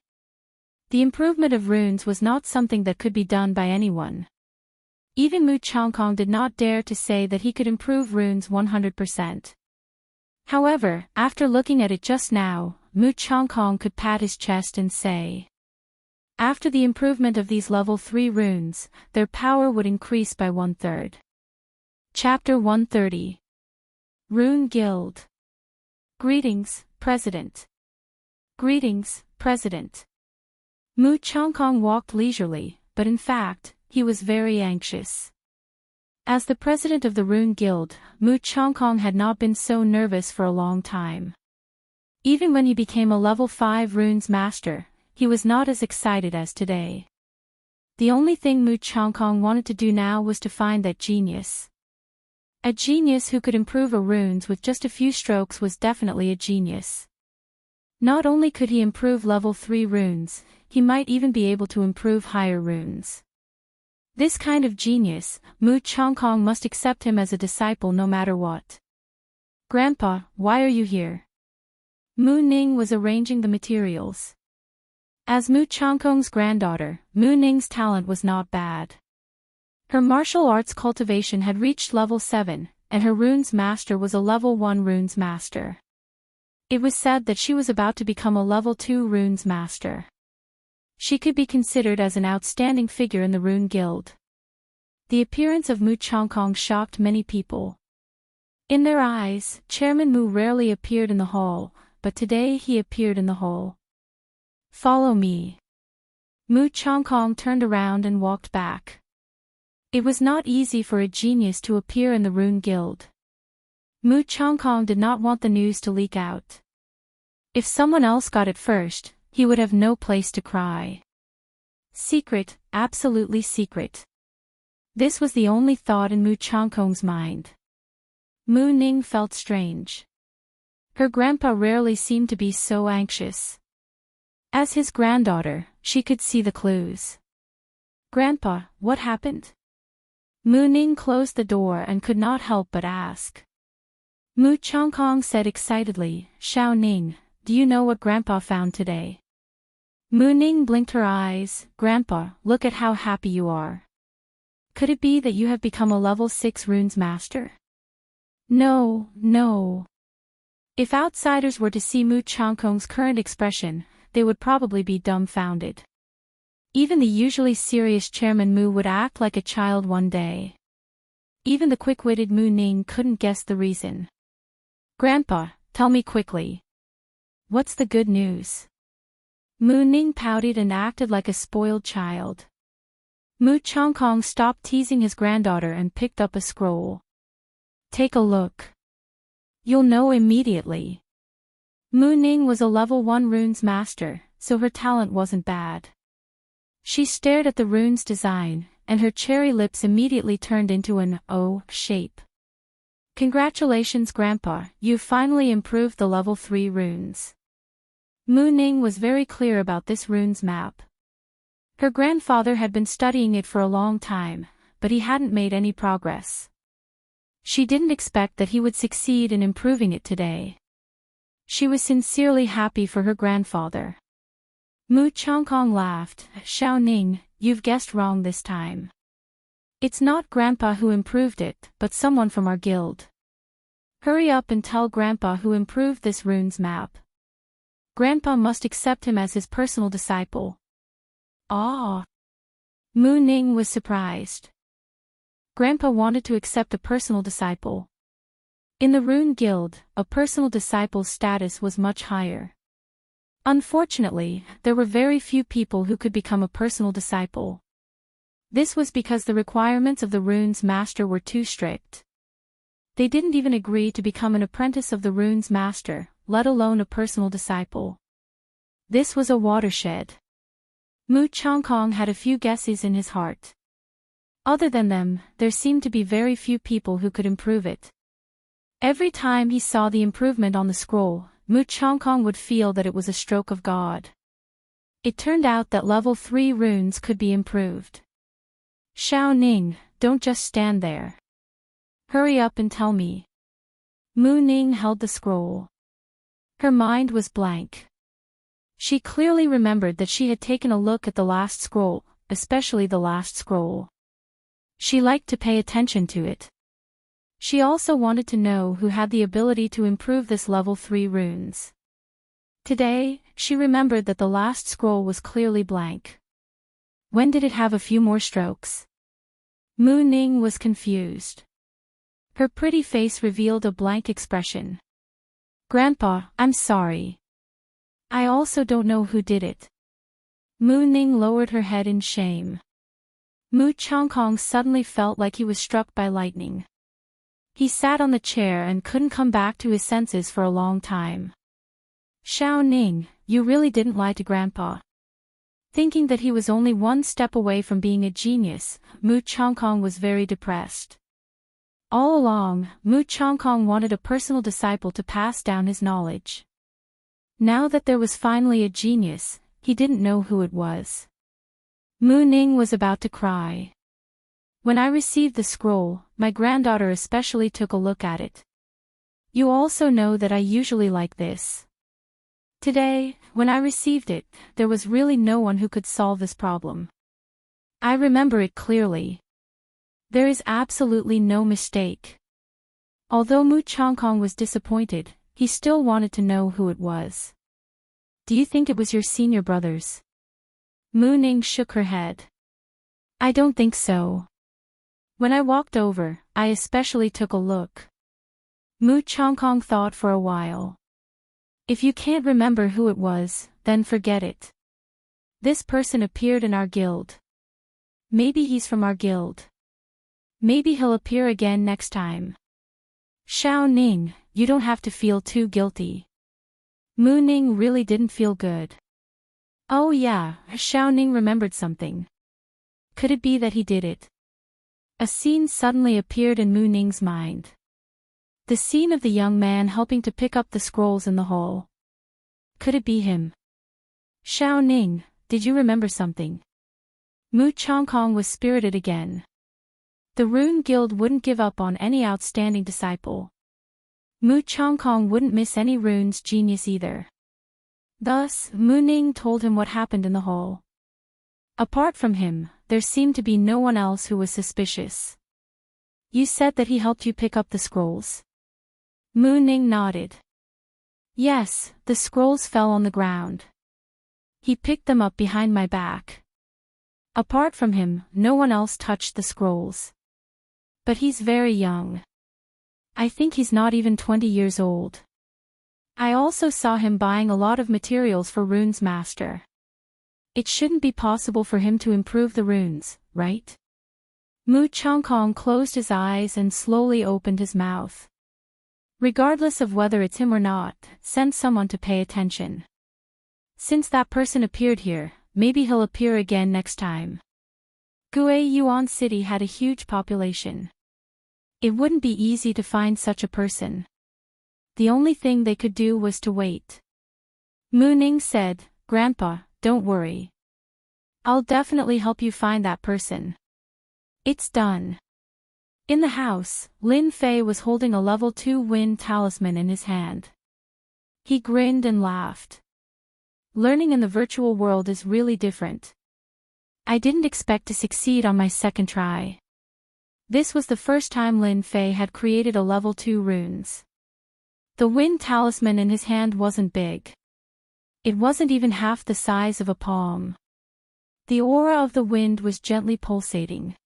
The improvement of runes was not something that could be done by anyone. Even Mu Changkong did not dare to say that he could improve runes 100%. However, after looking at it just now, Mu Changkong could pat his chest and say, after the improvement of these level 3 runes, their power would increase by 1/3. Chapter 130. Rune Guild. Greetings, President. Greetings, President. Mu Changkong walked leisurely, but in fact, he was very anxious. As the president of the Rune Guild, Mu Changkong had not been so nervous for a long time. Even when he became a level 5 runes master, he was not as excited as today. The only thing Mu Changkong wanted to do now was to find that genius. A genius who could improve a runes with just a few strokes was definitely a genius. Not only could he improve level 3 runes, he might even be able to improve higher runes. This kind of genius, Mu Changkong must accept him as a disciple no matter what. Grandpa, why are you here? Mu Ning was arranging the materials. As Mu Changkong's granddaughter, Mu Ning's talent was not bad. Her martial arts cultivation had reached level 7, and her runes master was a level 1 runes master. It was said that she was about to become a level 2 runes master. She could be considered as an outstanding figure in the Rune Guild. The appearance of Mu Changkong shocked many people. In their eyes, Chairman Mu rarely appeared in the hall, but today he appeared in the hall. "Follow me." Mu Changkong turned around and walked back. It was not easy for a genius to appear in the Rune Guild. Mu Changkong did not want the news to leak out. If someone else got it first, he would have no place to cry. Secret, absolutely secret. This was the only thought in Mu Changkong's mind. Mu Ning felt strange. Her grandpa rarely seemed to be so anxious. As his granddaughter, she could see the clues. "Grandpa, what happened?" Mu Ning closed the door and could not help but ask. Mu Changkong said excitedly, "Xiao Ning, do you know what Grandpa found today?" Mu Ning blinked her eyes. "Grandpa, look at how happy you are. Could it be that you have become a level 6 runes master?" No, no. If outsiders were to see Mu Changkong's current expression, they would probably be dumbfounded. Even the usually serious Chairman Mu would act like a child one day. Even the quick-witted Mu Ning couldn't guess the reason. "Grandpa, tell me quickly. What's the good news?" Mu Ning pouted and acted like a spoiled child. Mu Changkong stopped teasing his granddaughter and picked up a scroll. "Take a look. You'll know immediately." Mu Ning was a level 1 runes master, so her talent wasn't bad. She stared at the runes design, and her cherry lips immediately turned into an O shape. "Congratulations, Grandpa, you've finally improved the level 3 runes." Mu Ning was very clear about this runes map. Her grandfather had been studying it for a long time, but he hadn't made any progress. She didn't expect that he would succeed in improving it today. She was sincerely happy for her grandfather. Mu Changkong laughed. "Xiao Ning, you've guessed wrong this time. It's not Grandpa who improved it, but someone from our guild. Hurry up and tell Grandpa who improved this runes map. Grandpa must accept him as his personal disciple." Ah! Mu Ning was surprised. Grandpa wanted to accept a personal disciple. In the Rune Guild, a personal disciple's status was much higher. Unfortunately, there were very few people who could become a personal disciple. This was because the requirements of the runes master were too strict. They didn't even agree to become an apprentice of the runes master, let alone a personal disciple. This was a watershed. Mu Changkong had a few guesses in his heart. Other than them, there seemed to be very few people who could improve it. Every time he saw the improvement on the scroll, Mu Changkong would feel that it was a stroke of God. It turned out that level 3 runes could be improved. "Xiao Ning, don't just stand there. Hurry up and tell me." Mu Ning held the scroll. Her mind was blank. She clearly remembered that she had taken a look at the last scroll, especially the last scroll. She liked to pay attention to it. She also wanted to know who had the ability to improve this level 3 runes. Today, she remembered that the last scroll was clearly blank. When did it have a few more strokes? Mu Ning was confused. Her pretty face revealed a blank expression. "Grandpa, I'm sorry. I also don't know who did it." Mu Ning lowered her head in shame. Mu Changkong suddenly felt like he was struck by lightning. He sat on the chair and couldn't come back to his senses for a long time. "Xiao Ning, you really didn't lie to Grandpa." Thinking that he was only one step away from being a genius, Mu Changkong was very depressed. All along, Mu Changkong wanted a personal disciple to pass down his knowledge. Now that there was finally a genius, he didn't know who it was. Mu Ning was about to cry. "When I received the scroll, my granddaughter especially took a look at it. You also know that I usually like this. Today, when I received it, there was really no one who could solve this problem. I remember it clearly. There is absolutely no mistake. Although Mu Changkong was disappointed, he still wanted to know who it was. Do you think it was your senior brothers? Mu Ning shook her head. I don't think so. When I walked over, I especially took a look. Mu Changkong thought for a while. If you can't remember who it was, then forget it. This person appeared in our guild. Maybe he's from our guild. Maybe he'll appear again next time. Xiao Ning, you don't have to feel too guilty. Mu Ning really didn't feel good. Oh yeah, Xiao Ning remembered something. Could it be that he did it? A scene suddenly appeared in Mu Ning's mind. The scene of the young man helping to pick up the scrolls in the hall. Could it be him? Xiao Ning, did you remember something? Mu Changkong was spirited again. The Rune Guild wouldn't give up on any outstanding disciple. Mu Changkong wouldn't miss any runes genius either. Thus, Mu Ning told him what happened in the hall. Apart from him, there seemed to be no one else who was suspicious. You said that he helped you pick up the scrolls? Mu Ning nodded. Yes, the scrolls fell on the ground. He picked them up behind my back. Apart from him, no one else touched the scrolls. But he's very young. I think he's not even 20 years old. I also saw him buying a lot of materials for Runes Master. It shouldn't be possible for him to improve the runes, right? Mu Changkong closed his eyes and slowly opened his mouth. Regardless of whether it's him or not, send someone to pay attention. Since that person appeared here, maybe he'll appear again next time. Gue Yuan City had a huge population. It wouldn't be easy to find such a person. The only thing they could do was to wait. Mu Ning said, Grandpa, don't worry. I'll definitely help you find that person. It's done. In the house, Lin Fei was holding a level 2 wind talisman in his hand. He grinned and laughed. Learning in the virtual world is really different. I didn't expect to succeed on my second try. This was the first time Lin Fei had created a level 2 runes. The wind talisman in his hand wasn't big. It wasn't even half the size of a palm. The aura of the wind was gently pulsating.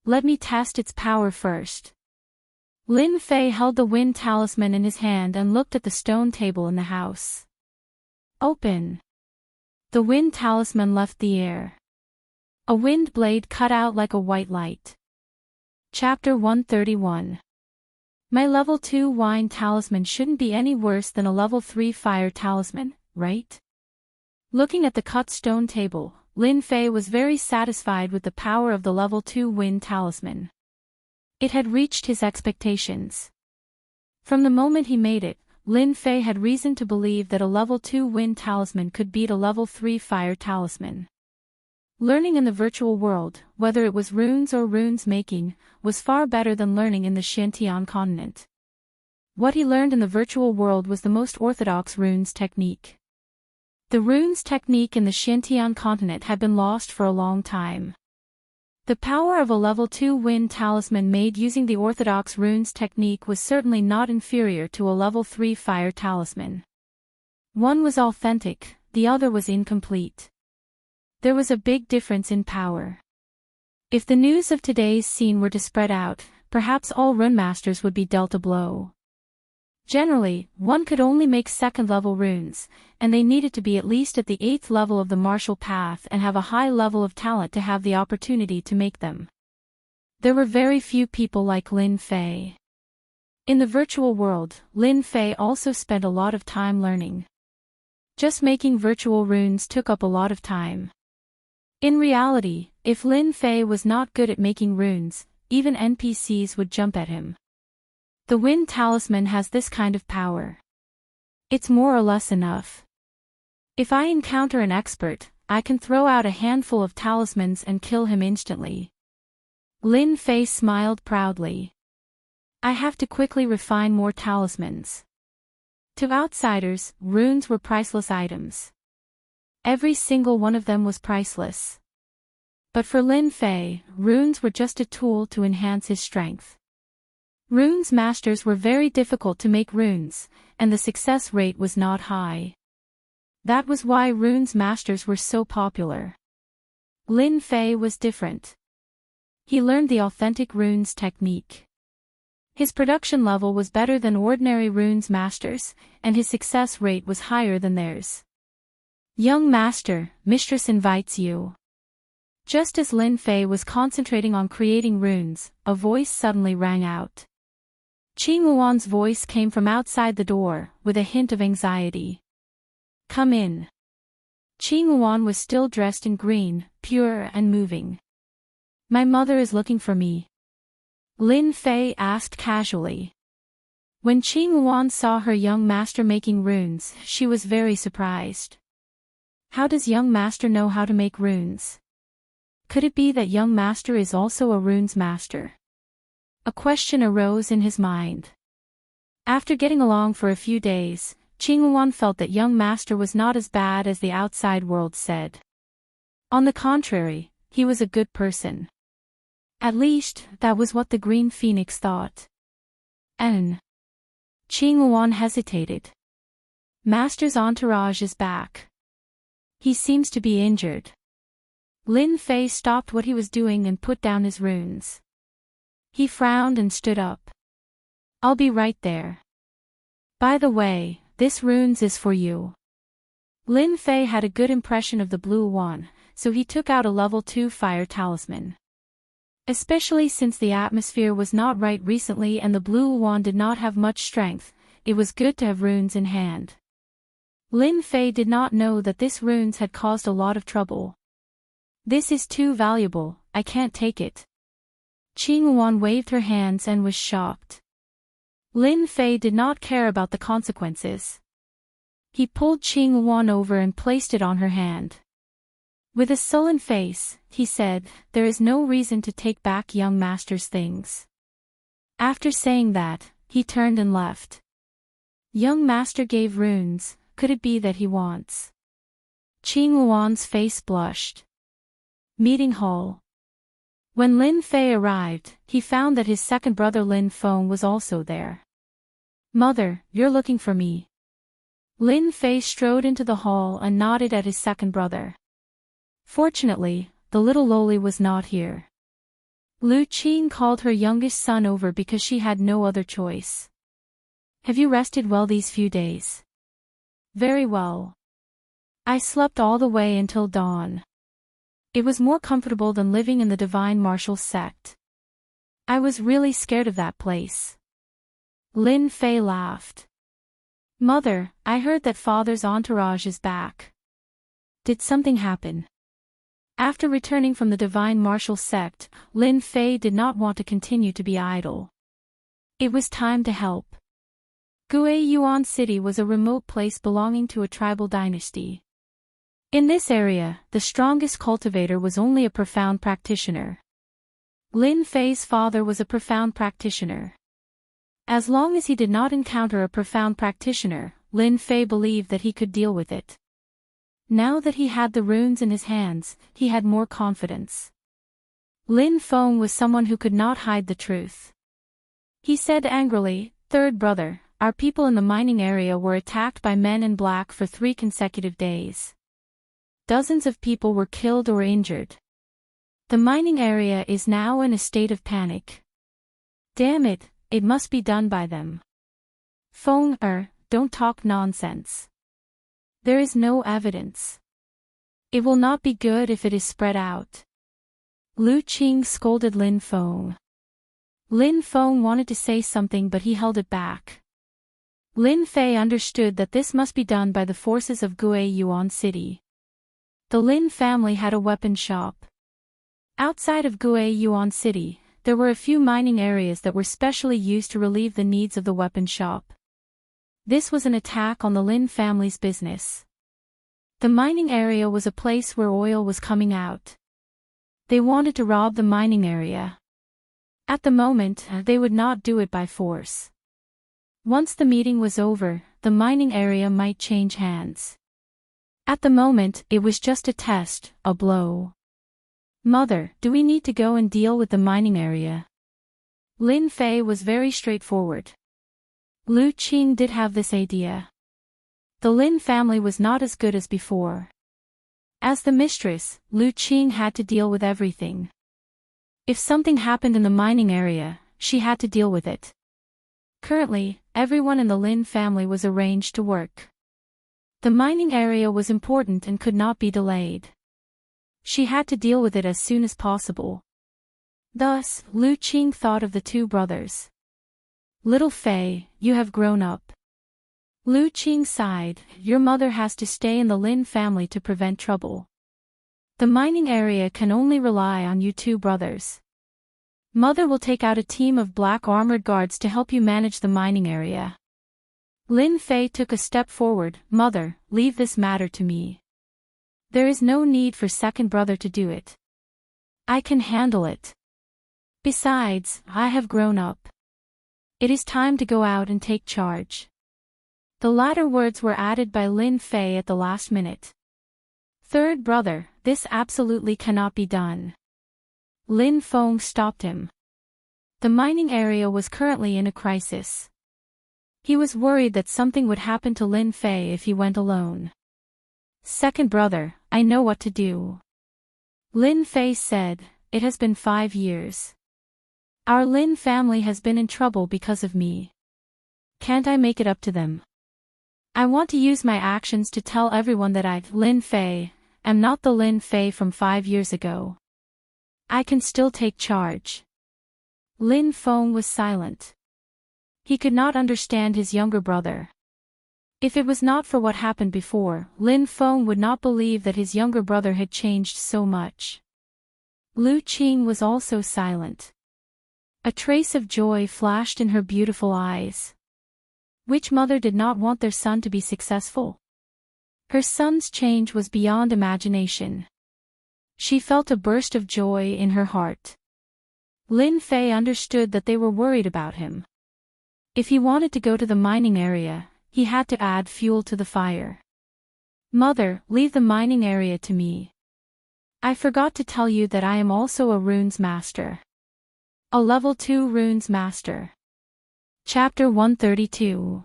Let me test its power first. Lin Fei held the wind talisman in his hand and looked at the stone table in the house. Open. The wind talisman left the air. A wind blade cut out like a white light. Chapter 131. My level 2 wine talisman shouldn't be any worse than a level 3 fire talisman, right? Looking at the cut stone table, Lin Fei was very satisfied with the power of the level 2 wind talisman. It had reached his expectations. From the moment he made it, Lin Fei had reason to believe that a level 2 wind talisman could beat a level 3 fire talisman. Learning in the virtual world, whether it was runes or runes making, was far better than learning in the Xiantian continent. What he learned in the virtual world was the most orthodox runes technique. The runes technique in the Xiantian continent had been lost for a long time. The power of a level 2 wind talisman made using the orthodox runes technique was certainly not inferior to a level 3 fire talisman. One was authentic, the other was incomplete. There was a big difference in power. If the news of today's scene were to spread out, perhaps all runemasters would be dealt a blow. Generally, one could only make second-level runes, and they needed to be at least at the 8th level of the martial path and have a high level of talent to have the opportunity to make them. There were very few people like Lin Fei. In the virtual world, Lin Fei also spent a lot of time learning. Just making virtual runes took up a lot of time. In reality, if Lin Fei was not good at making runes, even NPCs would jump at him. The wind talisman has this kind of power. It's more or less enough. If I encounter an expert, I can throw out a handful of talismans and kill him instantly. Lin Fei smiled proudly. I have to quickly refine more talismans. To outsiders, runes were priceless items. Every single one of them was priceless. But for Lin Fei, runes were just a tool to enhance his strength. Runes masters were very difficult to make runes, and the success rate was not high. That was why runes masters were so popular. Lin Fei was different. He learned the authentic runes technique. His production level was better than ordinary runes masters, and his success rate was higher than theirs. Young master, mistress invites you. Just as Lin Fei was concentrating on creating runes, a voice suddenly rang out. Qing Luan's voice came from outside the door, with a hint of anxiety. Come in. Qing Luan was still dressed in green, pure and moving. My mother is looking for me. Lin Fei asked casually. When Qing Luan saw her young master making runes, she was very surprised. How does young master know how to make runes? Could it be that young master is also a runes master? A question arose in his mind. After getting along for a few days, Qing Luan felt that young master was not as bad as the outside world said. On the contrary, he was a good person. At least, that was what the Green Phoenix thought. Qing Luan hesitated. Master's entourage is back. He seems to be injured. Lin Fei stopped what he was doing and put down his runes. He frowned and stood up. I'll be right there. By the way, this runes is for you. Lin Fei had a good impression of the blue one, so he took out a level 2 fire talisman. Especially since the atmosphere was not right recently and the blue wand did not have much strength, it was good to have runes in hand. Lin Fei did not know that this runes had caused a lot of trouble. This is too valuable, I can't take it. Qing Luan waved her hands and was shocked. Lin Fei did not care about the consequences. He pulled Qing Luan over and placed it on her hand. With a sullen face, he said, there is no reason to take back young master's things. After saying that, he turned and left. Young master gave runes, could it be that he wants? Qing Luan's face blushed. Meeting hall. When Lin Fei arrived, he found that his second brother Lin Feng was also there. Mother, you're looking for me. Lin Fei strode into the hall and nodded at his second brother. Fortunately, the little loli was not here. Lu Qing called her youngest son over because she had no other choice. Have you rested well these few days? Very well. I slept all the way until dawn. It was more comfortable than living in the Divine Martial sect. I was really scared of that place. Lin Fei laughed. Mother, I heard that father's entourage is back. Did something happen? After returning from the Divine Martial sect, Lin Fei did not want to continue to be idle. It was time to help. Guiyuan City was a remote place belonging to a tribal dynasty. In this area, the strongest cultivator was only a profound practitioner. Lin Fei's father was a profound practitioner. As long as he did not encounter a profound practitioner, Lin Fei believed that he could deal with it. Now that he had the runes in his hands, he had more confidence. Lin Feng was someone who could not hide the truth. He said angrily, "Third brother, our people in the mining area were attacked by men in black for 3 consecutive days. Dozens of people were killed or injured. The mining area is now in a state of panic. Damn it, it must be done by them." Feng, don't talk nonsense. There is no evidence. It will not be good if it is spread out. Lu Qing scolded Lin Feng. Lin Feng wanted to say something but he held it back. Lin Fei understood that this must be done by the forces of Guiyuan City. The Lin family had a weapon shop. Outside of Guiyuan City, there were a few mining areas that were specially used to relieve the needs of the weapon shop. This was an attack on the Lin family's business. The mining area was a place where oil was coming out. They wanted to rob the mining area. At the moment, they would not do it by force. Once the meeting was over, the mining area might change hands. At the moment, it was just a test, a blow. Mother, do we need to go and deal with the mining area? Lin Fei was very straightforward. Lu Qing did have this idea. The Lin family was not as good as before. As the mistress, Lu Qing had to deal with everything. If something happened in the mining area, she had to deal with it. Currently, everyone in the Lin family was arranged to work. The mining area was important and could not be delayed. She had to deal with it as soon as possible. Thus, Lu Qing thought of the two brothers. Little Fei, you have grown up. Lu Qing sighed, your mother has to stay in the Lin family to prevent trouble. The mining area can only rely on you two brothers. Mother will take out a team of black armored guards to help you manage the mining area. Lin Fei took a step forward, Mother, leave this matter to me. There is no need for second brother to do it. I can handle it. Besides, I have grown up. It is time to go out and take charge. The latter words were added by Lin Fei at the last minute. Third brother, this absolutely cannot be done. Lin Feng stopped him. The mining area was currently in a crisis. He was worried that something would happen to Lin Fei if he went alone. Second brother, I know what to do. Lin Fei said, it has been 5 years. Our Lin family has been in trouble because of me. Can't I make it up to them? I want to use my actions to tell everyone that I, Lin Fei, am not the Lin Fei from 5 years ago. I can still take charge. Lin Feng was silent. He could not understand his younger brother. If it was not for what happened before, Lin Feng would not believe that his younger brother had changed so much. Lu Qing was also silent. A trace of joy flashed in her beautiful eyes. Which mother did not want their son to be successful? Her son's change was beyond imagination. She felt a burst of joy in her heart. Lin Fei understood that they were worried about him. If he wanted to go to the mining area, he had to add fuel to the fire. Mother, leave the mining area to me. I forgot to tell you that I am also a runes master. A level 2 runes master. Chapter 132.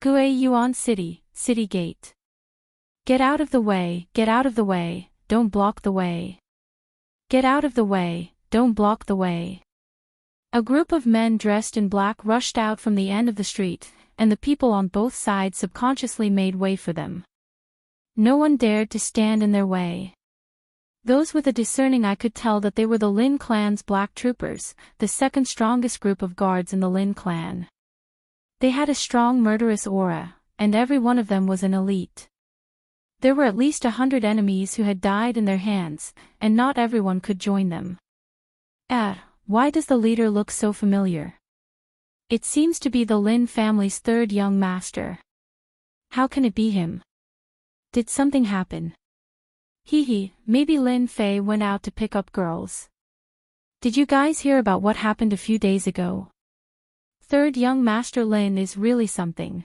Guiyuan City, City Gate. Get out of the way, get out of the way, don't block the way. Get out of the way, don't block the way. A group of men dressed in black rushed out from the end of the street, and the people on both sides subconsciously made way for them. No one dared to stand in their way. Those with a discerning eye could tell that they were the Lin clan's black troopers, the second strongest group of guards in the Lin clan. They had a strong murderous aura, and every one of them was an elite. There were at least 100 enemies who had died in their hands, and not everyone could join them. Why does the leader look so familiar? It seems to be the Lin family's third young master. How can it be him? Did something happen? Maybe Lin Fei went out to pick up girls. Did you guys hear about what happened a few days ago? Third young master Lin is really something.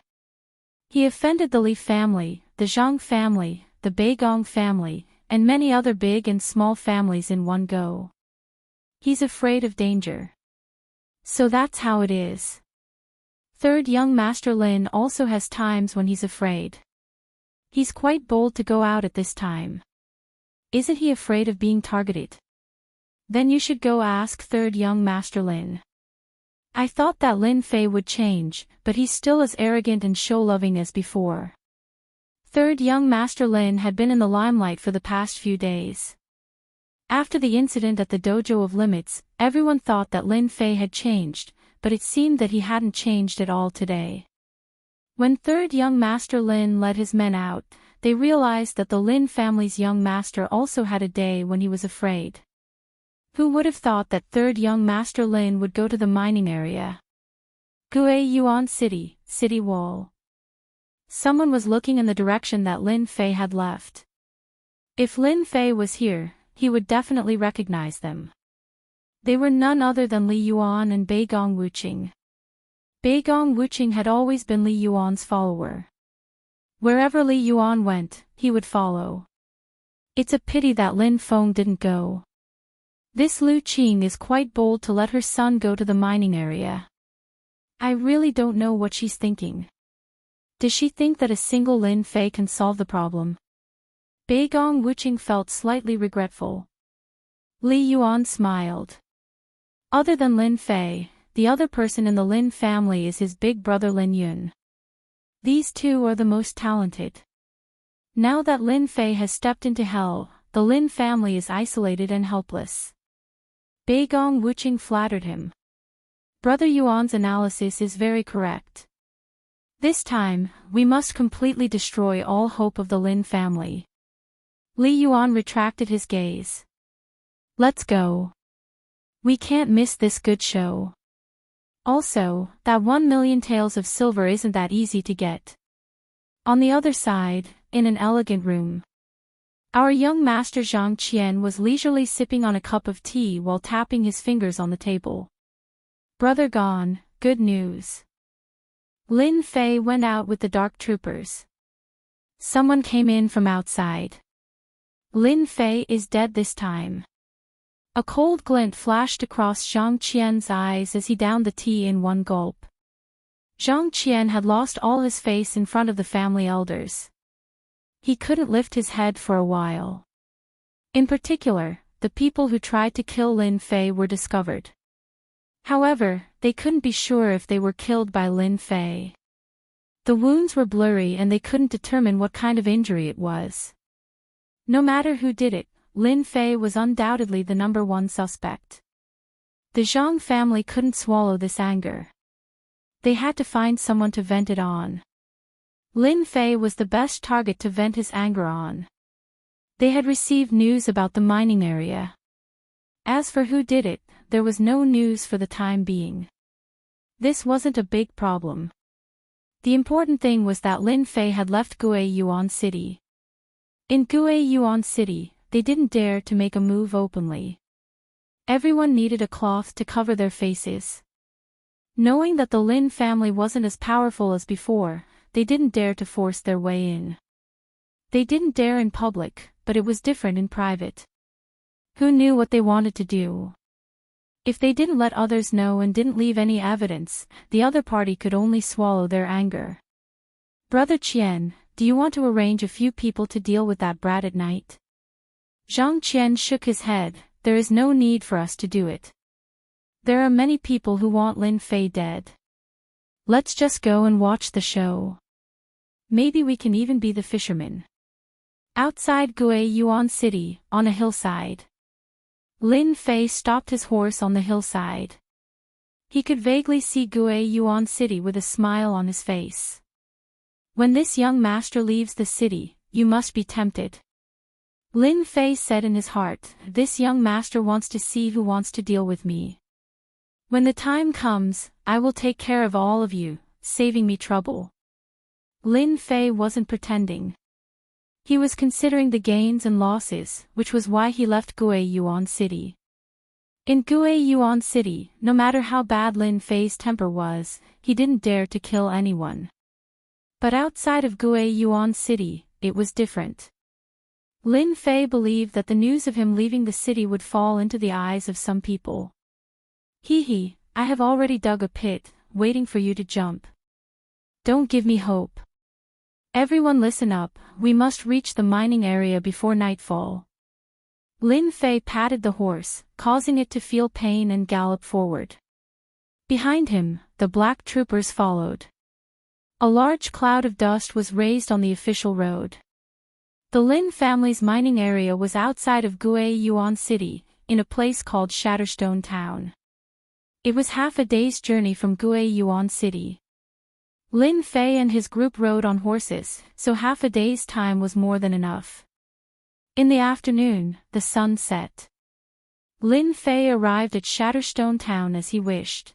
He offended the Li family, the Zhang family, the Beigong family, and many other big and small families in one go. He's afraid of danger. So that's how it is. Third young master Lin also has times when he's afraid. He's quite bold to go out at this time. Isn't he afraid of being targeted? Then you should go ask third young master Lin. I thought that Lin Fei would change, but he's still as arrogant and show-loving as before. Third young master Lin had been in the limelight for the past few days. After the incident at the Dojo of Limits, everyone thought that Lin Fei had changed, but it seemed that he hadn't changed at all today. When third young master Lin led his men out, they realized that the Lin family's young master also had a day when he was afraid. Who would have thought that third young master Lin would go to the mining area? Guiyuan City, City Wall. Someone was looking in the direction that Lin Fei had left. If Lin Fei was here, he would definitely recognize them. They were none other than Li Yuan and Beigong Wuqing. Beigong Wuqing had always been Li Yuan's follower. Wherever Li Yuan went, he would follow. It's a pity that Lin Feng didn't go. This Lu Qing is quite bold to let her son go to the mining area. I really don't know what she's thinking. Does she think that a single Lin Fei can solve the problem? Beigong Wuqing felt slightly regretful. Li Yuan smiled. Other than Lin Fei, the other person in the Lin family is his big brother Lin Yun. These two are the most talented. Now that Lin Fei has stepped into hell, the Lin family is isolated and helpless. Beigong Wuqing flattered him. Brother Yuan's analysis is very correct. This time, we must completely destroy all hope of the Lin family. Li Yuan retracted his gaze. Let's go. We can't miss this good show. Also, that 1,000,000 taels of silver isn't that easy to get. On the other side, in an elegant room, our young master Zhang Qian was leisurely sipping on a cup of tea while tapping his fingers on the table. Brother gone, good news. Lin Fei went out with the dark troopers. Someone came in from outside. Lin Fei is dead this time. A cold glint flashed across Zhang Qian's eyes as he downed the tea in one gulp. Zhang Qian had lost all his face in front of the family elders. He couldn't lift his head for a while. In particular, the people who tried to kill Lin Fei were discovered. However, they couldn't be sure if they were killed by Lin Fei. The wounds were blurry and they couldn't determine what kind of injury it was. No matter who did it, Lin Fei was undoubtedly the number one suspect. The Zhang family couldn't swallow this anger. They had to find someone to vent it on. Lin Fei was the best target to vent his anger on. They had received news about the mining area. As for who did it, there was no news for the time being. This wasn't a big problem. The important thing was that Lin Fei had left Guiyuan City. In Guiyuan City, they didn't dare to make a move openly. Everyone needed a cloth to cover their faces. Knowing that the Lin family wasn't as powerful as before, they didn't dare to force their way in. They didn't dare in public, but it was different in private. Who knew what they wanted to do? If they didn't let others know and didn't leave any evidence, the other party could only swallow their anger. Brother Qian, do you want to arrange a few people to deal with that brat at night? Zhang Qian shook his head. There is no need for us to do it. There are many people who want Lin Fei dead. Let's just go and watch the show. Maybe we can even be the fishermen. Outside Guiyuan City, on a hillside. Lin Fei stopped his horse on the hillside. He could vaguely see Guiyuan City with a smile on his face. When this young master leaves the city, you must be tempted. Lin Fei said in his heart, this young master wants to see who wants to deal with me. When the time comes, I will take care of all of you, saving me trouble. Lin Fei wasn't pretending. He was considering the gains and losses, which was why he left Guiyuan City. In Guiyuan City, no matter how bad Lin Fei's temper was, he didn't dare to kill anyone. But outside of Guiyuan City, it was different. Lin Fei believed that the news of him leaving the city would fall into the eyes of some people. Hee, I have already dug a pit, waiting for you to jump. Don't give me hope. Everyone listen up, we must reach the mining area before nightfall. Lin Fei patted the horse, causing it to feel pain and gallop forward. Behind him, the black troopers followed. A large cloud of dust was raised on the official road. The Lin family's mining area was outside of Guiyuan City, in a place called Shatterstone Town. It was half a day's journey from Guiyuan City. Lin Fei and his group rode on horses, so half a day's time was more than enough. In the afternoon, the sun set. Lin Fei arrived at Shatterstone Town as he wished.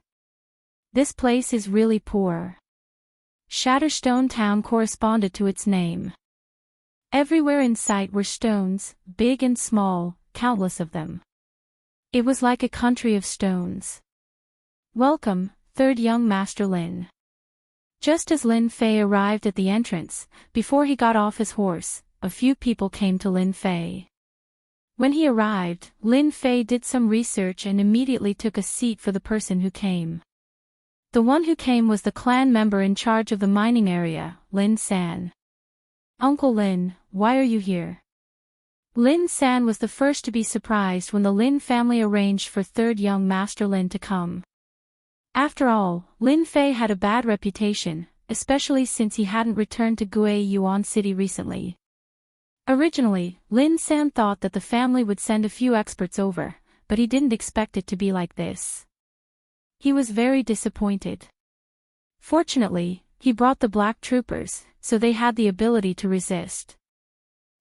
This place is really poor. Shatterstone Town corresponded to its name. Everywhere in sight were stones, big and small, countless of them. It was like a country of stones. Welcome, third young Master Lin. Just as Lin Fei arrived at the entrance, before he got off his horse, a few people came to Lin Fei. When he arrived, Lin Fei did some research and immediately took a seat for the person who came. The one who came was the clan member in charge of the mining area, Lin San. "Uncle Lin, why are you here?" Lin San was the first to be surprised when the Lin family arranged for third young Master Lin to come. After all, Lin Fei had a bad reputation, especially since he hadn't returned to Gui Yuan City recently. Originally, Lin San thought that the family would send a few experts over, but he didn't expect it to be like this. He was very disappointed. Fortunately, he brought the black troopers, so they had the ability to resist.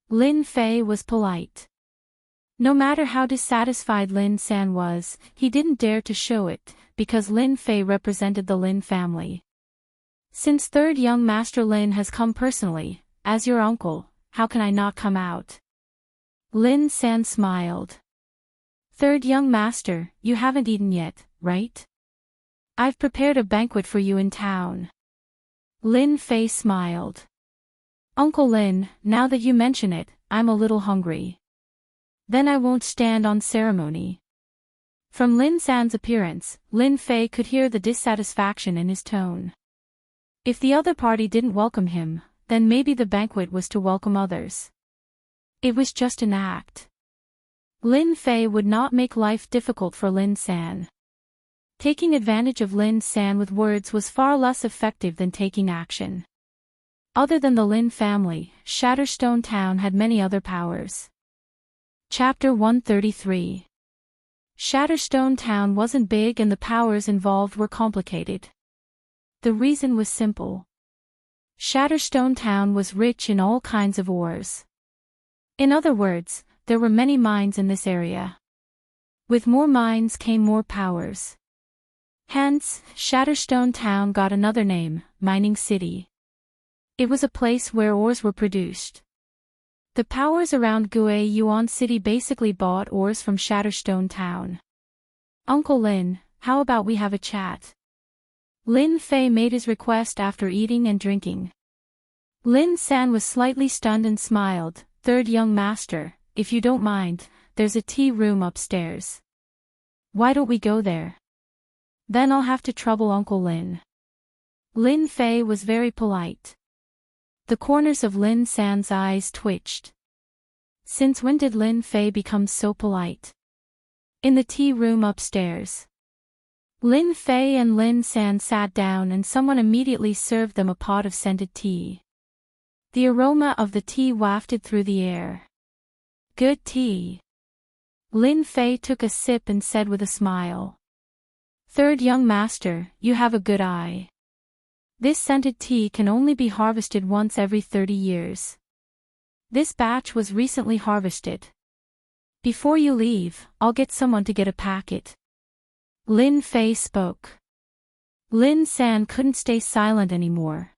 Lin Fei was polite. No matter how dissatisfied Lin San was, he didn't dare to show it, because Lin Fei represented the Lin family. "Since third young Master Lin has come personally, as your uncle, how can I not come out?" Lin San smiled. "Third young Master, you haven't eaten yet, right? I've prepared a banquet for you in town." Lin Fei smiled. "Uncle Lin, now that you mention it, I'm a little hungry. Then I won't stand on ceremony." From Lin San's appearance, Lin Fei could hear the dissatisfaction in his tone. If the other party didn't welcome him, then maybe the banquet was to welcome others. It was just an act. Lin Fei would not make life difficult for Lin San. Taking advantage of Lin San with words was far less effective than taking action. Other than the Lin family, Shatterstone Town had many other powers. Chapter 133. Shatterstone Town wasn't big and the powers involved were complicated. The reason was simple. Shatterstone Town was rich in all kinds of ores. In other words, there were many mines in this area. With more mines came more powers. Hence, Shatterstone Town got another name, Mining City. It was a place where ores were produced. The powers around Gui Yuan City basically bought ores from Shatterstone Town. "Uncle Lin, how about we have a chat?" Lin Fei made his request after eating and drinking. Lin San was slightly stunned and smiled. "Third young Master, if you don't mind, there's a tea room upstairs. Why don't we go there? Then I'll have to trouble Uncle Lin." Lin Fei was very polite. The corners of Lin San's eyes twitched. Since when did Lin Fei become so polite? In the tea room upstairs. Lin Fei and Lin San sat down and someone immediately served them a pot of scented tea. The aroma of the tea wafted through the air. "Good tea." Lin Fei took a sip and said with a smile. "Third young Master, you have a good eye. This scented tea can only be harvested once every 30 years. This batch was recently harvested. Before you leave, I'll get someone to get a packet." Lin Fei spoke. Lin San couldn't stay silent anymore.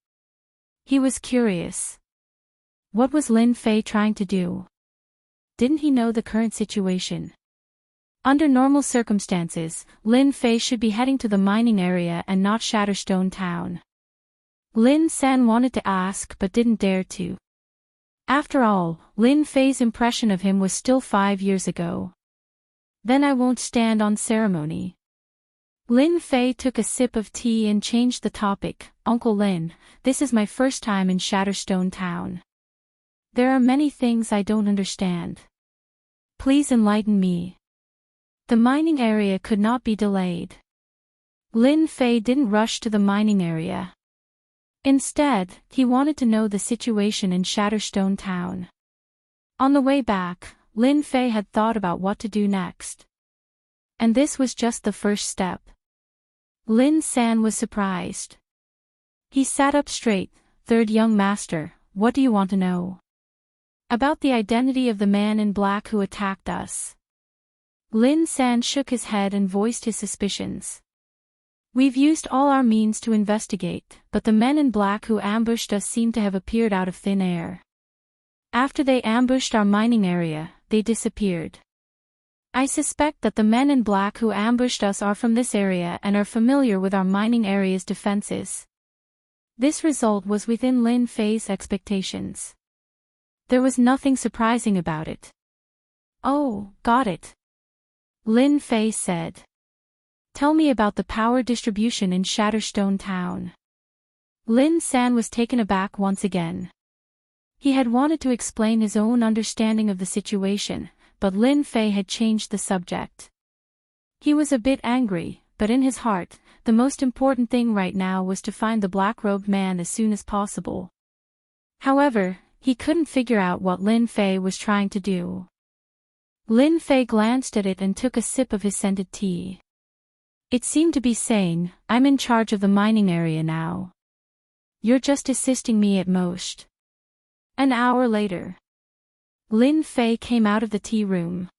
He was curious. What was Lin Fei trying to do? Didn't he know the current situation? Under normal circumstances, Lin Fei should be heading to the mining area and not Shatterstone Town. Lin San wanted to ask but didn't dare to. After all, Lin Fei's impression of him was still 5 years ago. "Then I won't stand on ceremony." Lin Fei took a sip of tea and changed the topic. "Uncle Lin, this is my first time in Shatterstone Town. There are many things I don't understand. Please enlighten me." The mining area could not be delayed. Lin Fei didn't rush to the mining area. Instead, he wanted to know the situation in Shatterstone Town. On the way back, Lin Fei had thought about what to do next. And this was just the first step. Lin San was surprised. He sat up straight. "Third young Master, what do you want to know?" "About the identity of the man in black who attacked us." Lin San shook his head and voiced his suspicions. "We've used all our means to investigate, but the men in black who ambushed us seem to have appeared out of thin air. After they ambushed our mining area, they disappeared. I suspect that the men in black who ambushed us are from this area and are familiar with our mining area's defenses." This result was within Lin Fei's expectations. There was nothing surprising about it. Oh, got it. Lin Fei said. Tell me about the power distribution in Shatterstone Town. Lin San was taken aback once again. He had wanted to explain his own understanding of the situation, but Lin Fei had changed the subject. He was a bit angry, but in his heart, the most important thing right now was to find the black-robed man as soon as possible. However, he couldn't figure out what Lin Fei was trying to do. Lin Fei glanced at it and took a sip of his scented tea. It seemed to be saying, I'm in charge of the mining area now. You're just assisting me at most. An hour later, Lin Fei came out of the tea room.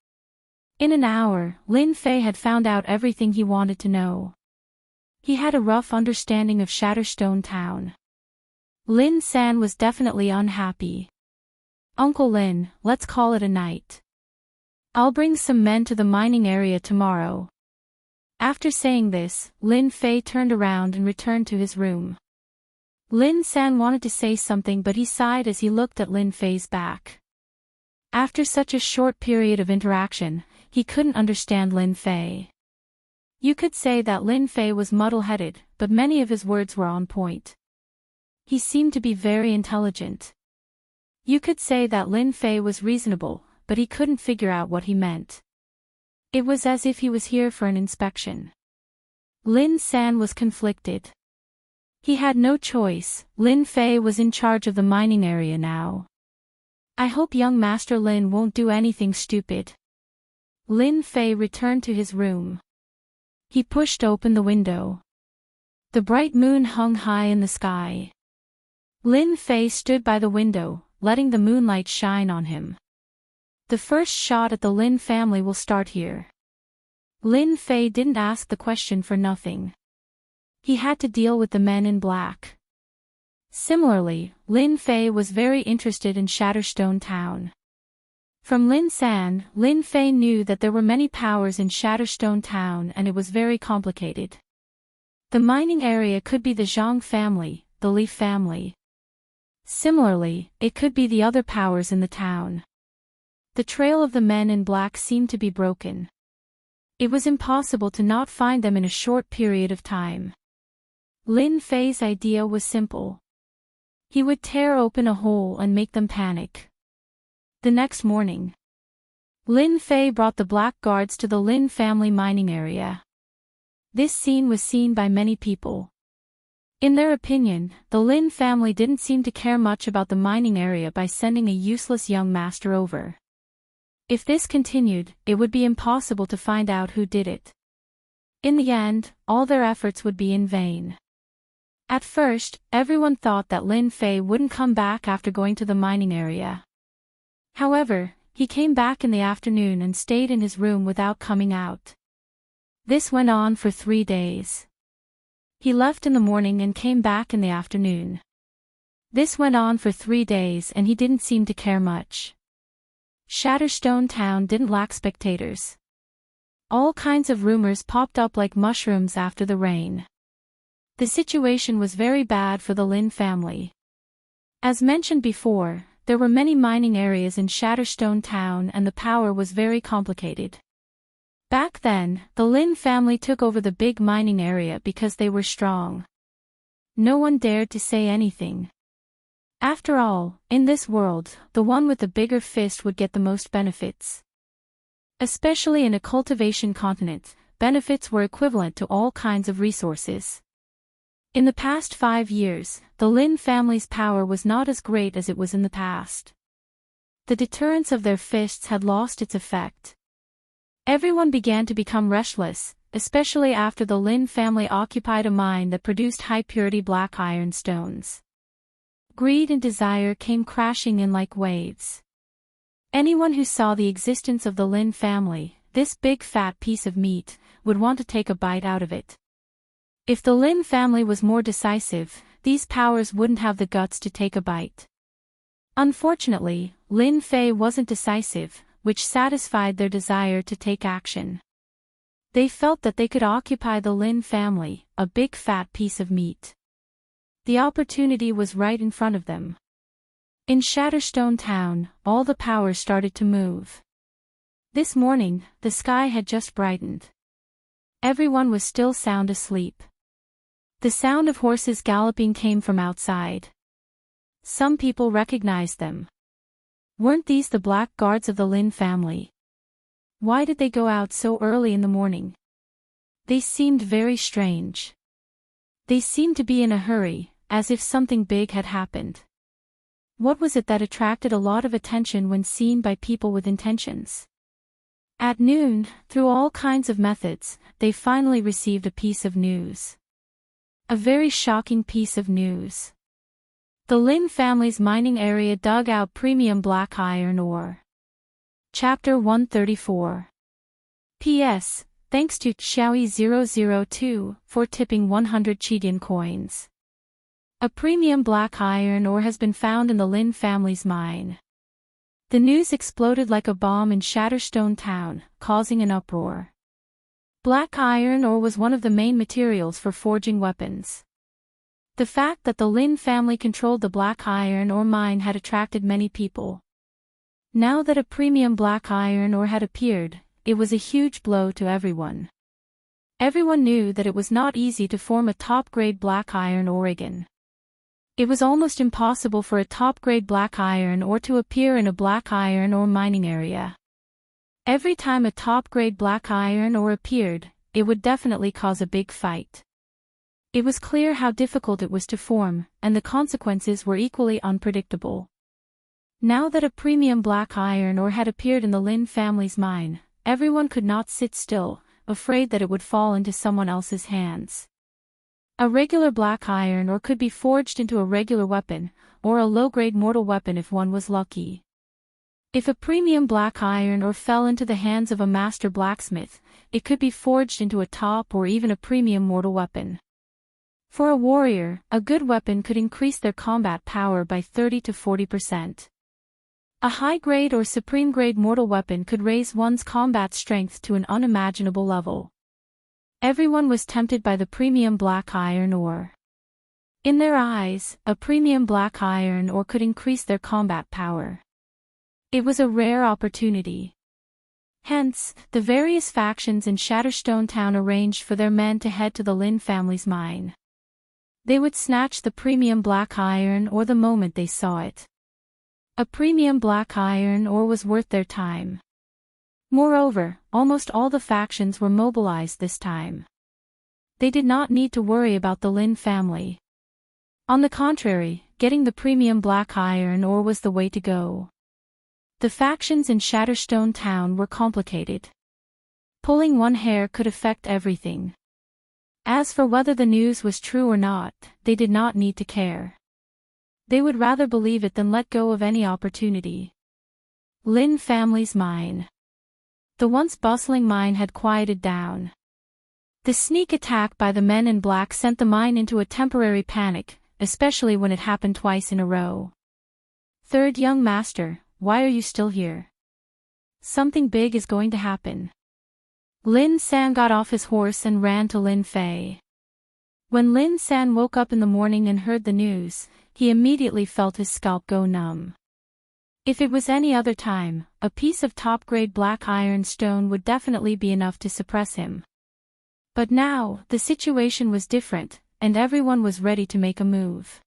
In an hour, Lin Fei had found out everything he wanted to know. He had a rough understanding of Shatterstone Town. Lin San was definitely unhappy. Uncle Lin, let's call it a night. I'll bring some men to the mining area tomorrow. After saying this, Lin Fei turned around and returned to his room. Lin San wanted to say something but he sighed as he looked at Lin Fei's back. After such a short period of interaction, he couldn't understand Lin Fei. You could say that Lin Fei was muddle-headed, but many of his words were on point. He seemed to be very intelligent. You could say that Lin Fei was reasonable, but he couldn't figure out what he meant. It was as if he was here for an inspection. Lin San was conflicted. He had no choice, Lin Fei was in charge of the mining area now. I hope young Master Lin won't do anything stupid. Lin Fei returned to his room. He pushed open the window. The bright moon hung high in the sky. Lin Fei stood by the window, letting the moonlight shine on him. The first shot at the Lin family will start here. Lin Fei didn't ask the question for nothing. He had to deal with the men in black. Similarly, Lin Fei was very interested in Shatterstone Town. From Lin San, Lin Fei knew that there were many powers in Shatterstone Town and it was very complicated. The mining area could be the Zhang family, the Li family. Similarly, it could be the other powers in the town. The trail of the men in black seemed to be broken. It was impossible to not find them in a short period of time. Lin Fei's idea was simple. He would tear open a hole and make them panic. The next morning, Lin Fei brought the black guards to the Lin family mining area. This scene was seen by many people. In their opinion, the Lin family didn't seem to care much about the mining area by sending a useless young master over. If this continued, it would be impossible to find out who did it. In the end, all their efforts would be in vain. At first, everyone thought that Lin Fei wouldn't come back after going to the mining area. However, he came back in the afternoon and stayed in his room without coming out. This went on for 3 days. He left in the morning and came back in the afternoon. This went on for 3 days and he didn't seem to care much. Shatterstone Town didn't lack spectators. All kinds of rumors popped up like mushrooms after the rain. The situation was very bad for the Lin family. As mentioned before, there were many mining areas in Shatterstone Town and the power was very complicated. Back then, the Lin family took over the big mining area because they were strong. No one dared to say anything. After all, in this world, the one with the bigger fist would get the most benefits. Especially in a cultivation continent, benefits were equivalent to all kinds of resources. In the past 5 years, the Lin family's power was not as great as it was in the past. The deterrence of their fists had lost its effect. Everyone began to become restless, especially after the Lin family occupied a mine that produced high-purity black iron stones. Greed and desire came crashing in like waves. Anyone who saw the existence of the Lin family, this big fat piece of meat, would want to take a bite out of it. If the Lin family was more decisive, these powers wouldn't have the guts to take a bite. Unfortunately, Lin Fei wasn't decisive, which satisfied their desire to take action. They felt that they could occupy the Lin family, a big fat piece of meat. The opportunity was right in front of them. In Shatterstone Town, all the powers started to move. This morning, the sky had just brightened. Everyone was still sound asleep. The sound of horses galloping came from outside. Some people recognized them. Weren't these the black guards of the Lin family? Why did they go out so early in the morning? They seemed very strange. They seemed to be in a hurry, as if something big had happened. What was it that attracted a lot of attention when seen by people with intentions? At noon, through all kinds of methods, they finally received a piece of news. A very shocking piece of news. The Lin family's mining area dug out premium black iron ore. Chapter 134. P.S. Thanks to Xiaoyi002 for tipping 100 Chidian coins. A premium black iron ore has been found in the Lin family's mine. The news exploded like a bomb in Shatterstone Town, causing an uproar. Black iron ore was one of the main materials for forging weapons. The fact that the Lin family controlled the black iron ore mine had attracted many people. Now that a premium black iron ore had appeared, it was a huge blow to everyone. Everyone knew that it was not easy to form a top-grade black iron ore again. It was almost impossible for a top-grade black iron ore to appear in a black iron ore mining area. Every time a top-grade black iron ore appeared, it would definitely cause a big fight. It was clear how difficult it was to form, and the consequences were equally unpredictable. Now that a premium black iron ore had appeared in the Lin family's mine, everyone could not sit still, afraid that it would fall into someone else's hands. A regular black iron ore could be forged into a regular weapon, or a low-grade mortal weapon if one was lucky. If a premium black iron ore fell into the hands of a master blacksmith, it could be forged into a top or even a premium mortal weapon. For a warrior, a good weapon could increase their combat power by 30 to 40%. A high-grade or supreme-grade mortal weapon could raise one's combat strength to an unimaginable level. Everyone was tempted by the premium black iron ore. In their eyes, a premium black iron ore could increase their combat power. It was a rare opportunity. Hence, the various factions in Shatterstone Town arranged for their men to head to the Lin family's mine. They would snatch the premium black iron ore the moment they saw it. A premium black iron ore was worth their time. Moreover, almost all the factions were mobilized this time. They did not need to worry about the Lin family. On the contrary, getting the premium black iron ore was the way to go. The factions in Shatterstone Town were complicated. Pulling one hair could affect everything. As for whether the news was true or not, they did not need to care. They would rather believe it than let go of any opportunity. Lin family's mine. The once bustling mine had quieted down. The sneak attack by the men in black sent the mine into a temporary panic, especially when it happened twice in a row. Third young master, why are you still here? Something big is going to happen. Lin San got off his horse and ran to Lin Fei. When Lin San woke up in the morning and heard the news, he immediately felt his scalp go numb. If it was any other time, a piece of top-grade black iron stone would definitely be enough to suppress him. But now, the situation was different, and everyone was ready to make a move.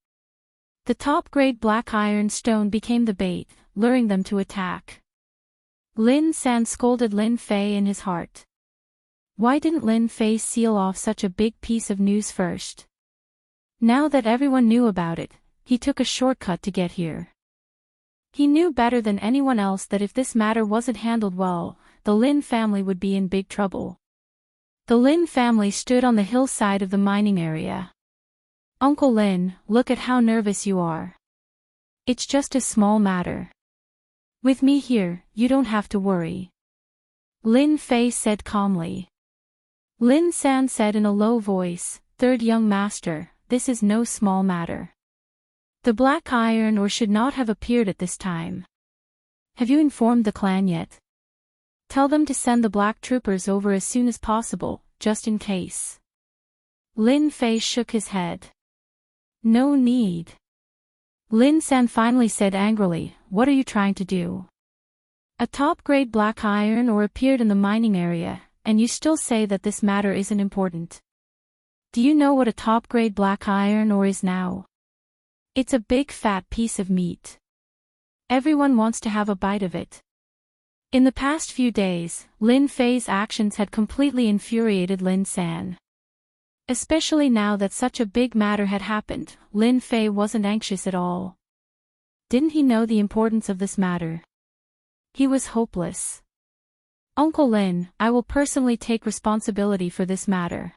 The top-grade black iron stone became the bait, luring them to attack. Lin San scolded Lin Fei in his heart. Why didn't Lin Fei seal off such a big piece of news first? Now that everyone knew about it, he took a shortcut to get here. He knew better than anyone else that if this matter wasn't handled well, the Lin family would be in big trouble. The Lin family stood on the hillside of the mining area. Uncle Lin, look at how nervous you are. It's just a small matter. With me here, you don't have to worry. Lin Fei said calmly. Lin San said in a low voice, Third young master, this is no small matter. The black iron ore should not have appeared at this time. Have you informed the clan yet? Tell them to send the black troopers over as soon as possible, just in case. Lin Fei shook his head. No need. Lin San finally said angrily, what are you trying to do? A top-grade black iron ore appeared in the mining area, and you still say that this matter isn't important. Do you know what a top-grade black iron ore is now? It's a big fat piece of meat. Everyone wants to have a bite of it. In the past few days, Lin Fei's actions had completely infuriated Lin San. Especially now that such a big matter had happened, Lin Fei wasn't anxious at all. Didn't he know the importance of this matter? He was hopeless. Uncle Lin, I will personally take responsibility for this matter.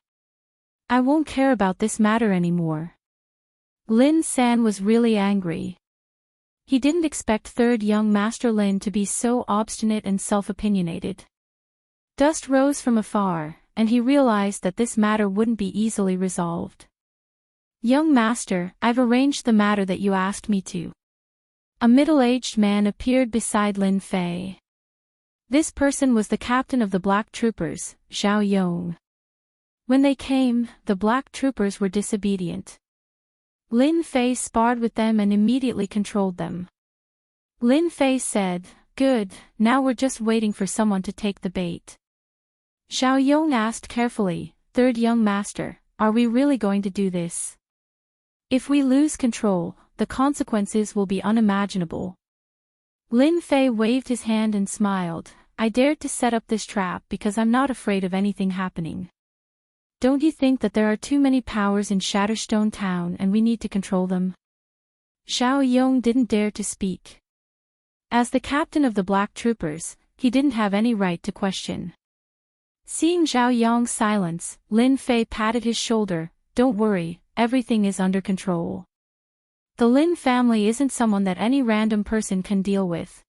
I won't care about this matter anymore. Lin San was really angry. He didn't expect third young Master Lin to be so obstinate and self-opinionated. Dust rose from afar, and he realized that this matter wouldn't be easily resolved. Young Master, I've arranged the matter that you asked me to. A middle-aged man appeared beside Lin Fei. This person was the captain of the Black Troopers, Zhao Yong. When they came, the Black Troopers were disobedient. Lin Fei sparred with them and immediately controlled them. Lin Fei said, "Good, now we're just waiting for someone to take the bait." Zhao Yong asked carefully, "Third young master, are we really going to do this? If we lose control, the consequences will be unimaginable." Lin Fei waved his hand and smiled, "I dared to set up this trap because I'm not afraid of anything happening. Don't you think that there are too many powers in Shatterstone Town and we need to control them?" Zhao Yong didn't dare to speak. As the captain of the Black Troopers, he didn't have any right to question. Seeing Zhao Yong's silence, Lin Fei patted his shoulder, "Don't worry, everything is under control. The Lin family isn't someone that any random person can deal with.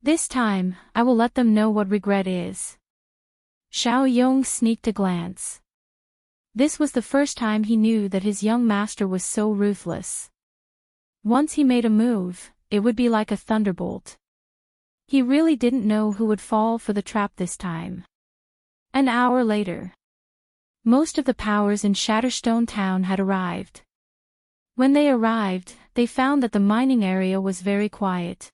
This time, I will let them know what regret is." Zhao Yong sneaked a glance. This was the first time he knew that his young master was so ruthless. Once he made a move, it would be like a thunderbolt. He really didn't know who would fall for the trap this time. An hour later. Most of the powers in Shatterstone Town had arrived. When they arrived, they found that the mining area was very quiet.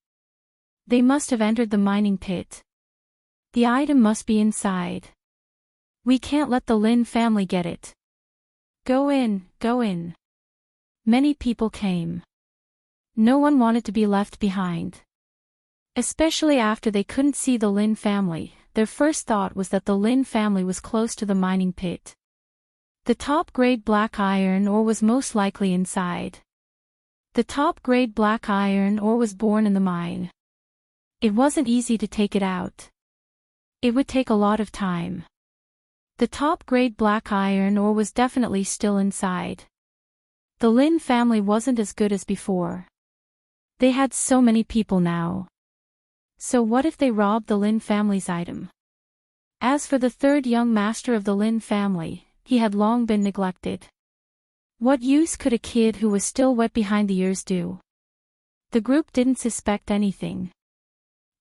They must have entered the mining pit. The item must be inside. We can't let the Lin family get it. Go in, go in. Many people came. No one wanted to be left behind. Especially after they couldn't see the Lin family, their first thought was that the Lin family was close to the mining pit. The top-grade black iron ore was most likely inside. The top-grade black iron ore was born in the mine. It wasn't easy to take it out. It would take a lot of time. The top-grade black iron ore was definitely still inside. The Lin family wasn't as good as before. They had so many people now. So what if they robbed the Lin family's item? As for the third young master of the Lin family, he had long been neglected. What use could a kid who was still wet behind the ears do? The group didn't suspect anything.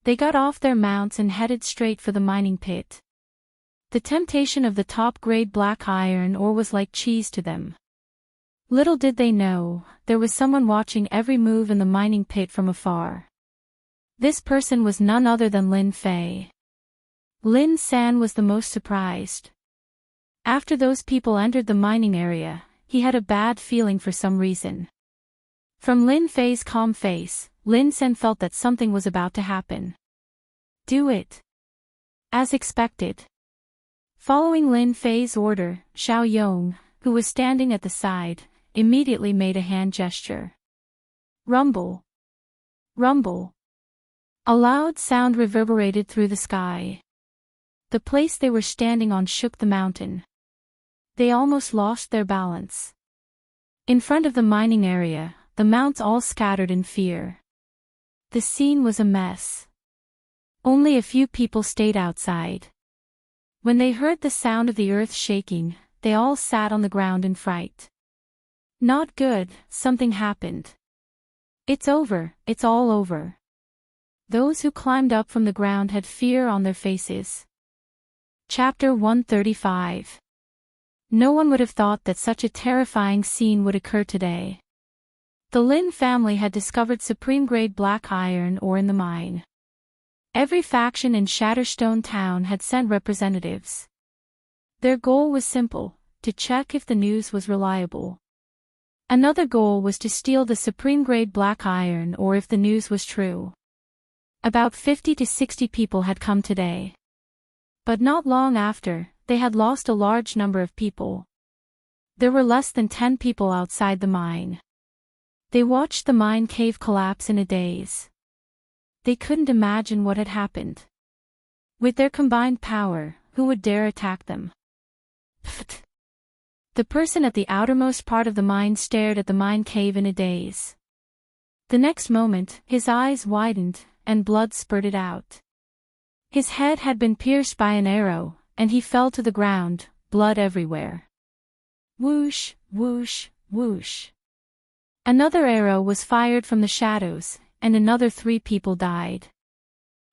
They got off their mounts and headed straight for the mining pit. The temptation of the top-grade black iron ore was like cheese to them. Little did they know, there was someone watching every move in the mining pit from afar. This person was none other than Lin Fei. Lin San was the most surprised. After those people entered the mining area, he had a bad feeling for some reason. From Lin Fei's calm face, Lin San felt that something was about to happen. Do it. As expected. Following Lin Fei's order, Zhao Yong, who was standing at the side, immediately made a hand gesture. Rumble. Rumble. A loud sound reverberated through the sky. The place they were standing on shook the mountain. They almost lost their balance. In front of the mining area, the mounts all scattered in fear. The scene was a mess. Only a few people stayed outside. When they heard the sound of the earth shaking, they all sat on the ground in fright. Not good, something happened. It's over, it's all over. Those who climbed up from the ground had fear on their faces. Chapter 135. No one would have thought that such a terrifying scene would occur today. The Lin family had discovered supreme-grade black iron ore in the mine. Every faction in Shatterstone Town had sent representatives. Their goal was simple, to check if the news was reliable. Another goal was to steal the supreme-grade black iron or if the news was true. About 50 to 60 people had come today. But not long after, they had lost a large number of people. There were less than 10 people outside the mine. They watched the mine cave collapse in a daze. They couldn't imagine what had happened. With their combined power, who would dare attack them? Pfft. The person at the outermost part of the mine stared at the mine cave in a daze. The next moment, his eyes widened, and blood spurted out. His head had been pierced by an arrow, and he fell to the ground, blood everywhere. Whoosh, whoosh, whoosh. Another arrow was fired from the shadows, and another 3 people died.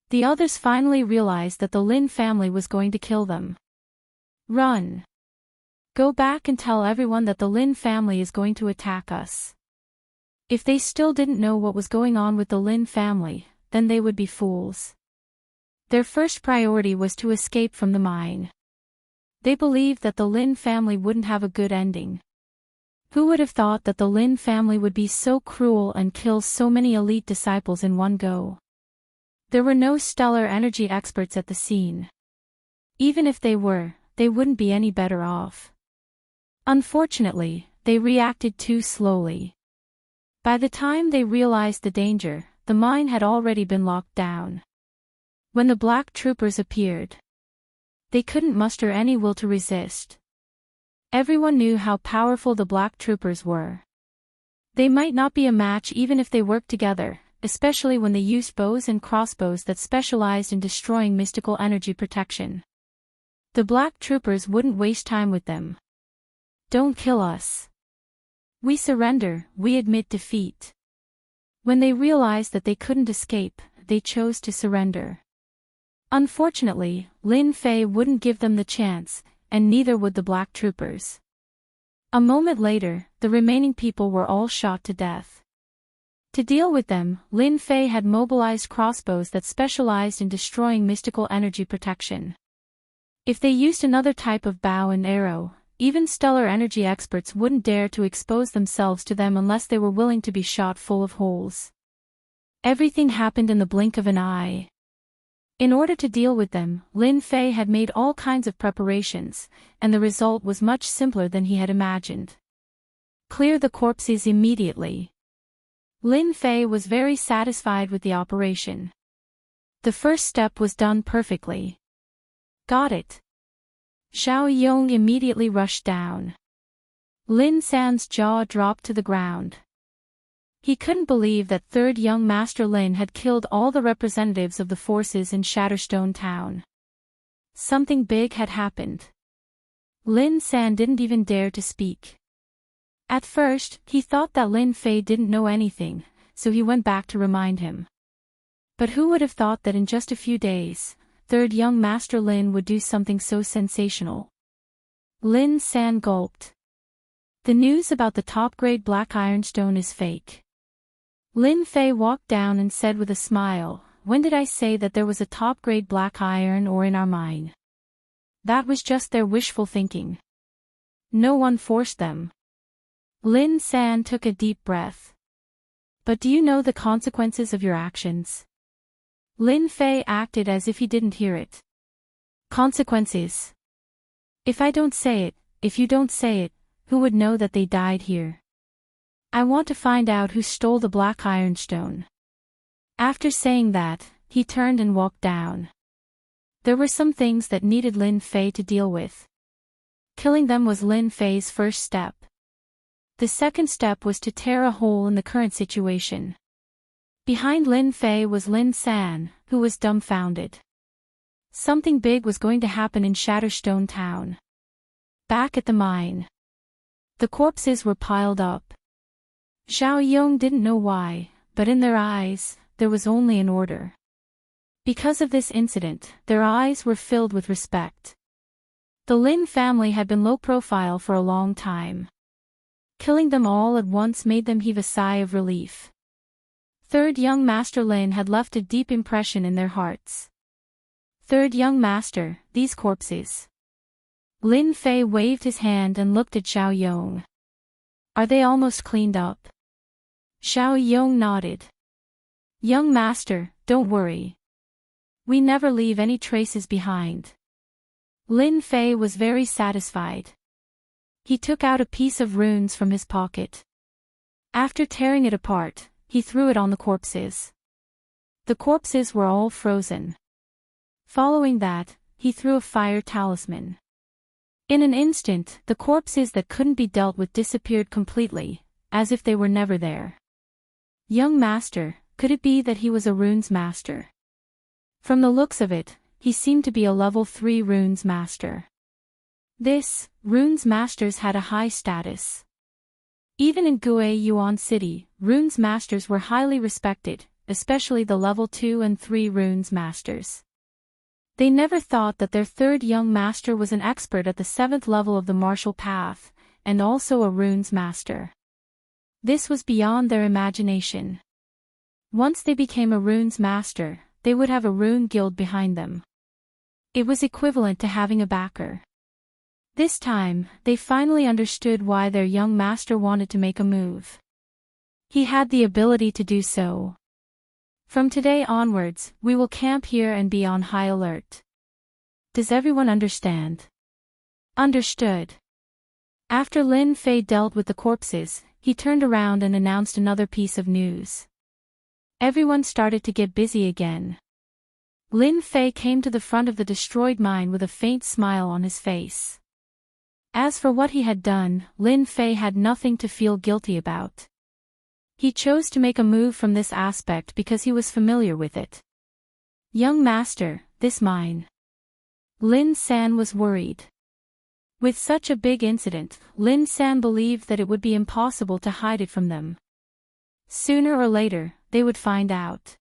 The others finally realized that the Lin family was going to kill them. Run. Go back and tell everyone that the Lin family is going to attack us. If they still didn't know what was going on with the Lin family, then they would be fools. Their first priority was to escape from the mine. They believed that the Lin family wouldn't have a good ending. Who would have thought that the Lin family would be so cruel and kill so many elite disciples in one go? There were no stellar energy experts at the scene. Even if they were, they wouldn't be any better off. Unfortunately, they reacted too slowly. By the time they realized the danger, the mine had already been locked down. When the black troopers appeared, they couldn't muster any will to resist. Everyone knew how powerful the black troopers were. They might not be a match even if they worked together, especially when they used bows and crossbows that specialized in destroying mystical energy protection. The black troopers wouldn't waste time with them. Don't kill us. We surrender, we admit defeat. When they realized that they couldn't escape, they chose to surrender. Unfortunately, Lin Fei wouldn't give them the chance, and neither would the black troopers. A moment later, the remaining people were all shot to death. To deal with them, Lin Fei had mobilized crossbows that specialized in destroying mystical energy protection. If they used another type of bow and arrow, even stellar energy experts wouldn't dare to expose themselves to them unless they were willing to be shot full of holes. Everything happened in the blink of an eye. In order to deal with them, Lin Fei had made all kinds of preparations, and the result was much simpler than he had imagined. Clear the corpses immediately. Lin Fei was very satisfied with the operation. The first step was done perfectly. Got it. Xiao Yong immediately rushed down. Lin San's jaw dropped to the ground. He couldn't believe that third young Master Lin had killed all the representatives of the forces in Shatterstone Town. Something big had happened. Lin San didn't even dare to speak. At first, he thought that Lin Fei didn't know anything, so he went back to remind him. But who would have thought that in just a few days, third young Master Lin would do something so sensational? Lin San gulped. The news about the top-grade black ironstone is fake. Lin Fei walked down and said with a smile, "When did I say that there was a top-grade black iron ore in our mine? That was just their wishful thinking. No one forced them." Lin San took a deep breath. "But do you know the consequences of your actions?" Lin Fei acted as if he didn't hear it. "Consequences? If I don't say it, if you don't say it, who would know that they died here? I want to find out who stole the black ironstone." After saying that, he turned and walked down. There were some things that needed Lin Fei to deal with. Killing them was Lin Fei's first step. The second step was to tear a hole in the current situation. Behind Lin Fei was Lin San, who was dumbfounded. Something big was going to happen in Shatterstone Town. Back at the mine, the corpses were piled up. Xiao Yong didn't know why, but in their eyes, there was only an order. Because of this incident, their eyes were filled with respect. The Lin family had been low profile for a long time. Killing them all at once made them heave a sigh of relief. Third young Master Lin had left a deep impression in their hearts. Third young Master, these corpses. Lin Fei waved his hand and looked at Xiao Yong. Are they almost cleaned up? Xiao Yong nodded. Young Master, don't worry. We never leave any traces behind. Lin Fei was very satisfied. He took out a piece of runes from his pocket. After tearing it apart, he threw it on the corpses. The corpses were all frozen. Following that, he threw a fire talisman. In an instant, the corpses that couldn't be dealt with disappeared completely, as if they were never there. Young Master, could it be that he was a runes master? From the looks of it, he seemed to be a level 3 runes master. Runes masters had a high status. Even in Gue Yuan City, runes masters were highly respected, especially the level 2 and 3 runes masters. They never thought that their third young master was an expert at the 7th level of the martial path, and also a runes master. This was beyond their imagination. Once they became a runes master, they would have a rune guild behind them. It was equivalent to having a backer. This time, they finally understood why their young master wanted to make a move. He had the ability to do so. From today onwards, we will camp here and be on high alert. Does everyone understand? Understood. After Lin Fei dealt with the corpses, he turned around and announced another piece of news. Everyone started to get busy again. Lin Fei came to the front of the destroyed mine with a faint smile on his face. As for what he had done, Lin Fei had nothing to feel guilty about. He chose to make a move from this aspect because he was familiar with it. Young Master, this mine. Lin San was worried. With such a big incident, Lin San believed that it would be impossible to hide it from them. Sooner or later, they would find out.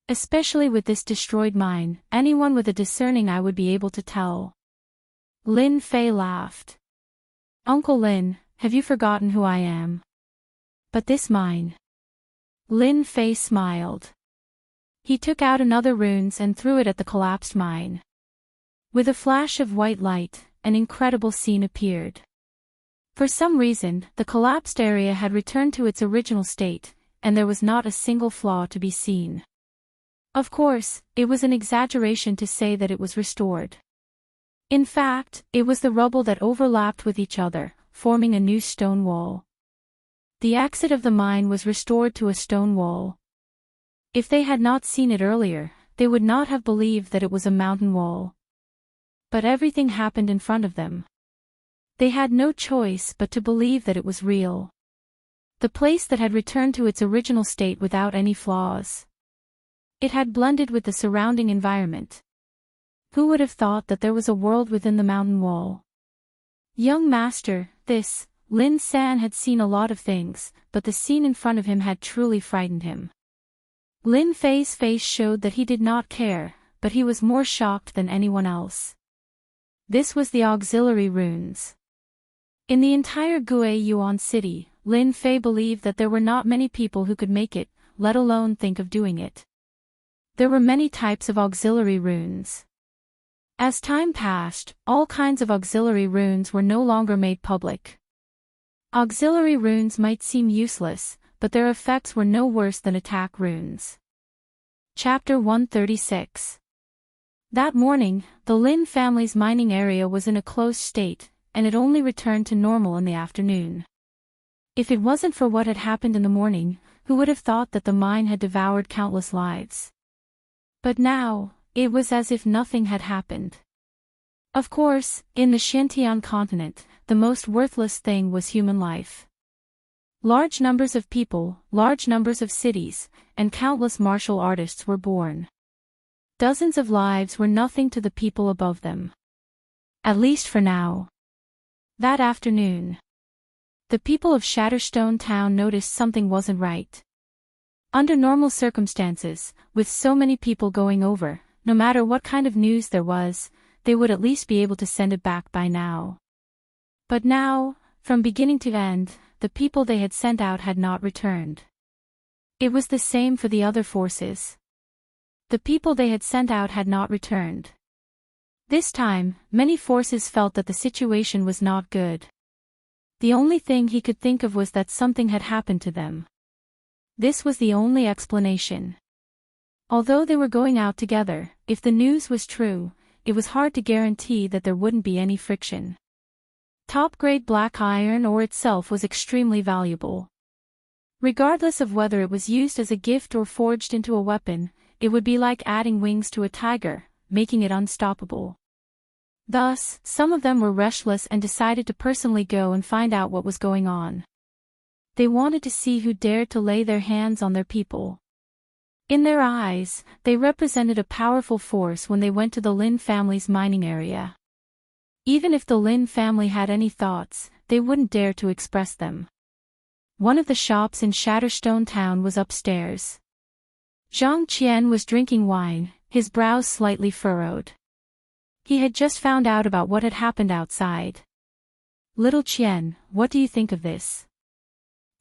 Especially with this destroyed mine, anyone with a discerning eye would be able to tell. Lin Fei laughed. Uncle Lin, have you forgotten who I am? But this mine. Lin Fei smiled. He took out another runes and threw it at the collapsed mine. With a flash of white light, an incredible scene appeared. For some reason, the collapsed area had returned to its original state, and there was not a single flaw to be seen. Of course, it was an exaggeration to say that it was restored. In fact, it was the rubble that overlapped with each other, forming a new stone wall. The exit of the mine was restored to a stone wall. If they had not seen it earlier, they would not have believed that it was a mountain wall. But everything happened in front of them. They had no choice but to believe that it was real. The place that had returned to its original state without any flaws. It had blended with the surrounding environment. Who would have thought that there was a world within the mountain wall? Young Master, Lin San had seen a lot of things, but the scene in front of him had truly frightened him. Lin Fei's face showed that he did not care, but he was more shocked than anyone else. This was the auxiliary runes. In the entire Gue Yuan City, Lin Fei believed that there were not many people who could make it, let alone think of doing it. There were many types of auxiliary runes. As time passed, all kinds of auxiliary runes were no longer made public. Auxiliary runes might seem useless, but their effects were no worse than attack runes. Chapter 136. That morning, the Lin family's mining area was in a closed state, and it only returned to normal in the afternoon. If it wasn't for what had happened in the morning, who would have thought that the mine had devoured countless lives? But now, it was as if nothing had happened. Of course, in the Xintian continent, the most worthless thing was human life. Large numbers of people, large numbers of cities, and countless martial artists were born. Dozens of lives were nothing to the people above them. At least for now. That afternoon, the people of Shatterstone Town noticed something wasn't right. Under normal circumstances, with so many people going over, no matter what kind of news there was, they would at least be able to send it back by now. But now, from beginning to end, the people they had sent out had not returned. It was the same for the other forces. The people they had sent out had not returned. This time, many forces felt that the situation was not good. The only thing he could think of was that something had happened to them. This was the only explanation. Although they were going out together, if the news was true, it was hard to guarantee that there wouldn't be any friction. Top-grade black iron ore itself was extremely valuable. Regardless of whether it was used as a gift or forged into a weapon, it would be like adding wings to a tiger, making it unstoppable. Thus, some of them were restless and decided to personally go and find out what was going on. They wanted to see who dared to lay their hands on their people. In their eyes, they represented a powerful force when they went to the Lin family's mining area. Even if the Lin family had any thoughts, they wouldn't dare to express them. One of the shops in Shatterstone Town was upstairs. Zhang Qian was drinking wine, his brows slightly furrowed. He had just found out about what had happened outside. "Little Qian, what do you think of this?"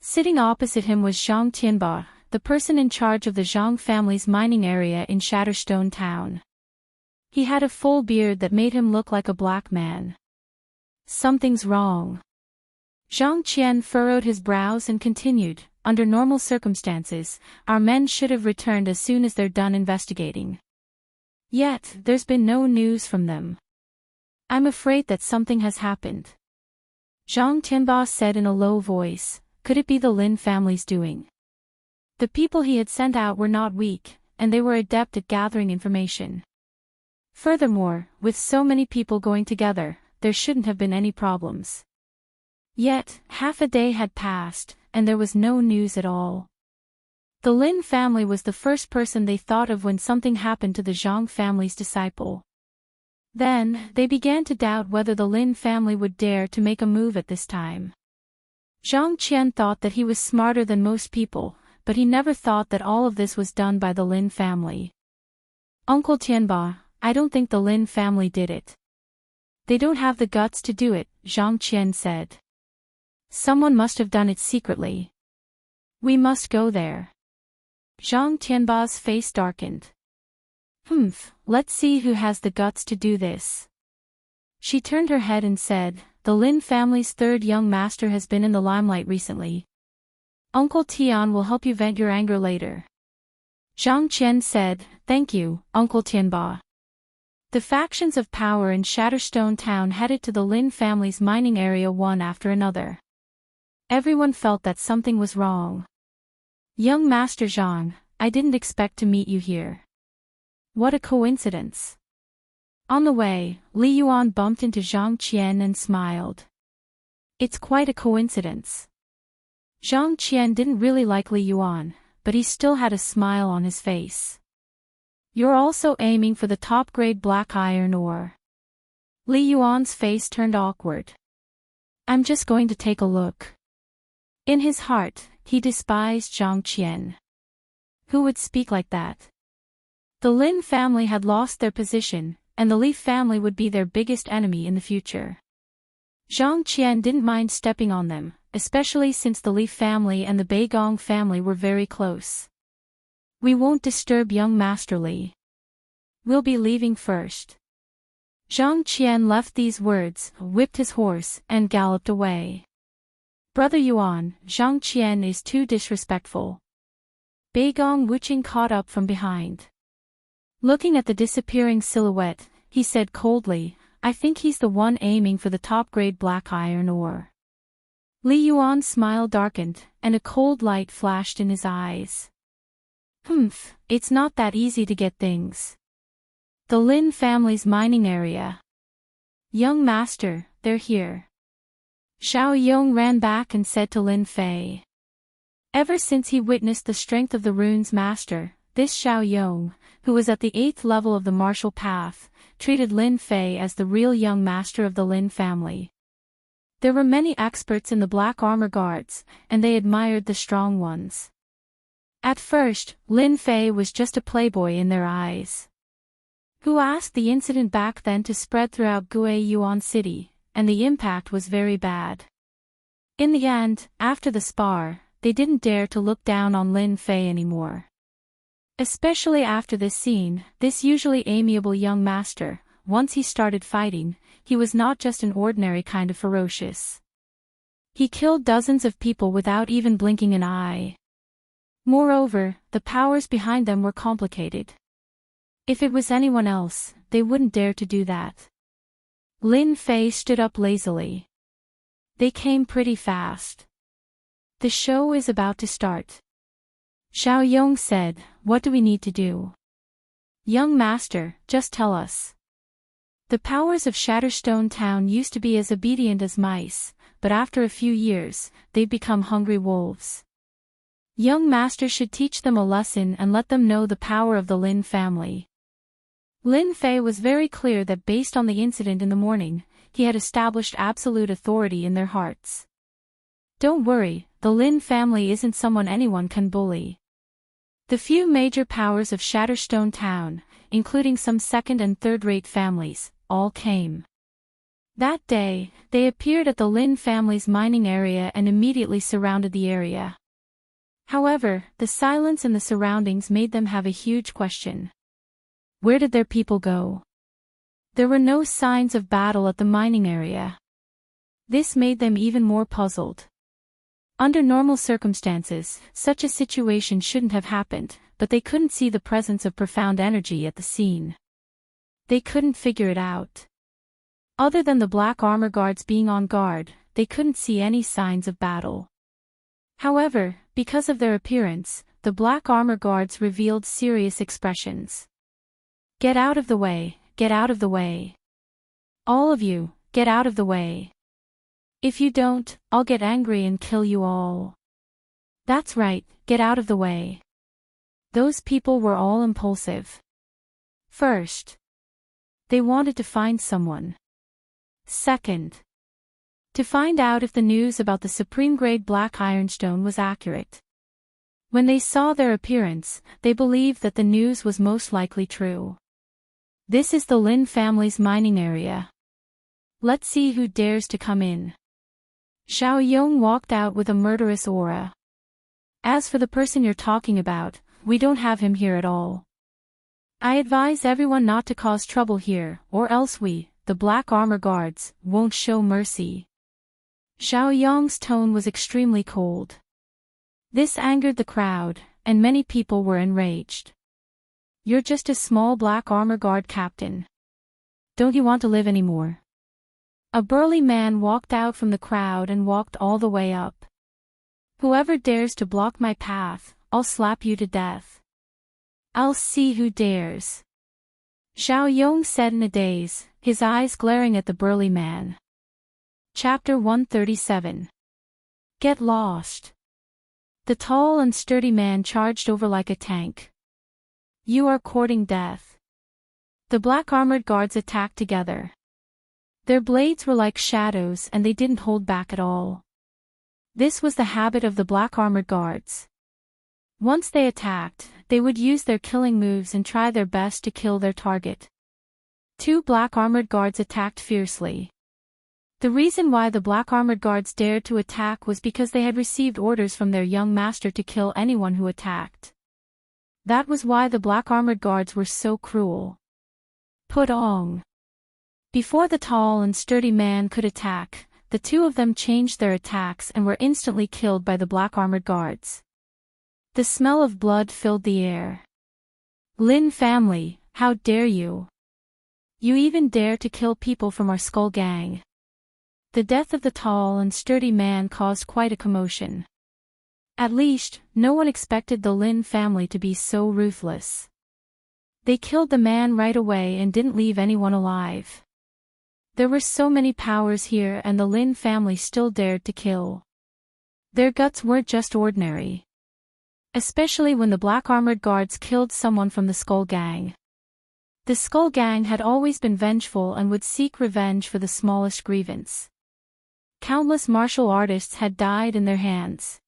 Sitting opposite him was Zhang Tianba, the person in charge of the Zhang family's mining area in Shatterstone Town. He had a full beard that made him look like a black man. "Something's wrong." Zhang Qian furrowed his brows and continued, "Under normal circumstances, our men should have returned as soon as they're done investigating. Yet, there's been no news from them. I'm afraid that something has happened." Zhang Tianba said in a low voice, "Could it be the Lin family's doing?" The people he had sent out were not weak, and they were adept at gathering information. Furthermore, with so many people going together, there shouldn't have been any problems. Yet, half a day had passed, and there was no news at all. The Lin family was the first person they thought of when something happened to the Zhang family's disciple. Then, they began to doubt whether the Lin family would dare to make a move at this time. Zhang Qian thought that he was smarter than most people, but he never thought that all of this was done by the Lin family. "Uncle Tianba, I don't think the Lin family did it. They don't have the guts to do it," Zhang Qian said. "Someone must have done it secretly. We must go there." Zhang Tianba's face darkened. Let's see who has the guts to do this." She turned her head and said, "The Lin family's third young master has been in the limelight recently. Uncle Tian will help you vent your anger later." Zhang Qian said, "Thank you, Uncle Tianba." The factions of power in Shatterstone Town headed to the Lin family's mining area one after another. Everyone felt that something was wrong. "Young Master Zhang, I didn't expect to meet you here. What a coincidence." On the way, Li Yuan bumped into Zhang Qian and smiled. "It's quite a coincidence." Zhang Qian didn't really like Li Yuan, but he still had a smile on his face. "You're also aiming for the top-grade black iron ore." Li Yuan's face turned awkward. "I'm just going to take a look." In his heart, he despised Zhang Qian. Who would speak like that? The Lin family had lost their position, and the Li family would be their biggest enemy in the future. Zhang Qian didn't mind stepping on them, especially since the Li family and the Beigong family were very close. "We won't disturb young Master Li. We'll be leaving first." Zhang Qian left these words, whipped his horse, and galloped away. "Brother Yuan, Zhang Qian is too disrespectful." Beigong Wuqing caught up from behind. Looking at the disappearing silhouette, he said coldly, "I think he's the one aiming for the top-grade black iron ore." Li Yuan's smile darkened, and a cold light flashed in his eyes. It's not that easy to get things. The Lin family's mining area. "Young master, they're here." Xiao Yong ran back and said to Lin Fei. Ever since he witnessed the strength of the rune's master, this Xiao Yong, who was at the 8th level of the martial path, treated Lin Fei as the real young master of the Lin family. There were many experts in the Black Armor Guards, and they admired the strong ones. At first, Lin Fei was just a playboy in their eyes. Who asked the incident back then to spread throughout Guiyuan City, and the impact was very bad. In the end, after the spar, they didn't dare to look down on Lin Fei anymore. Especially after this scene, this usually amiable young master, once he started fighting, he was not just an ordinary kind of ferocious. He killed dozens of people without even blinking an eye. Moreover, the powers behind them were complicated. If it was anyone else, they wouldn't dare to do that. Lin Fei stood up lazily. They came pretty fast. The show is about to start. Xiao Yong said, "What do we need to do?" "Young master, just tell us." The powers of Shatterstone Town used to be as obedient as mice, but after a few years, they've become hungry wolves. Young master should teach them a lesson and let them know the power of the Lin family. Lin Fei was very clear that based on the incident in the morning, he had established absolute authority in their hearts. Don't worry, the Lin family isn't someone anyone can bully. The few major powers of Shatterstone Town, including some second and third-rate families, all came. That day, they appeared at the Lin family's mining area and immediately surrounded the area. However, the silence and the surroundings made them have a huge question. Where did their people go? There were no signs of battle at the mining area. This made them even more puzzled. Under normal circumstances, such a situation shouldn't have happened, but they couldn't see the presence of profound energy at the scene. They couldn't figure it out. Other than the black armor guards being on guard, they couldn't see any signs of battle. However, because of their appearance, the black armor guards revealed serious expressions. "Get out of the way, get out of the way. All of you, get out of the way. If you don't, I'll get angry and kill you all. That's right, get out of the way." Those people were all impulsive. First, they wanted to find someone. Second, to find out if the news about the supreme-grade black ironstone was accurate. When they saw their appearance, they believed that the news was most likely true. This is the Lin family's mining area. Let's see who dares to come in. Xiao Yong walked out with a murderous aura. As for the person you're talking about, we don't have him here at all. I advise everyone not to cause trouble here, or else we, the black armor guards, won't show mercy. Xiao Yong's tone was extremely cold. This angered the crowd, and many people were enraged. You're just a small black armor guard captain. Don't you want to live anymore? A burly man walked out from the crowd and walked all the way up. Whoever dares to block my path, I'll slap you to death. I'll see who dares. Xiao Yong said in a daze, his eyes glaring at the burly man. Chapter 137. Get lost. The tall and sturdy man charged over like a tank. You are courting death. The black-armored guards attacked together. Their blades were like shadows and they didn't hold back at all. This was the habit of the black-armored guards. Once they attacked, they would use their killing moves and try their best to kill their target. Two black-armored guards attacked fiercely. The reason why the black-armored guards dared to attack was because they had received orders from their young master to kill anyone who attacked. That was why the black-armored guards were so cruel. Put on. Before the tall and sturdy man could attack, the two of them changed their attacks and were instantly killed by the black-armored guards. The smell of blood filled the air. Lin family, how dare you? You even dare to kill people from our Skull Gang. The death of the tall and sturdy man caused quite a commotion. At least, no one expected the Lin family to be so ruthless. They killed the man right away and didn't leave anyone alive. There were so many powers here and the Lin family still dared to kill. Their guts weren't just ordinary. Especially when the black-armored guards killed someone from the Skull Gang. The Skull Gang had always been vengeful and would seek revenge for the smallest grievance. Countless martial artists had died in their hands.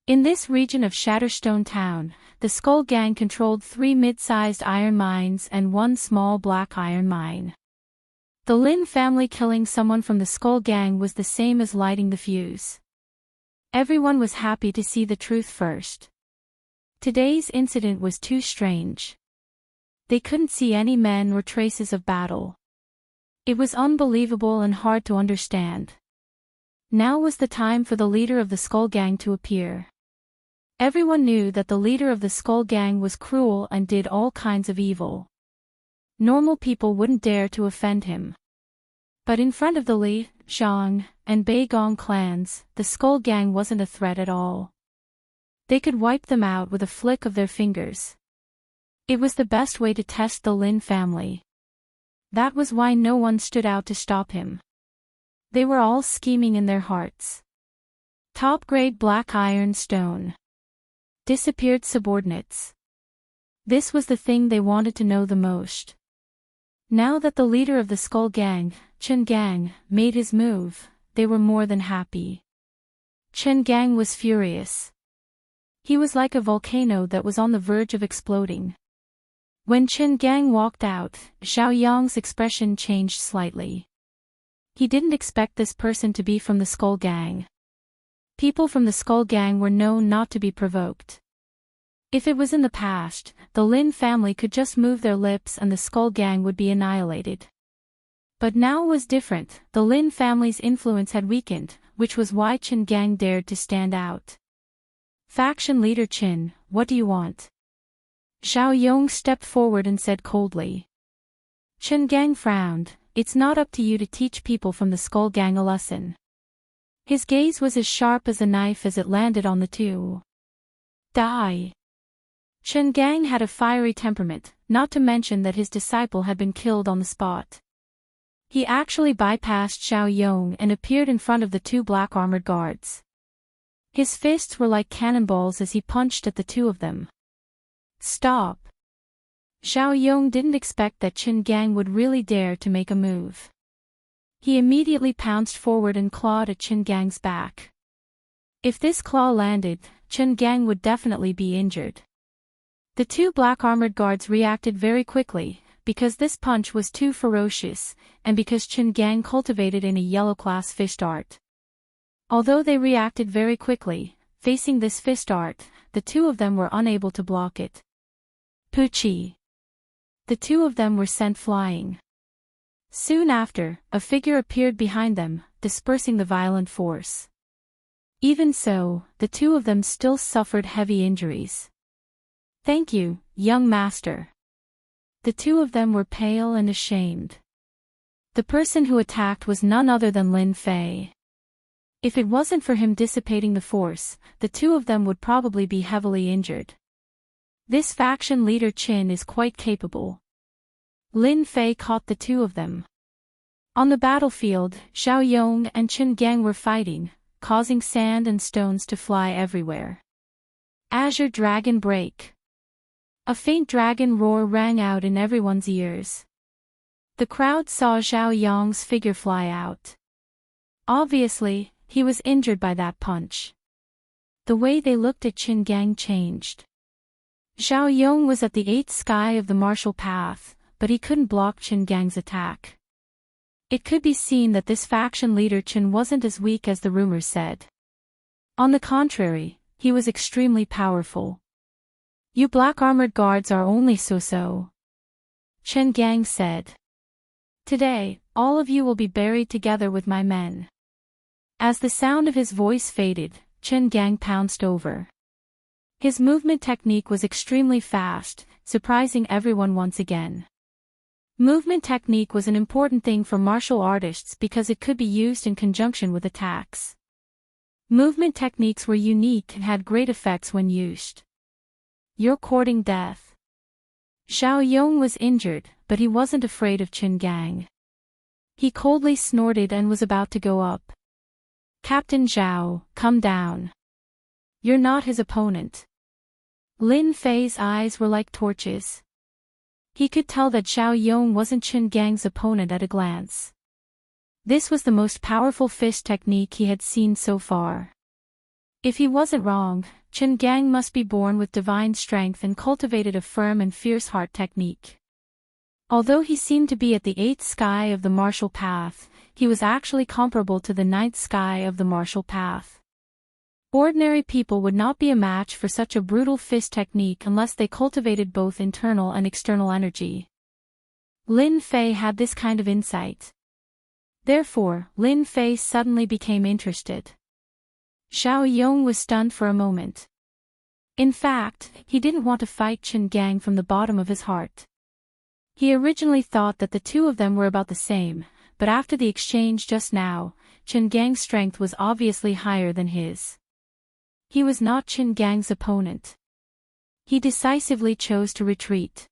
In this region of Shatterstone Town, the Skull Gang controlled 3 mid-sized iron mines and 1 small black iron mine. The Lin family killing someone from the Skull Gang was the same as lighting the fuse. Everyone was happy to see the truth first. Today's incident was too strange. They couldn't see any men or traces of battle. It was unbelievable and hard to understand. Now was the time for the leader of the Skull Gang to appear. Everyone knew that the leader of the Skull Gang was cruel and did all kinds of evil. Normal people wouldn't dare to offend him. But in front of the Li, Zhang, and Bei Gong clans, the Skull Gang wasn't a threat at all. They could wipe them out with a flick of their fingers. It was the best way to test the Lin family. That was why no one stood out to stop him. They were all scheming in their hearts. Top-grade black iron stone. Disappeared subordinates. This was the thing they wanted to know the most. Now that the leader of the Skull Gang, Chen Gang, made his move, they were more than happy. Chen Gang was furious. He was like a volcano that was on the verge of exploding. When Chen Gang walked out, Xiao Yang's expression changed slightly. He didn't expect this person to be from the Skull Gang. People from the Skull Gang were known not to be provoked. If it was in the past, the Lin family could just move their lips and the Skull Gang would be annihilated. But now it was different. The Lin family's influence had weakened, which was why Chen Gang dared to stand out. Faction leader Chen, what do you want? Xiao Yong stepped forward and said coldly. Chen Gang frowned. It's not up to you to teach people from the Skull Gang a lesson. His gaze was as sharp as a knife as it landed on the two. Die. Chen Gang had a fiery temperament, not to mention that his disciple had been killed on the spot. He actually bypassed Xiao Yong and appeared in front of the two black-armored guards. His fists were like cannonballs as he punched at the two of them. Stop. Xiao Yong didn't expect that Chen Gang would really dare to make a move. He immediately pounced forward and clawed at Chen Gang's back. If this claw landed, Chen Gang would definitely be injured. The two black-armored guards reacted very quickly, because this punch was too ferocious, and because Chen Gang cultivated in a yellow-class fist art. Although they reacted very quickly, facing this fist art, the two of them were unable to block it. Puchi. The two of them were sent flying. Soon after, a figure appeared behind them, dispersing the violent force. Even so, the two of them still suffered heavy injuries. Thank you, young master. The two of them were pale and ashamed. The person who attacked was none other than Lin Fei. If it wasn't for him dissipating the force, the two of them would probably be heavily injured. This faction leader Qin is quite capable. Lin Fei caught the two of them. On the battlefield, Xiao Yong and Chen Gang were fighting, causing sand and stones to fly everywhere. Azure Dragon Break. A faint dragon roar rang out in everyone's ears. The crowd saw Xiao Yong's figure fly out. Obviously, he was injured by that punch. The way they looked at Chen Gang changed. Xiao Yong was at the 8th sky of the martial path, but he couldn't block Chen Gang's attack. It could be seen that this faction leader Chen wasn't as weak as the rumors said. On the contrary, he was extremely powerful. You black-armored guards are only so-so, Chen Gang said. Today, all of you will be buried together with my men. As the sound of his voice faded, Chen Gang pounced over. His movement technique was extremely fast, surprising everyone once again. Movement technique was an important thing for martial artists because it could be used in conjunction with attacks. Movement techniques were unique and had great effects when used. You're courting death. Xiao Yong was injured, but he wasn't afraid of Chen Gang. He coldly snorted and was about to go up. Captain Zhao, come down. You're not his opponent. Lin Fei's eyes were like torches. He could tell that Xiao Yong wasn't Chen Gang's opponent at a glance. This was the most powerful fist technique he had seen so far. If he wasn't wrong, Chen Gang must be born with divine strength and cultivated a firm and fierce heart technique. Although he seemed to be at the 8th sky of the martial path, he was actually comparable to the 9th sky of the martial path. Ordinary people would not be a match for such a brutal fist technique unless they cultivated both internal and external energy. Lin Fei had this kind of insight. Therefore, Lin Fei suddenly became interested. Xiao Yong was stunned for a moment. In fact, he didn't want to fight Chen Gang from the bottom of his heart. He originally thought that the two of them were about the same, but after the exchange just now, Chen Gang's strength was obviously higher than his. He was not Chen Gang's opponent. He decisively chose to retreat.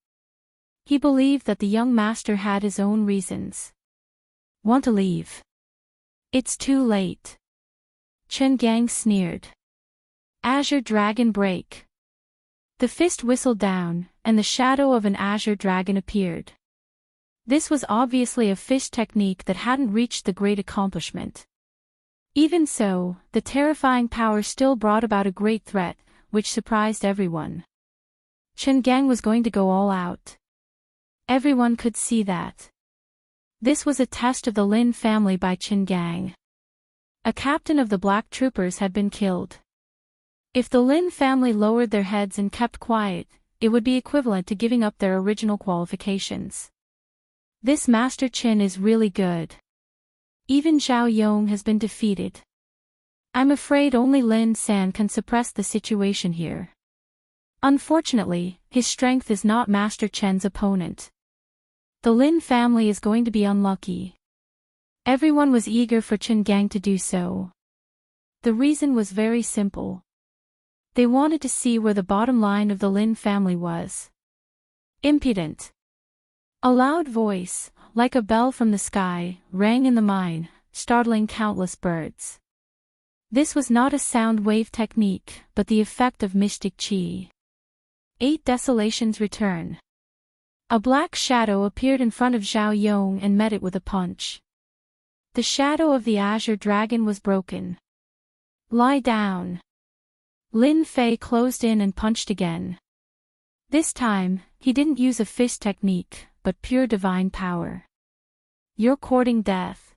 He believed that the young master had his own reasons. Want to leave? It's too late. Chen Gang sneered. Azure Dragon Break. The fist whistled down, and the shadow of an azure dragon appeared. This was obviously a fist technique that hadn't reached the great accomplishment. Even so, the terrifying power still brought about a great threat, which surprised everyone. Chen Gang was going to go all out. Everyone could see that. This was a test of the Lin family by Chen Gang. A captain of the Black Troopers had been killed. If the Lin family lowered their heads and kept quiet, it would be equivalent to giving up their original qualifications. This Master Qin is really good. Even Xiao Yong has been defeated. I'm afraid only Lin San can suppress the situation here. Unfortunately, his strength is not Master Chen's opponent. The Lin family is going to be unlucky. Everyone was eager for Chen Gang to do so. The reason was very simple. They wanted to see where the bottom line of the Lin family was. Impudent. A loud voice, like a bell from the sky, rang in the mine, startling countless birds. This was not a sound wave technique, but the effect of mystic qi. 8 Desolation's return. A black shadow appeared in front of Xiao Yong and met it with a punch. The shadow of the azure dragon was broken. Lie down. Lin Fei closed in and punched again. This time, he didn't use a fist technique, but pure divine power. You're courting death.